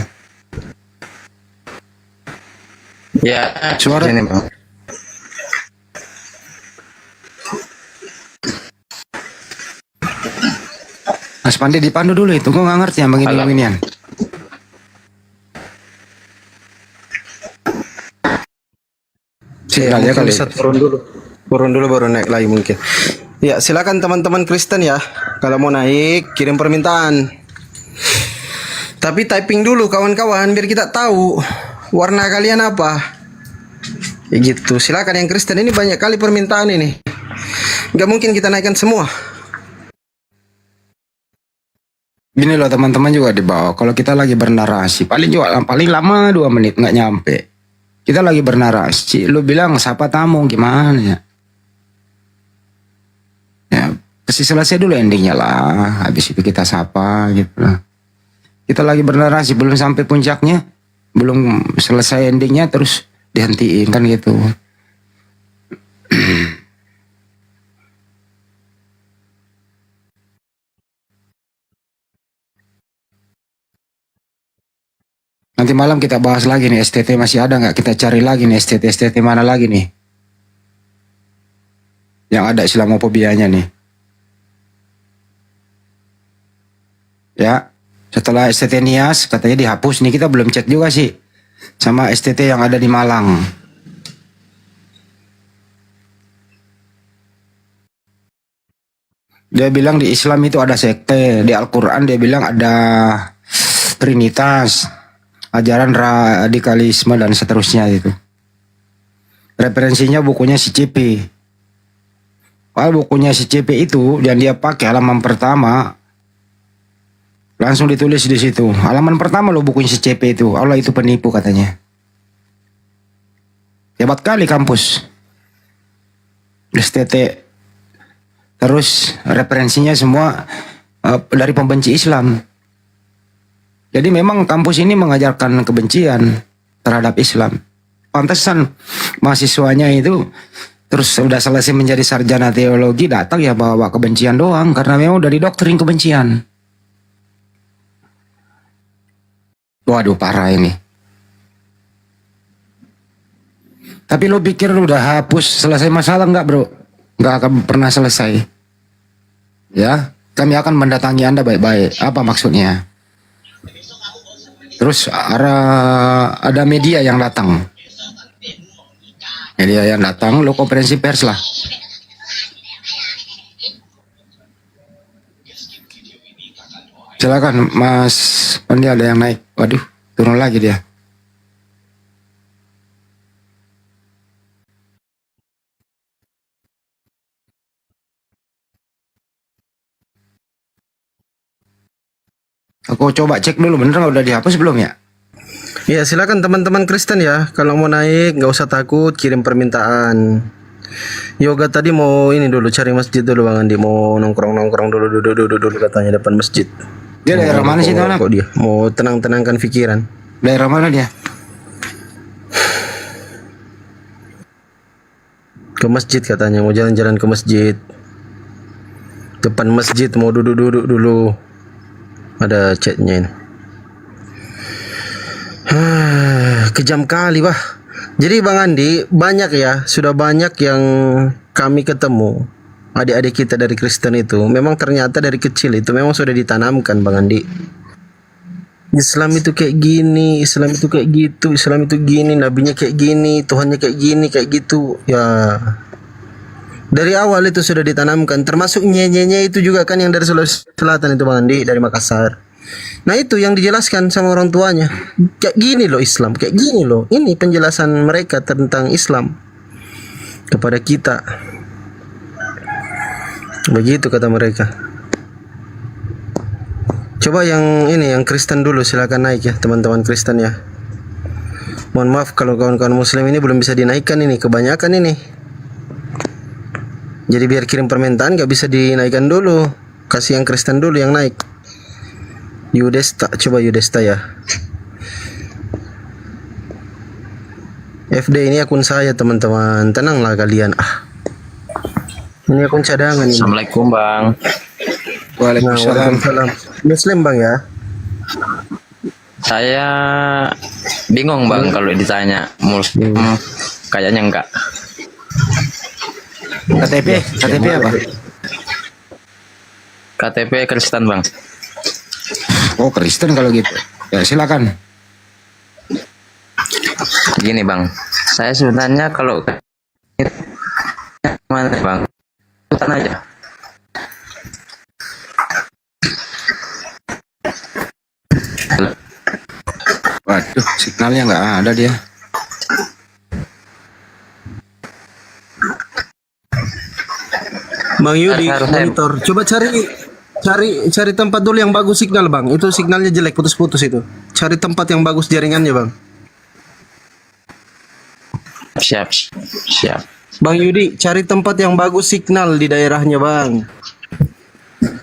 Ya, suara ini bang. Mas Pandi dipandu dulu itu, gue nggak ngerti yang begini-beginian. Ya, kali bisa turun dulu baru naik lagi mungkin. Ya silakan teman-teman Kristen ya, kalau mau naik kirim permintaan. Tapi typing dulu kawan-kawan biar kita tahu warna kalian apa. Ya gitu. Silakan yang Kristen, ini banyak kali permintaan ini. Nggak mungkin kita naikkan semua. Gini loh teman-teman juga di bawah. Kalau kita lagi bernarasi, paling lama 2 menit nggak nyampe. Kita lagi bernarasi, lu bilang sapa tamu gimana ya? Ya, pasti selesai dulu endingnya lah. Habis itu kita sapa gitu lah. Kita lagi bernarasi, belum sampai puncaknya, belum selesai endingnya terus dihentiin kan gitu. Nanti malam kita bahas lagi nih, STT masih ada nggak? Kita cari lagi nih STT mana lagi nih? Yang ada Islamofobianya nih. Ya, setelah STT Nias katanya dihapus nih, kita belum cek juga sih. Sama STT yang ada di Malang. Dia bilang di Islam itu ada sekte, di Al-Quran dia bilang ada Trinitas, ajaran radikalisme dan seterusnya itu. Referensinya bukunya si CP. Bukunya si CP itu yang dia pakai halaman pertama langsung ditulis di situ. Halaman pertama lo bukunya si CP itu. Allah itu penipu katanya. Hebat kali kampus. STT. Terus referensinya semua dari pembenci Islam. Jadi memang kampus ini mengajarkan kebencian terhadap Islam. Pantesan mahasiswanya itu terus sudah selesai menjadi sarjana teologi datang ya bawa kebencian doang. Karena memang udah didoktrin kebencian. Waduh parah ini. Tapi lo pikir lo udah hapus selesai masalah enggak bro? Enggak akan pernah selesai. Ya, kami akan mendatangi Anda baik-baik. Apa maksudnya? Terus ada media yang datang. Media yang datang, lo konferensi pers lah. Silakan Mas Pandi, ada yang naik. Waduh, turun lagi dia. Aku coba cek dulu bener nggak udah dihapus belum ya? Ya silakan teman-teman Kristen ya, kalau mau naik nggak usah takut, kirim permintaan. Yoga tadi mau ini dulu cari masjid dulu Bang Andi, mau nongkrong dulu katanya depan masjid. Dia daerah mana sih anak? Kok dia mau tenang-tenangkan pikiran. Daerah mana dia? Ke masjid katanya, mau jalan-jalan ke masjid. Depan masjid mau duduk dulu. Ada chatnya ini. Kejam kali bah. Jadi Bang Andi, banyak ya, sudah banyak yang kami ketemu adik-adik kita dari Kristen itu, memang ternyata dari kecil itu memang sudah ditanamkan Bang Andi. Islam itu kayak gini, Islam itu kayak gitu, Islam itu gini, nabinya kayak gini, Tuhannya kayak gini, kayak gitu. Ya, dari awal itu sudah ditanamkan, termasuk nyenyenye itu juga kan yang dari Sulawesi Selatan itu Bang Andi, dari Makassar. Nah itu yang dijelaskan sama orang tuanya, kayak gini loh Islam, kayak gini loh. Ini penjelasan mereka tentang Islam kepada kita. Begitu kata mereka. Coba yang ini, yang Kristen dulu, silakan naik ya teman-teman Kristen ya. Mohon maaf kalau kawan-kawan Muslim ini belum bisa dinaikkan ini, kebanyakan ini. Jadi biar kirim permintaan gak bisa dinaikkan dulu, kasih yang Kristen dulu yang naik. Yudesta, coba Yudesta ya. FD ini akun saya teman-teman, tenanglah kalian. Ini akun cadangan ini. Assalamualaikum Bang. Waalaikumsalam. Muslim Bang ya? Saya bingung Bang kalau ditanya Muslim, kayaknya enggak. KTP apa? KTP Kristen Bang. Oh Kristen kalau gitu. Ya silakan. Gini Bang, saya sebenarnya kalau mana Bang, ikutan aja. Waduh, signalnya nggak ada dia. Bang Yudi, monitor. Coba cari tempat dulu yang bagus signal Bang. Itu signalnya jelek, putus-putus itu. Cari tempat yang bagus jaringannya Bang. Siap. Bang Yudi, cari tempat yang bagus signal di daerahnya Bang.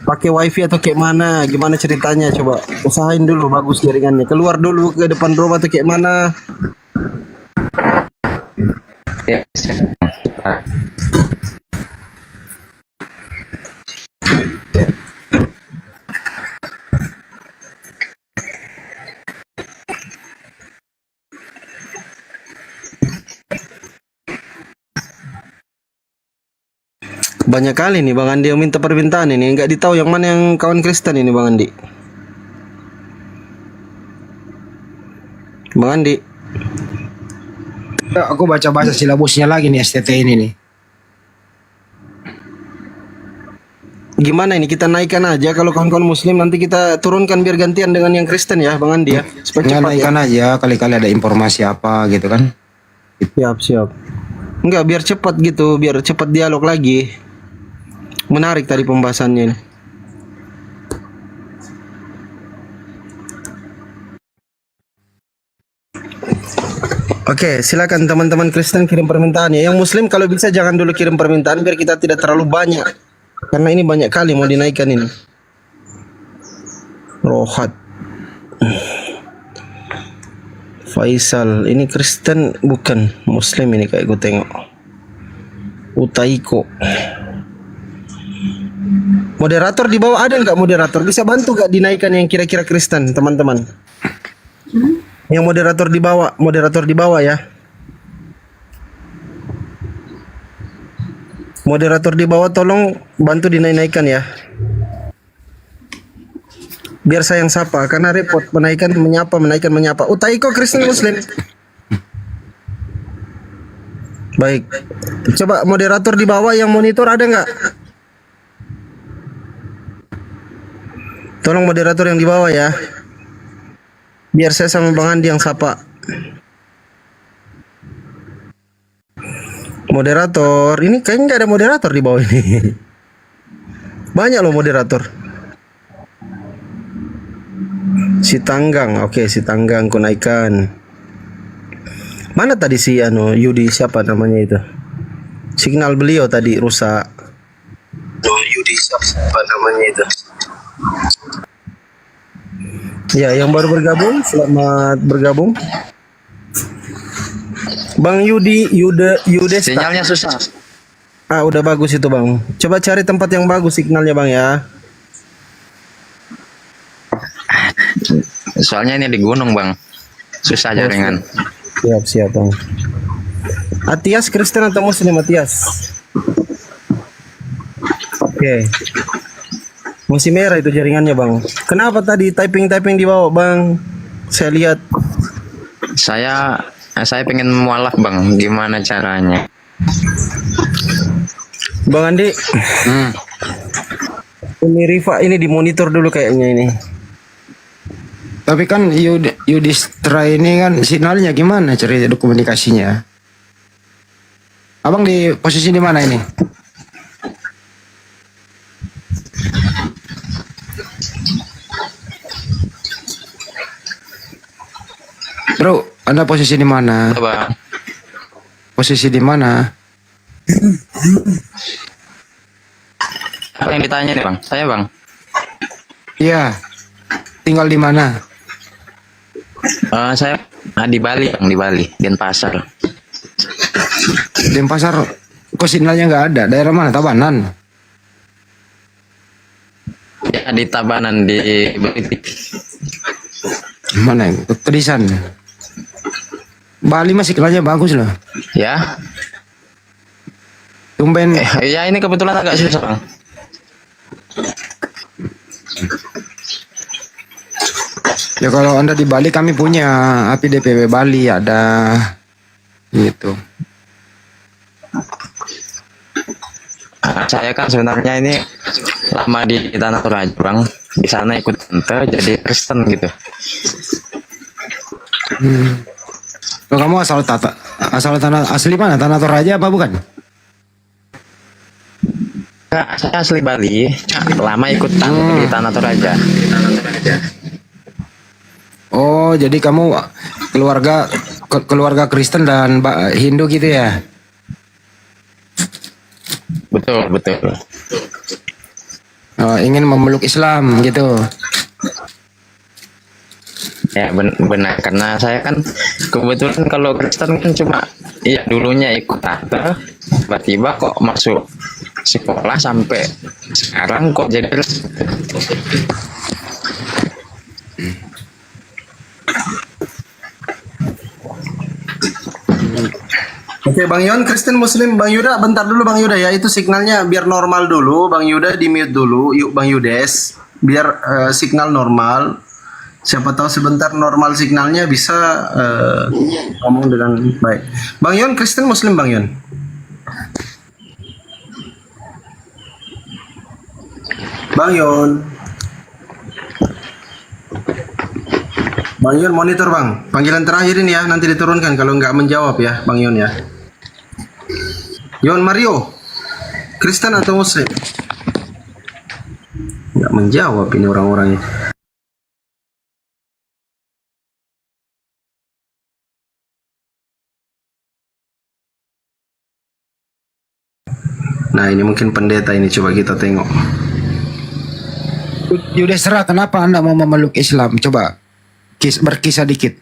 Pakai wifi atau kayak mana? Gimana ceritanya? Coba usahain dulu bagus jaringannya. Keluar dulu ke depan rumah atau kayak mana? Banyak kali nih Bang Andi yang minta permintaan ini, nggak ditahu yang mana yang kawan Kristen ini Bang Andi. Bang Andi. Ya, aku baca-baca silabusnya lagi nih STT ini nih. Gimana ini, kita naikkan aja kalau kawan-kawan Muslim, nanti kita turunkan biar gantian dengan yang Kristen ya Bang Andi ya. Supaya cepat naikkan ya. aja, kali-kali ada informasi apa gitu kan. Siap. Enggak, biar cepat gitu, biar cepat dialog lagi. Menarik tadi pembahasannya ini. Oke, silakan teman-teman Kristen kirim permintaannya. Yang Muslim kalau bisa jangan dulu kirim permintaan biar kita tidak terlalu banyak. Karena ini banyak kali mau dinaikkan ini. Rohat. Faisal, ini Kristen bukan Muslim ini kayak gue tengok. Utaiko. Moderator di bawah ada nggak moderator? Bisa bantu nggak dinaikkan yang kira-kira Kristen, teman-teman? Yang moderator di bawah ya. Moderator di bawah tolong bantu dinaikkan ya. Biar saya yang sapa, karena repot menaikkan menyapa. Utaiko Kristen Muslim. Baik. Coba moderator di bawah yang monitor ada nggak? Tolong moderator yang di bawah ya. Biar saya sama Bang Andi yang sapa. Moderator, ini kayaknya nggak ada moderator di bawah ini. Banyak loh moderator. Si Tanggang, oke si Tanggang ku naikkan. Mana tadi si Yudi, siapa namanya itu? Signal beliau tadi rusak. Yudi apa namanya itu? Ya, yang baru bergabung, selamat bergabung. Bang Yudesta. Sinyalnya susah. Ah, udah bagus itu Bang. Coba cari tempat yang bagus signalnya Bang ya. Soalnya ini di gunung bang, susah jaringan. Siap Bang. Atias Kristen atau Muslim Atias? Oke. Masih merah itu jaringannya Bang. Kenapa tadi typing di bawah Bang? Saya lihat. Saya pengen mualaf bang, gimana caranya? Bang Andi. Ini Rifa ini dimonitor dulu kayaknya ini. Tapi kan Yudistra ini kan sinyalnya gimana cerita komunikasinya? Abang di posisi di mana ini? Bro, Anda posisi di mana? Bang. Posisi di mana? Apa yang ditanya nih bang? Saya bang. Iya. Tinggal di mana? Saya di Bali bang, di Bali, Denpasar. Denpasar, kok sinyalnya nggak ada? Daerah mana? Tabanan? Ya di Tabanan di Belitik. Mana? Kedisan. Bali masih sinyalnya bagus loh. Ya. Tumben. Ya ini kebetulan agak susah bang. Ya kalau Anda di Bali kami punya API DPW Bali ada gitu. Saya kan sebenarnya ini lama di Tanah Toraja bang. Di sana ikut tante jadi Kristen gitu. Kalau kamu asal tanah asli mana? Tanah Toraja apa bukan? Saya asli Bali. Lama ikut tante di Tanah Toraja. Oh, jadi kamu keluarga Kristen dan Hindu gitu ya? Betul. Oh, ingin memeluk Islam gitu. Ya benar karena saya kan kebetulan kalau Kristen kan cuma ya dulunya ikut tante, tiba-tiba kok masuk sekolah sampai sekarang kok jadi Oke Bang Yon, Kristen Muslim. Bang Yuda, bentar dulu Bang Yuda ya. Itu signalnya biar normal dulu. Bang Yuda di mute dulu. Yuk Bang Yudes, biar signal normal. Siapa tahu sebentar normal signalnya bisa ngomong dengan baik. Bang Yon, Kristen Muslim Bang Yon. Bang Yon. Bang Yon monitor Bang. Panggilan terakhir ini ya, nanti diturunkan kalau nggak menjawab ya Bang Yon ya. Yon Mario, Kristen atau Muslim? Nggak menjawab ini orang-orangnya. Nah ini mungkin pendeta ini, coba kita tengok. Yudestra, kenapa Anda mau memeluk Islam? Coba berkisah dikit.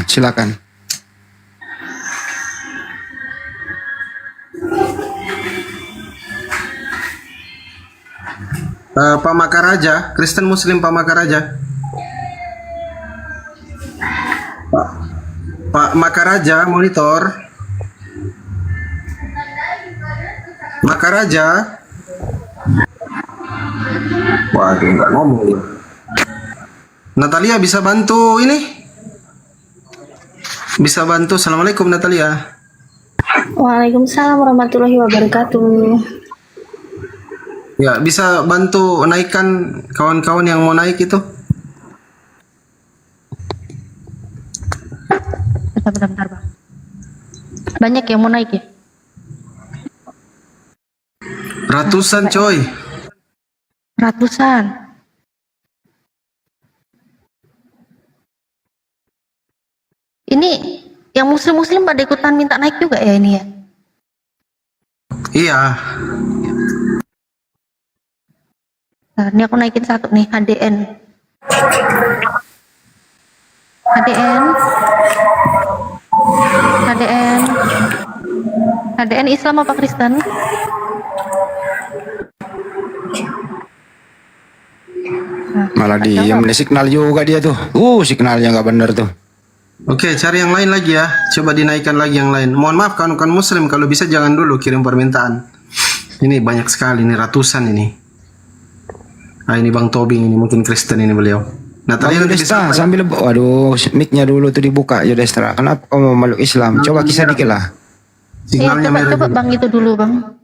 Silakan. Pak Makaraja, Kristen Muslim Pak Makaraja. Pak Makaraja, monitor. Makaraja. Waduh, nggak ngomong dia. Natalia bisa bantu ini? Bisa bantu. Assalamualaikum Natalia. Waalaikumsalam warahmatullahi wabarakatuh. Ya, bisa bantu naikkan kawan-kawan yang mau naik itu? Bentar, Bang. Banyak yang mau naik ya? Ratusan coy. Ratusan. Ini yang muslim-muslim pada ikutan minta naik juga ya ini ya? Iya. Nah, ini aku naikin satu nih, HDN. HDN. HDN. HDN Islam apa Kristen? Malah diam nih, signal juga dia tuh. Signalnya nggak bener tuh. Oke, cari yang lain lagi ya. Coba dinaikkan lagi yang lain. Mohon maaf kan Muslim, kalau bisa jangan dulu kirim permintaan. Ini banyak sekali, ini ratusan ini. Ini Bang Tobing ini, mungkin Kristen ini beliau. Nah, tadi Bang nanti Yudhistira, bisa sambil waduh, mic-nya dulu tuh dibuka Yudhistira. Kenapa kau mau meluk Islam? Coba kisah dikit lah. Iya, coba Bang itu dulu Bang.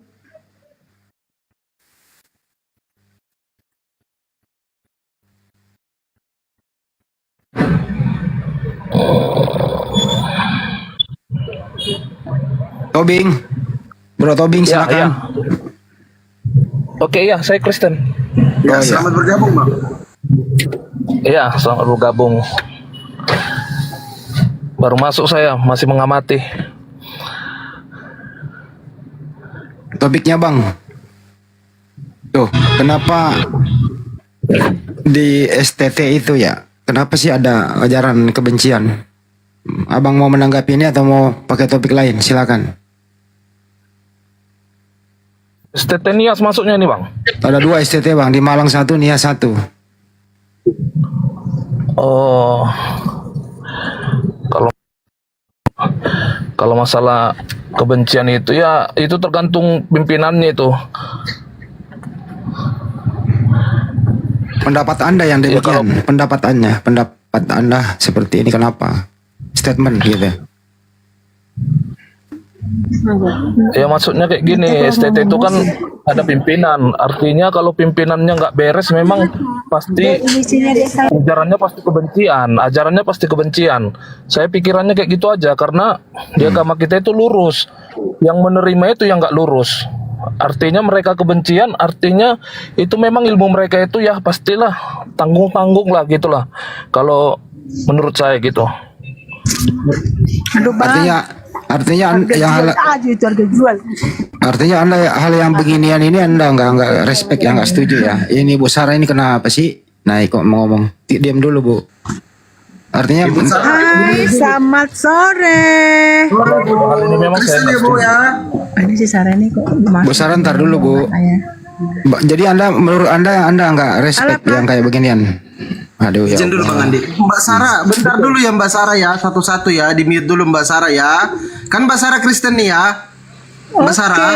Tobing, Bro Tobing silakan. Oke, ya, saya Kristen. Ya, selamat bergabung, Bang. Iya, selamat bergabung. Baru masuk saya, masih mengamati. Topiknya Bang. Tuh, kenapa di STT itu ya? Kenapa sih ada ajaran kebencian? Abang mau menanggapi ini atau mau pakai topik lain? Silakan. STT Nias masuknya nih Bang. Ada 2 STT Bang, di Malang 1, Nias 1. Oh, kalau masalah kebencian itu ya itu tergantung pimpinannya itu. Pendapat Anda yang demikian, pendapat Anda seperti ini kenapa? Statement gitu. Ya maksudnya kayak gini, STT itu kan ada pimpinan. Artinya kalau pimpinannya nggak beres, memang pasti ajarannya pasti kebencian. Saya pikirannya kayak gitu aja, karena di agama kita itu lurus. Yang menerima itu yang nggak lurus. Artinya mereka kebencian, artinya itu memang ilmu mereka itu ya pastilah tanggung-tanggung lah gitulah. Kalau menurut saya gitu. Artinya Anda hal yang beginian ini Anda nggak respect, ya nggak setuju ya. Ini Bu Sarah ini kenapa sih? Nah, kok mau ngomong? Diam dulu Bu. Artinya Hai, selamat sore. Kristen ya Bu ya. Ini si Sarah ini kok Bu Sarah ntar dulu Bu. Jadi menurut Anda nggak respect yang kayak beginian? Aduh ya. Izin dulu Bang Andi. Mbak Sarah, bentar dulu ya Mbak Sarah ya, satu-satu ya, di mute dulu Mbak Sarah ya. Kan Mbak Sarah Kristen nih ya. Mbak Sarah.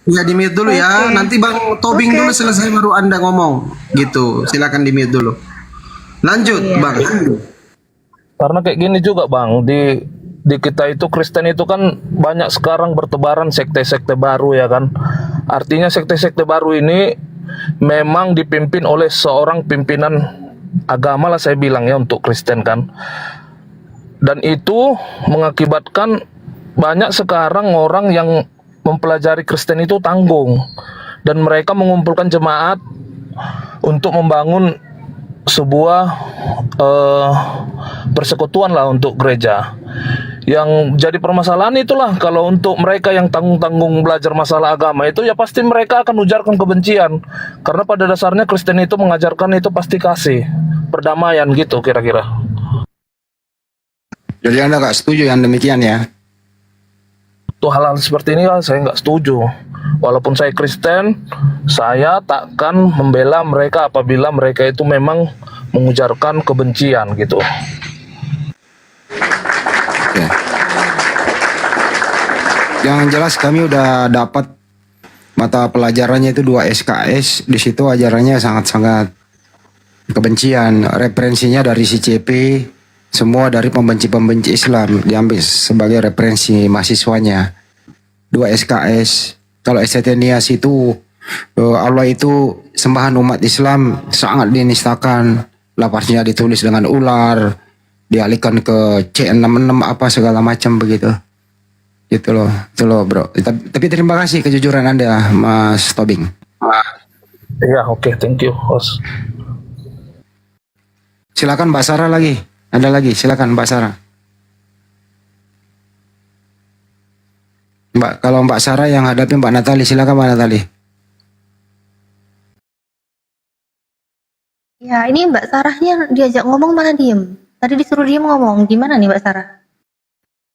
Ya di mute dulu ya. Nanti Bang Tobing dulu selesai baru Anda ngomong. Gitu. Silakan di mute dulu. Lanjut Bang. Karena kayak gini juga Bang, di kita itu Kristen itu kan banyak sekarang bertebaran sekte-sekte baru ya kan. Artinya sekte-sekte baru ini memang dipimpin oleh seorang pimpinan agama lah saya bilang ya untuk Kristen kan. Dan itu mengakibatkan banyak sekarang orang yang mempelajari Kristen itu tanggung. Dan mereka mengumpulkan jemaat untuk membangun sebuah persekutuan lah untuk gereja. Yang jadi permasalahan itulah, kalau untuk mereka yang tanggung-tanggung belajar masalah agama itu ya pasti mereka akan ujarkan kebencian. Karena pada dasarnya Kristen itu mengajarkan itu pasti kasih, perdamaian gitu kira-kira. Jadi Anda nggak setuju yang demikian ya? Tuh hal-hal seperti ini kan saya nggak setuju. Walaupun saya Kristen, saya takkan membela mereka apabila mereka itu memang mengujarkan kebencian gitu. Yang jelas kami udah dapat mata pelajarannya itu 2 SKS. Di situ ajarannya sangat-sangat kebencian. Referensinya dari CCP, semua dari pembenci-pembenci Islam diambil sebagai referensi mahasiswanya. 2 SKS. Kalau STT Nias itu Allah itu sembahan umat Islam sangat dinistakan. Lapasnya ditulis dengan ular, dialihkan ke C66 apa segala macam begitu. Gitu loh bro. Tapi terima kasih kejujuran Anda Mas Tobing. Iya oke, thank you host. Silakan Mbak Sarah lagi. Ada lagi, silakan Mbak Sarah. Mbak, kalau Mbak Sarah yang hadapi Mbak Natali, silakan Mbak Natali. Ya, ini Mbak Sarahnya diajak ngomong malah diem. Tadi disuruh diem ngomong. Gimana nih Mbak Sarah?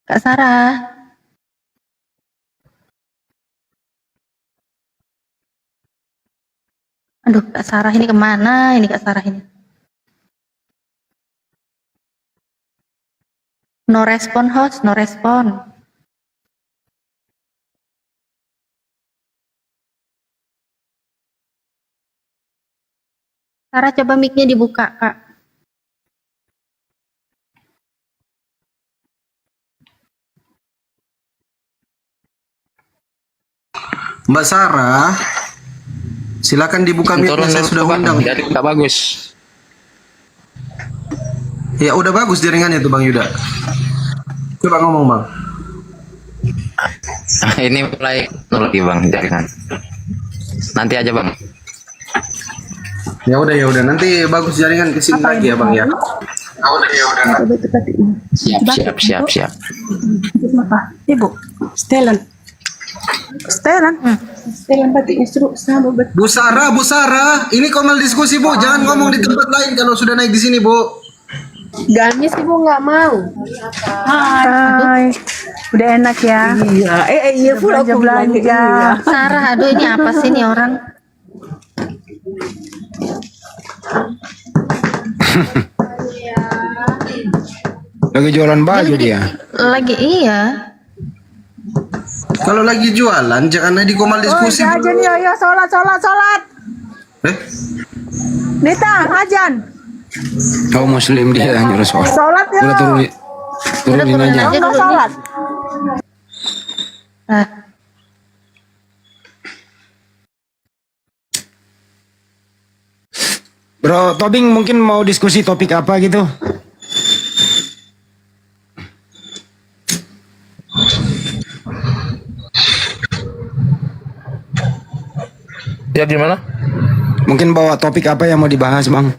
Kak Sarah. Aduh, Kak Sarah ini kemana? Ini Kak Sarah ini. No respon host, no respon. Sarah coba mic-nya dibuka, Kak. Mbak Sarah, silakan dibuka mic-nya, saya sudah undang. Jadi nggak bagus. Ya udah bagus jaringannya tuh Bang Yuda. Coba ngomong Bang. Ini mulai lagi Bang jaringan. Nanti aja Bang. Ya udah nanti bagus jaringan kesini lagi ya Bang ya. Siap. Ibu, Stelan. Batiknya seru sama Bu Sarah, ini komel diskusi Bu, jangan ngomong di tempat lain kalau sudah naik di sini Bu. Gamis ibu nggak mau. Hai. Udah enak ya? Iya. Iya pula belanja. Sarah, aduh ini apa sih ini orang? Lagi jualan baju dia. Lagi iya. Kalau lagi jualan jangan di komal diskusi. Oh, ajan ya, sholat. Nita, ajan. Oh Muslim dia yang nyuruh sholat. Sholat ya. Udah turunin aja. Enggak sholat. Bro Tobing mungkin mau diskusi topik apa gitu? Ya gimana? Mungkin bawa topik apa yang mau dibahas Bang?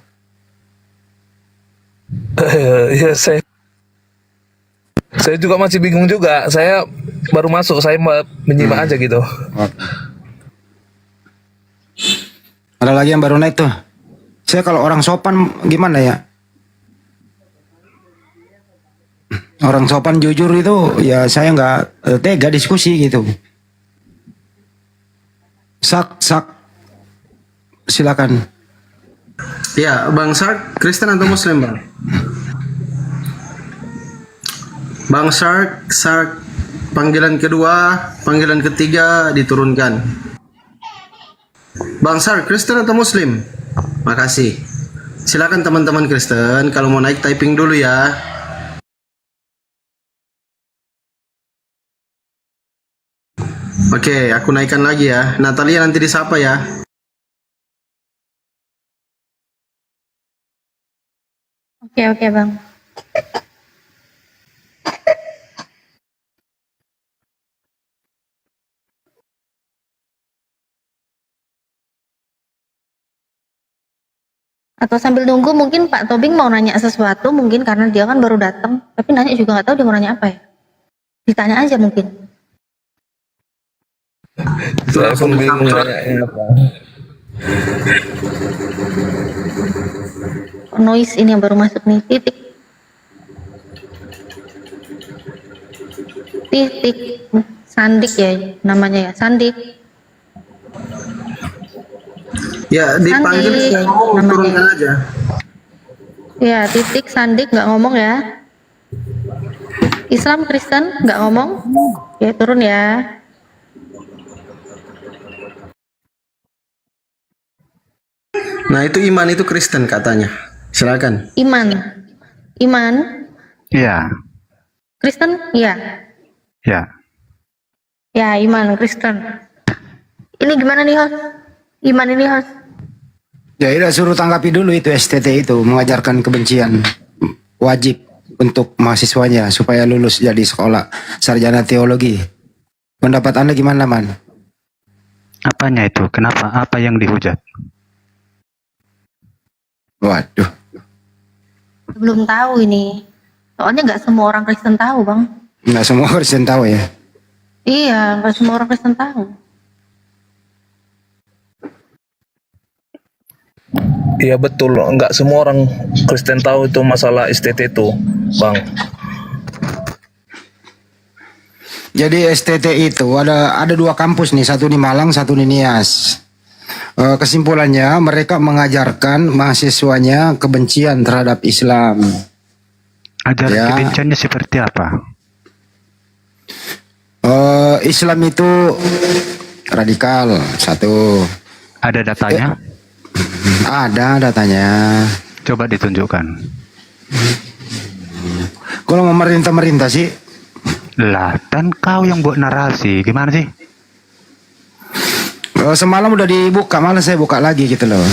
Ya saya juga masih bingung juga. Saya baru masuk, saya menyimak aja gitu. Ada lagi yang baru naik tuh. Saya kalau orang sopan gimana ya? Orang sopan jujur itu ya saya nggak tega diskusi gitu. Sak. Silakan. Ya, Bang Shark, Kristen atau Muslim, Bang? Bang Shark, panggilan kedua, panggilan ketiga diturunkan. Bang Shark, Kristen atau Muslim? Makasih. Silakan teman-teman Kristen, kalau mau naik typing dulu ya. Oke, aku naikkan lagi ya. Natalia nanti disapa ya. Oke Bang. Atau sambil nunggu mungkin Pak Tobing mau nanya sesuatu mungkin karena dia kan baru datang. Tapi nanya juga nggak tahu dia mau nanya apa ya. Ditanya aja mungkin. Saya pun bingung nanya apa. Noise ini yang baru masuk nih, titik Sandik ya namanya ya, Sandik. Ya dipanggil turunkan aja. Ya titik Sandik nggak ngomong ya. Islam Kristen nggak ngomong, ya turun ya. Nah itu iman itu Kristen katanya. Silakan. Iman. Iya. Kristen, iya. Ya. Ya iman Kristen. Ini gimana nih host? Iman ini host. Ya udah suruh tanggapi dulu itu STT itu mengajarkan kebencian wajib untuk mahasiswanya supaya lulus jadi sekolah sarjana teologi. Pendapat Anda gimana Man? Apanya itu? Kenapa? Apa yang dihujat? Waduh. Belum tahu ini. Soalnya nggak semua orang Kristen tahu, Bang. Nggak semua Kristen tahu ya. Iya, nggak semua orang Kristen tahu. Iya betul, nggak semua orang Kristen tahu itu masalah STT itu, Bang. Jadi STT itu ada dua kampus nih, satu di Malang, satu di Nias. Kesimpulannya mereka mengajarkan mahasiswanya kebencian terhadap Islam. Ajaran Ya. kebenciannya seperti apa? Islam itu radikal, satu. Ada datanya? Ada datanya. Coba ditunjukkan. Kalau memerintah sih, Lah, dan kau yang buat narasi, gimana sih? semalam udah dibuka, malah saya buka lagi gitu loh.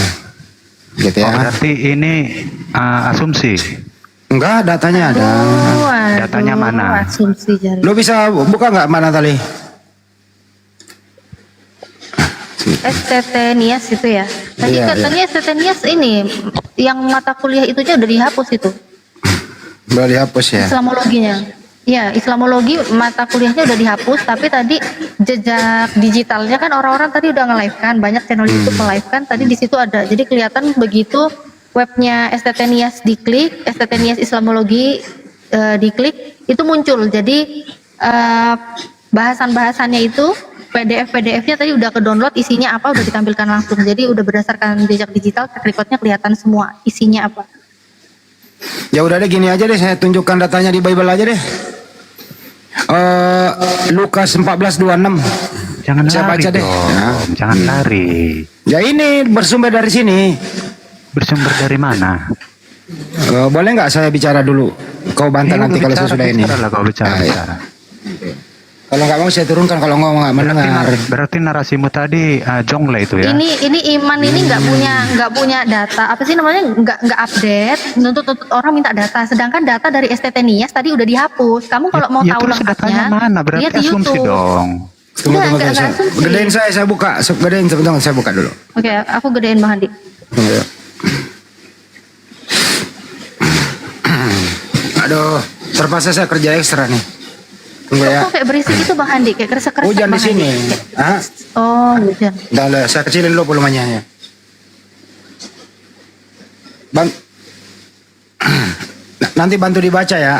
Gitu Oh, ya. berarti ini asumsi. Enggak, datanya ada. Datanya mana? Asumsi jari. Lo bisa buka nggak mana tali? STT Nias itu ya. Tadi Iya, katanya STT Nias ini yang mata kuliah itunya udah dihapus itu. Udah dihapus ya. Islamologinya. Ya, Islamologi mata kuliahnya udah dihapus, tapi tadi jejak digitalnya kan orang-orang tadi udah nge-live kan, banyak channel YouTube nge-live kan, tadi di situ ada. Jadi kelihatan begitu webnya STT Nias diklik, STT Nias Islamologi diklik, itu muncul. Jadi bahasan-bahasannya itu PDF-nya tadi udah ke-download, isinya apa udah ditampilkan langsung. Jadi udah berdasarkan jejak digital, track recordnya kelihatan semua isinya apa. Ya udah deh, gini aja deh, saya tunjukkan datanya di Bible aja deh. Lukas 14:26. Jangan Saya lari baca deh. dong, Ya. jangan lari. Ya ini bersumber dari sini. Bersumber dari mana? Boleh nggak saya bicara dulu? Kau bantah Iya, nanti kalau bicara, sesudah ini. bicara lah, kau bicara, Ya. bicara. Kalau nggak mau saya turunkan, kalau nggak mendengar. Berarti narasimu tadi jongle itu ya? Ini iman ini nggak punya data, apa sih namanya, nggak update, nuntut orang minta data, sedangkan data dari STT Nias tadi udah dihapus. Kamu kalau mau Ya tahu terus datanya lengkapnya mana? Berarti lihat di asumsi YouTube. dong. Tunggu, Enggak, tunggu, enggak asumsi. Gedein saya buka. Gedein sebentar, saya buka dulu. Oke, aku gedein Bang Handi. Tunggu ya. Aduh, terpaksa saya kerja ekstra nih. Tunggu ya. Kok kayak berisik itu Bang Handi, kayak kresek-kresek Hujan di Bang sini. Handi. Hah? Oh, hujan. Udah lah, saya kecilin dulu volumenya ya. Nanti bantu dibaca ya.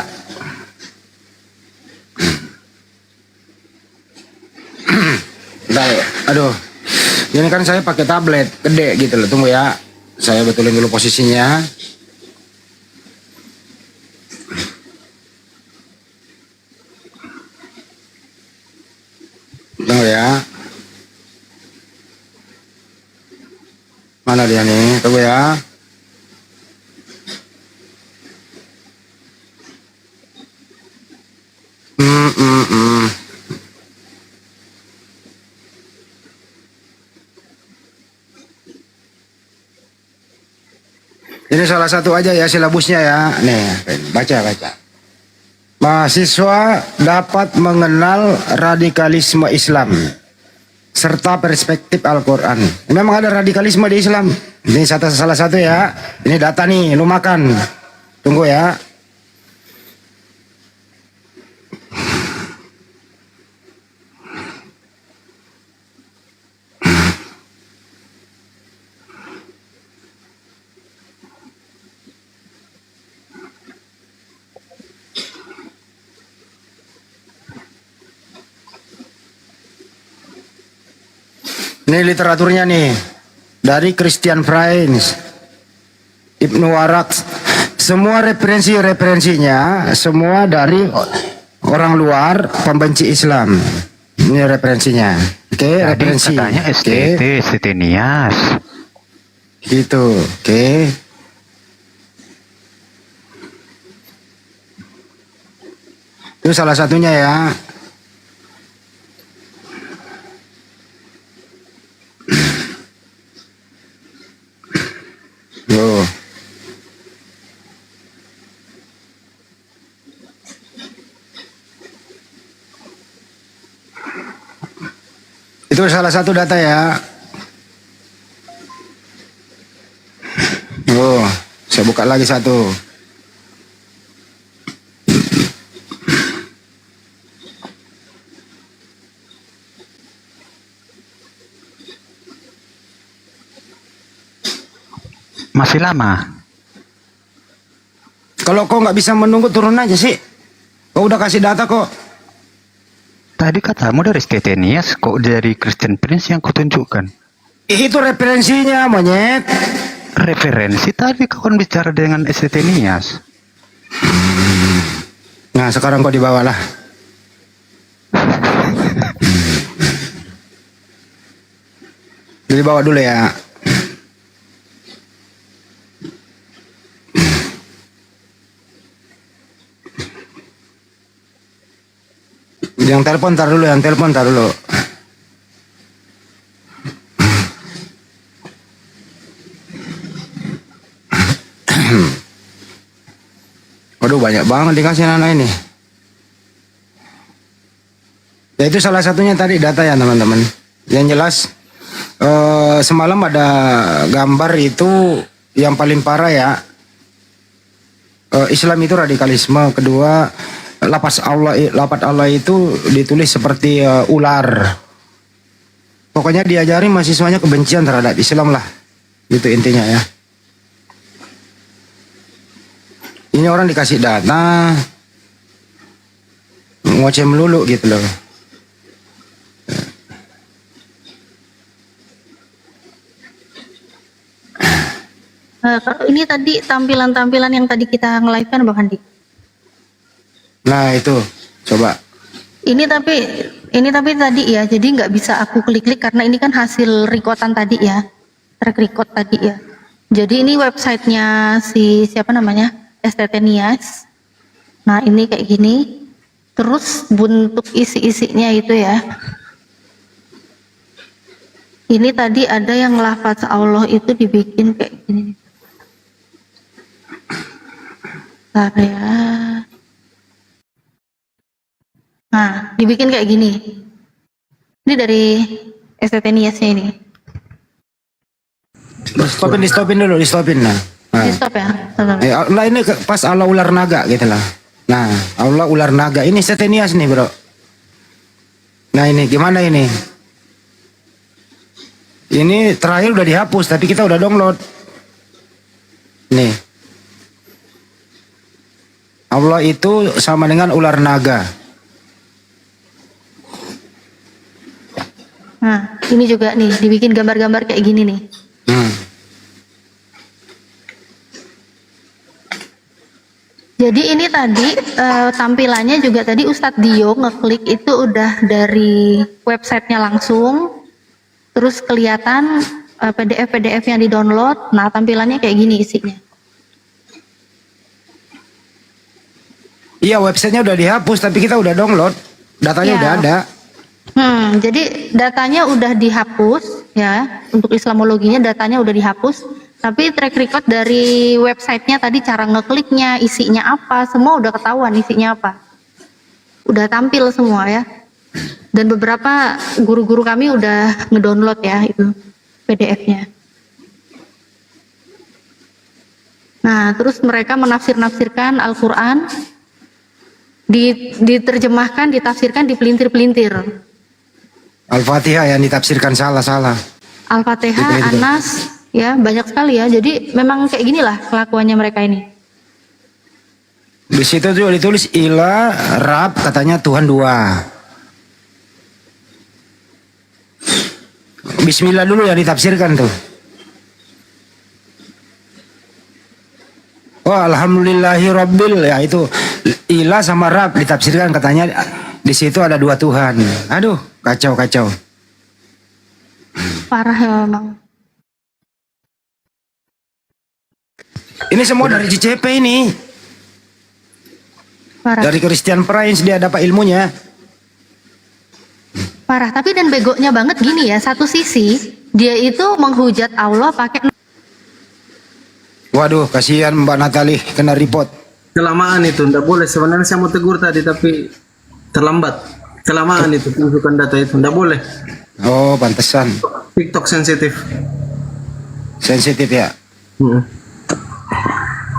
Bentar, aduh. Ini kan saya pakai tablet gede gitu loh. Tunggu ya. Saya betulin dulu posisinya. Tunggu ya. Mana dia nih? Tunggu ya. Ini salah satu aja ya silabusnya ya. Nih, baca. Mahasiswa dapat mengenal radikalisme Islam serta perspektif Al-Quran. Memang ada radikalisme di Islam. Ini salah satu ya. Ini data nih, lu makan. Tunggu ya. Ini literaturnya nih dari Christian Prince, Ibnu Warak, semua referensinya semua dari orang luar pembenci Islam. Ini referensinya. Oke, Tadi referensi. katanya STT Nias. Gitu. Oke. Itu salah satunya ya. Loh. Itu salah satu data ya. Oh, saya buka lagi satu. Masih lama. Kalau kau nggak bisa menunggu turun aja sih. Kau udah kasih data kok. Tadi katamu dari Stettinias, kok dari Christian Prince yang kutunjukkan? Itu referensinya, monyet. Referensi tadi kawan bicara dengan Stettinias. Nah, sekarang kau dibawalah. Dibawa dulu ya. Yang telepon tar dulu, Waduh, banyak banget dikasih anak ini. Ya itu salah satunya tadi data ya teman-teman. Yang jelas semalam ada gambar itu yang paling parah ya. Islam itu radikalisme. Kedua, lapat Allah itu ditulis seperti ular. Pokoknya diajari mahasiswanya kebencian terhadap Islam lah. Itu intinya ya. Ini orang dikasih data ngoceh melulu gitu loh. Kalau ini tadi tampilan-tampilan yang tadi kita nge-live-kan Bang Handi. Nah itu, coba. Ini tapi tadi ya, jadi nggak bisa aku klik-klik karena ini kan hasil recordan tadi ya, track record tadi ya. Jadi ini websitenya si siapa namanya, Stettinias. Nah ini kayak gini, terus bentuk isi-isinya itu ya. Ini tadi ada yang lafaz Allah itu dibikin kayak gini. Bentar ya. Nah, dibikin kayak gini. Ini dari Stettiniasnya ini. Di stopin nah. Di stop ya. Nah ini pas Allah ular naga gitu lah. Nah, Allah ular naga ini Stettinias nih bro. Nah ini gimana ini? Ini terakhir udah dihapus tapi kita udah download. Nih. Allah itu sama dengan ular naga. Nah, ini juga nih dibikin gambar-gambar kayak gini nih. Jadi ini tadi tampilannya juga tadi Ustadz Dio ngeklik itu udah dari websitenya langsung, terus kelihatan PDF yang di-download. Nah tampilannya kayak gini isinya. Iya websitenya udah dihapus tapi kita udah download, datanya udah ada. Jadi datanya udah dihapus ya, untuk Islamologinya datanya udah dihapus. Tapi track record dari websitenya tadi cara ngekliknya, isinya apa, semua udah ketahuan isinya apa. Udah tampil semua ya. Dan beberapa guru-guru kami udah ngedownload ya itu PDF-nya. Nah, terus mereka menafsir-nafsirkan Al-Quran, diterjemahkan, ditafsirkan, dipelintir-pelintir. Al-Fatihah yang ditafsirkan salah-salah. Al-Fatihah, Anas, ya banyak sekali ya. Jadi memang kayak ginilah kelakuannya mereka ini. Di situ juga ditulis ilah, Rab, katanya Tuhan dua. Bismillah dulu yang ditafsirkan tuh. Oh alhamdulillahi rabbil, ya itu ilah sama Rab ditafsirkan katanya di situ ada dua Tuhan. Aduh kacau. Parah ya memang. Ini semua dari JCP ini. Parah. Dari Christian Prince dia dapat ilmunya. Parah, tapi dan begonya banget gini ya, satu sisi dia itu menghujat Allah pakai. Waduh, kasihan Mbak Natali kena report. Kelamaan itu, ndak boleh. Sebenarnya saya mau tegur tadi tapi terlambat. Kelamaan itu tunjukkan data itu, ndak boleh. Oh, pantesan. TikTok sensitif. Sensitif ya.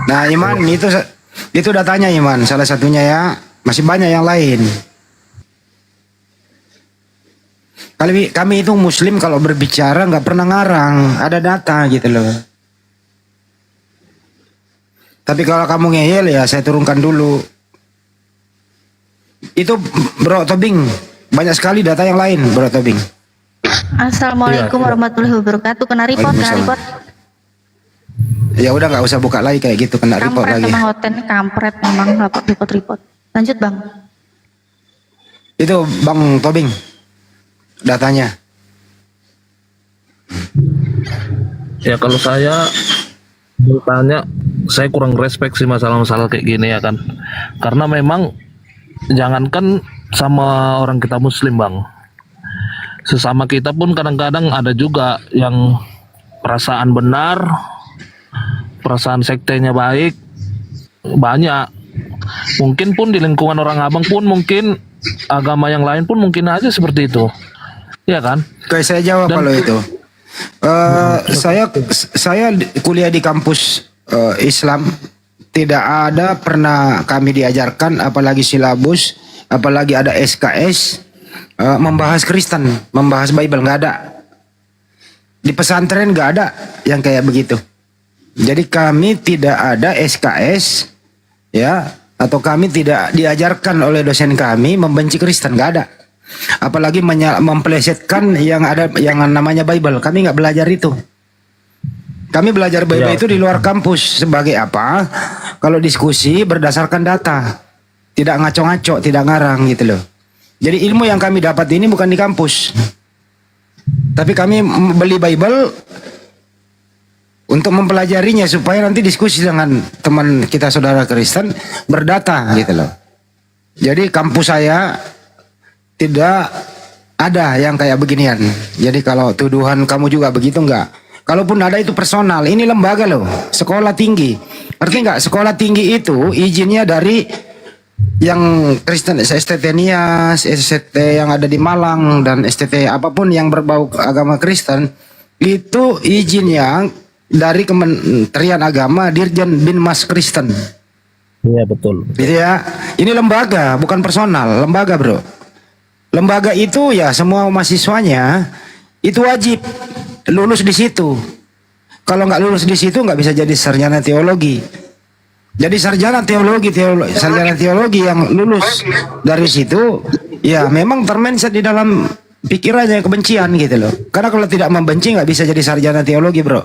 Nah, Iman itu datanya Iman, salah satunya ya. Masih banyak yang lain. Kami itu Muslim kalau berbicara nggak pernah ngarang, ada data gitu loh. Tapi kalau kamu ngeyel ya saya turunkan dulu. Itu Bro Tobing, banyak sekali data yang lain Bro Tobing. Assalamualaikum warahmatullahi wabarakatuh. Kena report, kena report. Ya udah nggak usah buka lagi kayak gitu, kena report Kampret lagi. memang hotelnya kampret memang report. Lanjut Bang. Itu Bang Tobing datanya. Ya kalau saya bertanya, saya kurang respect sih masalah-masalah kayak gini ya kan. Karena memang jangankan sama orang kita muslim Bang, sesama kita pun kadang-kadang ada juga yang perasaan benar, perasaan sektenya baik, banyak. Mungkin pun di lingkungan orang abang pun mungkin agama yang lain pun mungkin aja seperti itu, ya kan? Oke, saya jawab kalau itu. Saya kuliah di kampus Islam, tidak ada pernah kami diajarkan, apalagi silabus, apalagi ada SKS membahas Kristen, membahas Bible, nggak ada. Di pesantren nggak ada yang kayak begitu. Jadi kami tidak ada SKS, ya, atau kami tidak diajarkan oleh dosen kami membenci Kristen, nggak ada. Apalagi memplesetkan yang ada yang namanya Bible, kami nggak belajar itu. Kami belajar Bible itu di luar kampus. Sebagai apa? Kalau diskusi berdasarkan data, tidak ngaco-ngaco, tidak ngarang gitu loh. Jadi ilmu yang kami dapat ini bukan di kampus, tapi kami beli Bible untuk mempelajarinya supaya nanti diskusi dengan teman kita saudara Kristen berdata gitu loh. Jadi kampus saya tidak ada yang kayak beginian. Jadi kalau tuduhan kamu juga begitu enggak. Kalaupun ada itu personal, ini lembaga loh, sekolah tinggi. Artinya enggak, sekolah tinggi itu izinnya dari yang Kristen, STT Nias, STT yang ada di Malang, dan STT apapun yang berbau agama Kristen, itu izinnya dari Kementerian Agama, Dirjen Binmas Kristen. Iya betul. Gitu ya. Ini lembaga, bukan personal, lembaga bro. Lembaga itu ya semua mahasiswanya itu wajib lulus di situ. Kalau nggak lulus di situ nggak bisa jadi sarjana teologi. Jadi sarjana teologi yang lulus dari situ ya memang termindset di dalam pikirannya kebencian gitu loh. Karena kalau tidak membenci nggak bisa jadi sarjana teologi bro.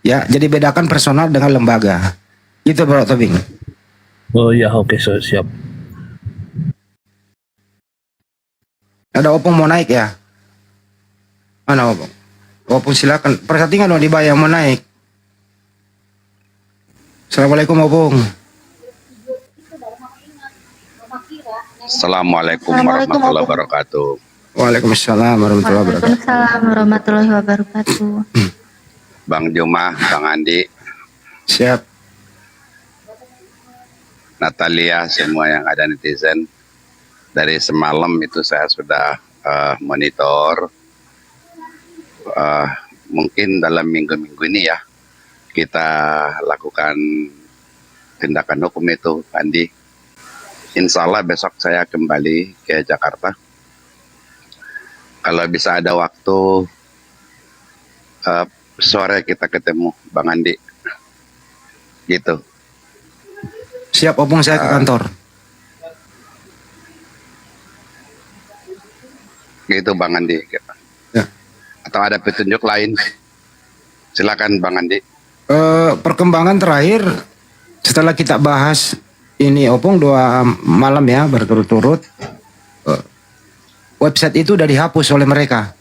Ya, jadi bedakan personal dengan lembaga. Itu Bro Tobing. Oh iya, oke, so, siap. Ada Opung mau naik ya? Mana Opung? Opung silakan. Perhatikan dong di bayang mau naik. Assalamualaikum Opung. Assalamualaikum warahmatullahi wabarakatuh. Waalaikumsalam warahmatullahi wabarakatuh. Waalaikumsalam warahmatullahi wabarakatuh. Bang Juma, Bang Andi. Siap. Natalia, semua yang ada netizen. Dari semalam itu saya sudah monitor. Mungkin dalam minggu-minggu ini ya, kita lakukan tindakan hukum itu, Andi. Insya Allah besok saya kembali ke Jakarta. Kalau bisa ada waktu, sore kita ketemu, Bang Andi. Gitu. Siap Opung, saya ke kantor. Gitu Bang Andi. Ya. Atau ada petunjuk lain? Silakan Bang Andi. Perkembangan terakhir setelah kita bahas ini Opung 2 malam ya berturut-turut, website itu udah dihapus oleh mereka.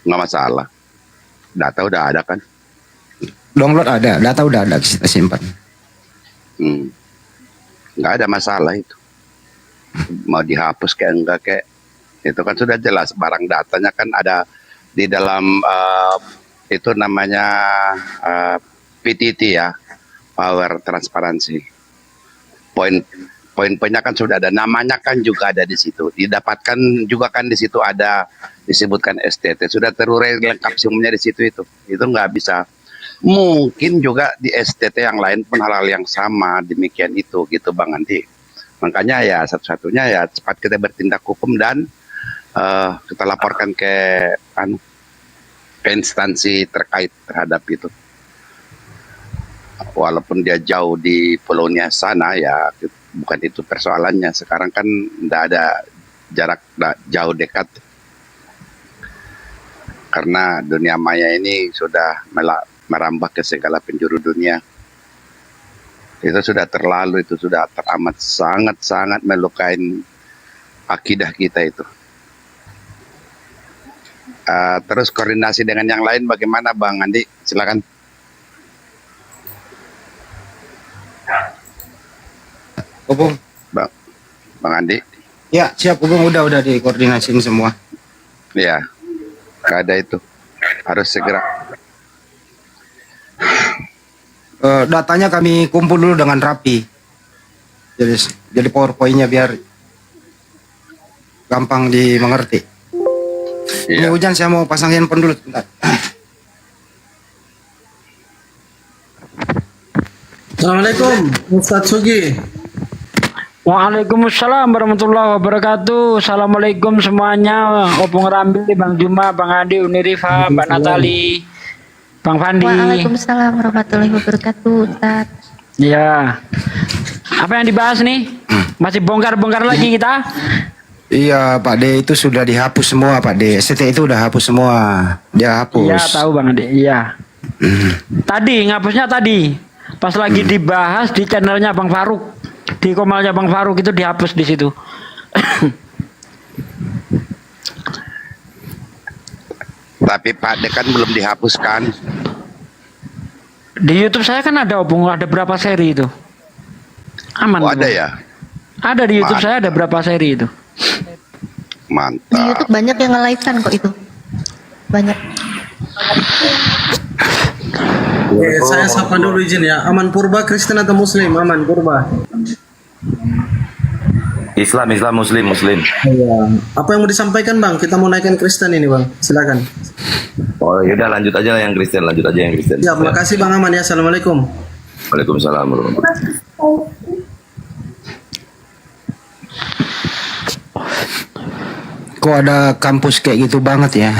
Nggak masalah. Data udah ada kan? Download ada, data udah ada, kita simpan. Nggak ada masalah itu. Mau dihapus kayak enggak kayak, itu kan sudah jelas barang datanya kan ada di dalam itu namanya PTT ya, Power Transparency. Poin-poinnya kan sudah ada, namanya kan juga ada di situ. Didapatkan juga kan di situ ada disebutkan STT, sudah terurai lengkap semuanya di situ itu. Itu nggak bisa. Mungkin juga di STT yang lain pun hal-hal yang sama demikian itu gitu Bang Andi. Makanya ya satu-satunya ya cepat kita bertindak hukum dan kita laporkan ke instansi terkait terhadap itu. walaupun dia jauh di pulaunya sana ya bukan itu persoalannya. Sekarang kan tidak ada jarak jauh dekat karena dunia maya ini sudah merambah ke segala penjuru dunia. Itu sudah terlalu, itu sudah teramat sangat-sangat melukai akidah kita itu. Terus koordinasi dengan yang lain bagaimana Bang Andi? Silakan. Bung. Bang Andi. Ya, siap Bung, udah dikoordinasiin semua. Ya, nggak ada itu. Harus segera. Datanya kami kumpul dulu dengan rapi. Jadi PowerPoint-nya biar gampang dimengerti. Ini hujan, saya mau pasang handphone dulu sebentar. Assalamualaikum, Ustadz Sugi. Waalaikumsalam warahmatullahi wabarakatuh. Assalamualaikum semuanya. Opung Rambi, Bang Juma, Bang Adi, Unirifa, Mbak Natali, Bang Fandi. Waalaikumsalam warahmatullahi wabarakatuh, Ustaz. Ya. Apa yang dibahas nih? Masih bongkar-bongkar lagi kita? Iya Pak D, itu sudah dihapus semua Pak D. ST itu udah hapus semua. Dia hapus. Iya tahu Bang Adi, iya. Tadi ngapusnya tadi. Pas lagi dibahas di channelnya Bang Faruk. Di komalnya Bang Faruk itu dihapus di situ. Tapi Pak D kan belum dihapuskan. Di YouTube saya kan ada ada berapa seri itu. Aman. Oh, ada ya? Ada di YouTube saya ada berapa seri itu. Mantap. Di YouTube banyak yang nge-live-kan kok itu. Banyak. Saya sapa dulu izin ya. Aman Purba Kristen atau Muslim? Aman Purba. Islam, Muslim. Iya. Apa yang mau disampaikan Bang? Kita mau naikkan Kristen ini Bang. Silakan. Oh yaudah lanjut aja yang Kristen, Ya, makasih Bang Aman ya. Assalamualaikum. Waalaikumsalam warahmatullahi wabarakatuh. Kok ada kampus kayak gitu banget ya?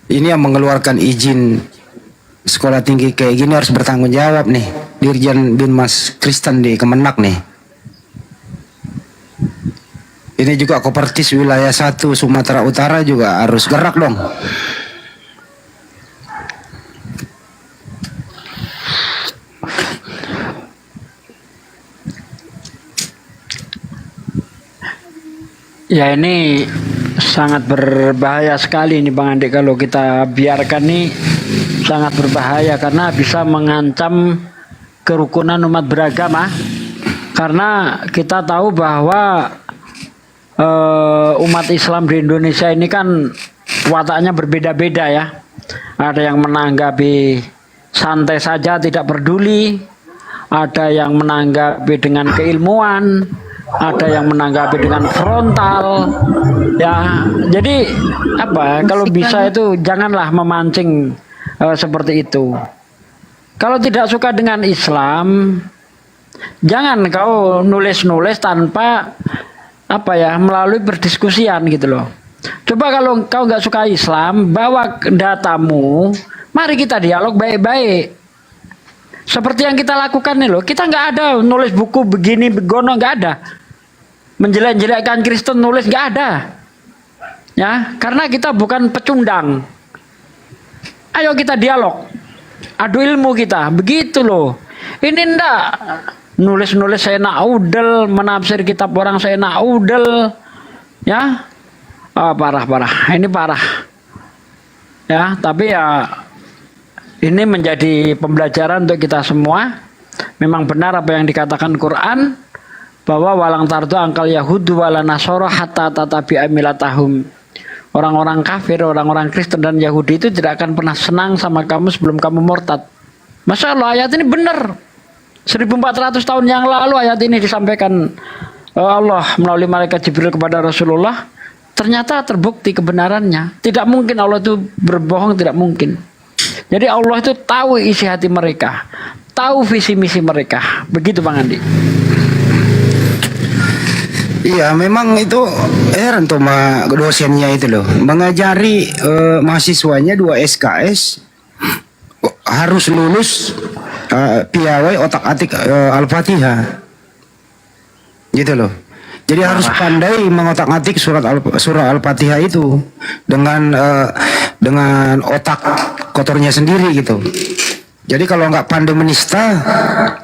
Ini yang mengeluarkan izin sekolah tinggi kayak gini harus bertanggung jawab nih. Dirjen Binmas Kristen di Kemenak nih. Ini juga Kopertis wilayah 1 Sumatera Utara juga harus gerak dong. Ya ini sangat berbahaya sekali nih Bang Andi kalau kita biarkan nih, sangat berbahaya karena bisa mengancam kerukunan umat beragama. Karena kita tahu bahwa umat Islam di Indonesia ini kan wataknya berbeda-beda ya. Ada yang menanggapi santai saja, tidak peduli. Ada yang menanggapi dengan keilmuan, ada yang menanggapi dengan frontal. Ya, jadi apa? Kalau bisa itu janganlah memancing seperti itu. Kalau tidak suka dengan Islam, jangan kau nulis-nulis tanpa apa ya, melalui perdiskusian gitu loh. Coba kalau kau nggak suka Islam, bawa datamu, mari kita dialog baik-baik. Seperti yang kita lakukan nih loh, kita nggak ada nulis buku begini begono, nggak ada. Menjelek-jelekkan Kristen nulis, nggak ada. Ya, karena kita bukan pecundang. Ayo kita dialog, adu ilmu kita, begitu loh. Ini ndak nulis-nulis saya naudel, menafsir kitab orang saya naudel, ya, parah, ini parah, ya. Tapi ya ini menjadi pembelajaran untuk kita semua. Memang benar apa yang dikatakan Quran bahwa walang tardu angkal yahudu wala nasoro hatta tatabi amilatahum. Orang-orang kafir, orang-orang Kristen dan Yahudi itu tidak akan pernah senang sama kamu sebelum kamu murtad. Masya Allah, ayat ini benar. 1400 tahun yang lalu ayat ini disampaikan Allah melalui malaikat Jibril kepada Rasulullah. Ternyata terbukti kebenarannya. Tidak mungkin Allah itu berbohong, tidak mungkin. Jadi Allah itu tahu isi hati mereka, tahu visi misi mereka. Begitu Bang Andi. Iya, memang itu heran tuh dosennya itu loh, mengajari mahasiswanya 2 SKS harus lulus piawai otak-atik Al-Fatihah. Gitu loh. Jadi harus pandai mengotak-atik surah Al-Fatihah itu dengan otak kotornya sendiri gitu. Jadi kalau nggak pandai menista,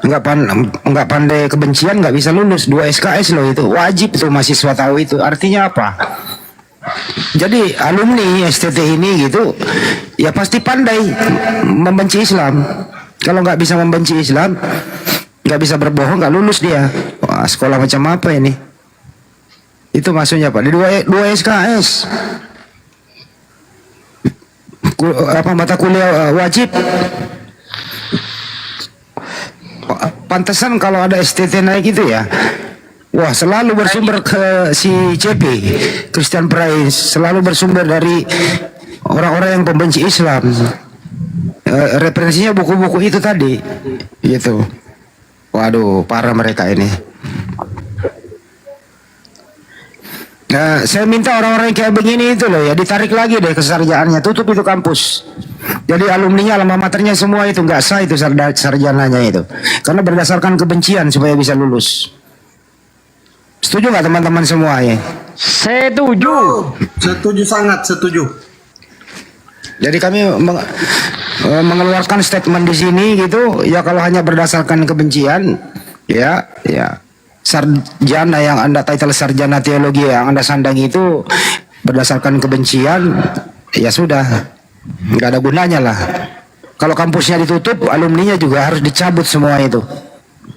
nggak pandai kebencian, nggak bisa lulus 2 SKS loh itu. Wajib tuh mahasiswa tahu itu. Artinya apa? Jadi alumni STT ini gitu, ya pasti pandai membenci Islam. Kalau nggak bisa membenci Islam, nggak bisa berbohong, nggak lulus dia. Wah, sekolah macam apa ini? Itu maksudnya Pak. Di 2 SKS. Mata kuliah wajib. Pantesan kalau ada STT naik itu ya. Wah, selalu bersumber ke si CP, Christian Prince, selalu bersumber dari orang-orang yang pembenci Islam. Referensinya buku-buku itu tadi. Gitu. Waduh, parah mereka ini. Nah, saya minta orang-orang kayak begini itu loh ya, ditarik lagi deh kesarjanaannya, tutup itu kampus. Jadi alumninya, alma maternya semua itu nggak sah itu sarjananya itu, karena berdasarkan kebencian supaya bisa lulus. Setuju nggak teman-teman semua ya? Setuju. Setuju, sangat setuju. Jadi kami mengeluarkan statement di sini gitu ya, kalau hanya berdasarkan kebencian ya sarjana yang Anda title sarjana teologi yang Anda sandang itu berdasarkan kebencian, ya sudah, nggak ada gunanya lah. Kalau kampusnya ditutup, alumninya juga harus dicabut semua itu.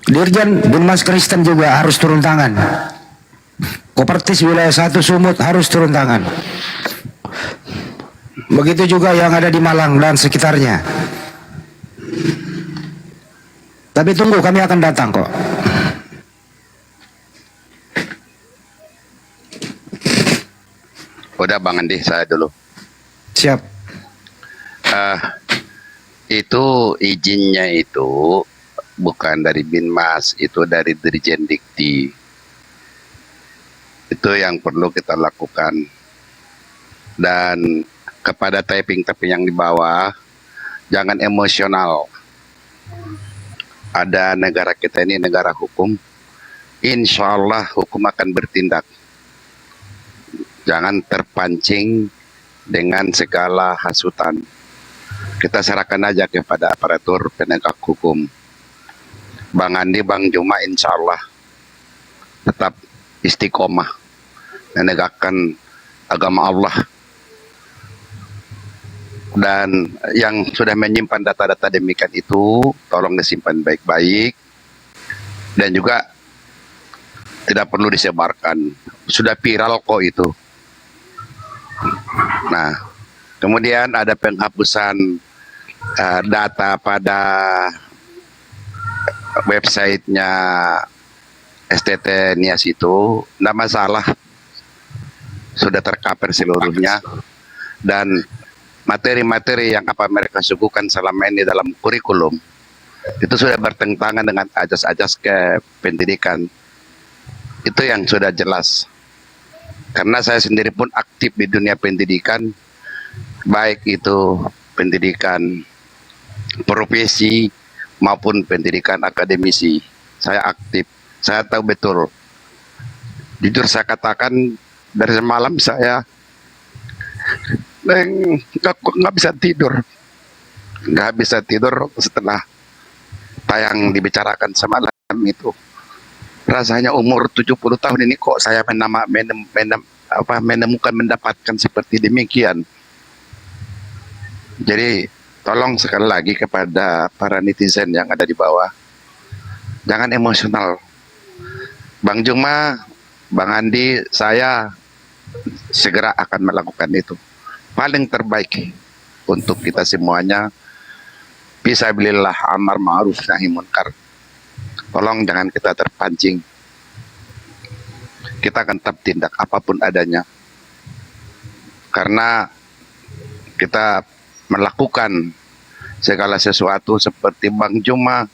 Dirjen Binmas Kristen juga harus turun tangan. Kopertis wilayah 1 Sumut harus turun tangan. Begitu juga yang ada di Malang dan sekitarnya. Tapi tunggu, kami akan datang kok. Udah Bang Andi, saya dulu. Siap. Itu izinnya itu bukan dari Binmas, itu dari Dirjen Dikti. Itu yang perlu kita lakukan. Dan kepada typing-typing yang di bawah, jangan emosional. Ada negara kita ini negara hukum. Insya Allah hukum akan bertindak. Jangan terpancing dengan segala hasutan. Kita serahkan aja kepada aparatur penegak hukum. Bang Andi, Bang Juma insya Allah tetap istiqomah menegakkan agama Allah. Dan yang sudah menyimpan data-data demikian itu, tolong disimpan baik-baik. Dan juga tidak perlu disebarkan. Sudah viral kok itu. Nah, kemudian ada penghapusan data pada websitenya STT Nias itu, tidak masalah, sudah tercover seluruhnya. Dan materi-materi yang apa mereka suguhkan selama ini dalam kurikulum itu sudah bertentangan dengan ajas-ajas ke pendidikan. Itu yang sudah jelas. Karena saya sendiri pun aktif di dunia pendidikan, baik itu pendidikan profesi maupun pendidikan akademisi. Saya aktif, saya tahu betul. Jujur saya katakan, dari semalam saya nggak bisa tidur. Nggak bisa tidur setelah tayang dibicarakan semalam itu. Rasanya umur 70 tahun ini kok saya menemukan mendapatkan seperti demikian. Jadi tolong sekali lagi kepada para netizen yang ada di bawah, jangan emosional. Bang Juma, Bang Andi, saya segera akan melakukan itu. Paling terbaik untuk kita semuanya. Fisabilillah, amar ma'ruf nahi munkar. Tolong jangan kita terpancing. Kita akan tetap tindak apapun adanya. Karena kita melakukan segala sesuatu seperti Bang Juma,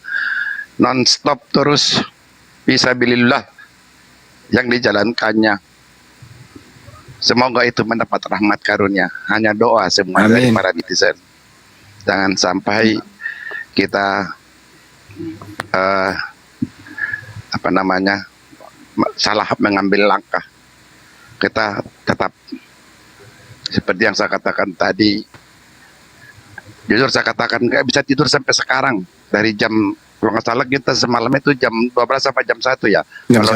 non-stop terus fisabilillah yang dijalankannya. Semoga itu mendapat rahmat karunia. Hanya doa semua dari para netizen. Jangan sampai kita apa namanya, salah mengambil langkah. Kita tetap seperti yang saya katakan tadi, jujur saya katakan nggak bisa tidur sampai sekarang. Dari jam, kalau nggak salah kita semalam itu jam 12 sampai jam 1 ya. Kalau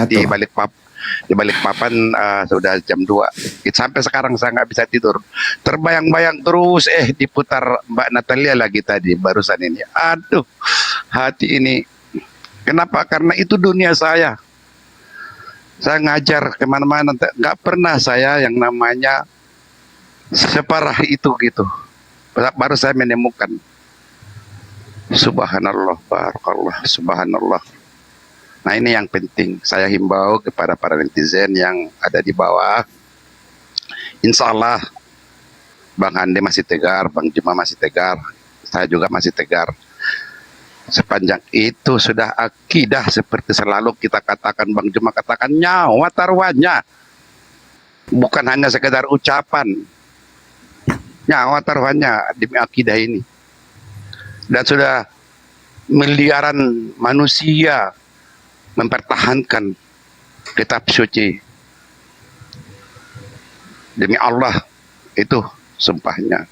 di Balikpapan sudah jam 2. Sampai sekarang saya nggak bisa tidur. Terbayang-bayang terus, diputar Mbak Natalia lagi tadi barusan ini. Aduh, hati ini. Kenapa? Karena itu dunia saya. Saya ngajar kemana-mana, nggak pernah saya yang namanya separah itu gitu. Baru saya menemukan. Subhanallah, barakallah, subhanallah. Nah ini yang penting. Saya himbau kepada para netizen yang ada di bawah. Insya Allah Bang Hande masih tegar, Bang Juma masih tegar, saya juga masih tegar. Sepanjang itu sudah akidah seperti selalu kita katakan, Bang Juma katakan, nyawa taruhannya. Bukan hanya sekedar ucapan. Nyawa taruhannya demi akidah ini. Dan sudah miliaran manusia mempertahankan kitab suci. Demi Allah, itu sumpahnya.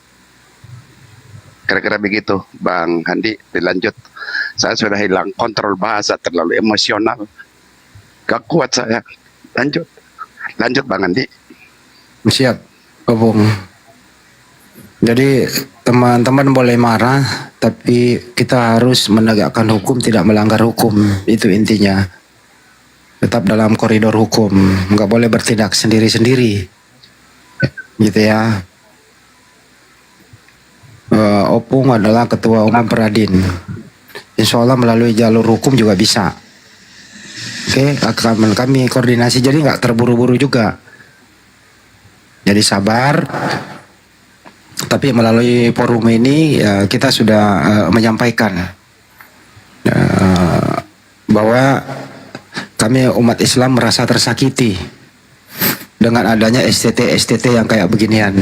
Kira-kira begitu, Bang Handi, dilanjut. Saya sudah hilang kontrol bahasa, terlalu emosional. Gak kuat saya. Lanjut. Lanjut, Bang Handi. Siap, Bung. Jadi teman-teman boleh marah, tapi kita harus menegakkan hukum, tidak melanggar hukum. Itu intinya. Tetap dalam koridor hukum. Nggak boleh bertindak sendiri-sendiri. Gitu ya. Opung adalah ketua umum Peradin. Insya Allah melalui jalur hukum juga bisa. Oke, akan kami koordinasi, jadi nggak terburu-buru juga. Jadi sabar. Tapi melalui forum ini kita sudah menyampaikan bahwa kami umat Islam merasa tersakiti dengan adanya STT yang kayak beginian.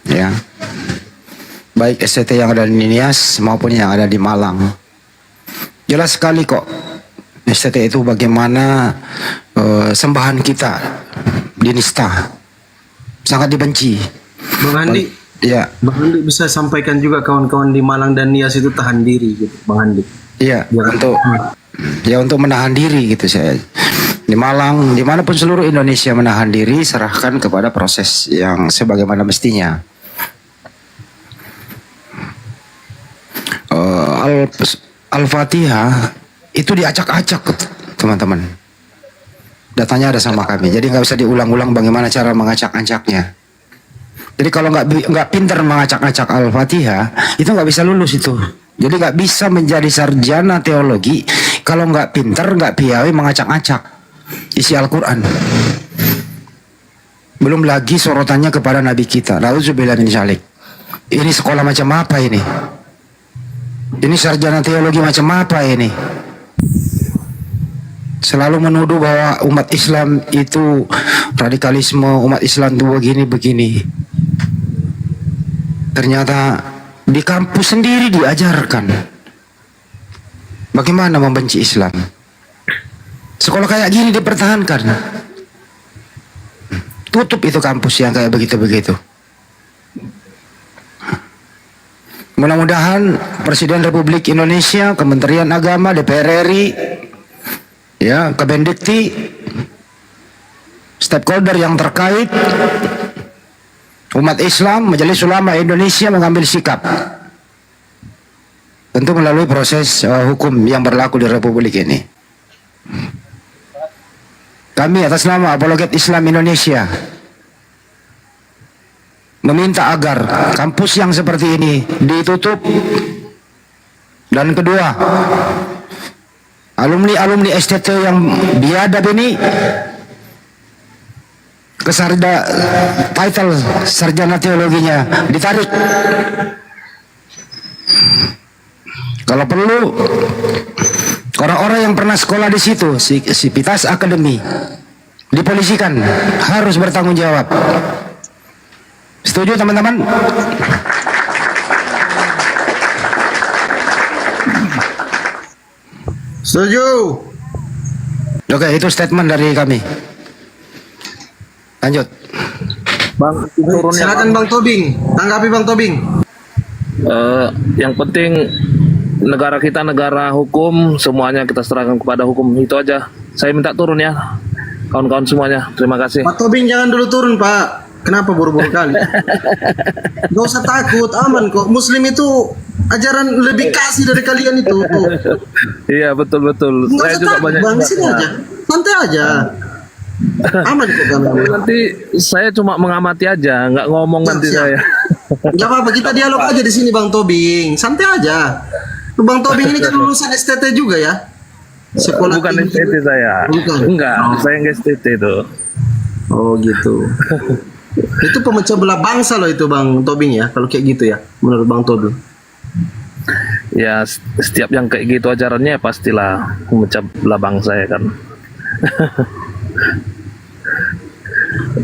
Ya. Baik STT yang ada di Nias maupun yang ada di Malang. Jelas sekali kok STT itu bagaimana sembahan kita di Nista sangat dibenci. Bang Andi, ya. Bang Andi bisa sampaikan juga kawan-kawan di Malang dan Nias itu tahan diri gitu, Bang Andi. Iya, untuk menahan diri gitu saya. Di Malang, dimanapun seluruh Indonesia menahan diri, serahkan kepada proses yang sebagaimana mestinya. Al-Fatihah itu diacak-acak, teman-teman. Datanya ada sama kami, jadi nggak bisa diulang-ulang bagaimana cara mengacak-acaknya. Jadi kalau nggak pintar mengacak-acak Al-Fatihah, itu nggak bisa lulus itu. Jadi nggak bisa menjadi sarjana teologi kalau nggak pintar, nggak piawai mengacak-acak isi Al-Quran. Belum lagi sorotannya kepada Nabi kita. Nauzubillah min dzalik. Ini sekolah macam apa ini? Ini sarjana teologi macam apa ini? Selalu menuduh bahwa umat Islam itu radikalisme, umat Islam itu begini-begini. Ternyata di kampus sendiri diajarkan bagaimana membenci Islam. Sekolah kayak gini dipertahankan. Tutup itu kampus yang kayak begitu-begitu. Mudah-mudahan Presiden Republik Indonesia, Kementerian Agama, DPR RI, ya, Kemendikti, stakeholder yang terkait, umat Islam, Majelis Ulama Indonesia mengambil sikap. Tentu melalui proses hukum yang berlaku di Republik ini. Kami atas nama Apologet Islam Indonesia meminta agar kampus yang seperti ini ditutup. Dan kedua, alumni-alumni STT yang biadab ini title sarjana teologinya ditarik. Kalau perlu, orang-orang yang pernah sekolah di situ, Sivitas Academy, dipolisikan, harus bertanggung jawab. Setuju teman-teman? Setuju. Oke, itu statement dari kami. Lanjut. Bang, turunnya Silakan Bang Tobing. Tanggapi Bang Tobing. Yang penting negara kita negara hukum, semuanya kita serahkan kepada hukum, itu aja. Saya minta turun ya, kawan-kawan semuanya. Terima kasih. Pak Tobing jangan dulu turun Pak. Kenapa buru-buru kali? Gak usah takut, aman kok. Muslim itu ajaran lebih kasih dari kalian itu. Tuh. Iya betul. Nggak Saya usah juga takut, banyak. Bang, di sini aja. Santai aja. Aman kok kalian. Nanti saya cuma mengamati aja, nggak ngomong nanti siap. saya. Gak apa-apa, kita dialog aja di sini Bang Tobing. Santai aja. Bang Tobing ini kan lulusan STT juga ya? Sekolah Bukan tinggi. STT saya. Bukan. Enggak, saya nggak STT itu. Oh gitu. Itu pemecah belah bangsa loh itu Bang Tobing ya, kalau kayak gitu ya, menurut Bang Tobing. Ya setiap yang kayak gitu ajarannya pastilah memecah belah bangsa ya kan.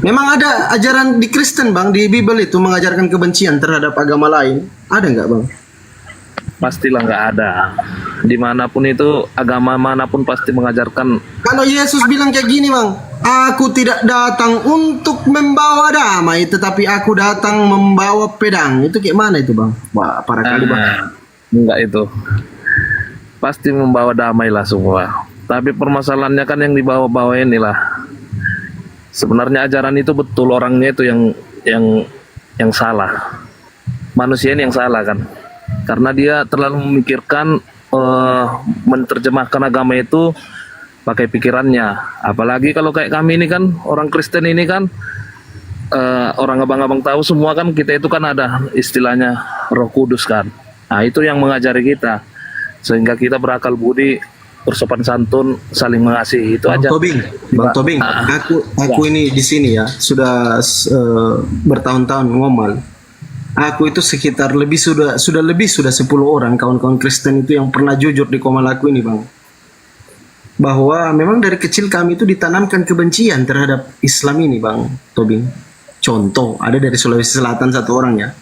Memang ada ajaran di Kristen Bang, di Bible itu mengajarkan kebencian terhadap agama lain. Ada nggak Bang? Pastilah nggak ada. Dimanapun itu, agama manapun pasti mengajarkan. Kalau Yesus bilang kayak gini Bang, aku tidak datang untuk membawa damai, tetapi aku datang membawa pedang. Itu kayak mana itu Bang? Wah, parah kali Bang. Enggak itu. Pasti membawa damai lah semua. Tapi permasalahannya kan yang dibawa-bawa inilah. Sebenarnya ajaran itu betul, orangnya itu yang salah. Manusia ini yang salah kan. Karena dia terlalu memikirkan menerjemahkan agama itu pakai pikirannya. Apalagi kalau kayak kami ini kan orang Kristen ini kan orang abang-abang tahu semua kan, kita itu kan ada istilahnya Roh Kudus kan. Nah itu yang mengajari kita sehingga kita berakal budi, bersopan santun, saling mengasihi, itu aja. Bang Tobing, aku ini di sini ya sudah bertahun-tahun ngomel. Aku itu sekitar sudah 10 orang kawan-kawan Kristen itu yang pernah jujur di Komal aku ini Bang. Bahwa memang dari kecil kami itu ditanamkan kebencian terhadap Islam ini Bang Tobing. Contoh, ada dari Sulawesi Selatan satu orang ya.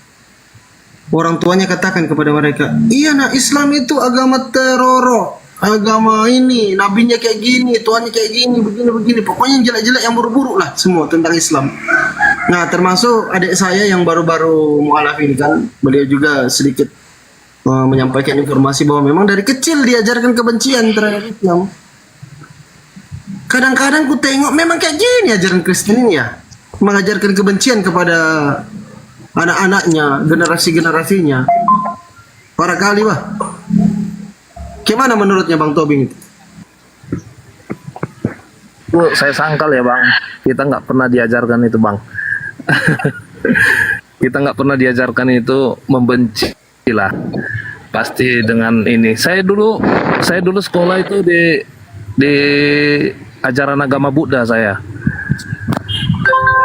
Orang tuanya katakan kepada mereka, iya nah Islam itu agama teror, agama ini, nabinya kayak gini, Tuhannya kayak gini, begini. Pokoknya yang jelek-jelek, yang buruk-buruk lah semua tentang Islam. Nah termasuk adik saya yang baru-baru mualaf ini kan, beliau juga sedikit menyampaikan informasi bahwa memang dari kecil diajarkan kebencian terhadap Islam. Kadang-kadang ku tengok memang kayak gini ajaran Kristen ini ya, mengajarkan kebencian kepada anak-anaknya, generasi-generasinya. Parah kali Bah. Gimana menurutnya Bang Tobing itu? Saya sangkal ya Bang, kita nggak pernah diajarkan itu Bang. Kita nggak pernah diajarkan itu membenci lah. Pasti dengan ini. Saya dulu sekolah itu di ajaran agama Buddha saya.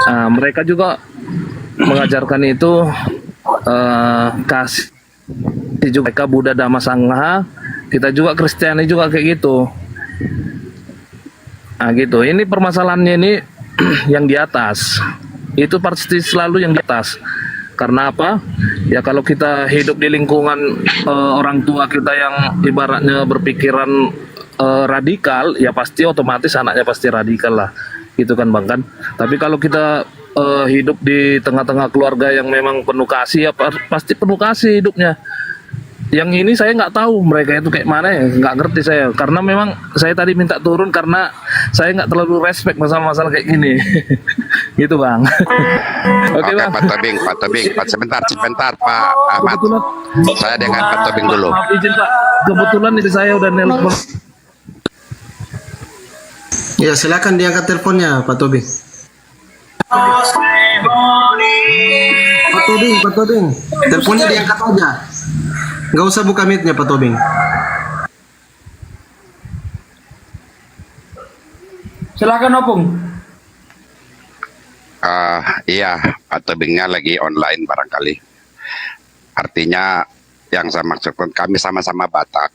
Nah, mereka juga mengajarkan itu kasih juga, mereka Buddha Dhamma Sangha, kita juga Kristiani juga kayak gitu. Nah gitu, ini permasalahannya ini yang di atas, itu pasti selalu yang di atas. Karena apa? Ya kalau kita hidup di lingkungan orang tua kita yang ibaratnya berpikiran radikal, ya pasti otomatis anaknya pasti radikal lah, gitu kan Bang kan. Tapi kalau kita hidup di tengah-tengah keluarga yang memang penuh kasih, ya pasti penuh kasih hidupnya. Yang ini saya nggak tahu mereka itu kayak mana ya, nggak ngerti saya. Karena memang saya tadi minta turun karena saya nggak terlalu respect masalah-masalah kayak gini. Gitu Bang. Oke Bang. Pak Tobing, sebentar Pak Ahmad. Saya dengan Pak Tobing dulu. Maaf izin Pak, kebetulan ini saya udah nelpon. Ya silakan diangkat teleponnya Pak Tobing. Pak Tobing, teleponnya diangkat aja. Nggak usah buka mic-nya Pak Tobing. Silakan Opung. Iya, Pak Tobingnya lagi online barangkali. Artinya yang saya maksudkan, kami sama-sama Batak.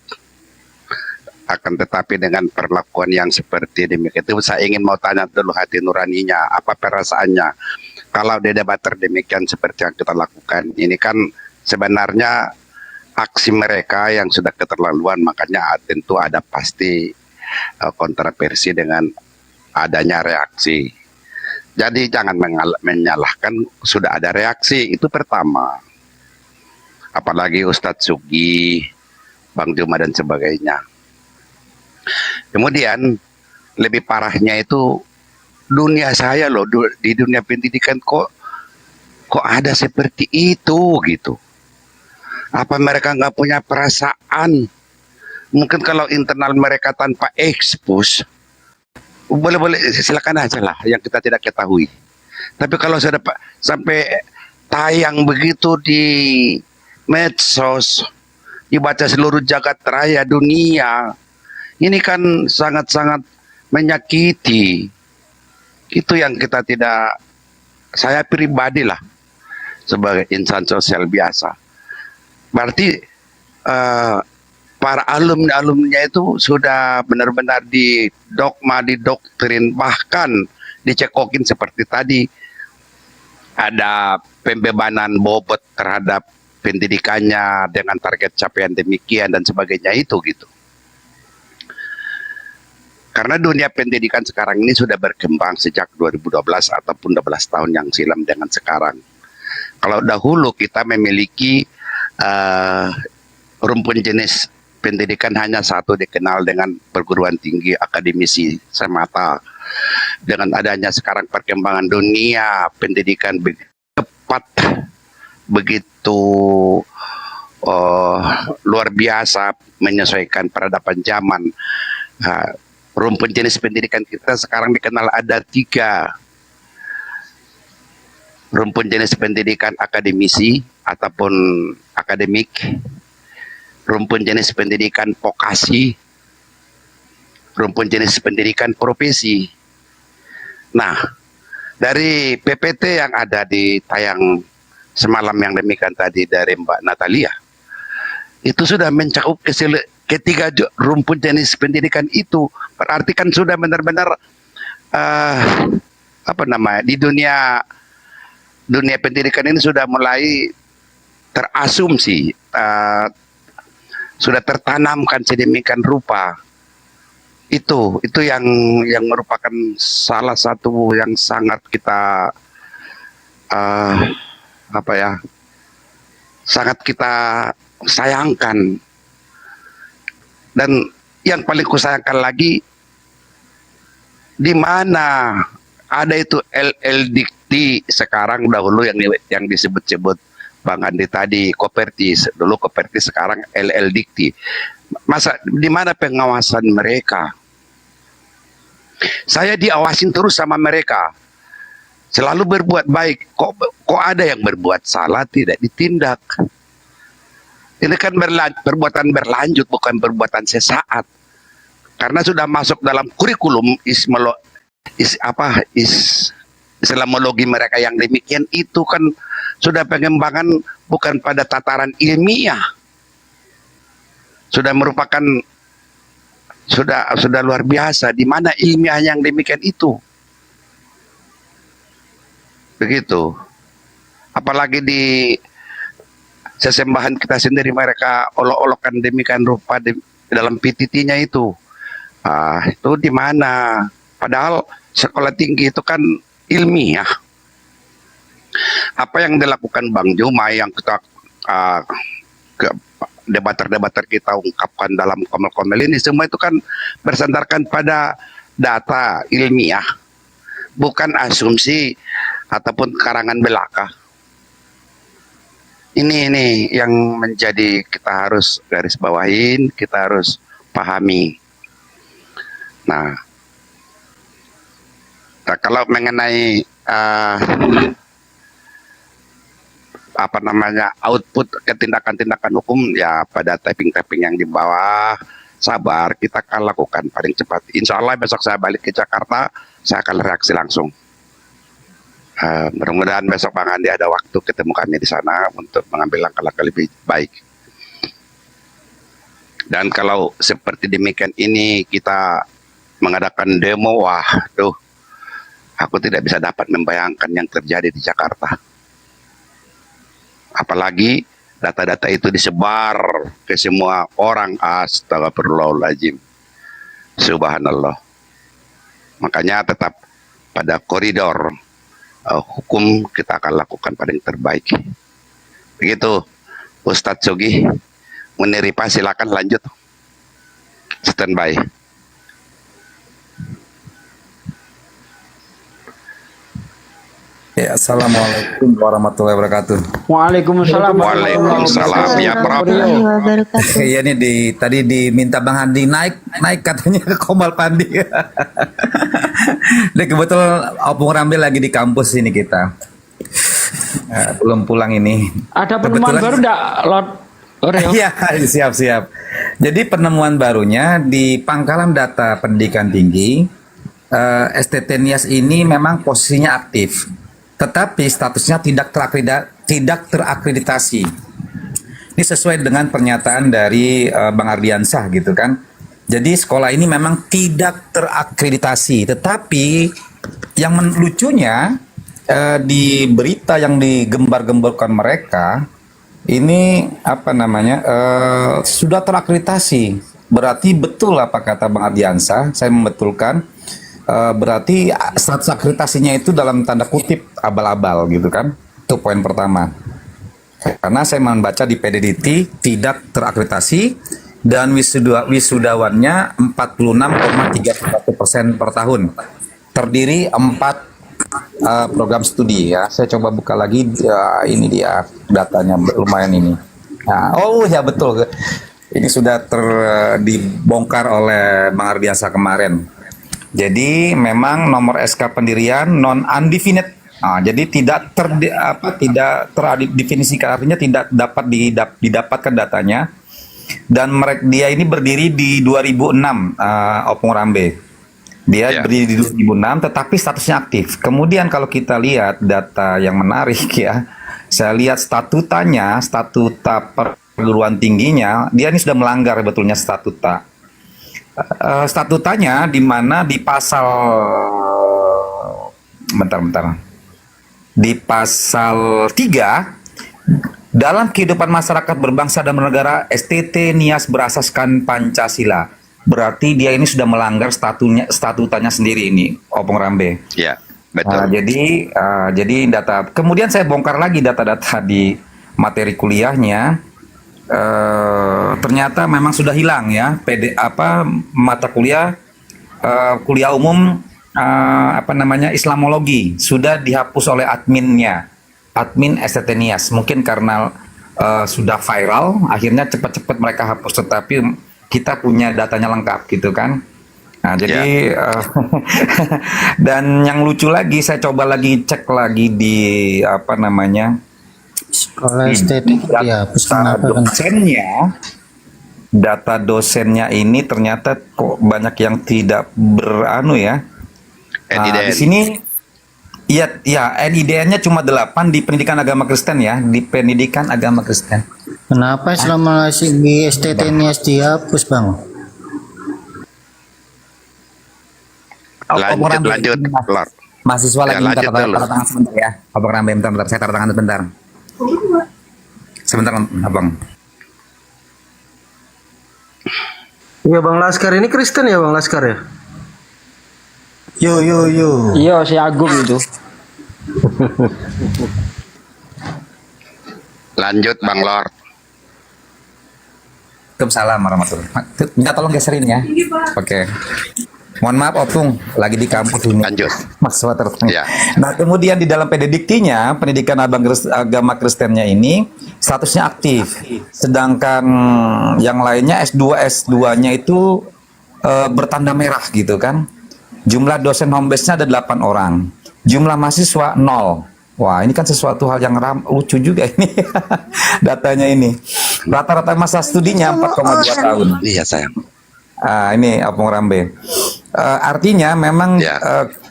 Akan tetapi dengan perlakuan yang seperti demikian itu, saya ingin mau tanya dulu hati nuraninya, apa perasaannya kalau di debat demikian seperti yang kita lakukan. Ini kan sebenarnya aksi mereka yang sudah keterlaluan, makanya tentu ada pasti kontroversi dengan adanya reaksi. Jadi jangan menyalahkan, sudah ada reaksi, itu pertama. Apalagi Ustadz Sugi, Bang Juma dan sebagainya. Kemudian lebih parahnya itu dunia saya loh, di dunia pendidikan kok ada seperti itu gitu. Apa mereka nggak punya perasaan? Mungkin kalau internal mereka tanpa ekspos, boleh silakan aja lah yang kita tidak ketahui. Tapi kalau sudah sampai tayang begitu di medsos, dibaca seluruh jagat raya dunia, ini kan sangat-sangat menyakiti. Itu yang kita tidak, saya pribadi lah sebagai insan sosial biasa. Berarti para alumni-alumninya itu sudah benar-benar didoktrin, bahkan dicekokin seperti tadi. Ada pembebanan bobot terhadap pendidikannya dengan target capaian demikian dan sebagainya itu gitu. Karena dunia pendidikan sekarang ini sudah berkembang sejak 2012 ataupun 12 tahun yang silam dengan sekarang. Kalau dahulu kita memiliki rumpun jenis pendidikan hanya satu, dikenal dengan perguruan tinggi akademisi semata. Dengan adanya sekarang perkembangan dunia pendidikan cepat, begitu luar biasa menyesuaikan peradaban zaman. Rumpun jenis pendidikan kita sekarang dikenal ada 3. Rumpun jenis pendidikan akademisi ataupun akademik, rumpun jenis pendidikan vokasi, rumpun jenis pendidikan profesi. Nah, dari PPT yang ada di tayang semalam yang demikian tadi dari Mbak Natalia, itu sudah mencakup ketiga rumpun jenis pendidikan itu. Berarti kan sudah benar-benar di dunia pendidikan ini sudah mulai terasumsi, sudah tertanamkan sedemikian rupa. Itu yang merupakan salah satu yang sangat kita sangat kita sayangkan. Dan yang paling kusayangkan lagi, di mana ada itu LL Dikti sekarang, dahulu yang disebut-sebut Bang Andi tadi Kopertis, dulu Kopertis, sekarang LL Dikti. Masa di mana pengawasan mereka? Saya diawasin terus sama mereka, selalu berbuat baik. Kok ada yang berbuat salah tidak ditindak? Ini kan perbuatan berlanjut, bukan perbuatan sesaat. Karena sudah masuk dalam kurikulum Islamologi mereka yang demikian itu kan sudah pengembangan bukan pada tataran ilmiah. Sudah merupakan sudah luar biasa. Di mana ilmiah yang demikian itu? Begitu. Apalagi di sesembahan kita sendiri mereka olok-olokan demikian rupa dalam PTT-nya itu. Itu di mana? Padahal sekolah tinggi itu kan ilmiah. Apa yang dilakukan Bang Juma yang kita debater-debater kita ungkapkan dalam komel-komel ini, semua itu kan bersandarkan pada data ilmiah, bukan asumsi ataupun karangan belaka. Ini yang menjadi kita harus garis bawahin, kita harus pahami. Nah, kalau mengenai output ketindakan-tindakan hukum, ya pada tapping-tapping yang di bawah, sabar, kita akan lakukan paling cepat. Insya Allah besok saya balik ke Jakarta, saya akan reaksi langsung. Mudah-mudahan besok Bang Andi ada waktu ketemu kami di sana untuk mengambil langkah-langkah lebih baik. Dan kalau seperti demikian ini kita mengadakan demo, aku tidak bisa dapat membayangkan yang terjadi di Jakarta. Apalagi data-data itu disebar ke semua orang. Astagfirullahaladzim. Subhanallah. Makanya tetap pada koridor hukum kita akan lakukan pada yang terbaik. Begitu Ustadz Sugi. Meneripa silakan lanjut. Standby. Ya, assalamualaikum warahmatullahi wabarakatuh. Waalaikumsalam. Waalaikumsalam ya Prof. Iya nih tadi diminta Bang Handi naik katanya ke Komal Pandi. Dan kebetulan Opung Rambe lagi di kampus ini kita. Belum pulang ini. Ada penemuan baru enggak, Lord? Iya, siap. Jadi penemuan barunya di pangkalan data pendidikan tinggi, STT Nias ini memang posisinya aktif, tetapi statusnya tidak terakreditasi. Ini sesuai dengan pernyataan dari Bang Ardiansah gitu kan. Jadi sekolah ini memang tidak terakreditasi, tetapi yang lucunya di berita yang digembar-gemborkan mereka ini sudah terakreditasi. Berarti betul apa kata Bang Ardiansah, saya membetulkan. Berarti status akreditasinya itu dalam tanda kutip abal-abal gitu kan. Itu poin pertama. Karena saya membaca di PDDT tidak terakreditasi dan wisudawannya 46,31% per tahun. Terdiri 4 program studi ya. Saya coba buka lagi, ini dia datanya lumayan ini. Nah, oh ya betul. Ini sudah dibongkar oleh Bang Ardiansah kemarin. Jadi memang nomor SK pendirian non undefinite. Nah, jadi tidak terdefinisikan, artinya tidak dapat didapatkan datanya. Dan dia ini berdiri di 2006, Opung Rambe. Dia berdiri di 2006, tetapi statusnya aktif. Kemudian kalau kita lihat data yang menarik ya, saya lihat statuta perguruan tingginya, dia ini sudah melanggar betulnya statuta. Statutanya di mana di pasal di pasal 3 dalam kehidupan masyarakat berbangsa dan bernegara STT Nias berasaskan Pancasila. Berarti dia ini sudah melanggar statutanya sendiri ini, Opung Rambe. Ya, betul. Jadi data. Kemudian saya bongkar lagi data-data di materi kuliahnya. Ternyata memang sudah hilang ya. Mata kuliah kuliah umum Islamologi sudah dihapus oleh admin STT Nias. Mungkin karena sudah viral, akhirnya cepat-cepat mereka hapus. Tetapi kita punya datanya lengkap gitu kan. Nah jadi dan yang lucu lagi, saya coba lagi cek lagi di sekolah estetik data dosennya ini ternyata kok banyak yang tidak di sini NIDN-nya cuma 8 di pendidikan agama Kristen ya, di pendidikan agama Kristen. Kenapa selama di STT Nias dihapus, Bang? Lanjut, Lord. Mahasiswa lagi minta tanda tangan sebentar ya. Abang Rambe, bentar, saya tanda tangan sebentar. Sebentar, Abang. Iya, Bang Laskar ini Kristen ya, Bang Laskar ya? Yo. Iya, si Agung itu. Lanjut, Bang Lord. Waalaikumsalam warahmatullahi wabarakatuh. Minta tolong geserin ya. Oke. Mohon maaf Opung, lagi di kampus ini. Lanjut. Ya. Nah kemudian di dalam PDDT-nya, pendidikan agama Kristennya ini statusnya aktif. Sedangkan yang lainnya S2-nya itu bertanda merah gitu kan. Jumlah dosen home base-nya ada 8 orang. Jumlah mahasiswa 0. Wah ini kan sesuatu hal yang lucu juga ini. Datanya ini. Rata-rata masa studinya 4,2 tahun. Iya sayang. Ini Opung Rambe. Artinya memang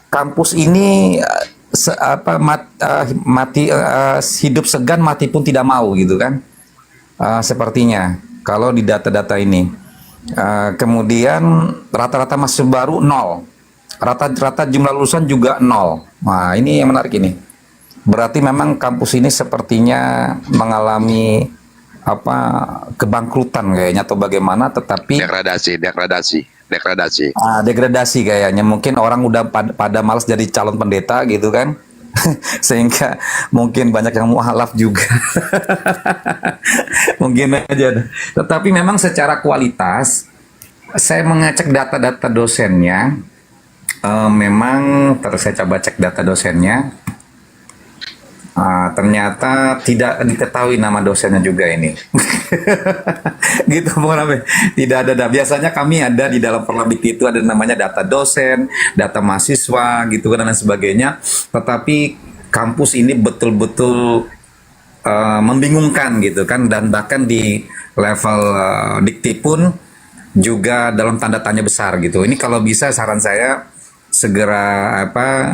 kampus ini hidup segan mati pun tidak mau gitu kan. Sepertinya kalau di data-data ini. Kemudian rata-rata mahasiswa baru 0. Rata-rata jumlah lulusan juga 0. Nah ini yang menarik ini. Berarti memang kampus ini sepertinya mengalami apa kebangkrutan kayaknya atau bagaimana, tetapi degradasi kayaknya. Mungkin orang udah pada malas jadi calon pendeta gitu kan. Sehingga mungkin banyak yang mualaf juga. Mungkin aja. Tetapi memang secara kualitas saya mengecek data-data dosennya, memang saya coba cek data dosennya, ternyata tidak diketahui nama dosennya juga ini. Gitu Bung Rambe. Tidak ada. Biasanya kami ada di dalam Perlambik itu ada namanya data dosen, data mahasiswa gitu kan dan sebagainya. Tetapi kampus ini betul-betul membingungkan gitu kan, dan bahkan di level dikti pun juga dalam tanda tanya besar gitu. Ini kalau bisa saran saya segera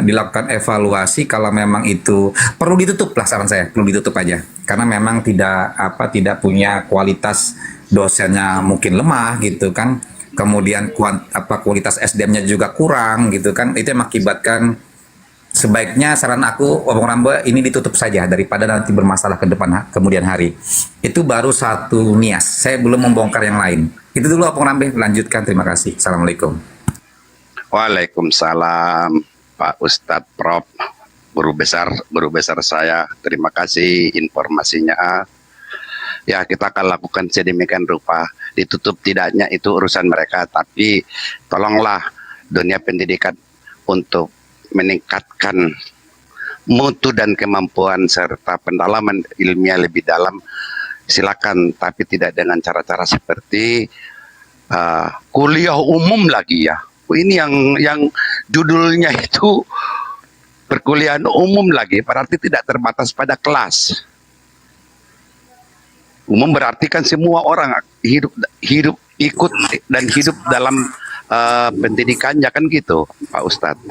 dilakukan evaluasi, kalau memang itu perlu ditutup lah, saran saya perlu ditutup aja, karena memang tidak punya kualitas, dosennya mungkin lemah gitu kan, kemudian kualitas SDM-nya juga kurang gitu kan, itu yang mengakibatkan sebaiknya saran aku Bung Rambe ini ditutup saja daripada nanti bermasalah ke depan kemudian hari. Itu baru satu nias, saya belum membongkar yang lain. Itu dulu Bung Rambe, lanjutkan, terima kasih. Assalamualaikum. Waalaikumsalam Pak Ustadz Prof. Guru besar saya, terima kasih informasinya. Ya, kita akan lakukan sedemikian rupa. Ditutup tidaknya itu urusan mereka, tapi tolonglah dunia pendidikan untuk meningkatkan mutu dan kemampuan serta pendalaman ilmiah lebih dalam. Silakan, tapi tidak dengan cara-cara seperti kuliah umum lagi ya. Ini yang judulnya itu perkuliahan umum lagi, berarti tidak terbatas pada kelas. Umum berarti kan semua orang hidup ikut dan hidup dalam pendidikannya kan gitu, Pak Ustadz.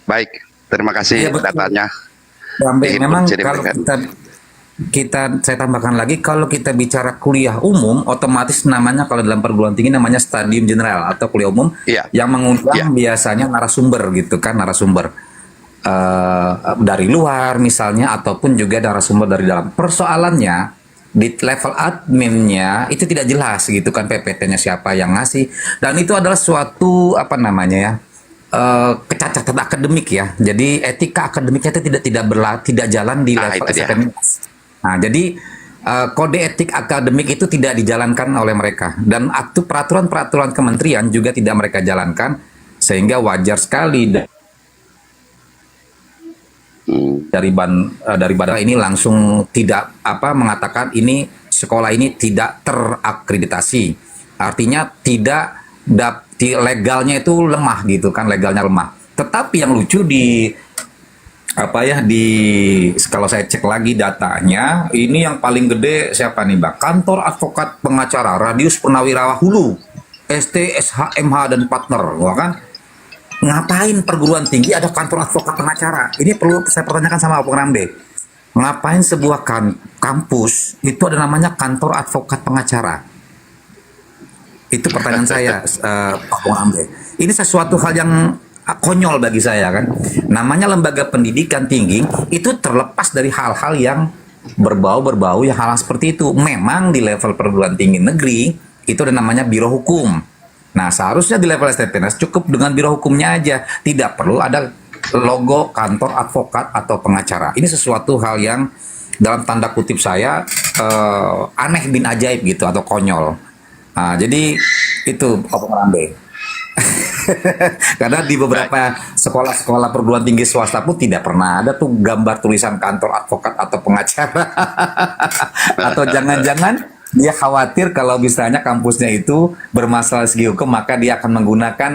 Baik, terima kasih datanya. Memang kalau saya tambahkan lagi, kalau kita bicara kuliah umum, otomatis namanya kalau dalam perguruan tinggi namanya stadium general atau kuliah umum, yang mengundang biasanya narasumber gitu kan, narasumber dari luar misalnya, ataupun juga narasumber dari dalam. Persoalannya di level adminnya itu tidak jelas gitu kan, PPT-nya siapa yang ngasih, dan itu adalah suatu kecacatan akademik ya. Jadi etika akademiknya itu tidak jalan di level SPM. Nah, jadi kode etik akademik itu tidak dijalankan oleh mereka, dan peraturan-peraturan kementerian juga tidak mereka jalankan, sehingga wajar sekali dari badan ini langsung tidak mengatakan ini sekolah ini tidak terakreditasi. Artinya tidak legalnya itu lemah gitu kan, legalnya lemah. Tetapi yang lucu kalau saya cek lagi datanya, ini yang paling gede siapa nih Bang? Kantor Advokat Pengacara Radius Purnawirawan Hulu, ST, SHMH dan partner, kan? Ngapain perguruan tinggi ada kantor advokat pengacara? Ini perlu saya pertanyakan sama Bung Rambe. Ngapain sebuah kampus itu ada namanya kantor advokat pengacara? Itu pertanyaan saya, Pak Bung Rambe. Ini sesuatu hal yang konyol bagi saya kan. Namanya lembaga pendidikan tinggi itu terlepas dari hal-hal yang berbau yang hal seperti itu. Memang di level perguruan tinggi negeri itu ada namanya biro hukum. Nah, seharusnya di level STPNS cukup dengan biro hukumnya aja, tidak perlu ada logo kantor advokat atau pengacara. Ini sesuatu hal yang dalam tanda kutip saya aneh bin ajaib gitu atau konyol. Nah, jadi itu Bung Rambe. Karena di beberapa sekolah-sekolah perguruan tinggi swasta pun tidak pernah ada tuh gambar tulisan kantor advokat atau pengacara. Atau jangan-jangan dia khawatir kalau misalnya kampusnya itu bermasalah segi hukum, maka dia akan menggunakan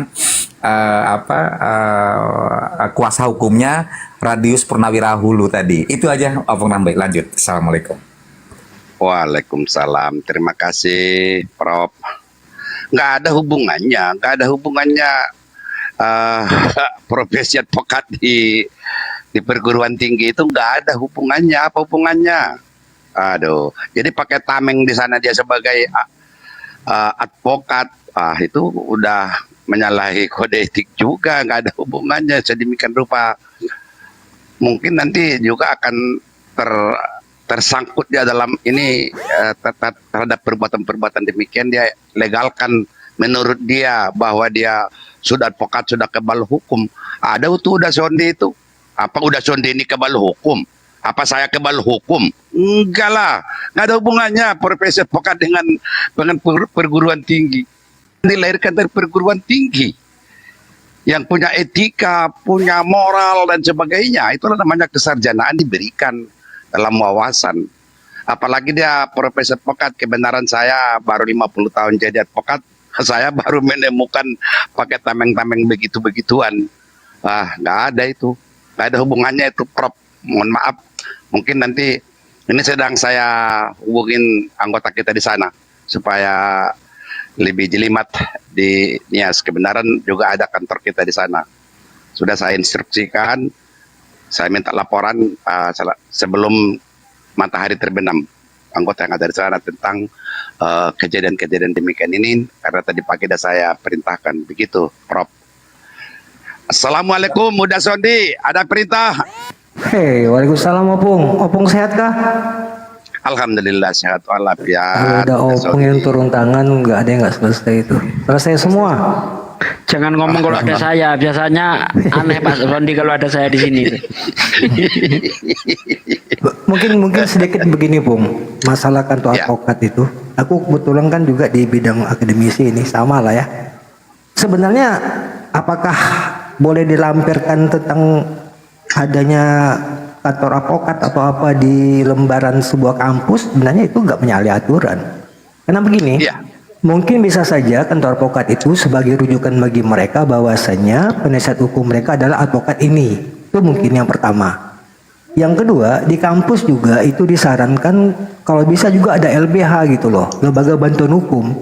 kuasa hukumnya Radius Purnawirawan Hulu tadi. Itu aja Bung Rambe. Lanjut. Assalamualaikum. Waalaikumsalam. Terima kasih Prof. Nggak ada hubungannya profesi advokat di perguruan tinggi itu nggak ada hubungannya. Apa hubungannya? Aduh, jadi pakai tameng di sana dia sebagai advokat, itu udah menyalahi kode etik juga, nggak ada hubungannya sedemikian rupa. Mungkin nanti juga akan tersangkut dia dalam ini terhadap perbuatan-perbuatan demikian, dia legalkan menurut dia bahwa dia sudah advokat, sudah kebal hukum. Ada tuh udah sonde itu. Apa udah sonde ini kebal hukum? Apa saya kebal hukum? Enggak lah, nggak ada hubungannya profesi advokat dengan perguruan tinggi. Dilahirkan dari perguruan tinggi yang punya etika, punya moral dan sebagainya. Itulah namanya kesarjanaan diberikan dalam wawasan. Apalagi dia profesi advokat, kebenaran saya baru 50 tahun jadi advokat, saya baru menemukan pakai tameng-tameng begitu-begituan. Wah, nggak ada itu. Nggak ada hubungannya itu, Prof. Mohon maaf. Mungkin nanti ini sedang saya hubungin anggota kita di sana supaya lebih jelimat di Nias. Kebenaran juga ada kantor kita di sana. Sudah saya instruksikan, saya minta laporan sebelum matahari terbenam, anggota yang ada di sana tentang kejadian-kejadian demikian ini, karena tadi pagi sudah saya perintahkan. Begitu, Prof. Assalamualaikum, Muda Sondi, ada perintah? Hei, waalaikumsalam Opung. Opung sehat kah? Alhamdulillah sehat Kalau walafiat. ada Opung yang turun tangan, nggak ada yang nggak selesai itu. Selesai semua. Jangan ngomong kalau ada saya, biasanya aneh Pak Sondi kalau ada saya di sini. Mungkin sedikit begini, Bung. Masalah kantor advokat itu, aku kebetulan kan juga di bidang akademisi ini, sama lah ya. Sebenarnya apakah boleh dilampirkan tentang adanya kantor advokat atau apa di lembaran sebuah kampus? Sebenarnya itu nggak menyalahi aturan. Karena begini, mungkin bisa saja kantor advokat itu sebagai rujukan bagi mereka bahwasanya penasihat hukum mereka adalah advokat ini. Itu mungkin yang pertama. Yang kedua, di kampus juga itu disarankan kalau bisa juga ada LBH gitu loh, lembaga bantuan hukum.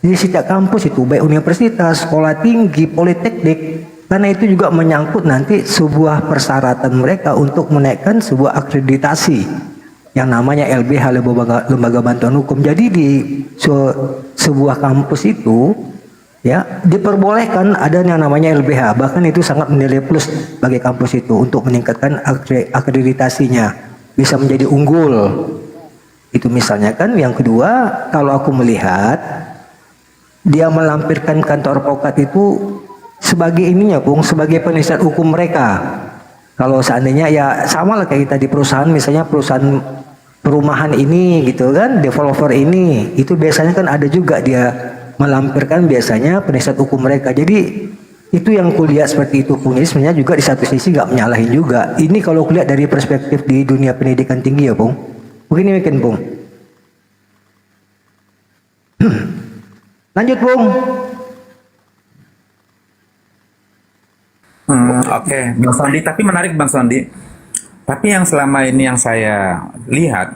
Di setiap kampus itu, baik universitas, sekolah tinggi, politeknik, karena itu juga menyangkut nanti sebuah persyaratan mereka untuk menaikkan sebuah akreditasi yang namanya LBH, lembaga bantuan hukum. Jadi di sebuah kampus itu ya diperbolehkan ada yang namanya LBH, bahkan itu sangat menilai plus bagi kampus itu untuk meningkatkan akreditasinya, bisa menjadi unggul. Itu misalnya kan. Yang kedua, kalau aku melihat dia melampirkan kantor advokat itu sebagai ininya, Bung, sebagai penasihat hukum mereka. Kalau seandainya ya sama lah kayak kita di perusahaan, misalnya perusahaan perumahan ini gitu kan, developer ini, itu biasanya kan ada juga dia melampirkan biasanya penasihat hukum mereka. Jadi itu yang kulihat seperti itu, Bung. Jadi sebenarnya juga di satu sisi nggak menyalahin juga. Ini kalau kulihat dari perspektif di dunia pendidikan tinggi ya, Bung. Begini mungkin, Bung. Lanjut, Bung. Oke, Bang Sondi, tapi menarik Bang Sondi. Tapi yang selama ini yang saya lihat,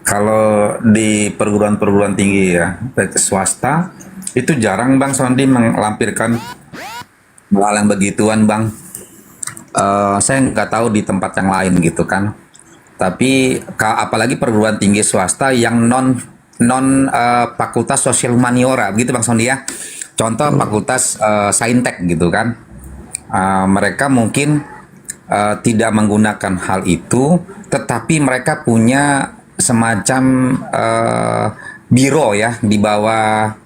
kalau di perguruan-perguruan tinggi ya, baik swasta, itu jarang Bang Sondi melampirkan hal yang begituan, Bang. Saya nggak tahu di tempat yang lain gitu kan. Tapi apalagi perguruan tinggi swasta yang non fakultas sosial humaniora, gitu Bang Sondi ya. Contoh fakultas saintek gitu kan. Mereka mungkin tidak menggunakan hal itu, tetapi mereka punya semacam biro ya di bawah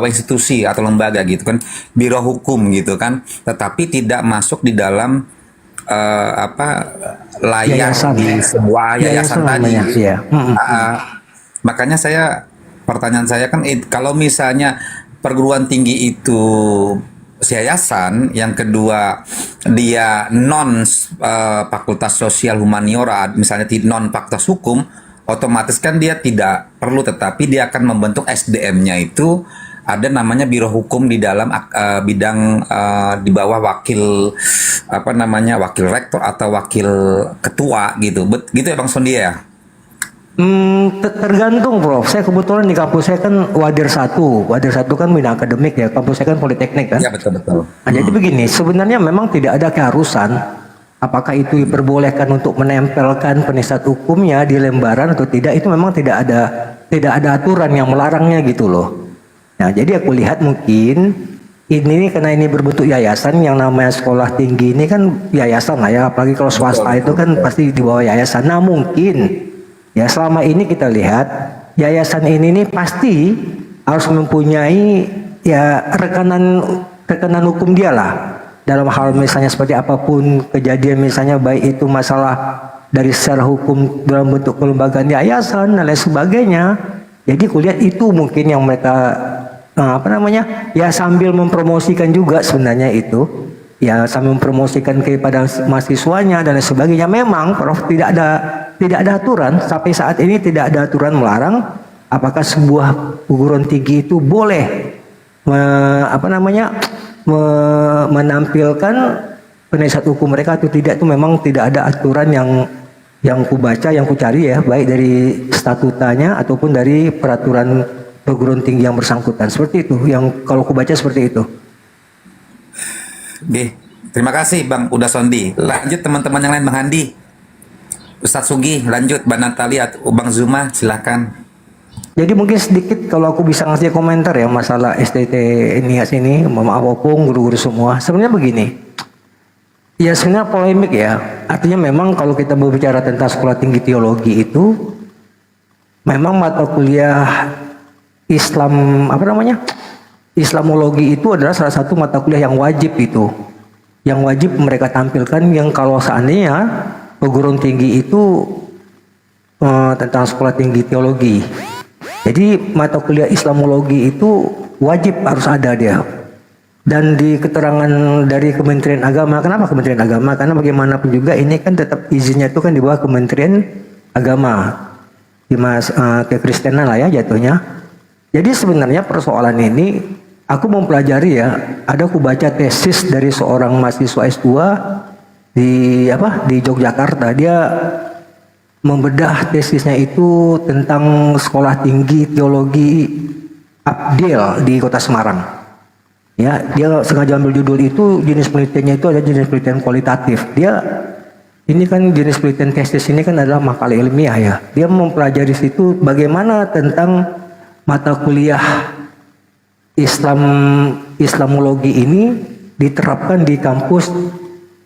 institusi atau lembaga gitu kan, biro hukum gitu kan, tetapi tidak masuk di dalam layar di sebuah yayasan tadi. Makanya pertanyaan saya kan, kalau misalnya perguruan tinggi itu yayasan, yang kedua dia non fakultas sosial humaniora, misalnya non fakultas hukum, otomatis kan dia tidak perlu, tetapi dia akan membentuk SDM-nya itu ada namanya biro hukum di dalam bidang di bawah wakil wakil rektor atau wakil ketua gitu. Gitu ya Bang Sondi ya? Tergantung, Prof. Saya kebetulan di kampus saya kan Wadir 1 kan bidang akademik ya, kampus saya kan politeknik kan. Ya betul. Nah, jadi begini, sebenarnya memang tidak ada keharusan apakah itu diperbolehkan untuk menempelkan penasihat hukumnya di lembaran atau tidak. Itu memang tidak ada aturan yang melarangnya gitu loh. Nah, jadi aku lihat mungkin ini karena ini berbentuk yayasan, yang namanya sekolah tinggi ini kan yayasan lah ya, apalagi kalau swasta itu kan pasti di bawah yayasan. Nah mungkin ya selama ini kita lihat yayasan ini nih pasti harus mempunyai ya rekanan hukum dia lah, dalam hal misalnya seperti apapun kejadian, misalnya baik itu masalah dari secara hukum dalam bentuk kelembagaan yayasan dan lain sebagainya. Jadi kulihat itu mungkin yang mereka ya sambil mempromosikan juga sebenarnya itu, ya sambil mempromosikan kepada mahasiswanya dan lain sebagainya. Memang Prof tidak ada aturan sampai saat ini, tidak ada aturan melarang apakah sebuah perguruan tinggi itu boleh menampilkan penasihat hukum mereka atau tidak. Itu memang tidak ada aturan yang ku baca, yang ku cari ya, baik dari statutanya ataupun dari peraturan perguruan tinggi yang bersangkutan. Seperti itu yang kalau ku baca seperti itu. Oke, terima kasih Bang Uda Sondi. Lanjut teman-teman yang lain, Bang Handi, Ustadz Sugi, lanjut Bang Natalia, Bang Zuma, silakan. Jadi mungkin sedikit kalau aku bisa ngasih komentar ya masalah STT ini, maaf opung, guru-guru semua. Sebenarnya begini, ya sebenarnya polemik ya. Artinya memang kalau kita berbicara tentang sekolah tinggi teologi itu, memang mata kuliah Islam Islamologi itu adalah salah satu mata kuliah yang wajib itu, yang wajib mereka tampilkan. Yang kalau seandainya perguruan tinggi itu tentang sekolah tinggi teologi, jadi mata kuliah Islamologi itu wajib harus ada dia. Dan di keterangan dari Kementerian Agama, kenapa Kementerian Agama? Karena bagaimanapun juga ini kan tetap izinnya itu kan di bawah Kementerian Agama, di kekristenan lah ya jatuhnya. Jadi sebenarnya persoalan ini aku mempelajari ya, ada aku baca tesis dari seorang mahasiswa S2 di Yogyakarta. Dia membedah tesisnya itu tentang sekolah tinggi teologi Abdel di Kota Semarang. Ya, dia sengaja ambil judul itu, jenis penelitiannya itu ada jenis penelitian kualitatif. Dia ini kan jenis penelitian tesis ini kan adalah makalah ilmiah ya. Dia mempelajari situ bagaimana tentang mata kuliah Islamologi ini diterapkan di kampus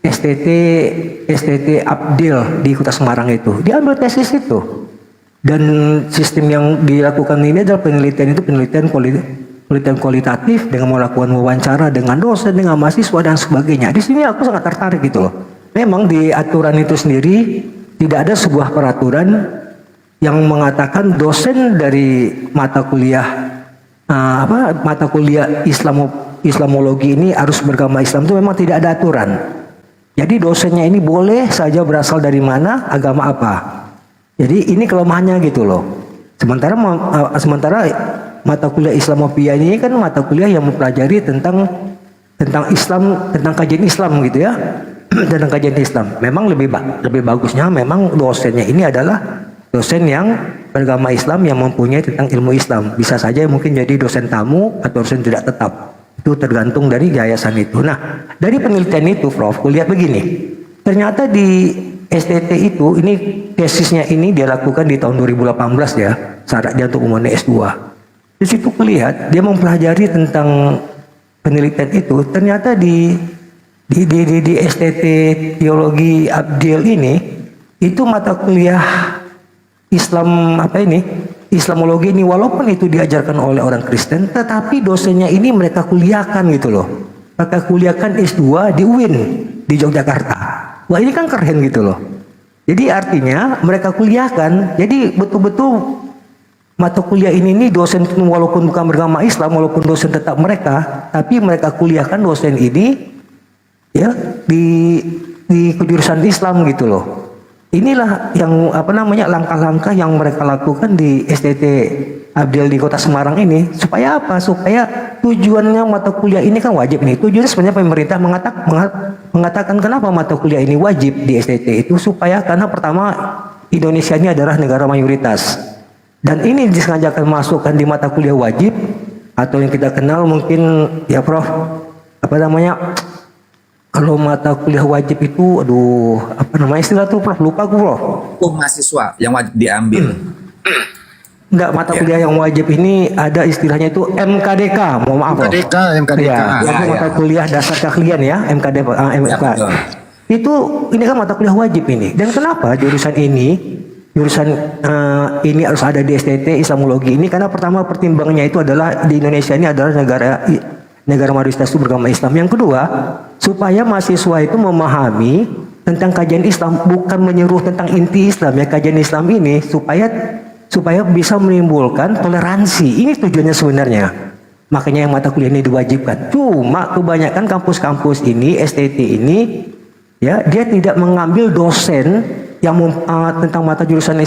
STT Abdel di Kota Semarang itu. Dia ambil tesis itu. Dan sistem yang dilakukan ini adalah penelitian kualitatif dengan melakukan wawancara dengan dosen, dengan mahasiswa dan sebagainya. Di sini aku sangat tertarik gitu loh. Memang di aturan itu sendiri tidak ada sebuah peraturan yang mengatakan dosen dari mata kuliah Islamologi ini harus beragama Islam. Itu memang tidak ada aturan. Jadi dosennya ini boleh saja berasal dari mana, agama apa. Jadi ini kelemahannya gitu loh. Sementara mata kuliah Islamopia ini kan mata kuliah yang mempelajari tentang Islam, tentang kajian Islam gitu ya. Tentang kajian Islam. Memang lebih bagusnya memang dosennya ini adalah dosen yang beragama Islam yang mempunyai tentang ilmu Islam. Bisa saja mungkin jadi dosen tamu atau dosen tidak tetap. Itu tergantung dari yayasan itu. Nah, dari penelitian itu Prof, kulihat begini. Ternyata di STT itu, ini tesisnya ini dia lakukan di tahun 2018 ya, syarat dia untuk umumnya S2. Di situ kulihat dia mempelajari tentang penelitian itu. Ternyata di STT Teologi Abdel ini itu mata kuliah Islamologi ini walaupun itu diajarkan oleh orang Kristen, tetapi dosennya ini mereka kuliahkan gitu loh. Mereka kuliahkan S2 di UIN di Yogyakarta. Wah ini kan keren gitu loh. Jadi artinya mereka kuliahkan. Jadi betul-betul mata kuliah ini dosen walaupun bukan beragama Islam, walaupun dosen tetap mereka, tapi mereka kuliahkan dosen ini ya di kejurusan Islam gitu loh. Inilah yang langkah-langkah yang mereka lakukan di STT Abdel di Kota Semarang ini. Supaya apa? Supaya tujuannya mata kuliah ini kan wajib nih. Tujuannya sebenarnya pemerintah mengatakan kenapa mata kuliah ini wajib di STT itu, supaya karena pertama Indonesia ini adalah negara mayoritas. Dan ini disengajakan masukkan di mata kuliah wajib atau yang kita kenal mungkin ya Prof, kalau mata kuliah wajib itu, istilah tuh Prof, lupa aku Prof. Mahasiswa yang wajib diambil. Enggak, mata kuliah yang wajib ini ada istilahnya itu MKDK. Mohon maaf. MKDK. Ya, itu mata kuliah dasar keahlian ya, MKD, MK. Itu ini kan mata kuliah wajib ini. Dan kenapa jurusan ini harus ada di STT Islamologi ini? Karena pertama pertimbangannya itu adalah di Indonesia ini adalah negara mayoritas itu beragama Islam. Yang kedua, supaya mahasiswa itu memahami tentang kajian Islam, bukan menyuruh tentang inti Islam ya, kajian Islam ini supaya bisa menimbulkan toleransi. Ini tujuannya sebenarnya. Makanya yang mata kuliah ini diwajibkan. Cuma kebanyakan kampus-kampus ini, STT ini, ya dia tidak mengambil dosen yang tentang mata jurusan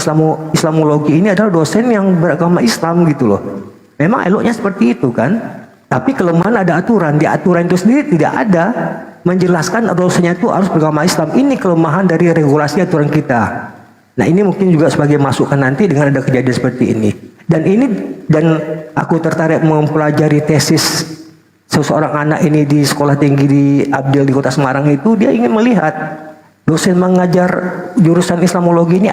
Islamologi ini adalah dosen yang beragama Islam gitu loh. Memang eloknya seperti itu kan. Tapi kelemahan ada aturan. Di aturan itu sendiri tidak ada menjelaskan dosennya itu harus beragama Islam. Ini kelemahan dari regulasi aturan kita. Nah ini mungkin juga sebagai masukan nanti dengan ada kejadian seperti ini. Dan aku tertarik mempelajari tesis seseorang anak ini di sekolah tinggi di Abdil di Kota Semarang itu. Dia ingin melihat dosen mengajar jurusan Islamologi ini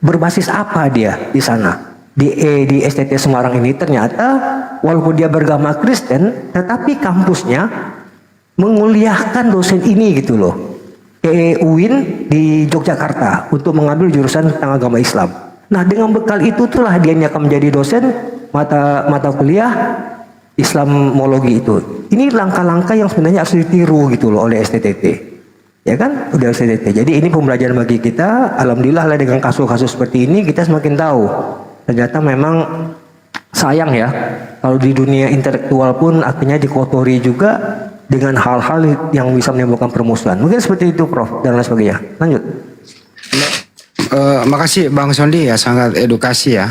berbasis apa dia di sana. Di STT Semarang ini ternyata walaupun dia beragama Kristen, tetapi kampusnya menguliahkan dosen ini gitu loh. UIN di Yogyakarta untuk mengambil jurusan tentang agama Islam. Nah dengan bekal itu itulah dia akan menjadi dosen mata kuliah Islamologi itu. Ini langkah-langkah yang sebenarnya harus ditiru gitu loh oleh STTT. Ya kan? Udah STTT. Jadi ini pembelajaran bagi kita. Alhamdulillah lah dengan kasus-kasus seperti ini kita semakin tahu. Ternyata memang sayang ya kalau di dunia intelektual pun akhirnya dikotori juga dengan hal-hal yang bisa menimbulkan permusuhan. Mungkin seperti itu Prof dan lain sebagainya. Lanjut. Makasih Bang Sondi ya, sangat edukasi ya.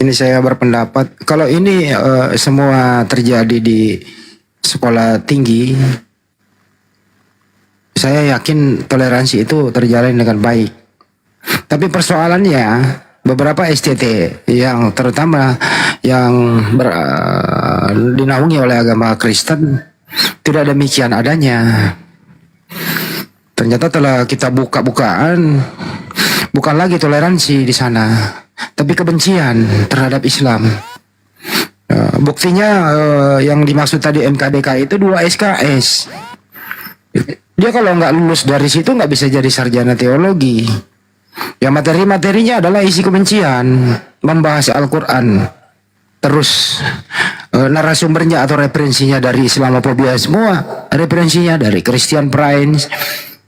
Ini saya berpendapat kalau ini semua terjadi di sekolah tinggi, saya yakin toleransi itu terjalin dengan baik. Tapi persoalannya beberapa STT yang terutama yang dinaungi oleh agama Kristen tidak demikian adanya. Ternyata telah kita buka-bukaan, bukan lagi toleransi di sana, tapi kebencian terhadap Islam. Buktinya yang dimaksud tadi MKDK itu 2 SKS. Dia kalau nggak lulus dari situ nggak bisa jadi sarjana teologi. Ya materi-materinya adalah isi kebencian, membahas Al-Quran. Terus narasumbernya atau referensinya dari Islamofobia semua, referensinya dari Christian Prince,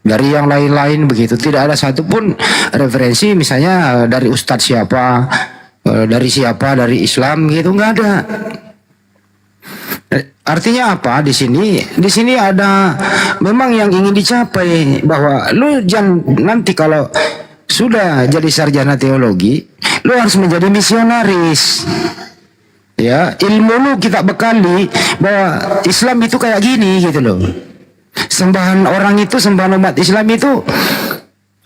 dari yang lain-lain begitu. Tidak ada satupun referensi misalnya dari ustadz siapa, dari Islam gitu, nggak ada. Artinya apa di sini? Di sini ada memang yang ingin dicapai bahwa lu jangan nanti kalau sudah jadi sarjana teologi, lu harus menjadi misionaris. Ya, ilmu lu kita bekali bahwa Islam itu kayak gini gitu loh. Sembahan orang itu, sembahan umat Islam itu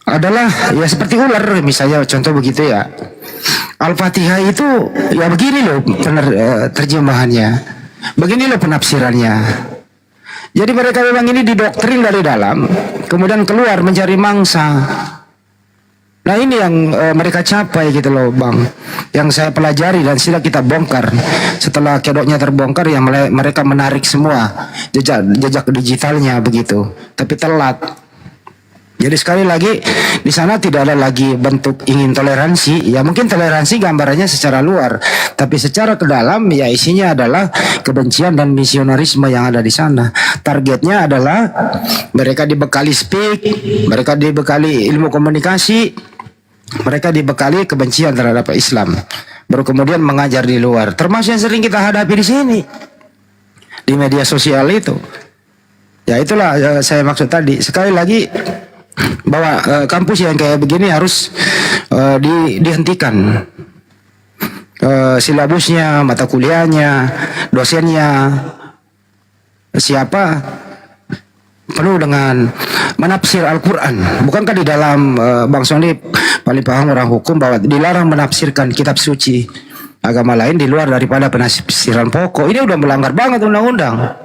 adalah ya seperti ular misalnya, contoh begitu ya. Al-Fatihah itu ya begini loh terjemahannya. Begini loh penafsirannya. Jadi mereka memang ini didoktrin dari dalam, kemudian keluar mencari mangsa. Nah ini yang mereka capai gitu loh Bang, yang saya pelajari dan sudah kita bongkar. Setelah kedoknya terbongkar ya mereka menarik semua jejak digitalnya begitu, tapi telat. Jadi sekali lagi di sana tidak ada lagi bentuk ingin toleransi. Ya mungkin toleransi gambarannya secara luar, tapi secara ke dalam ya isinya adalah kebencian dan misionarisme yang ada di sana. Targetnya adalah mereka dibekali speak, mereka dibekali ilmu komunikasi, mereka dibekali kebencian terhadap Islam. Baru kemudian mengajar di luar. Termasuk yang sering kita hadapi di sini di media sosial itu. Ya itulah saya maksud tadi. Sekali lagi bahwa kampus yang kayak begini harus dihentikan. Silabusnya, mata kuliahnya, dosennya, siapa penuh dengan menafsir Al-Quran. Bukankah di dalam Bang Sony paling paham orang hukum bahwa dilarang menafsirkan kitab suci agama lain di luar daripada penafsiran pokok. Ini udah melanggar banget undang-undang.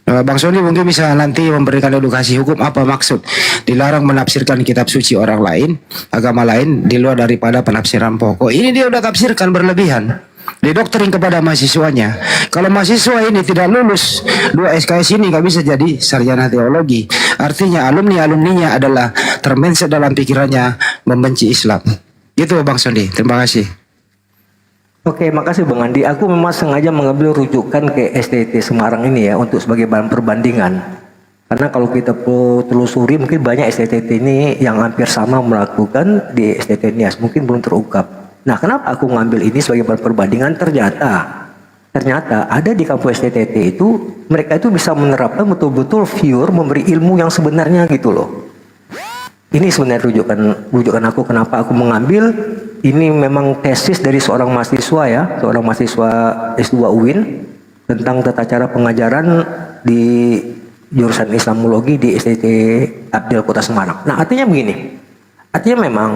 Bang Sony mungkin bisa nanti memberikan edukasi hukum apa maksud dilarang menafsirkan kitab suci orang lain, agama lain di luar daripada penafsiran pokok. Ini dia udah tafsirkan berlebihan, didoktrin kepada mahasiswanya. Kalau mahasiswa ini tidak lulus 2 SKS ini nggak bisa jadi sarjana teologi. Artinya alumninya adalah termenset dalam pikirannya membenci Islam. Gitu Bang Sony, terima kasih. Oke, makasih Bang Andi. Aku memang sengaja mengambil rujukan ke STT Semarang ini ya untuk sebagai bahan perbandingan. Karena kalau kita telusuri mungkin banyak STT ini yang hampir sama melakukan di STT NIAS, mungkin belum terungkap. Nah, kenapa aku ngambil ini sebagai bahan perbandingan? Ternyata ada di kampus STT itu mereka itu bisa menerapkan betul-betul pure memberi ilmu yang sebenarnya gitu loh. Ini sebenarnya rujukan aku kenapa aku mengambil ini. Memang tesis dari seorang mahasiswa ya, seorang mahasiswa S2 UIN tentang tata cara pengajaran di jurusan Islamologi di STT Abdel Kota Semarang. Nah, artinya begini. Artinya memang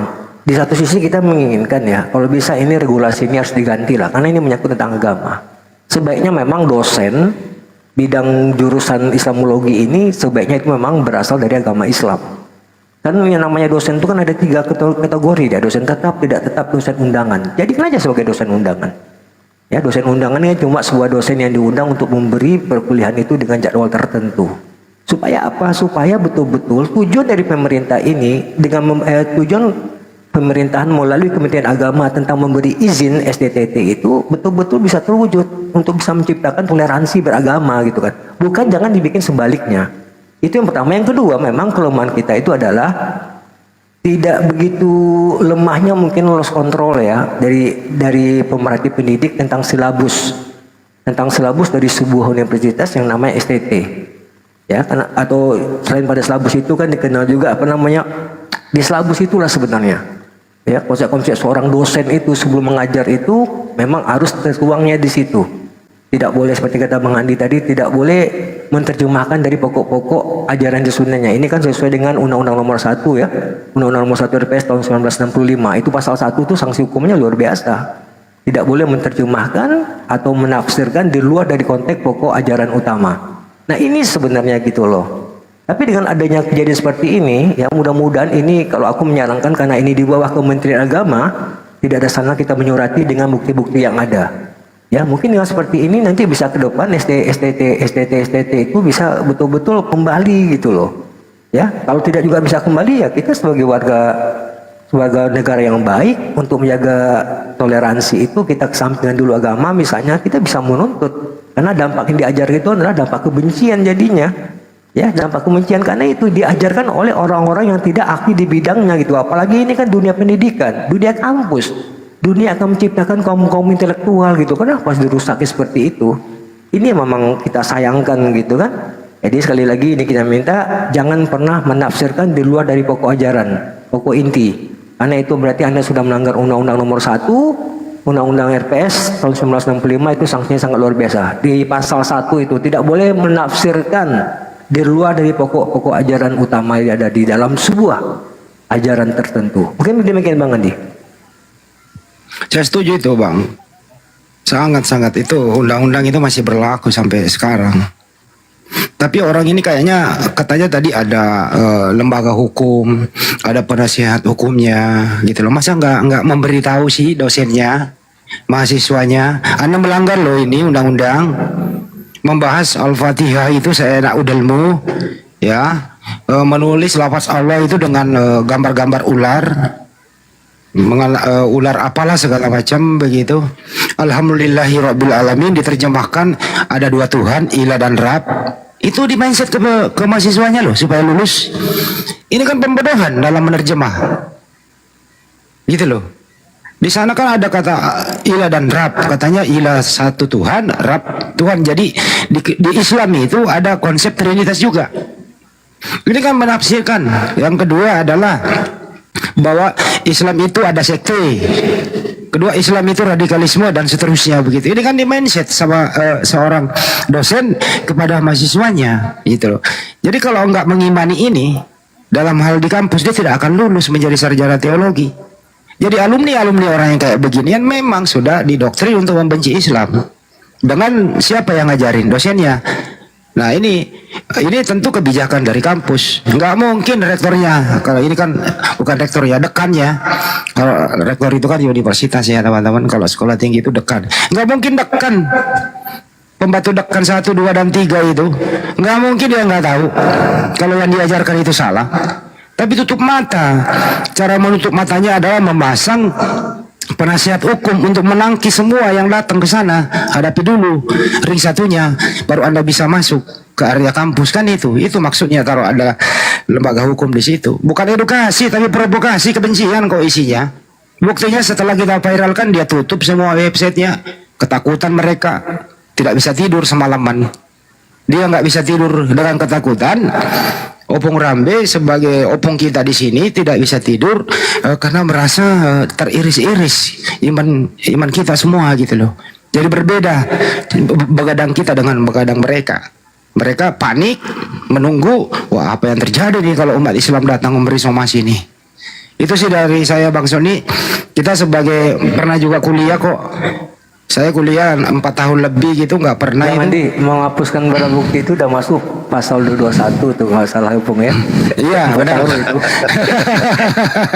di satu sisi kita menginginkan ya, kalau bisa ini regulasi ini harus diganti lah, karena ini menyangkut tentang agama. Sebaiknya memang dosen bidang jurusan Islamologi ini sebaiknya itu memang berasal dari agama Islam. Kan yang namanya dosen itu kan ada 3 kategori ya, dosen tetap, tidak tetap, dosen undangan. Jadikan aja sebagai dosen undangan. Ya, dosen undangan ini cuma sebuah dosen yang diundang untuk memberi perkuliahan itu dengan jadwal tertentu. Supaya apa? Supaya betul-betul tujuan dari pemerintah ini dengan tujuan pemerintahan melalui Kementerian Agama tentang memberi izin STTT itu betul-betul bisa terwujud untuk bisa menciptakan toleransi beragama gitu kan. Bukan jangan dibikin sebaliknya. Itu yang pertama. Yang kedua, memang kelemahan kita itu adalah tidak begitu lemahnya mungkin loss control ya dari pemerhati pendidik tentang silabus dari sebuah universitas yang namanya STT ya, karena atau selain pada silabus itu kan dikenal juga apa namanya, di silabus itulah sebenarnya ya konsep-konsep seorang dosen itu sebelum mengajar itu memang harus tertuangnya di situ. Tidak boleh seperti kata Bang Andi tadi, tidak boleh menerjemahkan dari pokok-pokok ajaran di sunnahnya. Ini kan sesuai dengan Undang-Undang Nomor 1 ya. Undang-Undang Nomor 1 RPS tahun 1965. Itu pasal 1 itu sanksi hukumnya luar biasa. Tidak boleh menerjemahkan atau menafsirkan di luar dari konteks pokok ajaran utama. Nah, ini sebenarnya gitu loh. Tapi dengan adanya kejadian seperti ini, ya mudah-mudahan ini kalau aku menyarankan karena ini di bawah Kementerian Agama, tidak ada sana kita menyurati dengan bukti-bukti yang ada. Ya, mungkin dengan seperti ini nanti bisa ke depan STT itu bisa betul-betul kembali gitu loh. Ya, kalau tidak juga bisa kembali ya kita sebagai warga negara yang baik untuk menjaga toleransi itu kita kesampingkan dulu agama misalnya, kita bisa menuntut. Karena dampak yang diajar itu adalah dampak kebencian jadinya. Ya, dampak kebencian karena itu diajarkan oleh orang-orang yang tidak aktif di bidangnya gitu. Apalagi ini kan dunia pendidikan, dunia kampus. Dunia akan menciptakan kaum intelektual gitu. Kenapa harus dirusaki seperti itu? Ini memang kita sayangkan gitu kan. Jadi sekali lagi ini kita minta jangan pernah menafsirkan di luar dari pokok ajaran, pokok inti. Karena itu berarti Anda sudah melanggar Undang-Undang Nomor 1, Undang-Undang RPS tahun 1965 itu sanksinya sangat luar biasa. Di pasal 1 itu tidak boleh menafsirkan di luar dari pokok-pokok ajaran utama yang ada di dalam sebuah ajaran tertentu. Mungkin demikian Bang Andi. Saya setuju itu Bang. Sangat-sangat itu undang-undang itu masih berlaku sampai sekarang. Tapi orang ini kayaknya katanya tadi ada lembaga hukum, ada penasihat hukumnya gitu loh. Masa nggak memberitahu sih dosennya, mahasiswanya, Anda melanggar loh ini undang-undang. Membahas Al-Fatihah itu seenak udelmu ya. Menulis lafaz Allah itu dengan gambar-gambar ular. Ular apalah segala macam begitu. Alhamdulillahirabbil alamin diterjemahkan ada 2 Tuhan, Ilah dan Rab. Itu di mindset ke mahasiswanya loh supaya lulus. Ini kan pembodohan dalam menerjemah. Gitu loh. Di sana kan ada kata Ilah dan Rab, katanya Ilah satu Tuhan, Rab Tuhan. Jadi di Islam itu ada konsep Trinitas juga. Ini kan menafsirkan. Yang kedua adalah bahwa Islam itu ada sekte. Kedua, Islam itu radikalisme dan seterusnya begitu. Ini kan di mindset sama seorang dosen kepada mahasiswanya gitu loh. Jadi kalau nggak mengimani ini dalam hal di kampus, dia tidak akan lulus menjadi sarjana teologi. Jadi alumni orang yang kayak beginian memang sudah didoktrin untuk membenci Islam. Dengan siapa yang ngajarin? Dosennya. Nah ini tentu kebijakan dari kampus. Nggak mungkin rektornya, kalau ini kan bukan rektor ya, dekannya. Kalau rektor itu kan universitas ya teman-teman. Kalau sekolah tinggi itu dekan. Nggak mungkin dekan, pembantu dekan 1, 2, dan 3 itu. Nggak mungkin dia nggak tahu kalau yang diajarkan itu salah. Tapi tutup mata. Cara menutup matanya adalah memasang penasihat hukum untuk menangkis semua yang datang ke sana. Hadapi dulu ring satunya, baru Anda bisa masuk ke area kampus, kan itu maksudnya taruh ada lembaga hukum di situ. Bukan edukasi tapi provokasi kebencian kok isinya. Buktinya setelah kita viralkan dia tutup semua websitenya. Ketakutan mereka, tidak bisa tidur semalaman. Dia nggak bisa tidur dengan ketakutan. Opung Rambe sebagai opung kita di sini tidak bisa tidur karena merasa teriris-iris iman kita semua gitu loh. Jadi berbeda begadang kita dengan begadang mereka. Mereka panik menunggu, wah apa yang terjadi nih kalau umat Islam datang memberi somasi ini. Itu sih dari saya Bang Sony. Kita sebagai pernah juga kuliah kok. Saya kuliah 4 tahun lebih gitu nggak pernah Bang itu. Andi, menghapuskan barang bukti itu udah masuk pasal 221 tuh nggak salah Opung ya. Iya benar.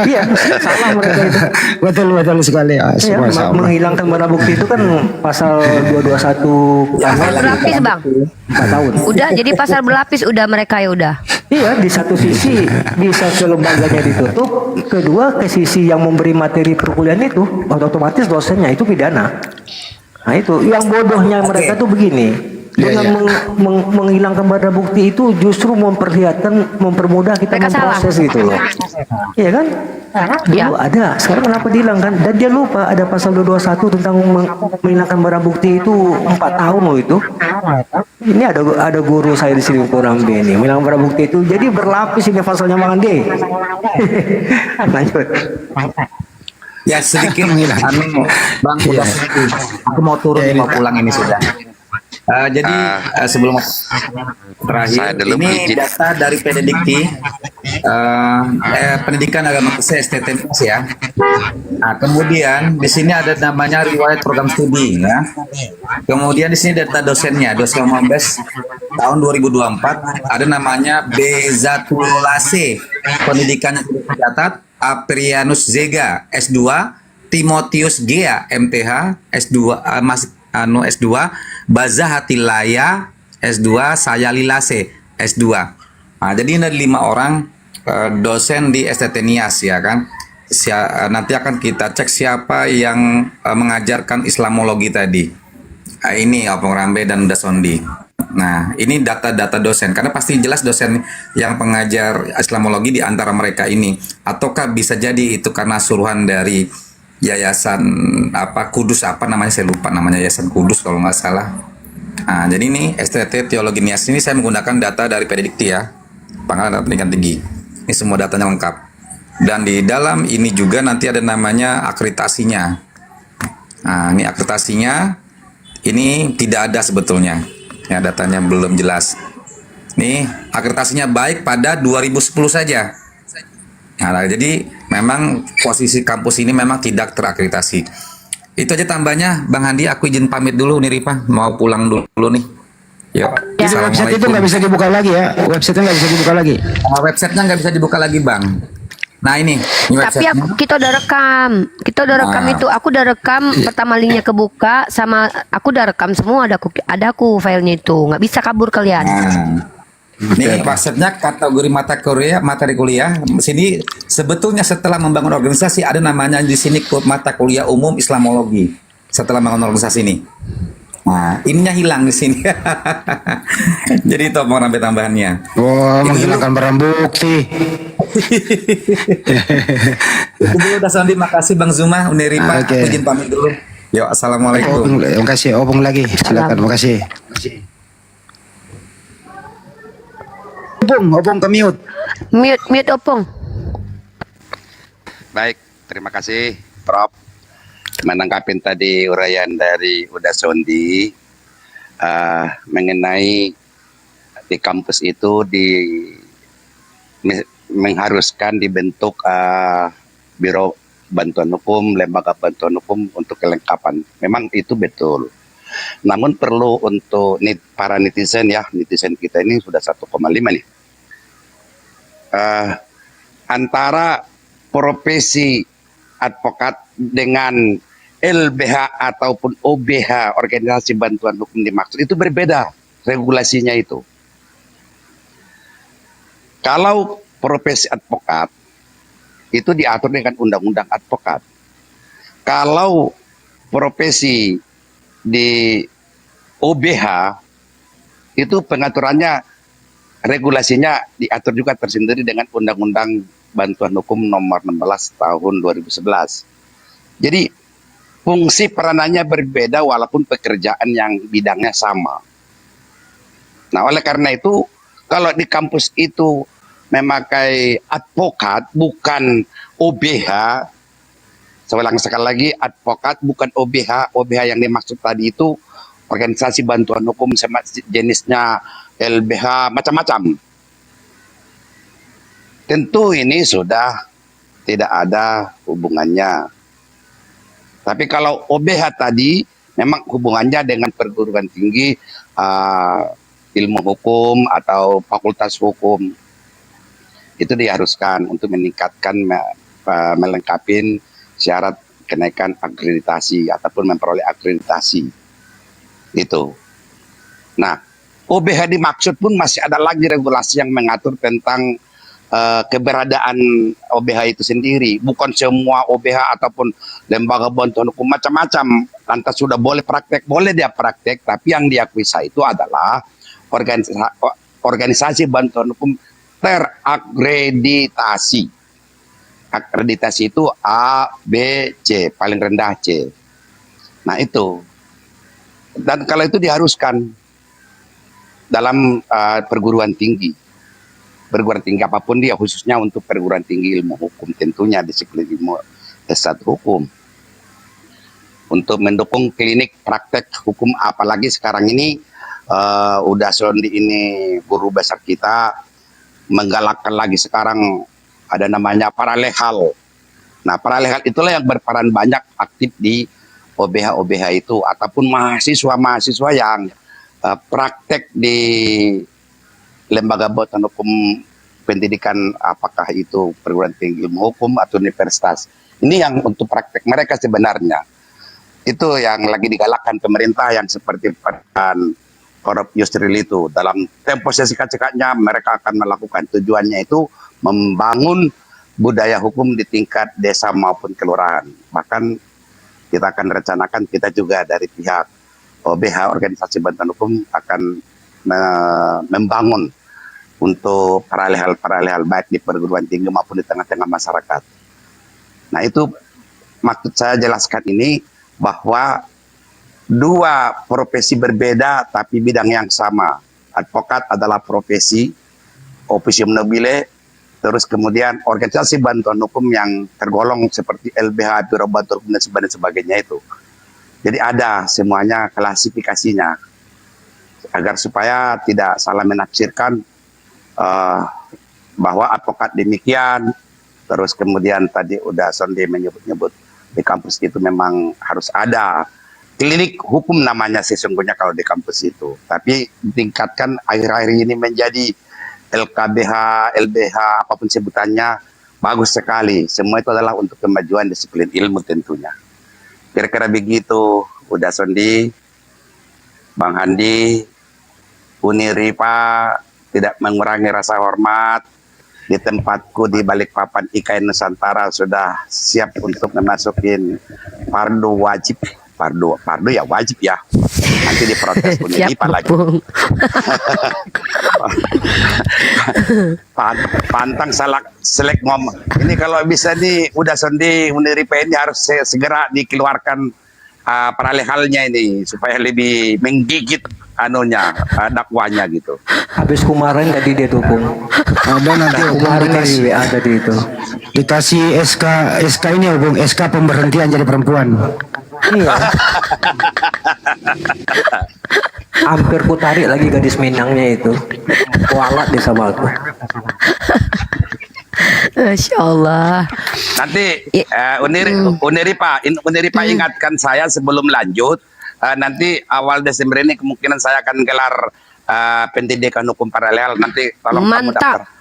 Iya salah mereka itu. Betul sekali. Ya, menghilangkan barang bukti itu kan pasal 221. Pasal berlapis Bang. 4 tahun. Udah jadi pasal berlapis udah mereka ya udah. Iya, di satu sisi bisa ke lembaganya ditutup, kedua ke sisi yang memberi materi perkuliahan itu otomatis dosennya itu pidana. Nah itu yang bodohnya mereka tuh begini, dengan menghilangkan barang bukti itu justru mempermudah kita memproses gitu loh. Iya kan? Dulu ada, sekarang kenapa dihilangkan? Dan dia lupa ada pasal 221 tentang menghilangkan barang bukti itu 4 tahun loh itu. Ini ada guru saya di sini kurang ini menghilangkan barang bukti itu, jadi berlapis ini pasalnya Bang Andi. Lanjut. Ya sedikit Bang udah aku mau turun mau pulang ini sudah. Jadi sebelum terakhir ini data dari Pededikti pendidikan agama Kristen STT ya. Nah, kemudian di sini ada namanya riwayat program studi ya. Kemudian di sini data dosennya, dosen Mambes tahun 2024 ada namanya Bezatulase, pendidikannya tercatat Aprianus Zega S2, Timotius Gea MTH S2 S2, Baza Hatilaya S2, Sayalilase S2. Nah, jadi ini ada 5 orang dosen di STT Nias ya kan. Nanti akan kita cek siapa yang mengajarkan Islamologi tadi. Ini Opung Rambe dan Dasondi. Nah, ini data-data dosen karena pasti jelas dosen yang pengajar Islamologi di antara mereka ini, ataukah bisa jadi itu karena suruhan dari yayasan Kudus saya lupa namanya, Yayasan Kudus kalau nggak salah. Nah, jadi ini STT Teologi Nias ini saya menggunakan data dari Pededikti ya, Pangkalan Pendidikan Tinggi. Ini semua datanya lengkap. Dan di dalam ini juga nanti ada namanya akreditasinya. Nah, ini akreditasinya ini tidak ada sebetulnya. Ya, datanya belum jelas. Nih, akreditasinya baik pada 2010 saja. Nah, jadi memang posisi kampus ini memang tidak terakreditasi. Itu aja tambahnya, Bang Handi. Aku izin pamit dulu nih, Rifa. Mau pulang dulu nih. Yuk. Ya, website itu nggak bisa dibuka lagi ya? Website-nya nggak bisa dibuka lagi? Website-nya nggak bisa dibuka lagi, Bang. Nah ini tapi kita udah rekam, itu aku udah rekam pertama linknya kebuka sama aku udah rekam semua, ada aku filenya itu nggak bisa kabur kalian. Ini websitenya kategori materi kuliah. Sini sebetulnya setelah membangun organisasi ada namanya di sini mata kuliah umum Islamologi. Setelah membangun organisasi ini, nah ininya hilang di sini. Jadi itu mau sampai tambahannya. Wah, menghilangkan barang bukti. Itu dulu Dasandi, makasih Bang Zuma, Uniripa, aku izin pamit dulu. Yo, assalamualaikum. Terima kasih, Opung lagi, silakan, terima kasih. Opung ke mute. Mute Opung. Baik, terima kasih Prof. Menanggapi tadi uraian dari Udasondi mengenai di kampus itu mengharuskan dibentuk biro bantuan hukum, lembaga bantuan hukum untuk kelengkapan. Memang itu betul. Namun perlu untuk para netizen ya, netizen kita ini sudah 1,5 nih. Antara profesi advokat dengan LBH ataupun OBH, organisasi bantuan hukum dimaksud, itu berbeda regulasinya itu. Kalau profesi advokat itu diatur dengan undang-undang advokat. Kalau profesi di OBH itu pengaturannya, regulasinya diatur juga tersendiri dengan undang-undang bantuan hukum nomor 16 tahun 2011. Jadi fungsi peranannya berbeda walaupun pekerjaan yang bidangnya sama. Nah, oleh karena itu kalau di kampus itu memakai advokat bukan OBH, saya ulang sekali lagi, advokat bukan OBH. OBH yang dimaksud tadi itu organisasi bantuan hukum jenisnya LBH macam-macam. Tentu ini sudah tidak ada hubungannya. Tapi kalau OBH tadi memang hubungannya dengan perguruan tinggi, ilmu hukum atau fakultas hukum. Itu diharuskan untuk meningkatkan, melengkapi syarat kenaikan akreditasi ataupun memperoleh akreditasi. Itu. Nah, OBH dimaksud pun masih ada lagi regulasi yang mengatur tentang keberadaan OBH itu sendiri. Bukan semua OBH ataupun lembaga bantuan hukum macam-macam lantas sudah boleh praktek, boleh dia praktek, tapi yang diakui saya itu adalah organisasi bantuan hukum terakreditasi. Akreditasi itu A, B, C, paling rendah C. Nah itu. Dan kalau itu diharuskan dalam perguruan tinggi. Perguruan tinggi apapun dia, khususnya untuk perguruan tinggi ilmu hukum, tentunya disiplin ilmu S1 hukum. Untuk mendukung klinik praktek hukum, apalagi sekarang ini udah Sondi ini guru besar kita menggalakkan lagi sekarang ada namanya paralehal. Nah, paralehal itulah yang berperan banyak aktif di OBH-OBH itu ataupun mahasiswa-mahasiswa yang praktek di lembaga bantuan hukum pendidikan, apakah itu perguruan tinggi ilmu hukum atau universitas. Ini yang untuk praktek mereka sebenarnya. Itu yang lagi digalakkan pemerintah yang seperti peran Korup Yusril itu. Dalam tempo singkat-singkatnya mereka akan melakukan, tujuannya itu membangun budaya hukum di tingkat desa maupun kelurahan. Bahkan kita akan rencanakan, kita juga dari pihak OBH, organisasi bantuan hukum, akan membangun untuk paralel-paralel baik di perguruan tinggi maupun di tengah-tengah masyarakat. Nah itu maksud saya jelaskan ini, bahwa dua profesi berbeda tapi bidang yang sama. Advokat adalah profesi officium nobile, terus kemudian organisasi bantuan hukum yang tergolong seperti LBH, Biro Bantuan Hukum dan sebagainya itu. Jadi ada semuanya klasifikasinya, agar supaya tidak salah menafsirkan bahwa advokat demikian, terus kemudian tadi udah Sondi menyebut-nyebut di kampus itu memang harus ada klinik hukum namanya sesungguhnya kalau di kampus itu. Tapi ditingkatkan akhir-akhir ini menjadi LKBH, LBH, apapun sebutannya, bagus sekali. Semua itu adalah untuk kemajuan disiplin ilmu tentunya. Kira-kira begitu, udah Sondi, Bang Handi, Uniripa, tidak mengurangi rasa hormat. Di tempatku di Balikpapan IKN Nusantara sudah siap untuk memasukin fardu wajib. Fardu ya wajib ya. Nanti diprotes Uniripa lagi. Pantang selek ngomong. Ini kalau bisa nih udah Sondi Uniripa ini harus segera dikeluarkan paralehalnya ini supaya lebih menggigit anunya, dakwanya gitu. Habis kemarin tadi dia dukung. Ada nanti kemarin tadi ada di itu. Dikasih SK ini ya Bung, SK pemberhentian jadi perempuan. Iya. Hampir ku tarik lagi gadis Minangnya itu. Kualat dia sama aku. Masya Allah. Nanti Uniripa ingatkan saya sebelum lanjut, nanti awal Desember ini kemungkinan saya akan gelar pendidikan hukum paralel. Nanti tolong kamu daftar. Mantap.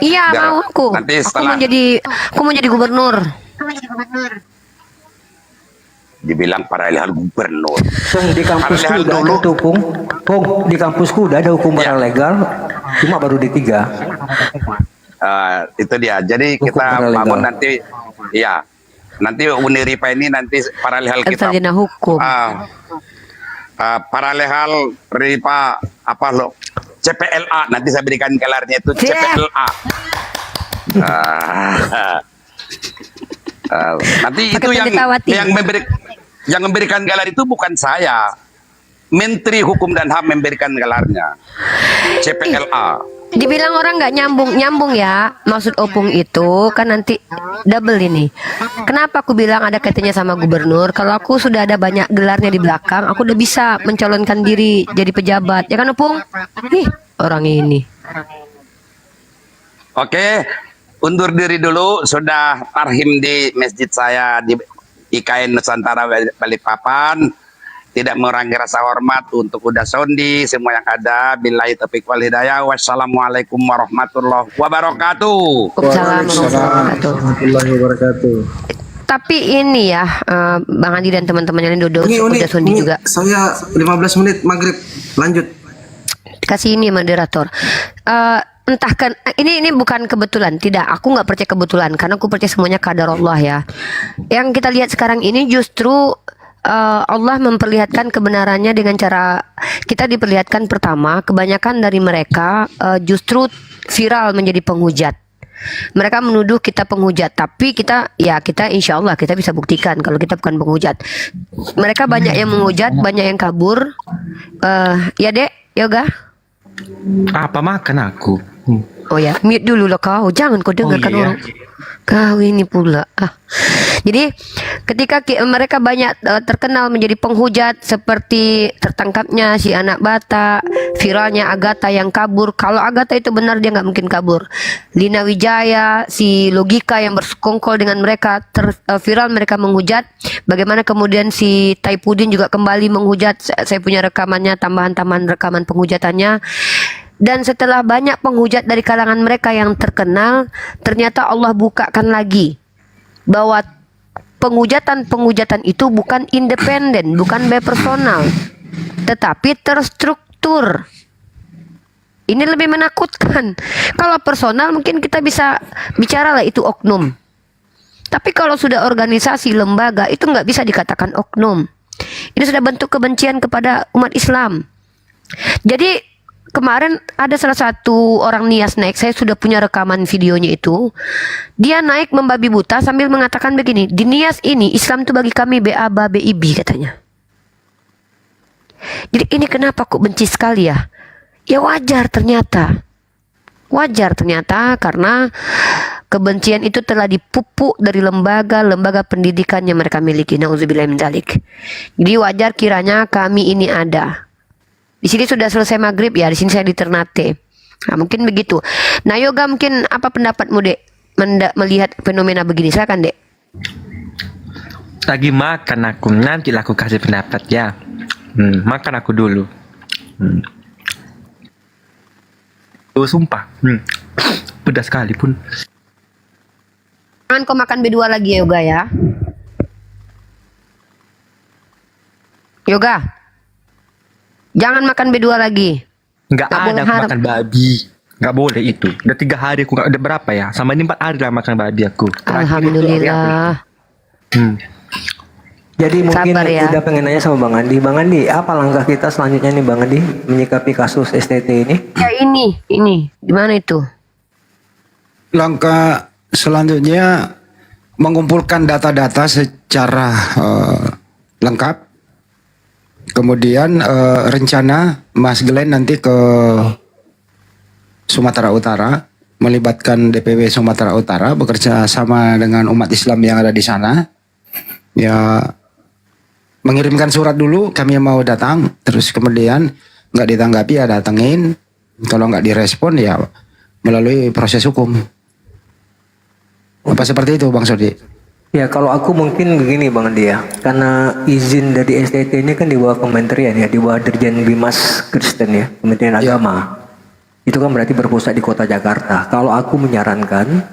Iya, Biar mau aku. nanti Aku setelah- mau jadi gubernur. Dibilang paralel gubernur. Pung, di kampusku Paralel udah dulu. ada tuh, Pung. Pung, di kampusku udah ada hukum paralegal, cuma baru D3. Itu dia. Jadi Hukum kita paralegal. bangun nanti, ya. Nanti Uniripa ini nanti paralel kita. Sarjana hukum. Paralel Ripa apa lo? CPLA. Nanti saya berikan gelarnya itu CPLA. Nanti Pakai itu pendetawati. yang memberikan gelar itu bukan saya. Menteri Hukum dan HAM memberikan gelarnya. CPLA. Dibilang orang nggak nyambung ya. Maksud opung itu kan nanti double ini. Kenapa aku bilang ada kaitannya sama gubernur? Kalau aku sudah ada banyak gelarnya di belakang, aku udah bisa mencalonkan diri jadi pejabat. Ya kan opung? Ih, orang ini. Oke, undur diri dulu. Sudah tarhim di masjid saya di IKN Nusantara Balikpapan. Tidak mengurangi rasa hormat untuk Uda Sondi, semua yang ada. Billahi taufiq wal hidayah. Wassalamualaikum warahmatullahi wabarakatuh. Warahmatullahi wabarakatuh. Tapi ini ya, Bang Andi dan teman-temannya ini udah Sondi juga. Saya 15 menit maghrib. Lanjut. Kasih ini moderator. Entah kan ini bukan kebetulan, tidak, aku nggak percaya kebetulan karena aku percaya semuanya qadar Allah ya. Yang kita lihat sekarang ini justru Allah memperlihatkan kebenarannya dengan cara kita diperlihatkan. Pertama, kebanyakan dari mereka justru viral menjadi penghujat. Mereka menuduh kita penghujat, tapi kita insya Allah kita bisa buktikan kalau kita bukan penghujat. Mereka banyak yang menghujat, banyak yang kabur. Ya Dek, Yoga. Apa makan aku? Oh ya, mute dulu loh kau. Jangan kau dengarkan iya. orang. Kau ini pula. Jadi ketika mereka banyak terkenal menjadi penghujat seperti tertangkapnya si anak bata, viralnya Agatha yang kabur. Kalau Agatha itu benar dia nggak mungkin kabur. Lina Wijaya, si Logika yang bersekongkol dengan mereka, viral mereka menghujat. Bagaimana kemudian si Taipudin juga kembali menghujat. Saya punya rekamannya, tambahan rekaman penghujatannya. Dan setelah banyak penghujat dari kalangan mereka yang terkenal, ternyata Allah bukakan lagi bahwa penghujatan itu bukan independen, bukan by personal, tetapi terstruktur. Ini lebih menakutkan. Kalau personal mungkin kita bisa bicara lah itu oknum. Tapi kalau sudah organisasi, lembaga, itu nggak bisa dikatakan oknum. Ini sudah bentuk kebencian kepada umat Islam. Jadi kemarin ada salah satu orang Nias naik, saya sudah punya rekaman videonya itu. Dia naik membabi buta sambil mengatakan begini, di Nias ini Islam itu bagi kami BABA BIB katanya. Jadi ini kenapa kok benci sekali ya? Ya wajar ternyata. Wajar ternyata karena kebencian itu telah dipupuk dari lembaga-lembaga pendidikan yang mereka miliki. Nauzubillah min dzalik. Jadi wajar kiranya kami ini ada. Di sini sudah selesai maghrib ya, di sini saya di Ternate. Nah, mungkin begitu. Nah, Yoga, mungkin apa pendapatmu, Dek, melihat fenomena begini? Silakan, Dek. Lagi makan aku, nanti aku kasih pendapat ya. Makan aku dulu. Oh, sumpah. Pedas sekali pun. Jangan kau makan B2 lagi ya, Yoga ya. Yoga. Jangan makan B2 lagi. Nggak ada aku makan babi. Nggak boleh itu. Udah 3 hari aku udah berapa ya? Sama ini 4 hari lah makan babi aku. Alhamdulillah. Jadi mungkin Sabar ya. udah pengen nanya sama Bang Andi. Bang Andi, apa langkah kita selanjutnya nih Bang Andi menyikapi kasus STT ini? Ya ini. Di mana itu? Langkah selanjutnya mengumpulkan data-data secara lengkap. Kemudian rencana Mas Glenn nanti ke Sumatera Utara, melibatkan DPW Sumatera Utara bekerja sama dengan umat Islam yang ada di sana. Ya, mengirimkan surat dulu, kami mau datang, terus kemudian nggak ditanggapi ya datengin, kalau nggak direspon ya melalui proses hukum. Apa seperti itu Bang Sodi? Ya kalau aku mungkin begini Bang Dia, karena izin dari STT ini kan di bawah kementerian ya, di bawah Dirjen Bimas Kristen ya, Kementerian Agama. Itu kan berarti berpusat di kota Jakarta. Kalau aku menyarankan,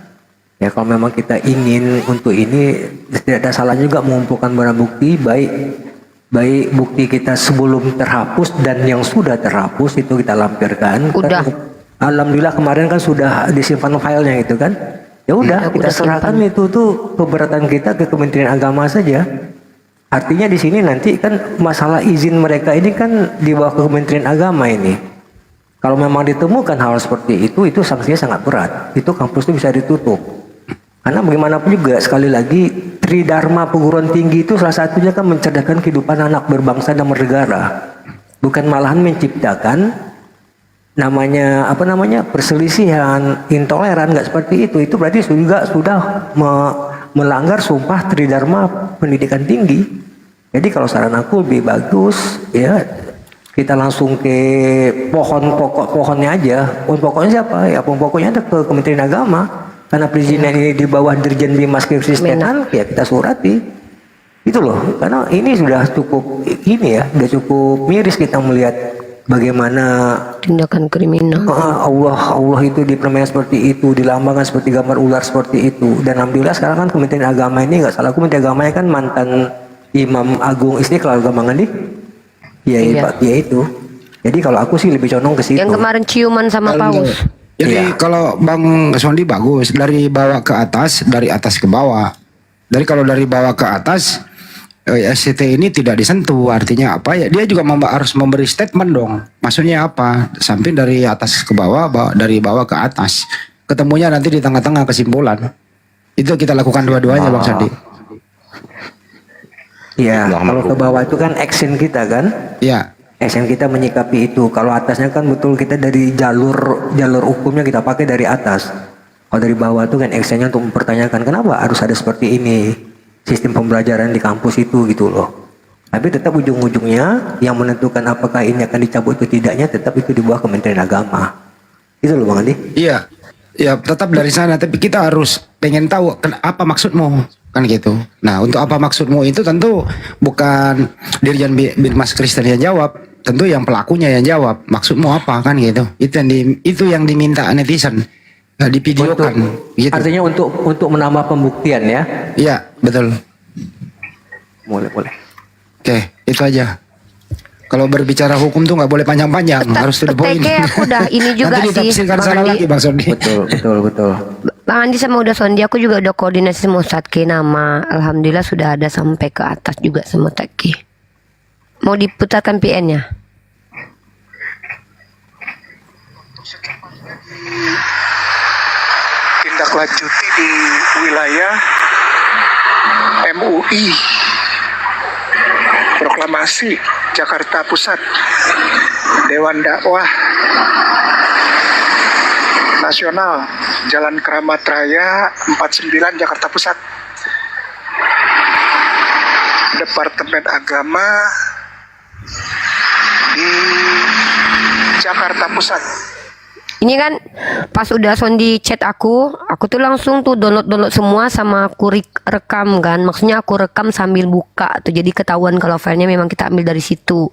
ya kalau memang kita ingin untuk ini, tidak ada salahnya juga mengumpulkan barang bukti, baik bukti kita sebelum terhapus dan yang sudah terhapus itu kita lampirkan. Udah. Alhamdulillah kemarin kan sudah disimpan filenya itu kan. Ya udah kita serahkan itu tuh keberatan kita ke Kementerian Agama saja. Artinya di sini nanti kan masalah izin mereka ini kan di bawah Kementerian Agama ini. Kalau memang ditemukan hal seperti itu sanksinya sangat berat. Itu kampus itu bisa ditutup. Karena bagaimanapun juga sekali lagi Tridharma perguruan tinggi itu salah satunya kan mencerdaskan kehidupan anak berbangsa dan bernegara. Bukan malahan menciptakan namanya perselisihan, intoleran, nggak seperti itu berarti juga sudah melanggar sumpah Tridharma pendidikan tinggi. Jadi kalau saran aku lebih bagus ya kita langsung ke pohonnya aja. Pohon pokoknya siapa? Ya pohon pokoknya ada ke Kementerian Agama. Karena perizinan ini di bawah Dirjen Bimas Kristenan, ya kita surati. Itu loh, karena ini sudah cukup sudah cukup miris kita melihat bagaimana tindakan kriminal. Allah itu dipermainkan seperti itu, dilambangkan seperti gambar ular seperti itu. Dan alhamdulillah sekarang kan Kementerian Agama ini nggak salah, Kementerian Agamanya kan mantan Imam Agung Istiqlal Gamangan nih. Iya. Pak Kiai itu. Jadi kalau aku sih lebih condong ke situ. Yang kemarin ciuman sama Paus. Jadi kalau Bang Sondi bagus dari bawah ke atas, dari atas ke bawah. Dari kalau dari bawah ke atas SCT ini tidak disentuh, artinya apa ya? Dia juga harus memberi statement dong. Maksudnya apa? Sampai dari atas ke bawah, dari bawah ke atas. Ketemunya nanti di tengah-tengah kesimpulan. Itu kita lakukan dua-duanya Bang Sondi. Iya, kalau ke bawah itu kan action kita kan? Iya. Action kita menyikapi itu. Kalau atasnya kan betul kita dari jalur hukumnya kita pakai dari atas. Kalau dari bawah itu kan actionnya untuk mempertanyakan kenapa harus ada seperti ini sistem pembelajaran di kampus itu gitu loh. Tapi tetap ujung-ujungnya yang menentukan apakah ini akan dicabut atau tidaknya tetap itu di bawah Kementerian Agama. Itu loh Bang Andi. Iya. Ya tetap dari sana, tapi kita harus pengen tahu apa maksudmu kan gitu. Nah untuk apa maksudmu itu tentu bukan Dirjen Bimas Kristen yang jawab, tentu yang pelakunya yang jawab. Maksudmu apa kan gitu. Itu yang diminta netizen. Divideokan. Gitu. Artinya untuk menambah pembuktian ya? Iya betul. Boleh. Oke itu aja. Kalau berbicara hukum tuh nggak boleh panjang-panjang, harus to the point. Aku udah ini juga nanti sih. ditafsirkan salah lagi Bang Sondi. Betul. Bang Andi sama udah Sondi, aku juga udah koordinasi sama Ustadz Ki nama. Alhamdulillah sudah ada sampai ke atas juga sama Ustadz Ki. Mau diputarkan PN-nya? Tindak lanjuti di wilayah MUI Proklamasi Jakarta Pusat Dewan Dakwah Nasional Jalan Keramat Raya 49 Jakarta Pusat. Departemen Agama di Jakarta Pusat. Ini kan pas udah Sondi chat aku tuh langsung tuh download semua sama aku rekam kan. Maksudnya aku rekam sambil buka tuh, jadi ketahuan kalau filenya memang kita ambil dari situ.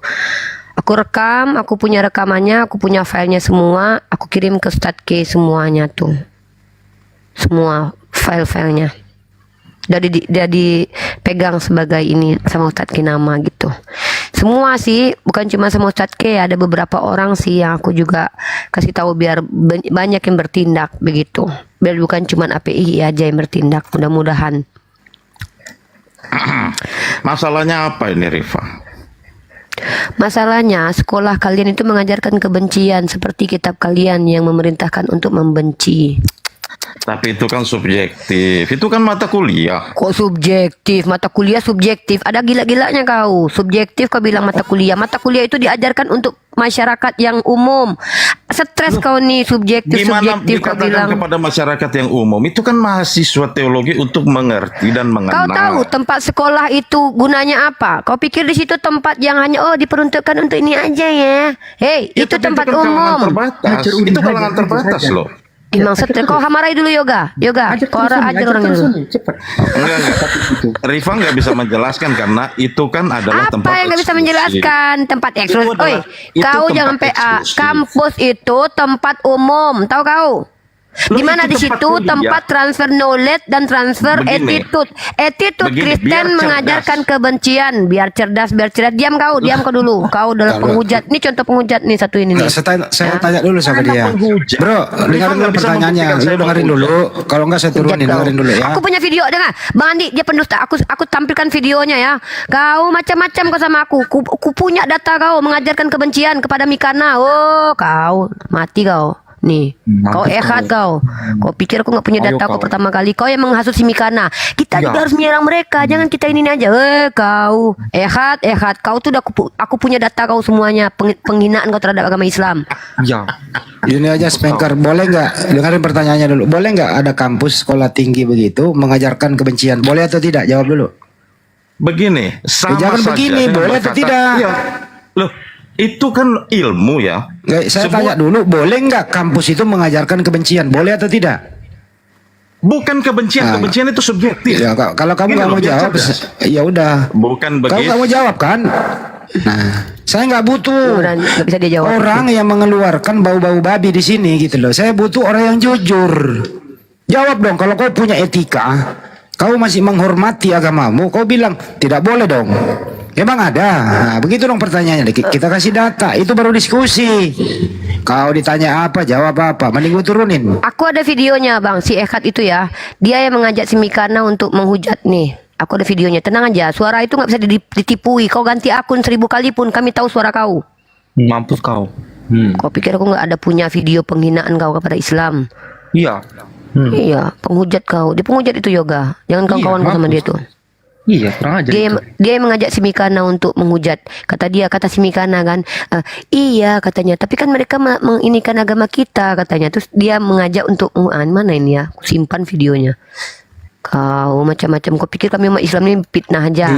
Aku rekam, aku punya rekamannya, aku punya filenya semua, aku kirim ke Ustadz K semuanya tuh. Semua file-filenya. Udah dipegang sebagai ini sama Ustadz K nama gitu. Semua sih, bukan cuma sama Ustadz K, ada beberapa orang sih yang aku juga kasih tahu biar banyak yang bertindak begitu. Biar bukan cuma API aja yang bertindak, mudah-mudahan. Masalahnya apa ini Rifa? Masalahnya sekolah kalian itu mengajarkan kebencian seperti kitab kalian yang memerintahkan untuk membenci. Tapi itu kan subjektif, itu kan mata kuliah. Kok subjektif? Mata kuliah subjektif. Ada gila-gilanya kau. Subjektif kau bilang mata kuliah. Mata kuliah itu diajarkan untuk masyarakat yang umum. Stres kau nih subjektif kau bilang. Kepada masyarakat yang umum itu kan mahasiswa teologi untuk mengerti dan mengenal. Kau tahu tempat sekolah itu gunanya apa? Kau pikir di situ tempat yang hanya diperuntukkan untuk ini aja ya? Hei, itu tempat umum. Itu kalangan terbatas loh. Emang stres. Kau hamarai dulu yoga. Kau ajar orang dulu. Enggak. Rifa nggak bisa menjelaskan karena itu kan adalah Apa tempat yang nggak bisa eksklusif. menjelaskan tempat eksklusif? Oi, itu kau tempat jangan PA. eksklusif. Kampus itu tempat umum, tahu kau? Di mana di itu tempat situ kuliah. tempat transfer knowledge dan transfer Begini. attitude Begini, Kristen biar mengajarkan kebencian, biar cerdas. Diam kau dulu. Kau adalah penghujat. Ini contoh penghujat nih satu ini nih. Saya tanya dulu sama dia. Bro, dengerin dulu pertanyaannya. Lu dengerin dulu. Kalau enggak saya turunin, dengerin dulu ya. Aku punya video, dengar. Bang Andi, dia pendusta. Aku tampilkan videonya ya. Kau macam-macam kau sama aku. Ku punya data kau mengajarkan kebencian kepada Mikana. Oh, kau mati kau. Nih, kau ehad kau. Kau pikir aku nggak punya data kau pertama kali. Kau yang menghasut si Mikana. Kita juga harus menyerang mereka. Jangan kita ini aja. Kau ehad. Kau tuh udah aku punya data kau semuanya. Penghinaan kau terhadap agama Islam. Ya. Ini aja Spanker, boleh nggak dengerin pertanyaannya dulu? Boleh nggak ada kampus sekolah tinggi begitu mengajarkan kebencian? Boleh atau tidak? Jawab dulu. Begini, sama jangan saja begini, dengan boleh atau berkata, tidak? Iya. Loh, itu kan ilmu ya. Saya tanya dulu, boleh nggak kampus itu mengajarkan kebencian? Boleh atau tidak? Bukan kebencian, kebencian itu subjektif. Ya, kalau kamu Ini nggak loh, mau biar jawab, cerdas. ya udah. Bukan Kamu begitu. nggak mau jawab kan? Nah, saya nggak butuh Nggak bisa dia jawab. orang yang mengeluarkan bau-bau babi di sini gitu loh. Saya butuh orang yang jujur. Jawab dong, kalau kau punya etika, kau masih menghormati agamamu, kau bilang tidak boleh dong. Emang ada. Nah, begitu dong pertanyaannya. Kita kasih data, itu baru diskusi. Kau ditanya apa, jawab apa. Mending gue turunin. Aku ada videonya bang, si Ehad itu ya. Dia yang mengajak si Mikana untuk menghujat nih. Aku ada videonya, tenang aja. Suara itu nggak bisa ditipui. Kau ganti akun 1000 kali pun kami tahu suara kau. Mampus kau. Kau pikir aku nggak ada punya video penghinaan kau kepada Islam? Iya. Iya, penghujat kau. Dia penghujat itu yoga. Jangan kawan-kawan kau sama dia tuh. Iya, kurang aja. Dia yang mengajak si Mikana untuk menghujat. Kata si Mikana kan, iya katanya. Tapi kan mereka menginikan agama kita katanya. Terus dia mengajak untuk mana ini ya? Aku simpan videonya. Kau macam-macam. Kau pikir kami umat Islam ini fitnah aja?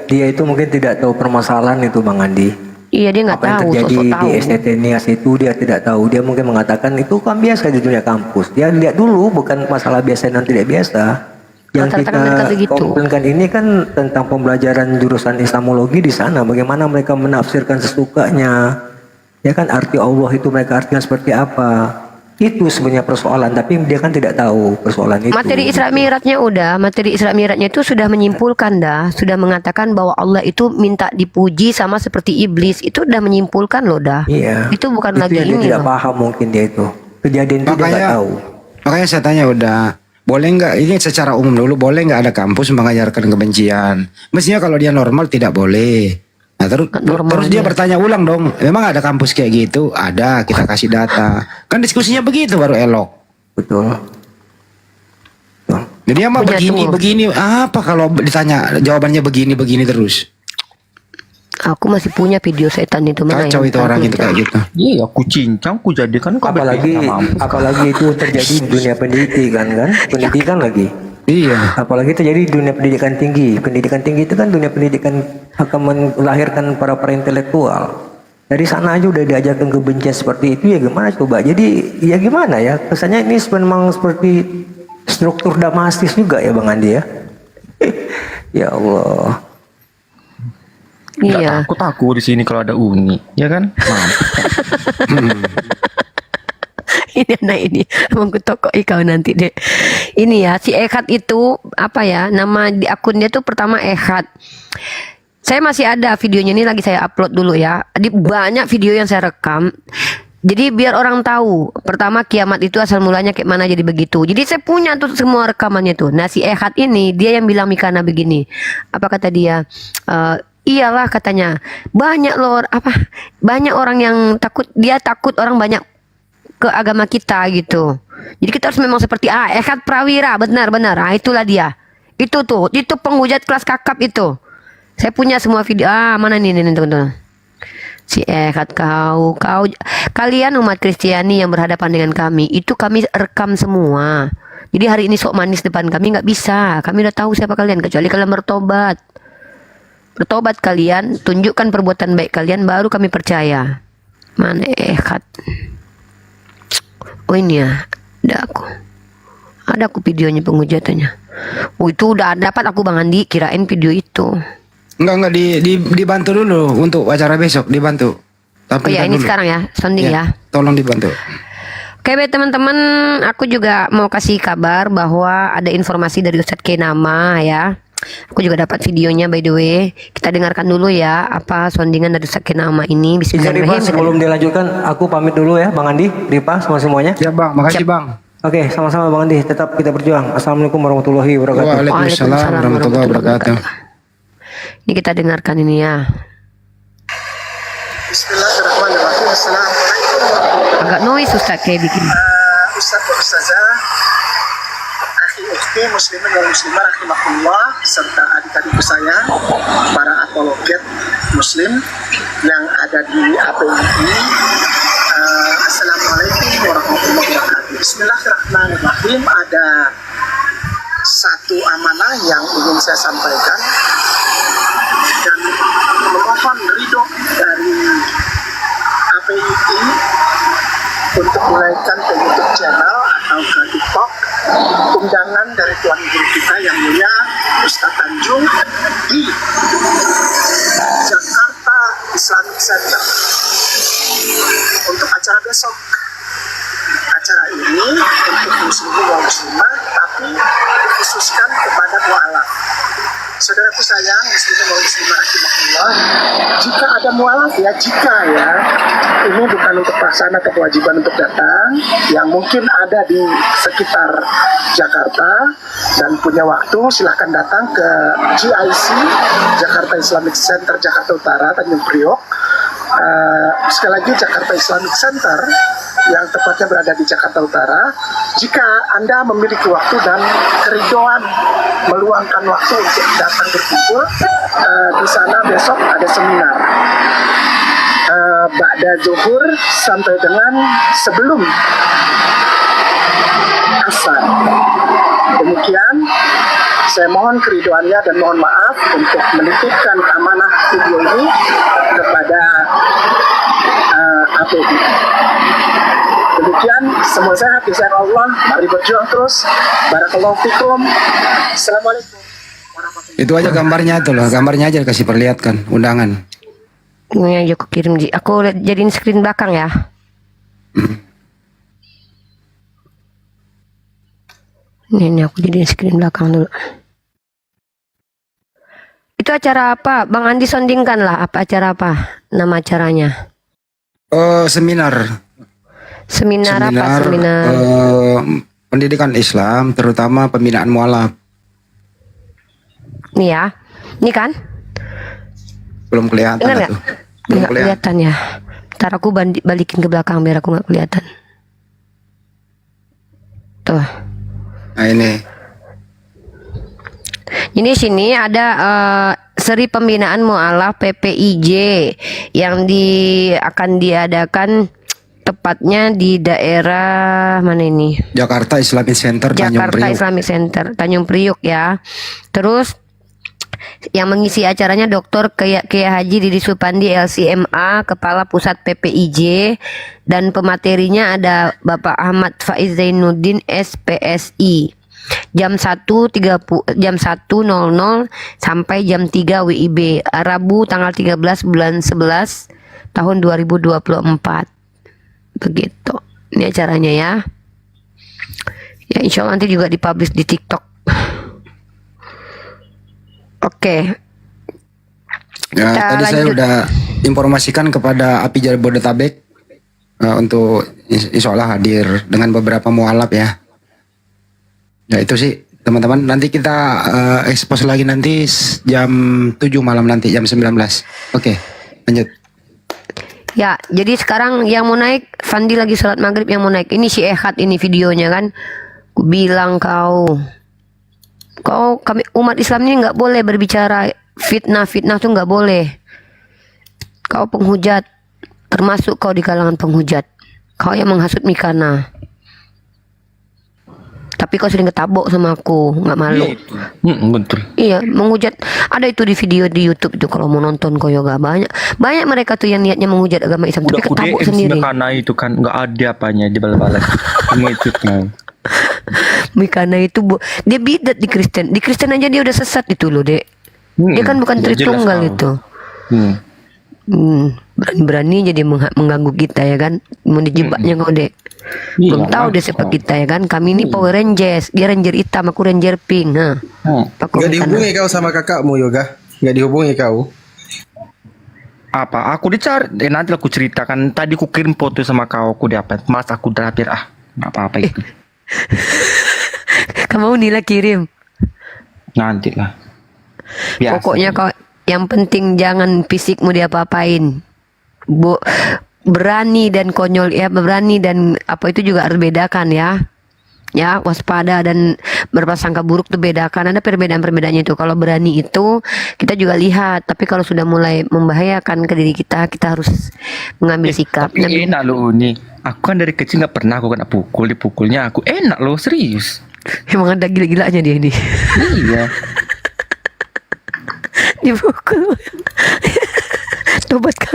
Dia itu mungkin tidak tahu permasalahan itu Bang Andi. Iya, dia nggak Apa yang tahu. terjadi Sosok di tahu. STT Nias itu dia tidak tahu. Dia mungkin mengatakan itu kan biasa di dunia kampus. Dia lihat dulu, bukan masalah biasa dan tidak biasa. Yang Rata-rata mereka kita begitu. komplainkan ini kan tentang pembelajaran jurusan Islamologi di sana. Bagaimana mereka menafsirkan sesukanya. Ya kan arti Allah itu mereka artikan seperti apa. Itu sebenarnya persoalan. Tapi dia kan tidak tahu persoalan itu. Materi Isra Mi'rajnya itu sudah menyimpulkan dah, sudah mengatakan bahwa Allah itu minta dipuji sama seperti iblis. Itu udah menyimpulkan loh dah. Iya. Itu bukan Itu lagi yang dia ini tidak loh. paham mungkin dia itu. Kejadian itu dia nggak tahu. Makanya saya tanya udah, boleh nggak, ini secara umum dulu, boleh nggak ada kampus mengajarkan kebencian? Mestinya kalau dia normal tidak boleh. Nah, terus dia bertanya ulang dong, memang ada kampus kayak gitu? Ada, kita kasih data. Kan diskusinya begitu baru elok. Betul. Jadi mah begini, apa kalau ditanya jawabannya begini terus? Aku masih punya video setan itu mana Kacau yang itu orang aku itu kayak gitu. Iya, aku cincang, aku jadikan kau Apalagi itu terjadi di dunia pendidikan kan? Pendidikan lagi. Iya. Apalagi terjadi di dunia pendidikan tinggi. Pendidikan tinggi itu kan dunia pendidikan akan melahirkan para intelektual. Dari sana aja udah diajarkan kebencian seperti itu, ya gimana coba? Jadi ya gimana ya? Kesannya ini memang seperti struktur Damaskus juga ya Bang Andi ya. Ya Allah. Iya. Takut aku di sini kalau ada Uni, ya kan? Mampus. Ini anak ini mengkutok kau nanti deh. Ini ya si Ehad itu apa ya, nama di akun dia tuh pertama Ehad. Saya masih ada videonya, ini lagi saya upload dulu ya. Di banyak video yang saya rekam. Jadi biar orang tahu pertama kiamat itu asal mulanya kayak mana jadi begitu. Jadi saya punya tuh semua rekamannya tuh. Nah si Ehad ini dia yang bilang Mikana begini. Apa kata dia? Iyalah katanya. Banyak loh banyak orang yang takut, dia takut orang banyak ke agama kita gitu. Jadi kita harus memang seperti Ehad Prawira, benar. Itulah dia. Itu penghujat kelas kakap itu. Saya punya semua video. Mana nih teman-teman. Si Ehad kalian umat Kristiani yang berhadapan dengan kami, itu kami rekam semua. Jadi hari ini sok manis depan kami nggak bisa. Kami udah tahu siapa kalian, kecuali kalian bertobat. Bertobat kalian, tunjukkan perbuatan baik kalian, baru kami percaya. Mana Ehad? Oh ini ya, Ada aku videonya penghujatannya. Oh itu udah dapat aku Bang Andi, kirain video itu. Enggak dibantu dulu untuk acara besok, dibantu. Oh ya ini sekarang ya, sounding ya. Tolong dibantu. Oke baik teman-teman, aku juga mau kasih kabar bahwa ada informasi dari Ustadz Kenama ya. Aku juga dapat videonya by the way. Kita dengarkan dulu ya apa soundingan dari Ustadz Kenama ini. Bisa Ripa, sebelum dilanjutkan aku pamit dulu ya Bang Andi, Ripa sama semuanya. Ya Bang, makasih Bang. Oke, sama-sama Bang Andi, tetap kita berjuang. Assalamualaikum warahmatullahi wabarakatuh. Waalaikumsalam warahmatullahi wabarakatuh. Ini kita dengarkan ini ya. Bismillahirrahmanirrahim. Assalamualaikum. Agak noise Ustadz kayak bikin. Ustaz wa Ustazah, akhi ukhti muslimin wal muslimah rahimakumullah, serta adik-adikku saya, para apologet muslim yang ada di API. Assalamualaikum warahmatullahi wabarakatuh. Bismillahirrahmanirrahim. Ada satu amanah yang ingin saya sampaikan dan memohon ridho dari API untuk menaikkan ke YouTube channel atau ke TikTok undangan dari Tuan Guru kita yang mulia Ustadz Tanjung di Jakarta Islamic Center untuk acara besok. Acara ini untuk muslimin dan muslimah, tapi dikhususkan kepada mualaf. Saudaraku sayang, muslimin dan muslimah rahimakumullah, jika ada mualaf ya, ini bukan untuk paksaan atau kewajiban untuk datang, yang mungkin ada di sekitar Jakarta dan punya waktu, silahkan datang ke GIC, Jakarta Islamic Center Jakarta Utara, Tanjung Priok. Sekali lagi Jakarta Islamic Center yang tepatnya berada di Jakarta Utara. Jika Anda memiliki waktu dan keridoan meluangkan waktu untuk datang berkumpul, di sana besok ada seminar ba'da zuhur sampai dengan sebelum asar. Demikian, saya mohon keridoannya dan mohon maaf untuk menitipkan amanah video ini kepada API. Demikian, semua sehat di sayang Allah. Mari berjuang terus. Barakallahu fikum. Assalamualaikum. Itu aja gambarnya tuh loh, gambarnya aja kasih perlihatkan undangan. Ini aja aku kirim, aku jadiin screen belakang ya. Ini aku jadiin screen belakang dulu. Itu acara apa? Bang Andi sondingkan lah, apa acara apa? Nama acaranya? Seminar. Seminar apa? Seminar pendidikan Islam, terutama pembinaan mualaf. Nih ya, ini kan? Belum kelihatan. Benar nggak? Nggak kelihatan ya. Ntar aku balikin ke belakang biar aku nggak kelihatan. Tuh. Nah ini. Jadi sini ada seri pembinaan mualaf PPIJ yang akan diadakan tepatnya di daerah mana ini? Jakarta Islamic Center Tanjung Jakarta Priok. Islamic Center Tanjung Priok ya. Terus yang mengisi acaranya Dr. Kiai Haji Didi Supandi LCMA, Kepala Pusat PPIJ, dan pematerinya ada Bapak Ahmad Faiz Zainuddin SPSI. Jam 1.00 sampai jam 3 WIB. Rabu tanggal 13 bulan 11 tahun 2024. Begitu. Ini acaranya ya. Ya insya Allah nanti juga dipublish di TikTok. Oke. Ya, tadi saya udah informasikan kepada API Jabodetabek untuk insya Allah hadir dengan beberapa mualaf ya. Ya itu sih teman-teman. Nanti kita expose lagi nanti jam 7 malam nanti jam 19. Oke, lanjut. Ya, jadi sekarang yang mau naik, Fandi lagi sholat maghrib yang mau naik. Ini si Ehad ini videonya kan. Ku bilang kami umat Islam ini nggak boleh berbicara fitnah tuh nggak boleh. Kau penghujat, termasuk kau di kalangan penghujat. Kau yang menghasut Mikana. Tapi Tapi kau sering ketabok sama aku, nggak malu. Betul. Iya, menghujat. Ada itu di video di YouTube itu kalau mau nonton kau yoga banyak mereka tuh yang niatnya menghujat agama Islam tapi ketabok sendiri. Karena itu kan nggak ada apanya di bal-balan. Mengikutnya. Mikana itu dia bidat di Kristen. Di Kristen aja dia udah sesat itu loh, Dek. Dia kan bukan Tritunggal itu. Berani-berani jadi mengganggu kita ya kan. Mau dijebaknya kau, Dek. Belum tahu deh siapa kita ya kan. Kami ini Power Rangers. Dia Ranger hitam, aku Ranger pink. Gak dihubungi kau sama kakakmu Yoga? Gak dihubungi kau? Apa? Aku dicari. Nanti aku ceritakan. Tadi aku kirim foto sama kau. Aku dapat. Mas aku terakhir nggak apa-apa itu. Kamu Nila kirim. Nanti lah. Biasa. Pokoknya kau yang penting jangan fisikmu diapa-apain. Berani dan konyol ya, berani dan apa itu juga harus bedakan ya. Ya, waspada dan berprasangka buruk tuh bedakan. Ada perbedaan-perbedaannya itu. Kalau berani itu kita juga lihat, tapi kalau sudah mulai membahayakan ke diri kita, kita harus mengambil sikap. Tapi enak loh nih. Aku kan dari kecil nggak pernah aku kena pukul, dipukulnya aku enak loh, serius. Emang ada gila-gilanya dia ini. Iya. Dipukul. Tobat kau.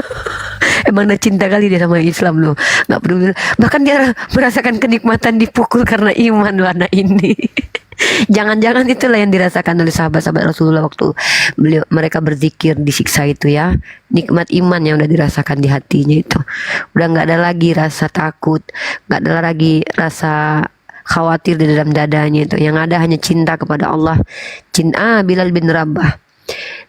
Emang dia cinta kali dia sama Islam loh. Nggak peduli. Bahkan dia merasakan kenikmatan dipukul karena iman loh anak ini. Jangan-jangan itulah yang dirasakan oleh sahabat-sahabat Rasulullah waktu mereka berzikir disiksa itu ya. Nikmat iman yang udah dirasakan di hatinya itu. Udah nggak ada lagi rasa takut, nggak ada lagi rasa khawatir di dalam dadanya itu. Yang ada hanya cinta kepada Allah. Cinta Bilal bin Rabah.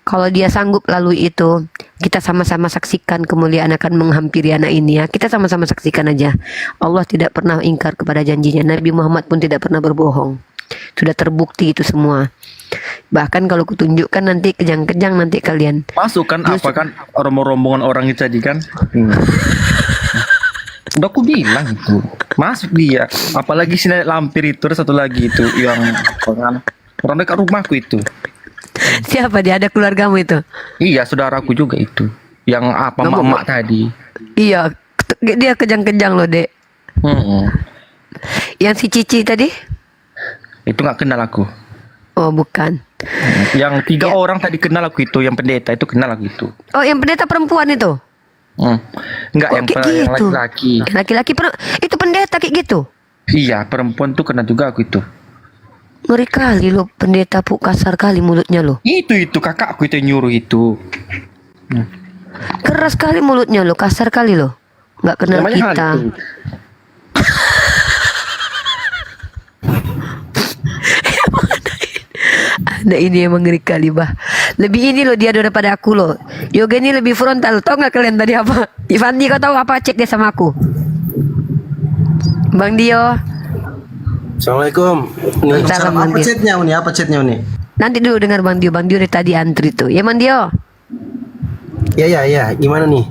Kalau dia sanggup lalui itu, kita sama-sama saksikan kemuliaan akan menghampiri anak ini ya. Kita sama-sama saksikan aja. Allah tidak pernah ingkar kepada janjinya. Nabi Muhammad pun tidak pernah berbohong. Sudah terbukti itu semua. Bahkan kalau kutunjukkan nanti kejang-kejang nanti kalian. Masukkan apa kan rombongan orang itu tadi kan. Udah aku bilang itu. Masuk dia. Apalagi sini lampir itu, satu lagi itu yang orang dekat rumahku itu. Siapa dia? Ada keluargamu itu? Iya, saudaraku juga itu. Yang apa mak tadi. Iya, dia kejang-kejang loh, Dek. Yang si Cici tadi? Itu nggak kenal aku. Oh, bukan. Yang 3 orang tadi kenal aku itu, yang pendeta itu kenal aku itu. Oh, yang pendeta perempuan itu? Enggak, yang laki-laki. Laki-laki itu pendeta kayak gitu? Iya, perempuan tuh kenal juga aku itu. Ngeri kali lo, pendeta kasar kali mulutnya lo. Itu kakakku itu yang nyuruh itu. Keras kali mulutnya lo, kasar kali lo. Nggak kenal namanya kita. Anak ini emang ngeri kali bah. Lebih ini loh dia daripada aku loh. Yoga ini lebih frontal. Tahu nggak kalian tadi apa? Ivandi kau tahu apa? Cek dia sama aku. Bang Dio. Assalamualaikum. Apa chatnya uni? Apa chatnya uni? Nanti dulu dengar Bang Dio. Bang Dio dari tadi antri tuh. Ya Bang Dio. Ya. Gimana nih?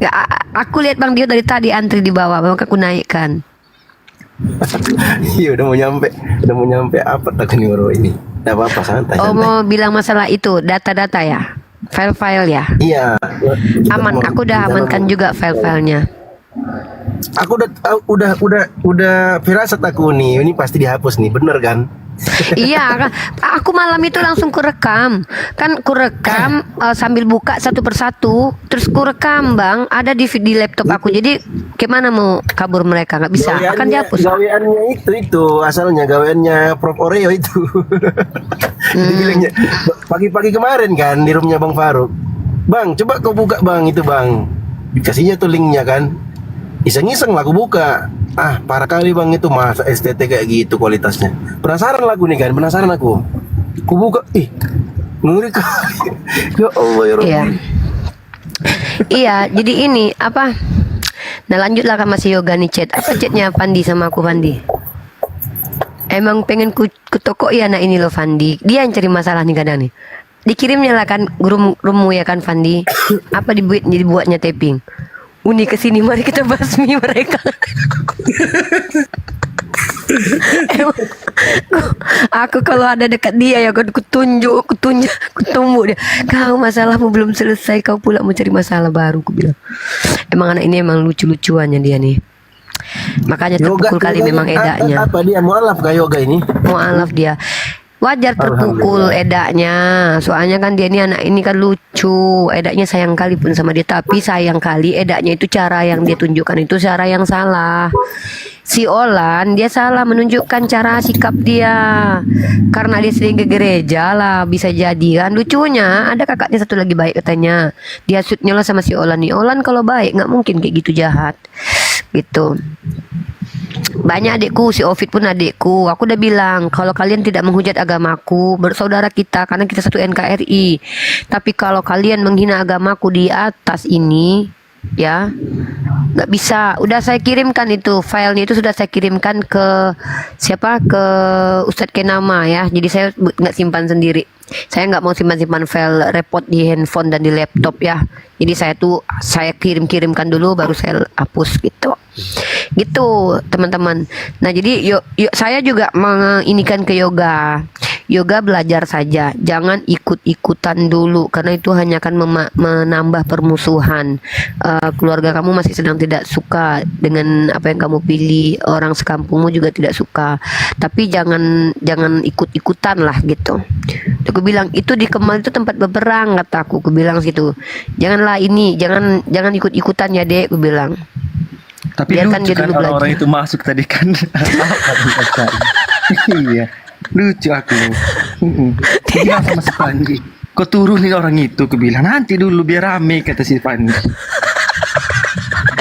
Ya, aku lihat Bang Dio dari tadi antri di bawah. Maka aku naikkan. Iya udah mau nyampe apa tak nih orang ini? Tidak apa-apa santai. Oh mau bilang masalah itu data-data ya, file-file ya? Iya. Aman. Aku udah amankan juga file-filenya. Aku udah firasat aku nih, ini pasti dihapus nih, bener kan? Iya, aku malam itu langsung kurekam. Kan kurekam sambil buka satu persatu, terus kurekam Bang, ada di laptop aku. Jadi gimana mau kabur mereka? Nggak bisa, akan dihapus. Gaweannya itu asalnya gaweannya Prof Oreo itu. Dibilangnya pagi-pagi kemarin kan di rumahnya Bang Faruk. Bang, coba kau buka Bang itu Bang. Dikasihnya tuh linknya kan. Iseng-iseng lah aku buka. Parah kali Bang itu, masa STT kayak gitu kualitasnya. Penasaran lah aku nih kan, penasaran aku. Aku buka, ngeri kali. Ya Allah ya Rabbi. Iya, jadi ini apa? Nah lanjutlah kan masih Yoga nih chat. Apa chatnya Fandi sama aku Fandi? Emang pengen ku toko ya anak ini loh Fandi. Dia yang cari masalah nih kadang nih. Dikirimnya lah kan roommu ya kan Fandi. Apa dibuatnya taping. Uni kesini mari kita basmi mereka. Aku kalau ada dekat dia ya aku kutumbuk dia. Kau masalahmu belum selesai, kau pula mau cari masalah baru, aku bilang. Emang anak ini emang lucu-lucuannya dia nih. Makanya terpukul kali memang edaknya. Apa dia mualaf gak yoga ini? Mualaf dia. Wajar terpukul edaknya. Soalnya kan dia ini anak ini kan lucu. Edaknya sayang kali pun sama dia. Tapi sayang kali edaknya itu cara yang dia tunjukkan itu cara yang salah. Si Olan dia salah menunjukkan cara sikap dia. Karena dia sering ke gereja lah. Bisa jadi kan. Lucunya ada kakaknya satu lagi baik katanya. Dia shootnya lah sama si Olan nih. Olan kalau baik nggak mungkin kayak gitu jahat. Gitu. Banyak adikku, si Ovid pun adikku. Aku udah bilang kalau kalian tidak menghujat agamaku, bersaudara kita karena kita satu NKRI. Tapi kalau kalian menghina agamaku di atas ini, ya nggak bisa. Udah saya kirimkan itu filenya, itu sudah saya kirimkan ke siapa, ke Ustadz Kenama ya. Jadi saya nggak simpan sendiri. Saya nggak mau simpan-simpan file repot di handphone dan di laptop ya. Jadi saya kirimkan dulu baru saya hapus gitu. Gitu teman-teman. Nah jadi yuk saya juga menginikan ke yoga. Yoga belajar saja, jangan ikut-ikutan dulu karena itu hanya akan menambah permusuhan. Keluarga kamu masih sedang tidak suka dengan apa yang kamu pilih, orang sekampungmu juga tidak suka. Tapi jangan ikut-ikutan lah gitu. Aku bilang itu di Kemal itu tempat berperang kataku. Aku bilang situ. Janganlah ini, jangan ikut-ikutan ya dek. Aku bilang. Tapi biarkan lucu dia kan dulu belajar. orang itu masuk tadi kan. Iya. Lucu aku. Aku bilang sama si Panji, kau turunin orang itu. Aku bilang nanti dulu biar rame, kata si Panji.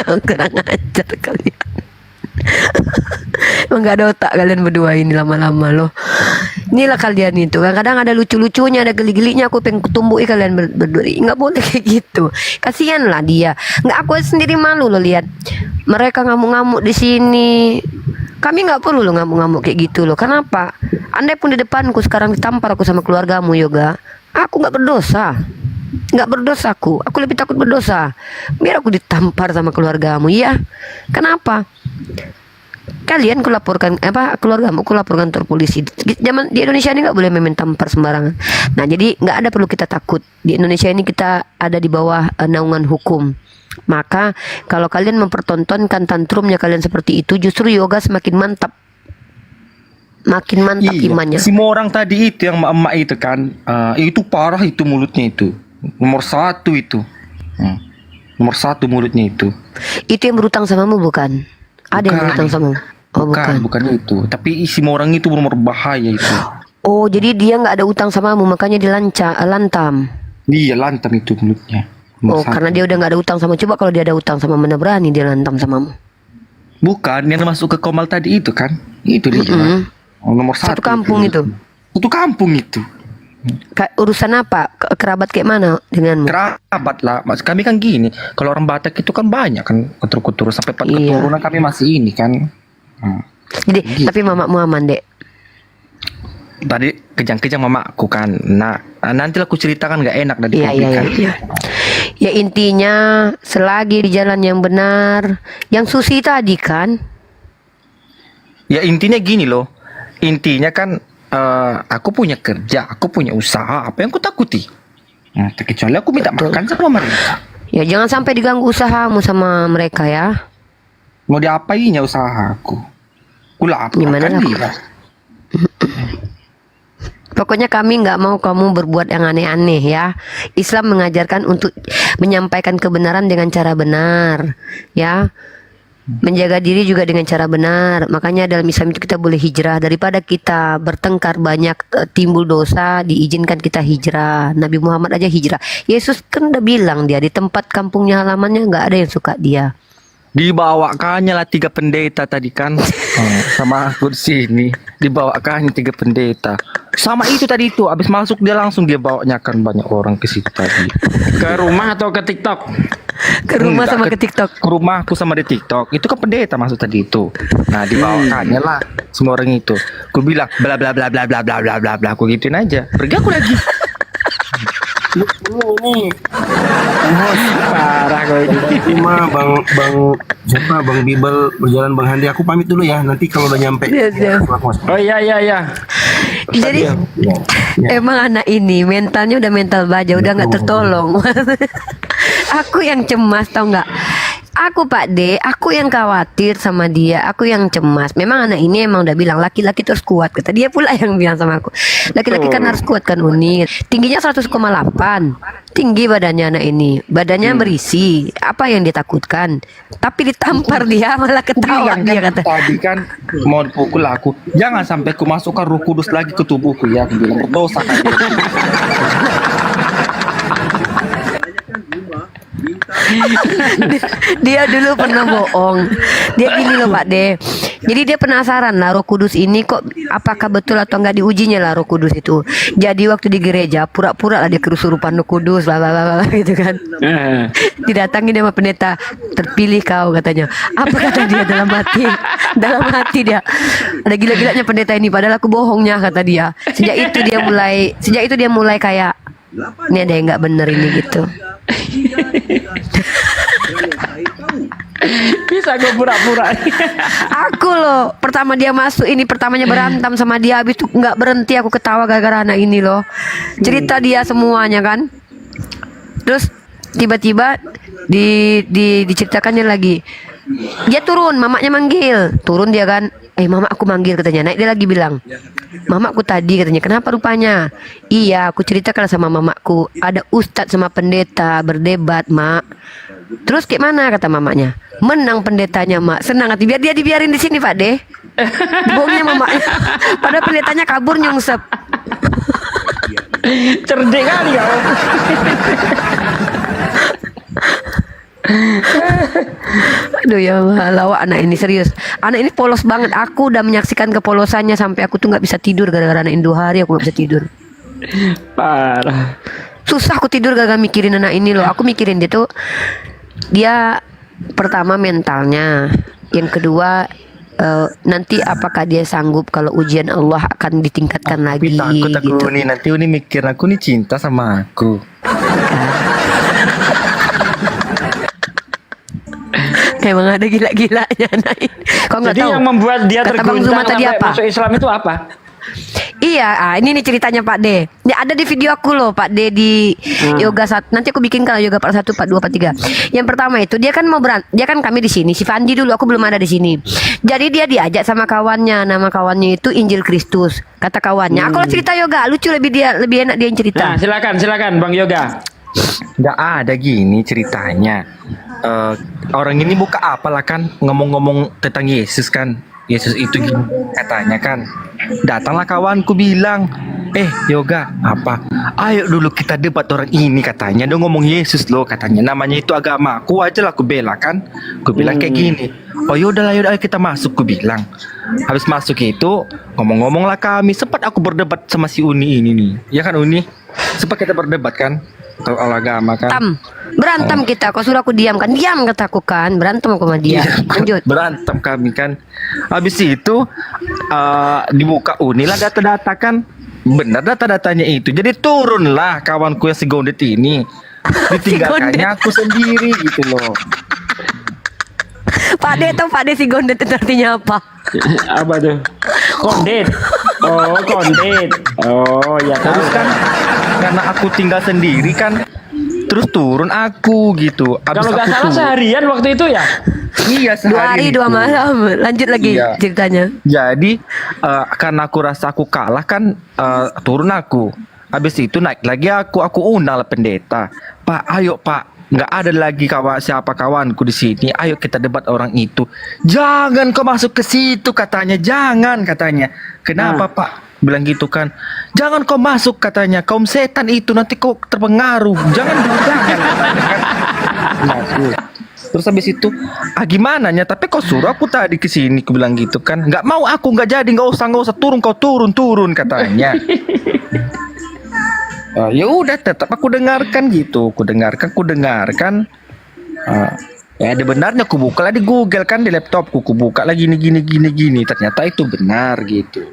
Kurang ajar kalian. Emang gak ada otak kalian berdua ini lama-lama loh. Inilah kalian itu. Kadang-kadang ada lucu-lucunya, ada geli-gelinya. Aku pengen kutumbuhi kalian berdua. Nggak boleh kayak gitu. Kasihan lah dia. Nggak, aku sendiri malu loh lihat. Mereka ngamuk-ngamuk di sini. Kami nggak perlu loh ngamuk-ngamuk kayak gitu loh. Kenapa? Andai pun di depanku sekarang ditampar aku sama keluargamu yoga, aku nggak berdosa. Nggak berdosa aku lebih takut berdosa. Biar aku ditampar sama keluargamu, ya. Kenapa? Kalian kulaporkan keluargamu kulaporkan kantor polisi. Zaman di Indonesia ini nggak boleh main tampar sembarangan. Nah jadi nggak ada perlu kita takut. Di Indonesia ini kita ada di bawah naungan hukum. Maka kalau kalian mempertontonkan tantrumnya kalian seperti itu, justru yoga semakin mantap. Makin mantap imannya. Semua orang tadi itu yang emak itu kan, itu parah itu mulutnya itu. Nomor 1 itu. Nomor 1 mulutnya itu. Itu yang berutang samamu bukan? Ada yang berutang samamu? Oh bukan itu. Tapi semua orang itu benar bahaya itu. Oh jadi dia nggak ada utang samamu makanya lantam. Iya lantam itu mulutnya. Oh karena dia udah nggak ada utang sama. Coba kalau dia ada utang sama mana berani dia lantam samamu? Bukan yang masuk ke Komal tadi itu kan? Itu dia. Nomor 1. Satu kampung itu. Satu kampung itu. Urusan apa? Kerabat kayak mana denganmu? Kerabat lah. Mas kami kan gini. Kalau orang Batak itu kan banyak kan keturunan sampai 4 keturunan kami masih ini kan. Jadi tapi mamamu aman dek. Tadi kejang-kejang mamaku kan. Nah nanti aku ceritakan nggak enak dari kan. Iya. Ya intinya selagi di jalan yang benar. Yang Susi tadi kan. Ya intinya gini loh. Intinya kan aku punya kerja, aku punya usaha, apa yang aku takuti? Nah, kecuali aku minta makan sama mereka. Ya jangan sampai diganggu usahamu sama mereka ya. Mau diapainya usahaku? Gimana lah? Pokoknya kami nggak mau kamu berbuat yang aneh-aneh ya. Islam mengajarkan untuk menyampaikan kebenaran dengan cara benar, ya. Menjaga diri juga dengan cara benar. Makanya dalam Islam itu kita boleh hijrah. Daripada kita bertengkar banyak timbul dosa, diizinkan kita hijrah. Nabi Muhammad aja hijrah. Yesus kan udah bilang dia di tempat kampungnya halamannya nggak ada yang suka dia. Dibawakannya lah 3 pendeta tadi kan. Sama aku di sini. Dibawakannya 3 pendeta. Sama itu tadi itu. Abis masuk dia langsung dia bawanya kan banyak orang ke situ tadi. Ke rumah atau ke TikTok? Ke rumah sama ke TikTok. Ke rumahku sama di TikTok. Itu kan pendeta masuk tadi itu. Nah dibawakannya lah semua orang itu. Aku bilang bla bla bla bla bla bla bla bla bla. Aku gituin aja. Pergi aku lagi. Ini parah gue. Cuma Bang Bibel berjalan Bang Handi. Aku pamit dulu ya. Nanti kalau udah nyampe. Oh iya. Jadi emang anak ini mentalnya udah mental baja, udah nggak tertolong. Aku yang cemas tau nggak? Aku Pak D, aku yang khawatir sama dia, aku yang cemas. Memang anak ini emang udah bilang laki-laki terus kuat, kata dia pula yang bilang sama aku. Laki-laki kan harus kuat kan Uni. Tingginya 100,8. Tinggi badannya anak ini. Badannya berisi. Apa yang ditakutkan? Tapi ditampar dia malah ketawa Bilang dia kan kata. tadi kan mau pukul aku, jangan sampai ku masukkan Roh Kudus lagi ke tubuhku ya, aku bilang berdosa kan. Dia dulu pernah bohong. Dia gini loh Pak De. Jadi dia penasaran lah Roh Kudus ini kok apakah betul atau enggak diujinya lah Roh Kudus itu. Jadi waktu di gereja pura-pura lah dia kesurupan Roh Kudus bla bla bla gitu kan. Didatangi dia sama pendeta, terpilih kau katanya. Apa kata dia dalam hati? Dalam hati dia. Ada gila-gilanya pendeta ini padahal aku bohongnya kata dia. Sejak itu dia mulai kayak ini ada yang nggak bener ini gitu. Bisa gue pura-pura. Aku loh pertama dia masuk ini pertamanya berantem sama dia, habis itu nggak berhenti aku ketawa gara-gara anak ini loh. Cerita dia semuanya kan. Terus tiba-tiba diceritakannya lagi. Dia turun, mamanya manggil. Turun dia kan. Mama aku manggil katanya. Naik dia lagi bilang, mamaku tadi katanya. Kenapa rupanya? Iya, aku ceritakan sama mamaku. Ada ustadz sama pendeta berdebat, mak. Terus kayak mana kata mamanya? Menang pendetanya, mak. Senang hati. Biar dia dibiarin di sini, Pak De. Bohongnya mamanya. Padahal pendetanya kabur nyungsep. Cerdik kali ya. Aduh ya Allah, lawak anak ini serius. Anak ini polos banget. Aku udah menyaksikan kepolosannya sampai aku tuh nggak bisa tidur gara-gara anak ini 2 hari aku nggak bisa tidur. Parah. Susah aku tidur gara-gara mikirin anak ini loh. Aku mikirin dia tuh, dia pertama mentalnya, yang kedua nanti apakah dia sanggup kalau ujian Allah akan ditingkatkan lagi. Takut aku gitu. nih nanti Uni mikir aku nih cinta sama aku. Emang ada gila-gilanya anak ini. Kau nggak Jadi tahu? yang membuat dia Kata Bang terguncang Zuma tadi sampai apa? masuk Islam itu apa? Iya, ini nih ceritanya Pak De. Ya, ada di video aku loh Pak De di yoga 1. Nanti aku bikin kalau yoga part 1, part 2, part 3. Yang pertama itu dia kan dia kan kami di sini. Si Fandi dulu, aku belum ada di sini. Jadi dia diajak sama kawannya. Nama kawannya itu Injil Kristus. Kata kawannya, aku cerita yoga lucu, lebih enak dia yang cerita. Nah, silakan Bang Yoga. Nggak ada gini ceritanya. Orang ini buka apalah kan ngomong-ngomong tentang Yesus kan. Yesus itu gini katanya kan. Datanglah kawanku bilang, Yoga apa? Ayo dulu kita debat orang ini katanya. Dia ngomong Yesus loh katanya. Namanya itu agama. Aku aja lah aku bela kan. Aku bilang kayak gini. Oh yaudah ayo kita masuk aku bilang. Habis masuk itu ngomong-ngomong lah kami. Sempat aku berdebat sama si Uni ini nih. Ya kan Uni? Sempat kita berdebat kan. Soal agama kan. Berantem kita. Kau suruh aku diam kan. Diam kataku kan. Berantem aku sama dia. Lanjut. Berantem kami kan. Habis itu dibuka Uni lah data-data kan. Benar data-datanya itu. Jadi turunlah kawanku yang si Gondet ini. Ditinggalkannya aku sendiri gitu loh. Pak De tahu Pak De si Gondet itu artinya apa? Apa tuh? Kondet. Oh, kondet. Oh, ya Terus kan karena aku tinggal sendiri kan. Terus turun aku gitu. Kalau nggak salah seharian waktu itu ya? Iya 2 hari 2 malam. Lanjut lagi ceritanya. Jadi karena aku rasa aku kalah kan, turun aku. Habis itu naik lagi aku undang lah pendeta. Pak, ayo Pak, nggak ada lagi siapa kawanku di sini. Ayo kita debat orang itu. Jangan kau masuk ke situ katanya. Jangan katanya. Kenapa Pak? Bilang gitu kan. Jangan kau masuk katanya. Kaum setan itu nanti kau terpengaruh. Jangan katanya kan. Terus habis itu, gimana nya? Tapi kau suruh aku tadi ke sini, aku bilang gitu kan. Nggak mau aku, nggak jadi, nggak usah turun, kau turun katanya. Ya udah, tetap aku dengarkan gitu, aku dengarkan. Ya ada benarnya, aku buka lah di Google kan di laptopku, aku buka lagi gini. Ternyata itu benar gitu.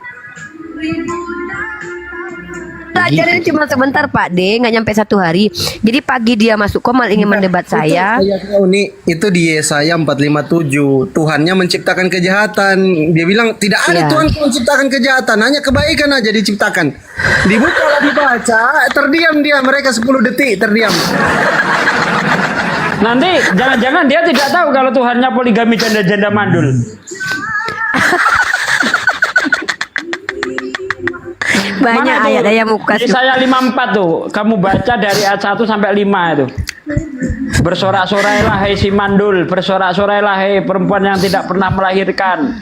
Belajarnya cuma sebentar Pak De, nggak nyampe 1 hari. Jadi pagi dia masuk komal ingin mendebat saya. Uni itu di Yesaya 4:57. Tuhannya menciptakan kejahatan. Dia bilang tidak ada Tuhan menciptakan kejahatan, hanya kebaikan aja diciptakan. Dibuka dibaca, terdiam dia, mereka 10 detik terdiam. Nanti jangan-jangan dia tidak tahu kalau Tuhannya poligami janda-janda mandul. Banyak Mana ayat tuh? ayat muka. Di saya 54 tuh. Kamu baca dari ayat 1 sampai 5 itu. Bersorak-sorailah hai si mandul, bersorak-sorailah hai perempuan yang tidak pernah melahirkan.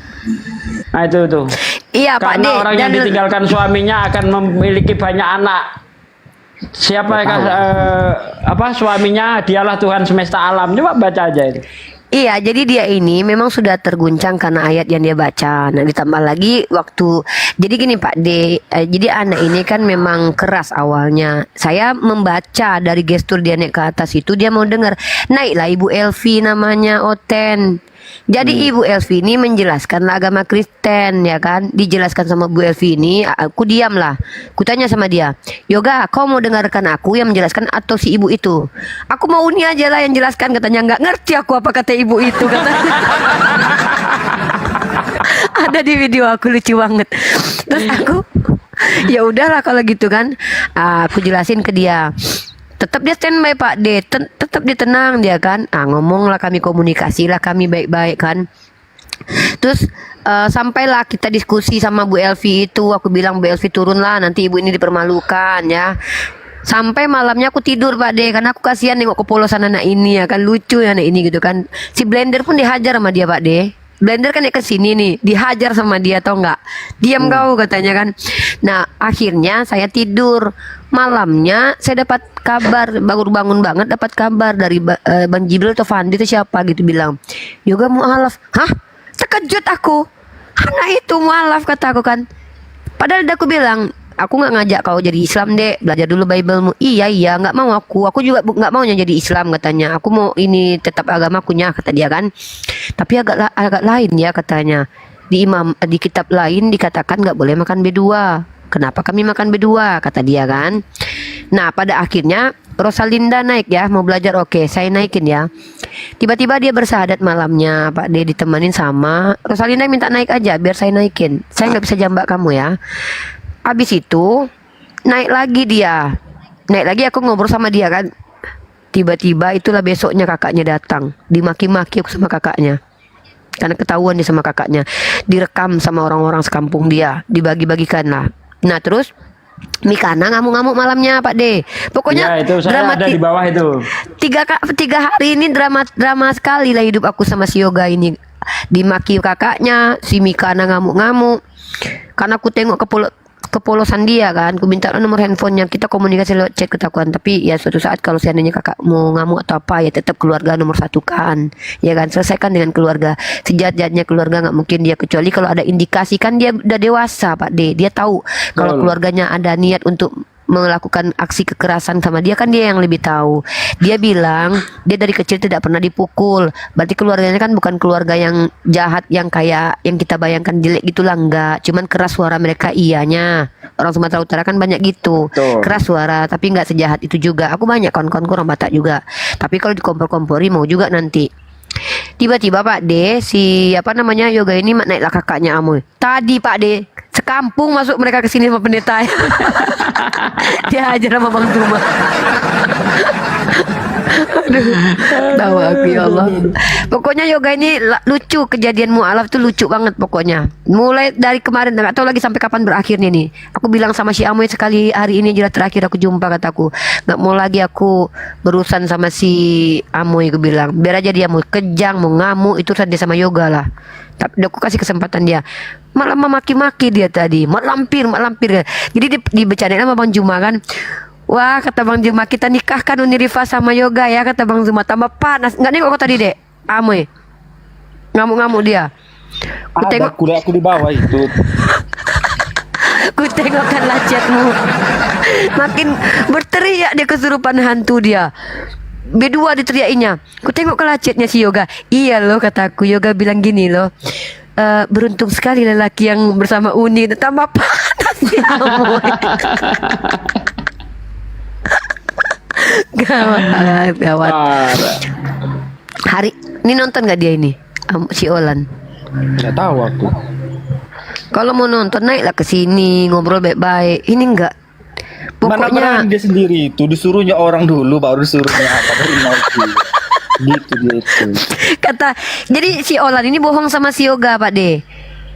Nah itu tuh. Iya Pak Karena De. orang yang ditinggalkan suaminya akan memiliki banyak anak. Siapa suaminya? Dialah Tuhan semesta alam. Coba baca aja itu. Iya, jadi dia ini memang sudah terguncang karena ayat yang dia baca. Nah, ditambah lagi waktu. Jadi gini Pak D, jadi anak ini kan memang keras awalnya. Saya membaca dari gestur dia naik ke atas itu, dia mau dengar. Naiklah Ibu Elvi namanya, Oten. Jadi Ibu Elvi ini menjelaskan agama Kristen, ya kan? Dijelaskan sama Bu Elvi ini, aku diam lah. Kutanya sama dia, Yoga, kau mau dengarkan aku yang menjelaskan atau si ibu itu? Aku mau Uni aja lah yang jelaskan, katanya. Nggak ngerti aku apa kata ibu itu, katanya. Ada di video aku, lucu banget. Terus aku, ya udahlah kalau gitu kan, aku jelasin ke dia. Tetap dia standby Pak D, tetap dia tenang dia kan. Ngomong lah kami, komunikasi lah kami baik-baik kan. Terus sampailah kita diskusi sama Bu Elvi itu. Aku bilang Bu Elvi turunlah, nanti ibu ini dipermalukan ya. Sampai malamnya aku tidur Pak D, karena aku kasihan nengok kepolosan anak ini ya kan, lucu ya anak ini gitu kan. Si Blender pun dihajar sama dia Pak D. Blender kan naik ke sini nih, dihajar sama dia, tau nggak? Diam kau, katanya kan. Nah akhirnya saya tidur. Malamnya saya dapat kabar, bangun banget dapat kabar dari Bang Jibril atau Fandi itu siapa gitu, bilang Yoga mualaf. Hah? Terkejut aku. Anak itu mualaf, kata aku kan. Padahal aku bilang, aku nggak ngajak kau jadi Islam dek, belajar dulu Bible-mu. Iya nggak mau aku juga nggak mau jadi Islam, katanya. Aku mau ini tetap agamakunya, kata dia kan. Tapi agak lain ya, katanya. Di kitab lain dikatakan nggak boleh makan B2. Kenapa kami makan B2, kata dia kan. Nah pada akhirnya Rosalinda naik ya, mau belajar. Oke, saya naikin ya. Tiba-tiba dia bersahadat malamnya Pak D, ditemanin sama Rosalinda, minta naik aja biar saya naikin. Saya nggak bisa jambak kamu ya. Habis itu naik lagi dia. Naik lagi, aku ngobrol sama dia kan. Tiba-tiba itulah besoknya kakaknya datang. Dimaki-maki aku sama kakaknya. Karena ketahuan dia sama kakaknya. Direkam sama orang-orang sekampung dia. Dibagi-bagikan lah. Nah terus Mikana ngamuk-ngamuk malamnya Pak D. Pokoknya ya, itu saya ada di bawah itu. Tiga hari ini drama sekali lah hidup aku sama si Yoga ini. Dimaki kakaknya, si Mikana ngamuk-ngamuk. Karena aku tengok kepolosan dia kan, aku minta nomor handphonenya, kita komunikasi lewat chat ketakuan. Tapi ya suatu saat kalau seandainya kakak mau ngamuk atau apa, ya tetap keluarga nomor satu kan, ya kan, selesaikan dengan keluarga. Sejahat-jahatnya keluarga nggak mungkin dia, kecuali kalau ada indikasi, kan dia udah dewasa Pak D, dia tahu kalau keluarganya ada niat untuk melakukan aksi kekerasan sama dia, kan dia yang lebih tahu. Dia bilang dia dari kecil tidak pernah dipukul, berarti keluarganya kan bukan keluarga yang jahat, yang kayak yang kita bayangkan jelek gitulah, enggak. Cuman keras suara mereka, iyanya orang Sumatera Utara kan banyak gitu. Betul. Keras suara, tapi nggak sejahat itu juga. Aku banyak kawan-kawanku orang Batak juga, tapi kalau dikompor-kompori mau juga nanti. Tiba-tiba Pak D, si Yoga ini naiklah kakaknya Amoy. Tadi Pak D, sekampung masuk mereka ke sini sama pendeta. Dia ajar sama Bang Zuma. Aduh, tahu aku ya Allah. Pokoknya Yoga ini lucu, kejadian mualaf tuh lucu banget pokoknya. Mulai dari kemarin, nggak tahu lagi sampai kapan berakhirnya nih. Aku bilang sama si Amoy sekali, hari ini jelas terakhir aku jumpa, kataku. Nggak mau lagi aku berurusan sama si Amoy, aku bilang. Biar aja dia mau kejang, mau ngamuk, itu urusan dia sama Yoga lah. Tapi aku kasih kesempatan dia. Malah memaki-maki dia tadi, mak lampir. Jadi dibicarain sama Bang Juma kan. Wah, kata Bang Juma, kita nikahkan Uni Rifa sama Yoga ya, kata Bang Juma. Tambah panas. Nggak nengok kok tadi dek, Amoy ngamuk-ngamuk dia. Aku di bawah itu. Ku tengokkanlah chatmu. Makin berteriak dia, kesurupan hantu dia. B2 diteriakinya. Ku tengokkanlah chatnya si Yoga. Iya loh, kataku. Yoga bilang gini loh. Beruntung sekali lelaki yang bersama Uni. Tambah panas si Amoy. Gawat. Hari ini nonton nggak dia ini, si Olan? Nggak tahu aku. Kalau mau nonton naiklah ke sini, ngobrol baik-baik. Ini enggak. Pokoknya mana dia sendiri itu disuruhnya orang dulu, baru disuruhnya apa dari nol. Gitu dia itu. Kata, jadi si Olan ini bohong sama si Yoga, Pak De.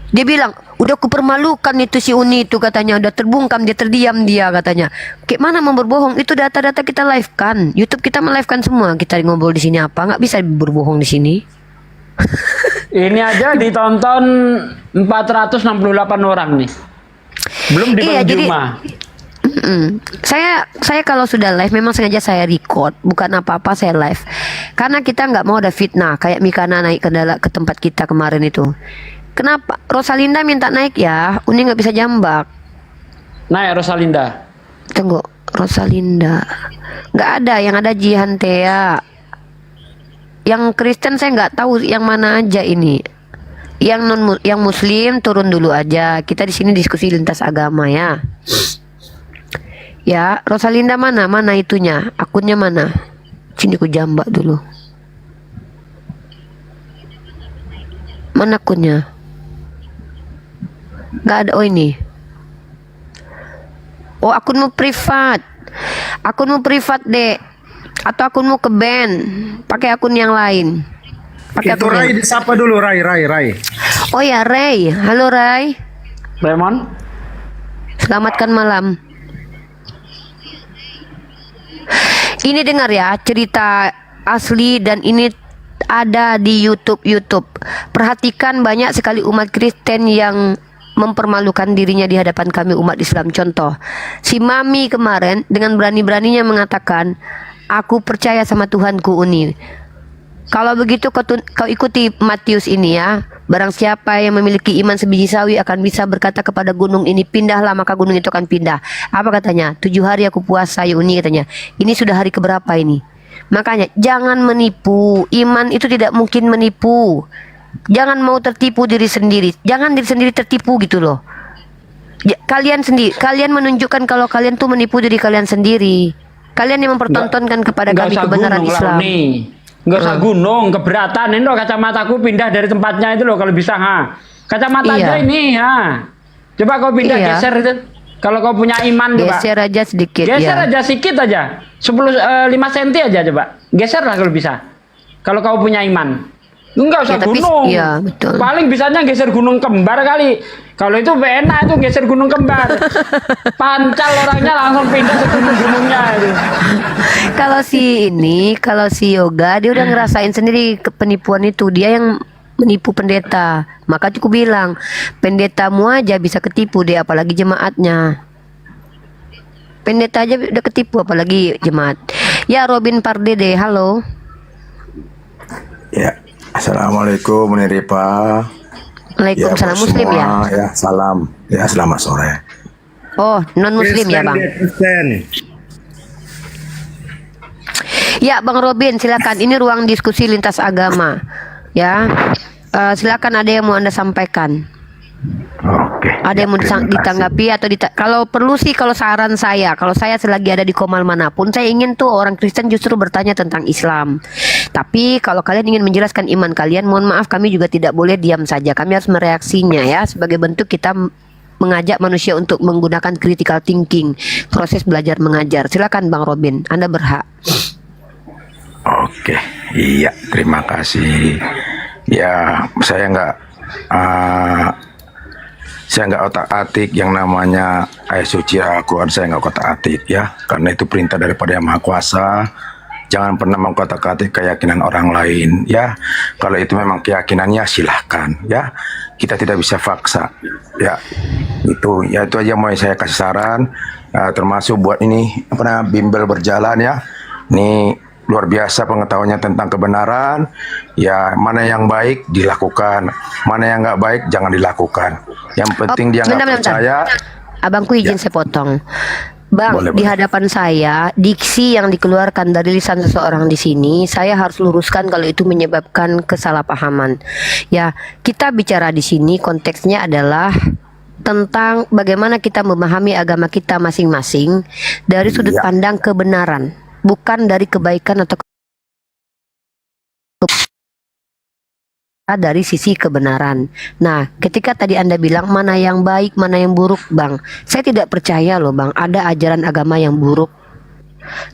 Dia bilang, udah kupermalukan itu si Uni itu katanya, udah terbungkam, dia terdiam dia katanya. Kayak mana mau berbohong? Itu data-data kita live kan, YouTube kita melive-kan semua. Kita ngobrol di sini apa? Nggak bisa berbohong di sini. Ini aja ditonton 468 orang nih. Belum di Iya, jadi Juma. Saya kalau sudah live memang sengaja saya record, bukan apa-apa saya live. Karena kita nggak mau ada fitnah kayak Mikana naik ke tempat kita kemarin itu. Kenapa? Rosalinda minta naik ya, Uni nggak bisa jambak. Naik Rosalinda. Tunggu, Rosalinda. Nggak ada, yang ada Jihan Thea. Yang Kristen saya nggak tahu yang mana aja ini. Yang Muslim turun dulu aja. Kita di sini diskusi lintas agama ya. Ya, Rosalinda mana? Mana itunya? Akunnya mana? Sini ku jambak dulu. Mana akunnya? Nggak ada. Oh ini. Oh, akunmu privat. Akunmu privat, Dek. Atau akunmu ke band. Pakai akun yang lain. Pakai Itu akun Rai yang... disapa dulu, Rai. Oh ya, Ray. Halo, Ray. Raymond. Selamatkan malam. Ini dengar ya, cerita asli dan ini ada di YouTube. Perhatikan banyak sekali umat Kristen yang mempermalukan dirinya di hadapan kami umat Islam. Contoh, si Mami kemarin dengan berani-beraninya mengatakan, aku percaya sama Tuhanku Uni. Kalau begitu kau ikuti Matius ini ya. Barang siapa yang memiliki iman sebiji sawi akan bisa berkata kepada gunung ini, pindahlah, maka gunung itu akan pindah. Apa katanya? 7 hari aku puasa ya Uni katanya. Ini sudah hari keberapa ini? Makanya jangan menipu. Iman itu tidak mungkin menipu. Jangan mau tertipu diri sendiri. Jangan diri sendiri tertipu gitu loh. Kalian menunjukkan kalau kalian tuh menipu diri kalian sendiri. Kalian yang mempertontonkan kepada kami kebenaran Islam. Nggak usah gunung, keberatan. Ini loh kacamataku pindah dari tempatnya itu loh kalau bisa. Kacamata aja ini. Coba kau pindah geser itu. Kalau kau punya iman coba. Geser aja sedikit. Geser aja sedikit aja. 5 cm aja coba. Geser lah kalau bisa. Kalau kau punya iman. Enggak usah gunung. Iya, betul. Paling bisanya geser gunung kembar kali. Kalau itu enak itu geser gunung kembar. Pancal orangnya langsung pindah ke gunung-gunungnya itu. Kalau si Yoga dia udah ngerasain sendiri penipuan itu. Dia yang menipu pendeta. Maka cukup bilang, pendetamu aja bisa ketipu deh, apalagi jemaatnya. Pendeta aja udah ketipu apalagi jemaat. Ya, Robin Pardede, halo. Ya, assalamualaikum Niripa. Waalaikumsalam, ya, Muslim ya? Ya, salam. Ya, selamat sore. Oh, non Muslim ya Bang? Ya, Bang Robin, silakan. Ini ruang diskusi lintas agama. Ya, silakan ada yang mau Anda sampaikan. Oke. Ada yang mau ditanggapi atau kalau perlu sih, kalau saran saya, kalau saya selagi ada di komal manapun, saya ingin tuh orang Kristen justru bertanya tentang Islam. Tapi kalau kalian ingin menjelaskan iman kalian, mohon maaf kami juga tidak boleh diam saja. Kami harus mereaksinya ya, sebagai bentuk kita mengajak manusia untuk menggunakan critical thinking, proses belajar mengajar. Silakan Bang Robin, Anda berhak. Oke, iya, terima kasih. Ya, saya nggak otak-atik yang namanya ayat suci Al-Quran, saya nggak otak-atik ya, karena itu perintah daripada Yang Maha Kuasa. Jangan pernah mengkotak-atik keyakinan orang lain ya. Kalau itu memang keyakinannya silahkan ya. Kita tidak bisa paksa ya. Itu aja mau saya kasih saran. Termasuk buat ini bimbel berjalan ya. Ini luar biasa pengetahuannya tentang kebenaran. Ya, mana yang baik dilakukan, mana yang nggak baik jangan dilakukan. Yang penting dia nggak percaya. Abangku izin saya potong. Bang, Boleh. di hadapan saya, diksi yang dikeluarkan dari lisan seseorang di sini, saya harus luruskan kalau itu menyebabkan kesalahpahaman. Ya, kita bicara di sini konteksnya adalah tentang bagaimana kita memahami agama kita masing-masing dari sudut pandang kebenaran, bukan dari kebaikan atau dari sisi kebenaran. Nah, ketika tadi Anda bilang mana yang baik, mana yang buruk, Bang, saya tidak percaya loh Bang, ada ajaran agama yang buruk.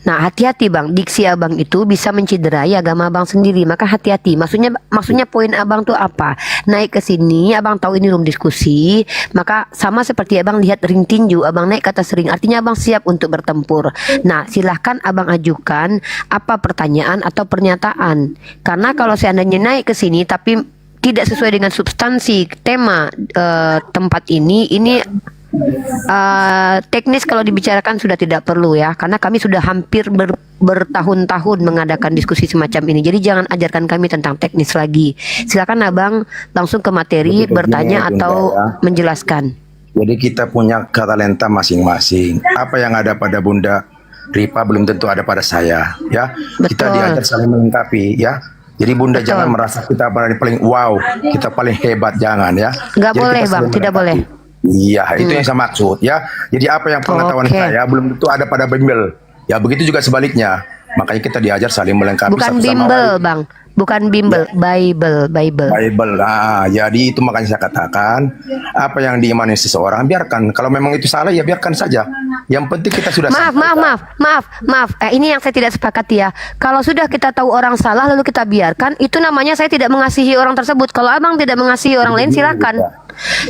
Nah, hati-hati Bang, diksi Abang itu bisa menciderai agama Abang sendiri. Maka hati-hati. Maksudnya poin Abang tuh apa? Naik ke sini, Abang tahu ini room diskusi, maka sama seperti Abang lihat ring tinju, Abang naik ke atas ring, artinya Abang siap untuk bertempur. Nah, silahkan Abang ajukan apa pertanyaan atau pernyataan. Karena kalau seandainya naik ke sini tapi tidak sesuai dengan substansi tema tempat ini teknis kalau dibicarakan sudah tidak perlu ya, karena kami sudah hampir bertahun-tahun mengadakan diskusi semacam ini. Jadi jangan ajarkan kami tentang teknis lagi. Silakan Abang langsung ke materi, bertanya atau menjelaskan. Jadi kita punya talenta masing-masing. Apa yang ada pada Bunda Ripa belum tentu ada pada saya, ya. Kita diajar saling melengkapi, ya. Jadi Bunda jangan merasa kita paling wow, kita paling hebat, jangan ya. Nggak boleh Bang, tidak boleh. Iya, itu yang saya maksud ya. Jadi apa yang pengetahuan saya belum tentu ada pada bimbel. Ya begitu juga sebaliknya. Makanya kita diajar saling melengkapi. Bukan bimbel Bang, bukan bimbel, Bible. Nah, jadi itu makanya saya katakan apa yang diimani seseorang biarkan. Kalau memang itu salah ya biarkan saja. Yang penting kita sudah Maaf. Ini yang saya tidak sepakati ya. Kalau sudah kita tahu orang salah lalu kita biarkan, itu namanya saya tidak mengasihi orang tersebut. Kalau Abang tidak mengasihi orang lain, silakan.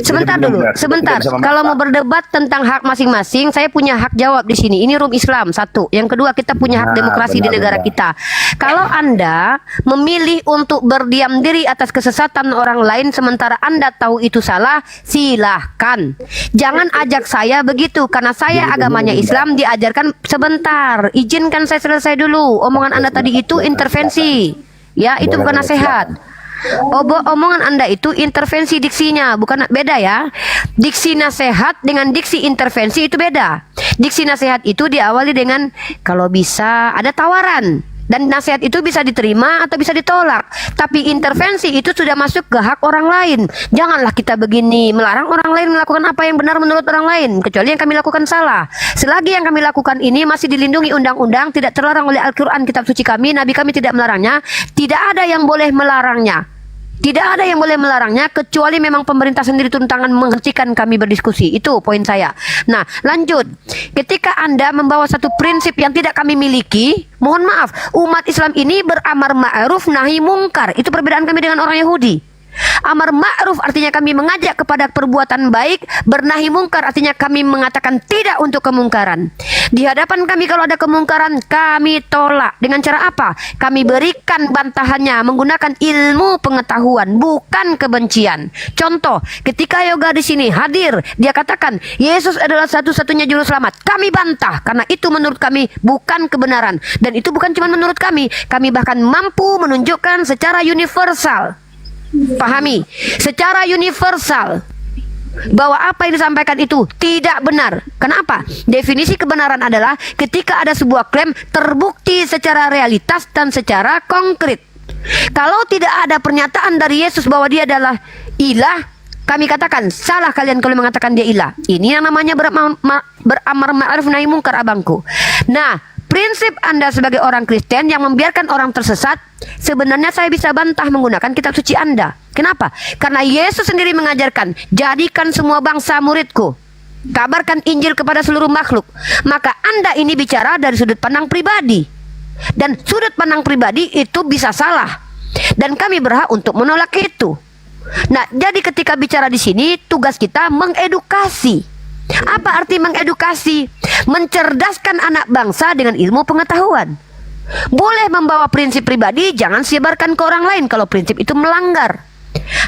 Sebentar dulu, sebentar. Kalau mau berdebat tentang hak masing-masing, saya punya hak jawab di sini. Ini room Islam, satu. Yang kedua, kita punya hak demokrasi di negara kita. Kalau Anda memilih untuk berdiam diri atas kesesatan orang lain sementara Anda tahu itu salah, silahkan. Jangan ajak saya begitu, karena saya agamanya Islam, diajarkan sebentar. Izinkan saya selesai dulu. Omongan Anda tadi itu intervensi. Ya, itu bukan nasihat. Omongan Anda itu intervensi diksinya, bukan, beda ya. Diksi nasihat dengan diksi intervensi itu beda. Diksi nasihat itu diawali dengan kalau bisa ada tawaran, dan nasihat itu bisa diterima atau bisa ditolak. Tapi intervensi itu sudah masuk ke hak orang lain. Janganlah kita begini melarang orang lain melakukan apa yang benar menurut orang lain, kecuali yang kami lakukan salah. Selagi yang kami lakukan ini masih dilindungi undang-undang, tidak terlarang oleh Al-Quran, kitab suci kami, Nabi kami tidak melarangnya, tidak ada yang boleh melarangnya. Tidak ada yang boleh melarangnya, kecuali memang pemerintah sendiri turun tangan menghentikan kami berdiskusi. Itu poin saya. Nah, lanjut. Ketika Anda membawa satu prinsip yang tidak kami miliki, mohon maaf, umat Islam ini beramar ma'ruf nahi mungkar. Itu perbedaan kami dengan orang Yahudi. Amar ma'ruf artinya kami mengajak kepada perbuatan baik, bernahi mungkar artinya kami mengatakan tidak untuk kemungkaran. Di hadapan kami kalau ada kemungkaran, kami tolak. Dengan cara apa? Kami berikan bantahannya menggunakan ilmu pengetahuan, bukan kebencian. Contoh, ketika Yoga di sini hadir, dia katakan Yesus adalah satu-satunya juru selamat. Kami bantah karena itu menurut kami bukan kebenaran, dan itu bukan cuma menurut kami. Kami bahkan mampu menunjukkan secara universal. Pahami, secara universal bahwa apa yang disampaikan itu tidak benar. Kenapa? Definisi kebenaran adalah ketika ada sebuah klaim terbukti secara realitas dan secara konkret. Kalau tidak ada pernyataan dari Yesus bahwa dia adalah ilah, kami katakan salah kalian kalau mengatakan dia ilah. Ini yang namanya beramar ma'ruf nahi mungkar, abangku. Nah, prinsip Anda sebagai orang Kristen yang membiarkan orang tersesat, sebenarnya saya bisa bantah menggunakan kitab suci Anda. Kenapa? Karena Yesus sendiri mengajarkan, jadikan semua bangsa muridku, kabarkan Injil kepada seluruh makhluk. Maka Anda ini bicara dari sudut pandang pribadi, dan sudut pandang pribadi itu bisa salah, dan kami berhak untuk menolak itu. Nah, jadi ketika bicara di sini, tugas kita mengedukasi. Apa arti mengedukasi? Mencerdaskan anak bangsa dengan ilmu pengetahuan. Boleh membawa prinsip pribadi, jangan sebarkan ke orang lain kalau prinsip itu melanggar.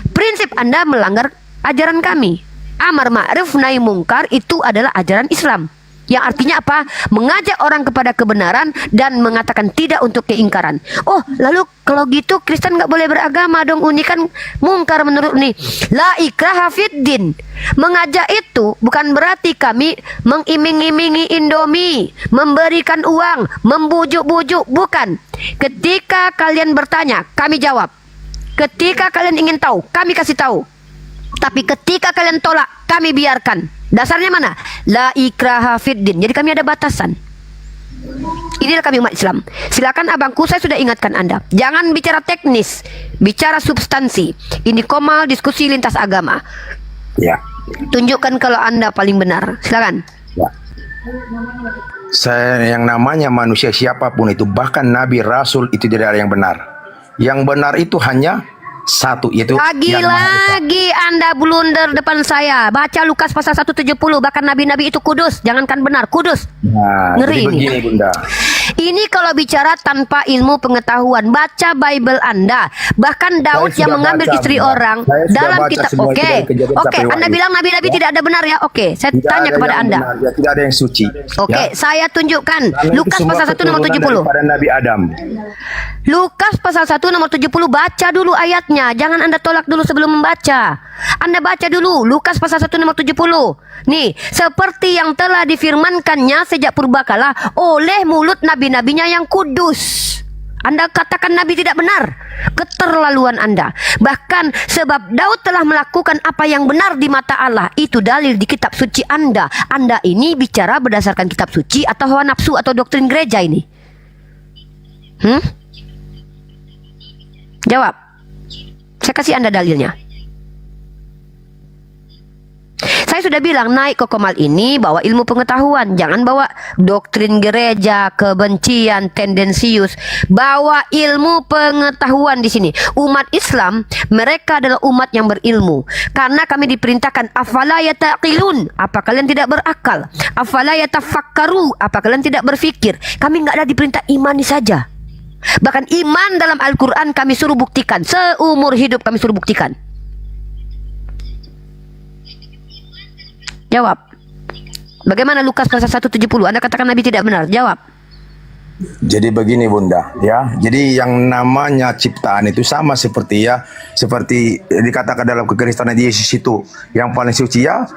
Prinsip Anda melanggar ajaran kami. Amar ma'ruf nahi mungkar itu adalah ajaran Islam, yang artinya apa? Mengajak orang kepada kebenaran dan mengatakan tidak untuk keingkaran. Oh, lalu kalau gitu Kristen nggak boleh beragama dong? Ini kan mungkar menurut nih. La ikraha fiddin. Mengajak itu bukan berarti kami mengiming-imingi Indomie, memberikan uang, membujuk-bujuk, bukan. Ketika kalian bertanya, kami jawab. Ketika kalian ingin tahu, kami kasih tahu. Tapi ketika kalian tolak, kami biarkan. Dasarnya mana? La ikraha fiddin. Jadi kami ada batasan. Inilah kami umat Islam. Silakan abangku, saya sudah ingatkan Anda. Jangan bicara teknis, bicara substansi. Ini Komal diskusi lintas agama. Ya. Tunjukkan kalau Anda paling benar. Silakan. Ya. Yang namanya manusia siapapun itu, bahkan nabi, rasul, itu tidak ada yang benar. Yang benar itu hanya satu, yaitu yang Maha Esa. Lagi Anda blunder depan saya. Baca Lukas pasal 170, bahkan nabi-nabi itu kudus, jangankan benar, kudus. Nah, Ngeri jadi ini. begini Bunda. Ini kalau bicara tanpa ilmu pengetahuan, baca Bible Anda. Bahkan Daud Saya yang sudah mengambil baca, istri Bunda. orang Saya sudah dalam baca kitab. semua itu Oke, dari Kejadian oke. sampai Anda Wahyu. bilang nabi-nabi Ya. tidak ada benar ya? Oke, saya Tidak tanya ada kepada yang Anda. benar, ya, tidak ada yang suci. Oke, saya tunjukkan Karena itu Lukas semua pasal 1 nomor keturunan 70. daripada Nabi Adam. Lukas pasal 1 nomor 70, baca dulu ayatnya. Jangan Anda tolak dulu sebelum membaca. Anda baca dulu Lukas pasal 1 nomor 70. Nih, seperti yang telah difirmankannya sejak purbakala oleh mulut nabi-nabinya yang kudus. Anda katakan nabi tidak benar. Keterlaluan Anda. Bahkan sebab Daud telah melakukan apa yang benar di mata Allah. Itu dalil di kitab suci Anda. Anda ini bicara berdasarkan kitab suci atau hawa nafsu atau doktrin gereja ini? Jawab. Saya kasih Anda dalilnya. Saya sudah bilang naik ke Komal ini bawa ilmu pengetahuan, jangan bawa doktrin gereja, kebencian, tendensius. Bawa ilmu pengetahuan di sini. Umat Islam, mereka adalah umat yang berilmu. Karena kami diperintahkan afala yataqilun, apa kalian tidak berakal? Afala yatafakkaru, apa kalian tidak berfikir? Kami enggak ada diperintah imani saja. Bahkan iman dalam Al-Quran kami suruh buktikan. Seumur hidup kami suruh buktikan. Jawab. Bagaimana Lukas pasal 170? Anda katakan Nabi tidak benar. Jawab. Jadi begini Bunda, ya. Jadi yang namanya ciptaan itu sama seperti dikatakan dalam kekristenan Yesus itu yang paling suci ya.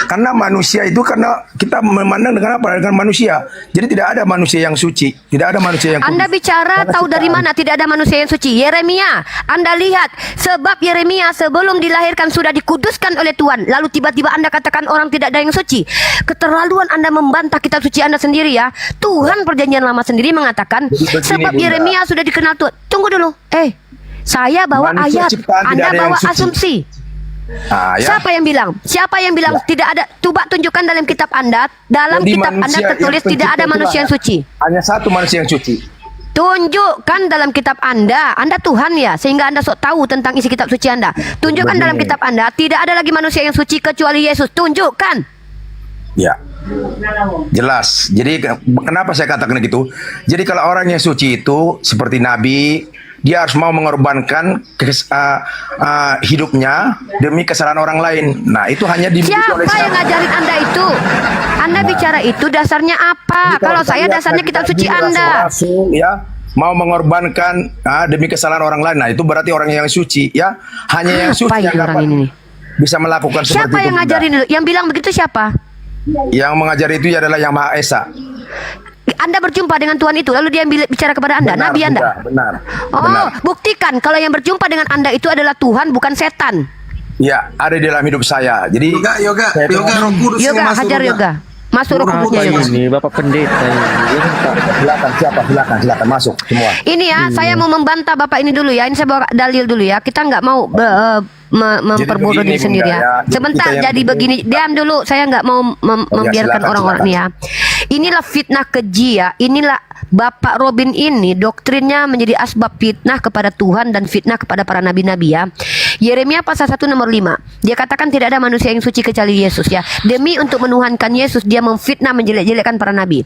Karena manusia itu karena kita memandang dengan apa? Dengan manusia. Jadi tidak ada manusia yang suci, tidak ada manusia yang kudus. Anda bicara Karena tahu dari ciptaan. mana tidak ada manusia yang suci? Yeremia. Anda lihat sebab Yeremia sebelum dilahirkan sudah dikuduskan oleh Tuhan. Lalu tiba-tiba Anda katakan orang tidak ada yang suci. Keterlaluan Anda membantah kitab suci Anda sendiri ya. Tuhan perjanjian lama sendiri mengatakan begini, sebab Bunda. Yeremia sudah dikenal Tuhan. Tunggu dulu. Saya bawa Manusia ayat. ciptaan tidak Anda ada yang bawa suci. asumsi. Ah, ya. Siapa yang bilang? Siapa yang bilang tidak ada? Coba tunjukkan dalam kitab Anda. Dalam Jadi kitab Anda manusia tertulis yang tidak ada pencipta manusia itu yang suci. Hanya satu manusia yang suci. Tunjukkan dalam kitab Anda. Anda Tuhan ya, sehingga Anda sok tahu tentang isi kitab suci Anda. Tunjukkan dalam kitab Anda tidak ada lagi manusia yang suci kecuali Yesus. Tunjukkan. Ya. Jelas. Jadi kenapa saya katakan gitu? Jadi kalau orang yang suci itu seperti Nabi, dia harus mau mengorbankan hidupnya demi kesalahan orang lain. Nah, itu hanya dimiliki oleh Siapa yang ngajarin Anda itu? Anda bicara itu dasarnya apa? Kalau saya dasarnya kitab suci Anda. Rasul, ya, mau mengorbankan demi kesalahan orang lain. Nah, itu berarti orang yang suci, ya. Hanya yang suci yang dapat bisa melakukan seperti Siapa itu. yang ngajarin itu? Yang bilang begitu siapa? Yang mengajari itu adalah Yang Maha Esa. Anda berjumpa dengan Tuhan itu, lalu dia bicara kepada Anda, Benar, Nabi Anda. Benar. Oh, Benar. buktikan kalau yang berjumpa dengan Anda itu adalah Tuhan, bukan setan. Ya, ada di dalam hidup saya. Jadi yoga Roh Kudus yang Yoga, masuk hajar yoga. Masuk Roh Kudusnya yoga. Ini Bapak Pendeta ini. Silakan masuk semua. Ini ya, saya mau membantah Bapak ini dulu ya. Ini saya bawa dalil dulu ya. Kita nggak mau memperbodoh begini, diri sendiri Bunda, ya. ya. Sebentar, Kita yang jadi penting- begini. Diam dulu. Saya nggak mau membiarkan silakan, orang-orang ini ya. Inilah fitnah keji ya. Inilah Bapak Robin ini doktrinnya menjadi asbab fitnah kepada Tuhan dan fitnah kepada para nabi-nabi ya. Yeremia pasal 1 nomor 5. Dia katakan tidak ada manusia yang suci kecuali Yesus ya. Demi untuk menuhankan Yesus dia memfitnah menjelek-jelekkan para nabi.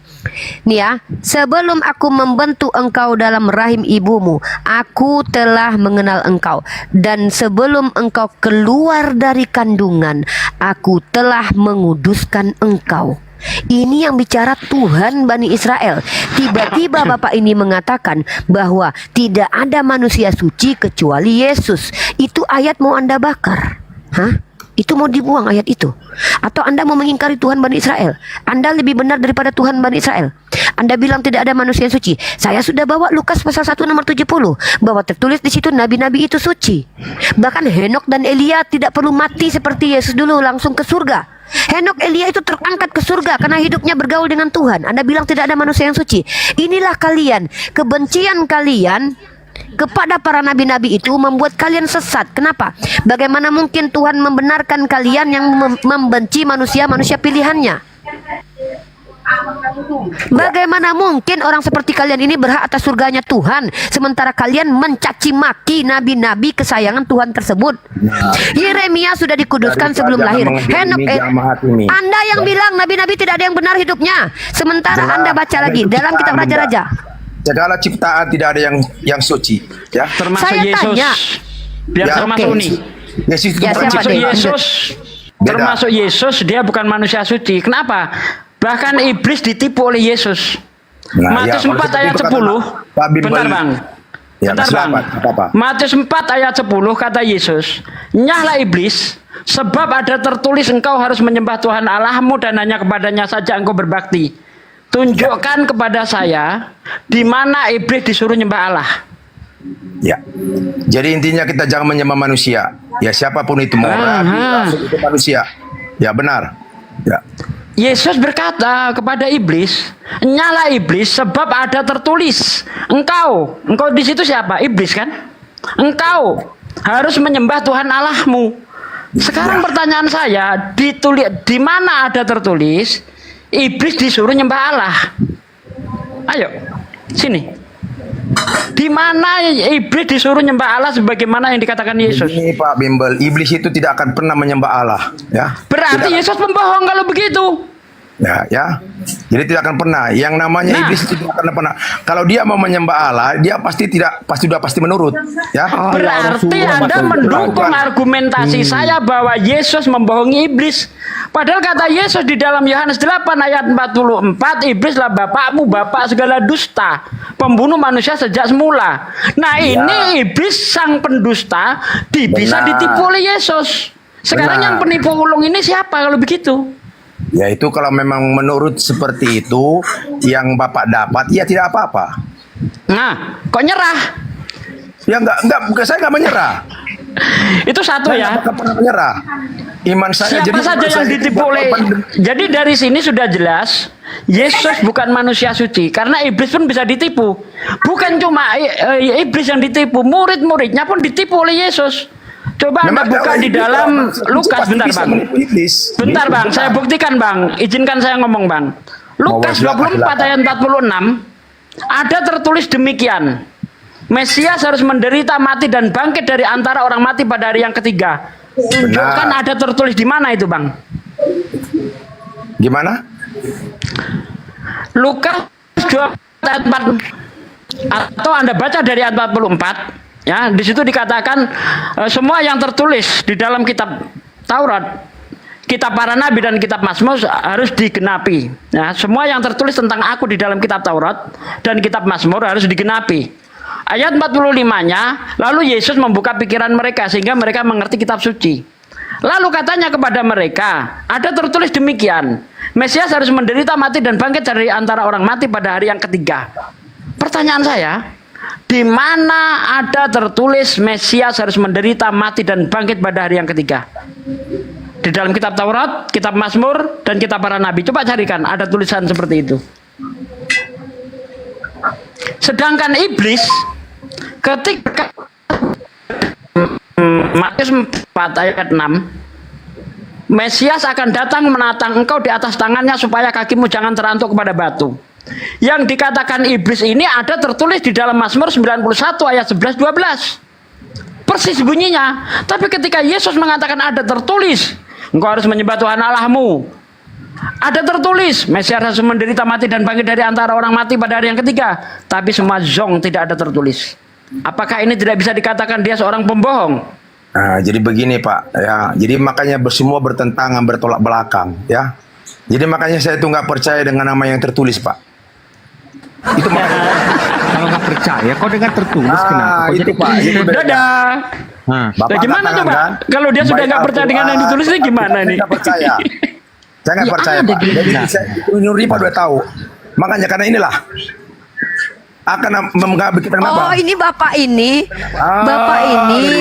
Nih ya, sebelum aku membentuk engkau dalam rahim ibumu, aku telah mengenal engkau. Dan sebelum engkau keluar dari kandungan, aku telah menguduskan engkau. Ini yang bicara Tuhan Bani Israel. Tiba-tiba Bapak ini mengatakan bahwa tidak ada manusia suci kecuali Yesus. Itu ayat mau Anda bakar. Hah? Itu mau dibuang ayat itu. Atau Anda mau mengingkari Tuhan Bani Israel? Anda lebih benar daripada Tuhan Bani Israel. Anda bilang tidak ada manusia yang suci. Saya sudah bawa Lukas pasal 1 nomor 70. Bahwa tertulis di situ nabi-nabi itu suci. Bahkan Henok dan Elia tidak perlu mati seperti Yesus dulu langsung ke surga. Henok Elia itu terangkat ke surga karena hidupnya bergaul dengan Tuhan. Anda bilang tidak ada manusia yang suci. Inilah kalian. Kebencian kalian kepada para nabi-nabi itu membuat kalian sesat. Kenapa? Bagaimana mungkin Tuhan membenarkan kalian yang membenci manusia-manusia pilihannya? Bagaimana mungkin orang seperti kalian ini berhak atas surganya Tuhan, sementara kalian mencaci maki nabi-nabi kesayangan Tuhan tersebut? Yeremia sudah dikuduskan sebelum lahir. Henok, Anda yang bilang nabi-nabi tidak ada yang benar hidupnya, sementara Anda baca lagi dalam kitab Raja-Raja. Segala ciptaan tidak ada yang suci, ya. Termasuk Saya Yesus. tanya. Biar Ya, termasuk oke. nih. Yesus itu Ya, bukan siapa ciptaan. deh? Termasuk Yesus, dia bukan manusia suci. Kenapa? Bahkan iblis ditipu oleh Yesus. Nah, Matius ya, 4 kalau ayat itu kata 10. Pak Bimbel. Bentar bang. Ya, Bentar bang. apa? Matius 4 ayat 10 kata Yesus, nyahlah iblis, sebab ada tertulis engkau harus menyembah Tuhan Allahmu dan hanya kepadanya saja engkau berbakti. Tunjukkan kepada saya di mana iblis disuruh nyembah Allah. Ya. Jadi intinya kita jangan menyembah manusia. Ya, siapapun itu, mau rabi, rasul, itu manusia. Ya, benar. Ya. Yesus berkata kepada iblis, nyala iblis sebab ada tertulis engkau di situ siapa? Iblis kan? Engkau harus menyembah Tuhan Allahmu. Sekarang pertanyaan saya, di mana ada tertulis iblis disuruh nyembah Allah? Ayo, sini. Di mana iblis disuruh nyembah Allah sebagaimana yang dikatakan Yesus? Ini Pak Bimbel, iblis itu tidak akan pernah menyembah Allah, ya. Berarti Yesus pembohong kalau begitu. Ya. Jadi tidak akan pernah. Yang namanya iblis itu tidak akan pernah. Kalau dia mau menyembah Allah, dia pasti sudah pasti menurut, ya. Berarti Anda mendukung argumentasi saya bahwa Yesus membohongi iblis. Padahal kata Yesus di dalam Yohanes 8 ayat 44, iblislah bapakmu, bapak segala dusta, pembunuh manusia sejak semula. Nah, ini iblis sang pendusta bisa ditipu oleh Yesus. Sekarang yang penipu ulung ini siapa kalau begitu? Ya, itu kalau memang menurut seperti itu yang Bapak dapat, ya tidak apa-apa. Nah, kok nyerah? Ya enggak, saya enggak menyerah. Itu satu ya. Saya pernah menyerah. Iman saya Siapa saja yang ditipu oleh. Jadi dari sini sudah jelas Yesus bukan manusia suci, karena iblis pun bisa ditipu. Bukan cuma iblis yang ditipu, murid-muridnya pun ditipu oleh Yesus. Coba Anda buka di dalam Lukas, bentar bang. Bentar bang, saya buktikan bang. Izinkan saya ngomong bang. Lukas 24 ayat 46 ada tertulis demikian. Mesias harus menderita, mati dan bangkit dari antara orang mati pada hari yang ketiga. Tunjukkan ada tertulis di mana itu bang? Gimana? Lukas 24 ayat 4 atau Anda baca dari ayat 44. Ya, di situ dikatakan semua yang tertulis di dalam kitab Taurat, kitab para nabi dan kitab Mazmur harus digenapi. Ya, semua yang tertulis tentang aku di dalam kitab Taurat dan kitab Mazmur harus digenapi. Ayat 45-nya, lalu Yesus membuka pikiran mereka sehingga mereka mengerti kitab suci. Lalu katanya kepada mereka, ada tertulis demikian, Mesias harus menderita, mati dan bangkit dari antara orang mati pada hari yang ketiga. Pertanyaan saya, di mana ada tertulis Mesias harus menderita, mati dan bangkit pada hari yang ketiga? Di dalam kitab Taurat, kitab Mazmur, dan kitab para nabi. Coba carikan ada tulisan seperti itu. Sedangkan iblis ketika Matius 4 ayat 6, Mesias akan datang menatang engkau di atas tangannya supaya kakimu jangan terantuk kepada batu. Yang dikatakan iblis ini ada tertulis di dalam Mazmur 91 ayat 11-12. Persis bunyinya. Tapi ketika Yesus mengatakan ada tertulis, engkau harus menyembah Tuhan Allahmu, ada tertulis Mesias harus menderita, mati dan bangkit dari antara orang mati pada hari yang ketiga, tapi semua zong tidak ada tertulis. Apakah ini tidak bisa dikatakan dia seorang pembohong? Nah, jadi begini Pak, ya. Jadi makanya semua bertentangan, bertolak belakang, ya. Jadi makanya saya tuh nggak percaya dengan nama yang tertulis, Pak. Itu makanya. Kalau nggak percaya, kok dengan tertulis kenapa? Kok Itu jadi Pak. Itu Dadah. Bapak Gimana tuh Pak? kan? Kalau dia sudah nggak percaya dengan yang ditulis ini gimana nih? Saya nggak percaya. Saya nggak Ya, percaya ada Pak. gitu. Jadi saya Nuripa udah tahu. Makanya karena inilah akan mengambil kita kenapa? Oh, ini Bapak ini,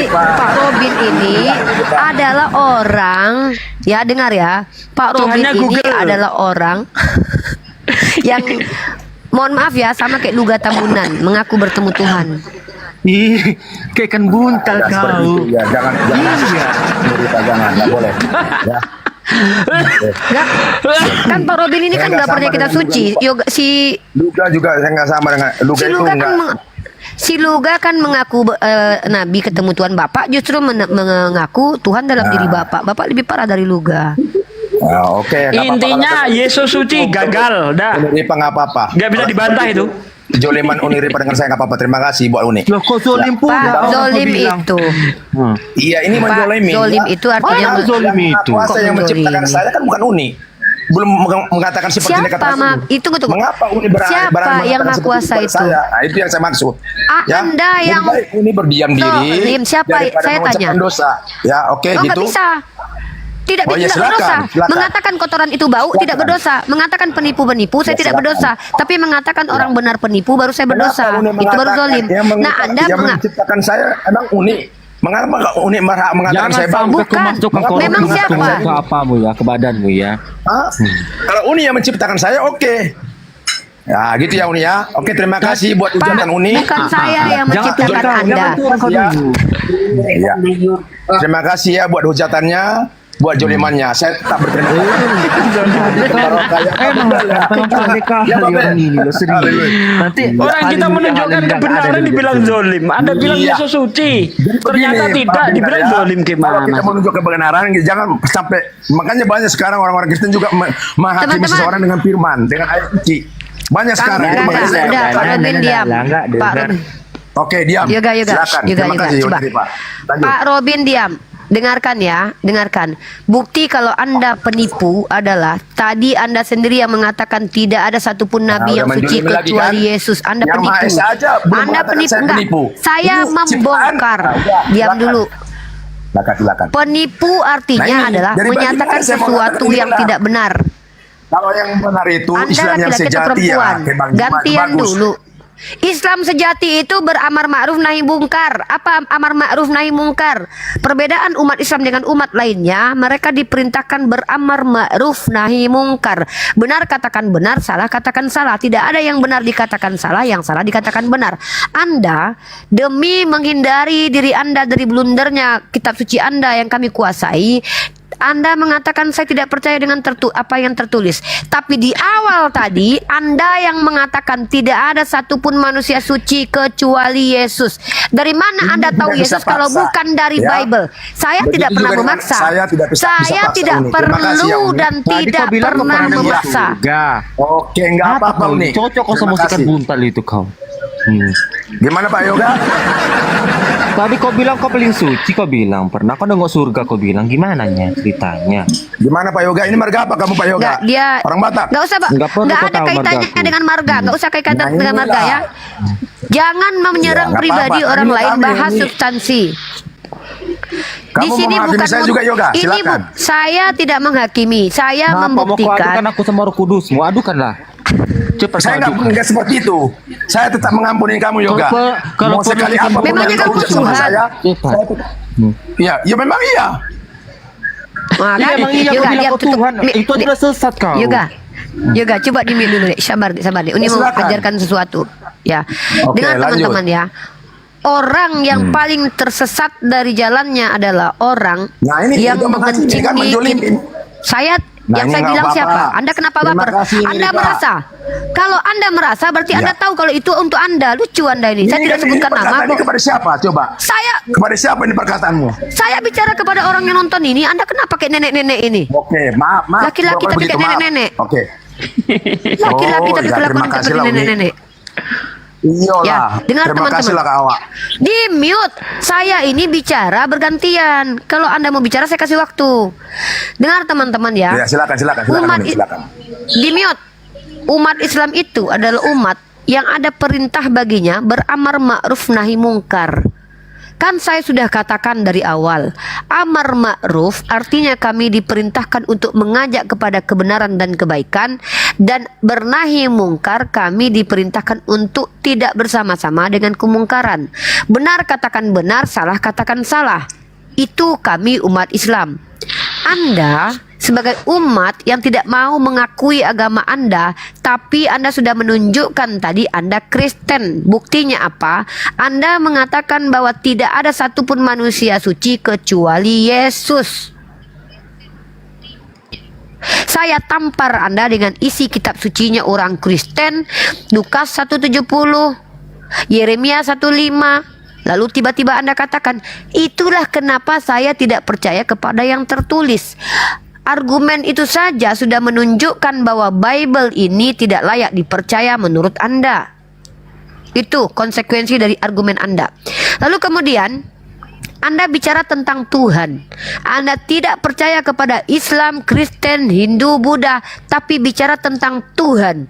Pak Robin ini adalah orang, ya dengar ya, Pak Robin Tuhannya ini Google. adalah orang yang, mohon maaf ya, sama kayak Luga Tambunan, mengaku bertemu Tuhan. Ih, kayak kan buntal Seperti kau. itu, ya. Jangan Nuripa, jangan, nggak boleh. Ya. Enggak. Kan Pak Robin ini kan nggak percaya kita suci. Yoga si Luka juga saya nggak sama dengan Luka si itu Luga kan enggak. si Luga kan mengaku Nabi ketemu Tuhan Bapak, justru mengaku Tuhan dalam diri Bapak. Bapak lebih parah dari Luga. Oke. nggak apa-apa. Intinya Yesus suci gagal, dah. Uniripa nggak apa-apa. Nggak bisa dibantah itu. Joliman Uniripa dengan saya nggak apa-apa. Terima kasih buat Uni. Loh, kok zolim pula? Pak Zolim itu. Iya, ini Pak menzolimi. Zolim itu artinya Orang zolim itu. Kuasa yang Kok menciptakan menzolimi? saya kan bukan Uni. Belum mengatakan seperti Siapa, ini kata Ma? Itu tunggu. Mengapa Uni Siapa yang mengatakan seperti kuasa kepada itu? saya? Nah, itu yang saya maksud. Anda Lebih yang baik Uni berdiam diri. Zolim, siapa? daripada Saya mengucapkan tanya. dosa. Ya, oke Oh, nggak gitu. bisa. Tidak Oh, ya, tidak silakan, berdosa. silakan. Mengatakan kotoran itu bau tidak berdosa. Mengatakan penipu-penipu saya Ya, tidak silakan. berdosa. Tapi mengatakan orang benar penipu baru saya berdosa. Kenapa Uni Itu baru mengatakan- zolim. Nah, Anda yang menciptakan saya emang Uni. Mengapa Uni mengatakan saya bau? Bukan. Memang siapa? Ke apamu ya, ke badanmu ya. Hah? Kalau Uni yang menciptakan saya, oke. Ya gitu ya Uni ya. Oke, terima kasih buat ucapan Uni. Bukan saya yang menciptakan Anda. Ya. Ya. Terima kasih ya buat hujatannya, buat jolimannya. Saya tetap berterima Nanti Orang kita menunjukkan kebenaran dibilang zolim. Anda bilang Iya. Yesus suci. Ternyata Begini, tidak, Pak dibilang Bina, ya. zolim Kalau gimana? kita menunjuk kebenaran, jangan sampai. Makanya banyak sekarang orang-orang Kristen juga menghakimi Teman-teman. seseorang dengan firman, dengan ayat suci. Banyak sekarang. Itu makanya saya Udah, katakan. Pak Robin diam. Pak Robin. Oke, diam. Yoga. Silakan. Terima kasih. Coba. Yudi, Pak. Lanjut. Pak Robin diam. Dengarkan ya, dengarkan. Bukti kalau Anda penipu adalah tadi Anda sendiri yang mengatakan tidak ada satupun nabi yang udah suci menjolimi lagi, kecuali kan? Yesus. Anda Yang Maha penipu. Esa aja belum Anda mengatakan penipu. saya Enggak. penipu. Saya Ini membongkar. ciptaan. Udah, Diam silakan. dulu. Silakan. Penipu artinya Nah, ini, adalah dari menyatakan bagaimana saya mau sesuatu mengatakan yang ini tidak benar. Kalau yang benar itu Anda Islam yang laki-laki atau sejati ya. perempuan? Oke, Bang Juma, Gantian bagus. dulu. Islam sejati itu beramar ma'ruf nahi mungkar. Apa amar ma'ruf nahi mungkar? Perbedaan umat Islam dengan umat lainnya, mereka diperintahkan beramar ma'ruf nahi mungkar. Benar katakan benar, salah katakan salah. Tidak ada yang benar dikatakan salah, yang salah dikatakan benar. Anda demi menghindari diri Anda dari blundernya kitab suci Anda yang kami kuasai, Anda mengatakan saya tidak percaya dengan apa yang tertulis. Tapi di awal tadi Anda yang mengatakan tidak ada satupun manusia suci kecuali Yesus. Dari mana Anda tahu tidak bisa Yesus kalau paksa. bukan dari Ya. Bible? Saya Begitu tidak pernah juga dengan memaksa. saya tidak bisa paksa tidak Uni. Terima perlu kasih ya, Uni. dan tidak pernah memaksa. Oke, enggak apa-apa Uni. Cocok kau sama Terima sikat kasih. buntal itu kau. Gimana Pak Yoga? Tadi kau bilang kau paling suci, kau bilang pernah kau nengok surga, kau bilang gimana nya ceritanya? Gimana Pak Yoga? Ini marga apa kamu Pak Yoga? Enggak, dia Orang Batak? Enggak usah, Pak. Nggak perlu Enggak kau ada tahu kaitannya margaku. dengan marga. Enggak usah kaitan Nah, dengan marga inilah. ya. Jangan menyerang nggak pribadi apa-apa. orang Ini lain, kami bahas ini. substansi. Di Kamu sini menghakimi bukan saya juga, Yoga? ini Silakan. saya tidak menghakimi, saya Nah, mau kau adukan membuktikan. aku sama Roh Kudus, mau adukanlah. Cepat Saya enggak seperti itu. Saya tetap mengampuni kamu Yoga. Kalau Mau sekali perlu- apapun Memangnya yang kamu ucap sama Tuhan? saya, Cepat. Iya, ya memang iya. Wah, Iya, kan? emang iya, kau Yoga, bilang diam, kau tutup. Tuhan. Itu adalah sesat kau. Yoga. Yoga, coba di mute dulu deh. Sabar deh. Ini mau Silakan. ajarkan sesuatu. Ya. Oke, Dengar lanjut. teman-teman ya. Orang yang paling tersesat dari jalannya adalah orang Nah, ini yang juga menghakimi, membenci kan, menjolimi. saya. Nah, Yang ini saya nggak bilang apa-apa. siapa? Anda kenapa Terima baper? kasih, ini, Anda Pak. merasa. Kalau Anda merasa berarti Ya. Anda tahu kalau itu untuk Anda. Lucu Anda ini. Saya tidak sebutkan nama perkataan ini kok. kepada siapa? Coba. Saya Kepada siapa ini perkataanmu? saya bicara kepada orang yang nonton ini. Anda kenapa kayak nenek-nenek ini? Oke, maaf. Laki-laki Pokoknya tapi begitu, kayak maaf. nenek-nenek. Oke. Laki-laki Oh, tapi ya, kelakuan terima kasih seperti lah, Uni. nenek-nenek. Iyalah. Ya, dengar Terima teman-teman. kasih lah Kak Awak. Di mute. Saya ini bicara bergantian. Kalau Anda mau bicara saya kasih waktu. Dengar teman-teman ya. Ya, silakan Umat Uni, silakan. Di mute. Umat Islam itu adalah umat yang ada perintah baginya beramar ma'ruf nahi mungkar. Kan saya sudah katakan dari awal, amar ma'ruf artinya kami diperintahkan untuk mengajak kepada kebenaran dan kebaikan, dan bernahi mungkar kami diperintahkan untuk tidak bersama-sama dengan kemungkaran. Benar katakan benar, salah katakan salah. Itu kami umat Islam. Anda sebagai umat yang tidak mau mengakui agama Anda, tapi Anda sudah menunjukkan tadi Anda Kristen. Buktinya apa? Anda mengatakan bahwa tidak ada satupun manusia suci kecuali Yesus. Saya tampar Anda dengan isi kitab sucinya orang Kristen, Lukas 1:70, Yeremia 1:5. Lalu tiba-tiba Anda katakan, itulah kenapa saya tidak percaya kepada yang tertulis. Argumen itu saja sudah menunjukkan bahwa Bible ini tidak layak dipercaya menurut Anda. Itu konsekuensi dari argumen Anda. Lalu kemudian Anda bicara tentang Tuhan. Anda tidak percaya kepada Islam, Kristen, Hindu, Buddha, tapi bicara tentang Tuhan.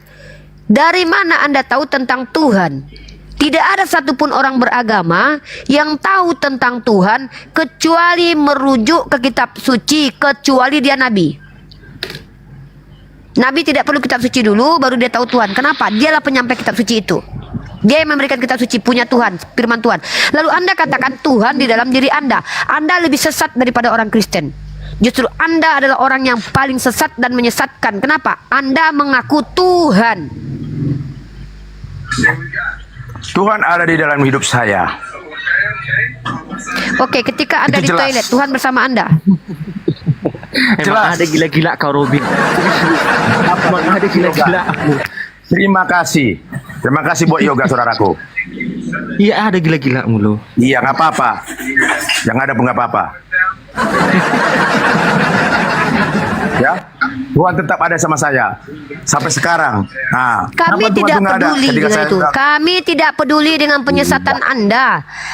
Dari mana Anda tahu tentang Tuhan? Tidak ada satupun orang beragama yang tahu tentang Tuhan kecuali merujuk ke kitab suci, kecuali dia nabi. Nabi tidak perlu kitab suci dulu baru dia tahu Tuhan. Kenapa? Dialah penyampai kitab suci itu. Dia yang memberikan kitab suci, punya Tuhan, firman Tuhan. Lalu Anda katakan Tuhan di dalam diri Anda. Anda lebih sesat daripada orang Kristen. Justru Anda adalah orang yang paling sesat dan menyesatkan. Kenapa? Anda mengaku Tuhan. Tuhan ada di dalam hidup saya. Oke, ketika Anda Itu di jelas. toilet, Tuhan bersama Anda. Emang ada gila-gila kau Robin. Emang ada gila-gila. Terima kasih. Terima kasih buat yoga saudaraku. Iya ada gila-gila mulu. Iya nggak apa-apa. Yang ada pun nggak apa-apa. Ya, Tuhan tetap ada sama saya sampai sekarang. Nah, Kami kenapa Tuhan tidak tuh nggak ada peduli ketika dengan saya itu. Kami tidak peduli dengan penyesatan Anda.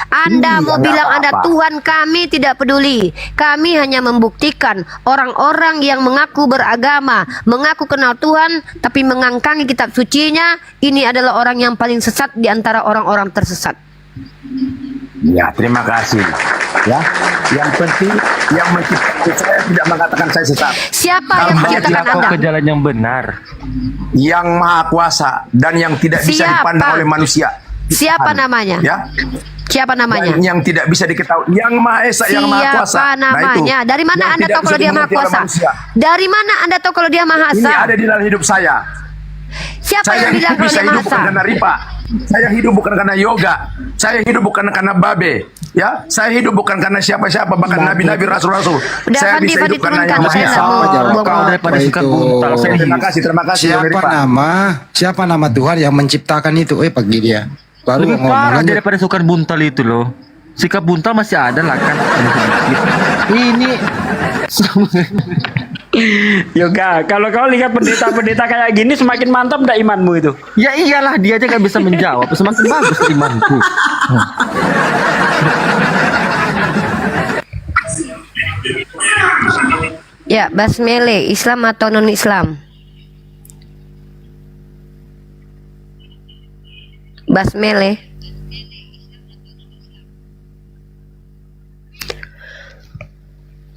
Anda Iya, mau nggak bilang Anda apa-apa. Tuhan, kami tidak peduli. Kami hanya membuktikan orang-orang yang mengaku beragama, mengaku kenal Tuhan, tapi mengangkangi kitab sucinya, ini adalah orang yang paling sesat di antara orang-orang tersesat. Ya, terima kasih. Ya, yang penting yang menciptakan saya tidak mengatakan saya sesat. Siapa Kalau yang saya menciptakan tidak tahu Anda? Ke jalan yang benar. Yang maha kuasa dan yang tidak bisa Siapa? dipandang oleh manusia. Siapa namanya? Ya. Siapa namanya? Dan yang tidak bisa diketahui, yang maha esa, yang maha kuasa. Siapa namanya? Dari mana yang Anda tidak tahu bisa kalau dia maha dimengerti oleh kuasa? manusia. Dari mana Anda tahu kalau dia maha Ini esa? ada di dalam hidup saya. Siapa Saya yang bilang kalau bisa dia hidup maha esa? bukan karena ripa. Saya hidup bukan karena yoga. Saya hidup bukan karena babe. Ya, saya hidup bukan karena siapa-siapa, bahkan nabi-nabi, rasul-rasul. Udah, Saya Fandi, bisa hidup karena turunkan. yang maha Saya esa. nggak mau Jawab buang-buang. daripada apa suka itu? buntal. Terima kasih Siapa Ripa. siapa nama Tuhan yang menciptakan itu? Pagi dia. Baru Lebih ngomong parah lanjut. daripada sukan buntal itu loh. Sikap buntal masih ada lah kan. Ini Yoga, kalau kau lihat pendeta-pendeta kayak gini semakin mantap ndak imanmu itu? ya iyalah dia aja nggak bisa menjawab. Semakin bagus imanku. Ya, basmele, Islam atau non-Islam? Basmele.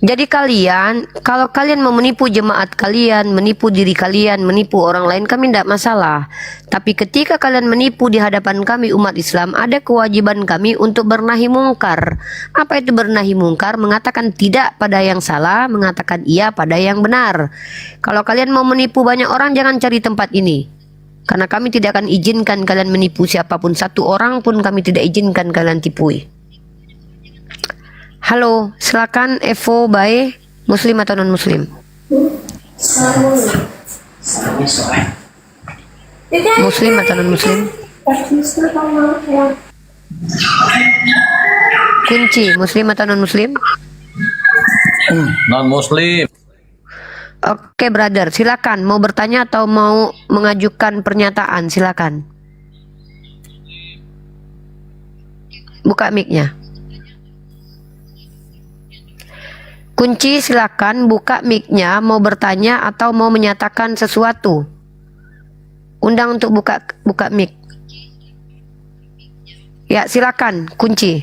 Jadi kalian, kalau kalian mau menipu jemaat kalian, menipu diri kalian, menipu orang lain, kami tidak masalah. Tapi ketika kalian menipu di hadapan kami umat Islam, ada kewajiban kami untuk bernahi mungkar. Apa itu bernahi mungkar? Mengatakan tidak pada yang salah, mengatakan iya pada yang benar. Kalau kalian mau menipu banyak orang, jangan cari tempat ini. Karena kami tidak akan izinkan kalian menipu siapapun. Satu orang pun kami tidak izinkan kalian tipui. Halo, silakan Evo Bae, Muslim atau non Muslim? Muslim atau non Muslim? Kunci, Muslim atau non Muslim? Non Muslim. Oke, brother, silakan. Mau bertanya atau mau mengajukan pernyataan? Silakan. Buka mic-nya. Kunci, silakan buka mic-nya, mau bertanya atau mau menyatakan sesuatu. Undang untuk buka mic. Ya, silakan, kunci.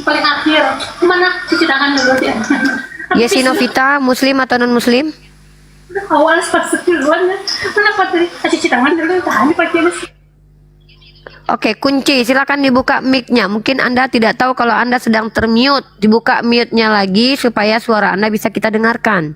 Paling akhir, mana cuci tangan dulu ya. Yesi Novita, Muslim atau non Muslim? Awal pas duluan ya. Mana cuci tangan dulu, tahan pakai mesin. Oke, kunci, silakan dibuka mic-nya. Mungkin Anda tidak tahu kalau Anda sedang termute. Dibuka mute-nya lagi supaya suara Anda bisa kita dengarkan.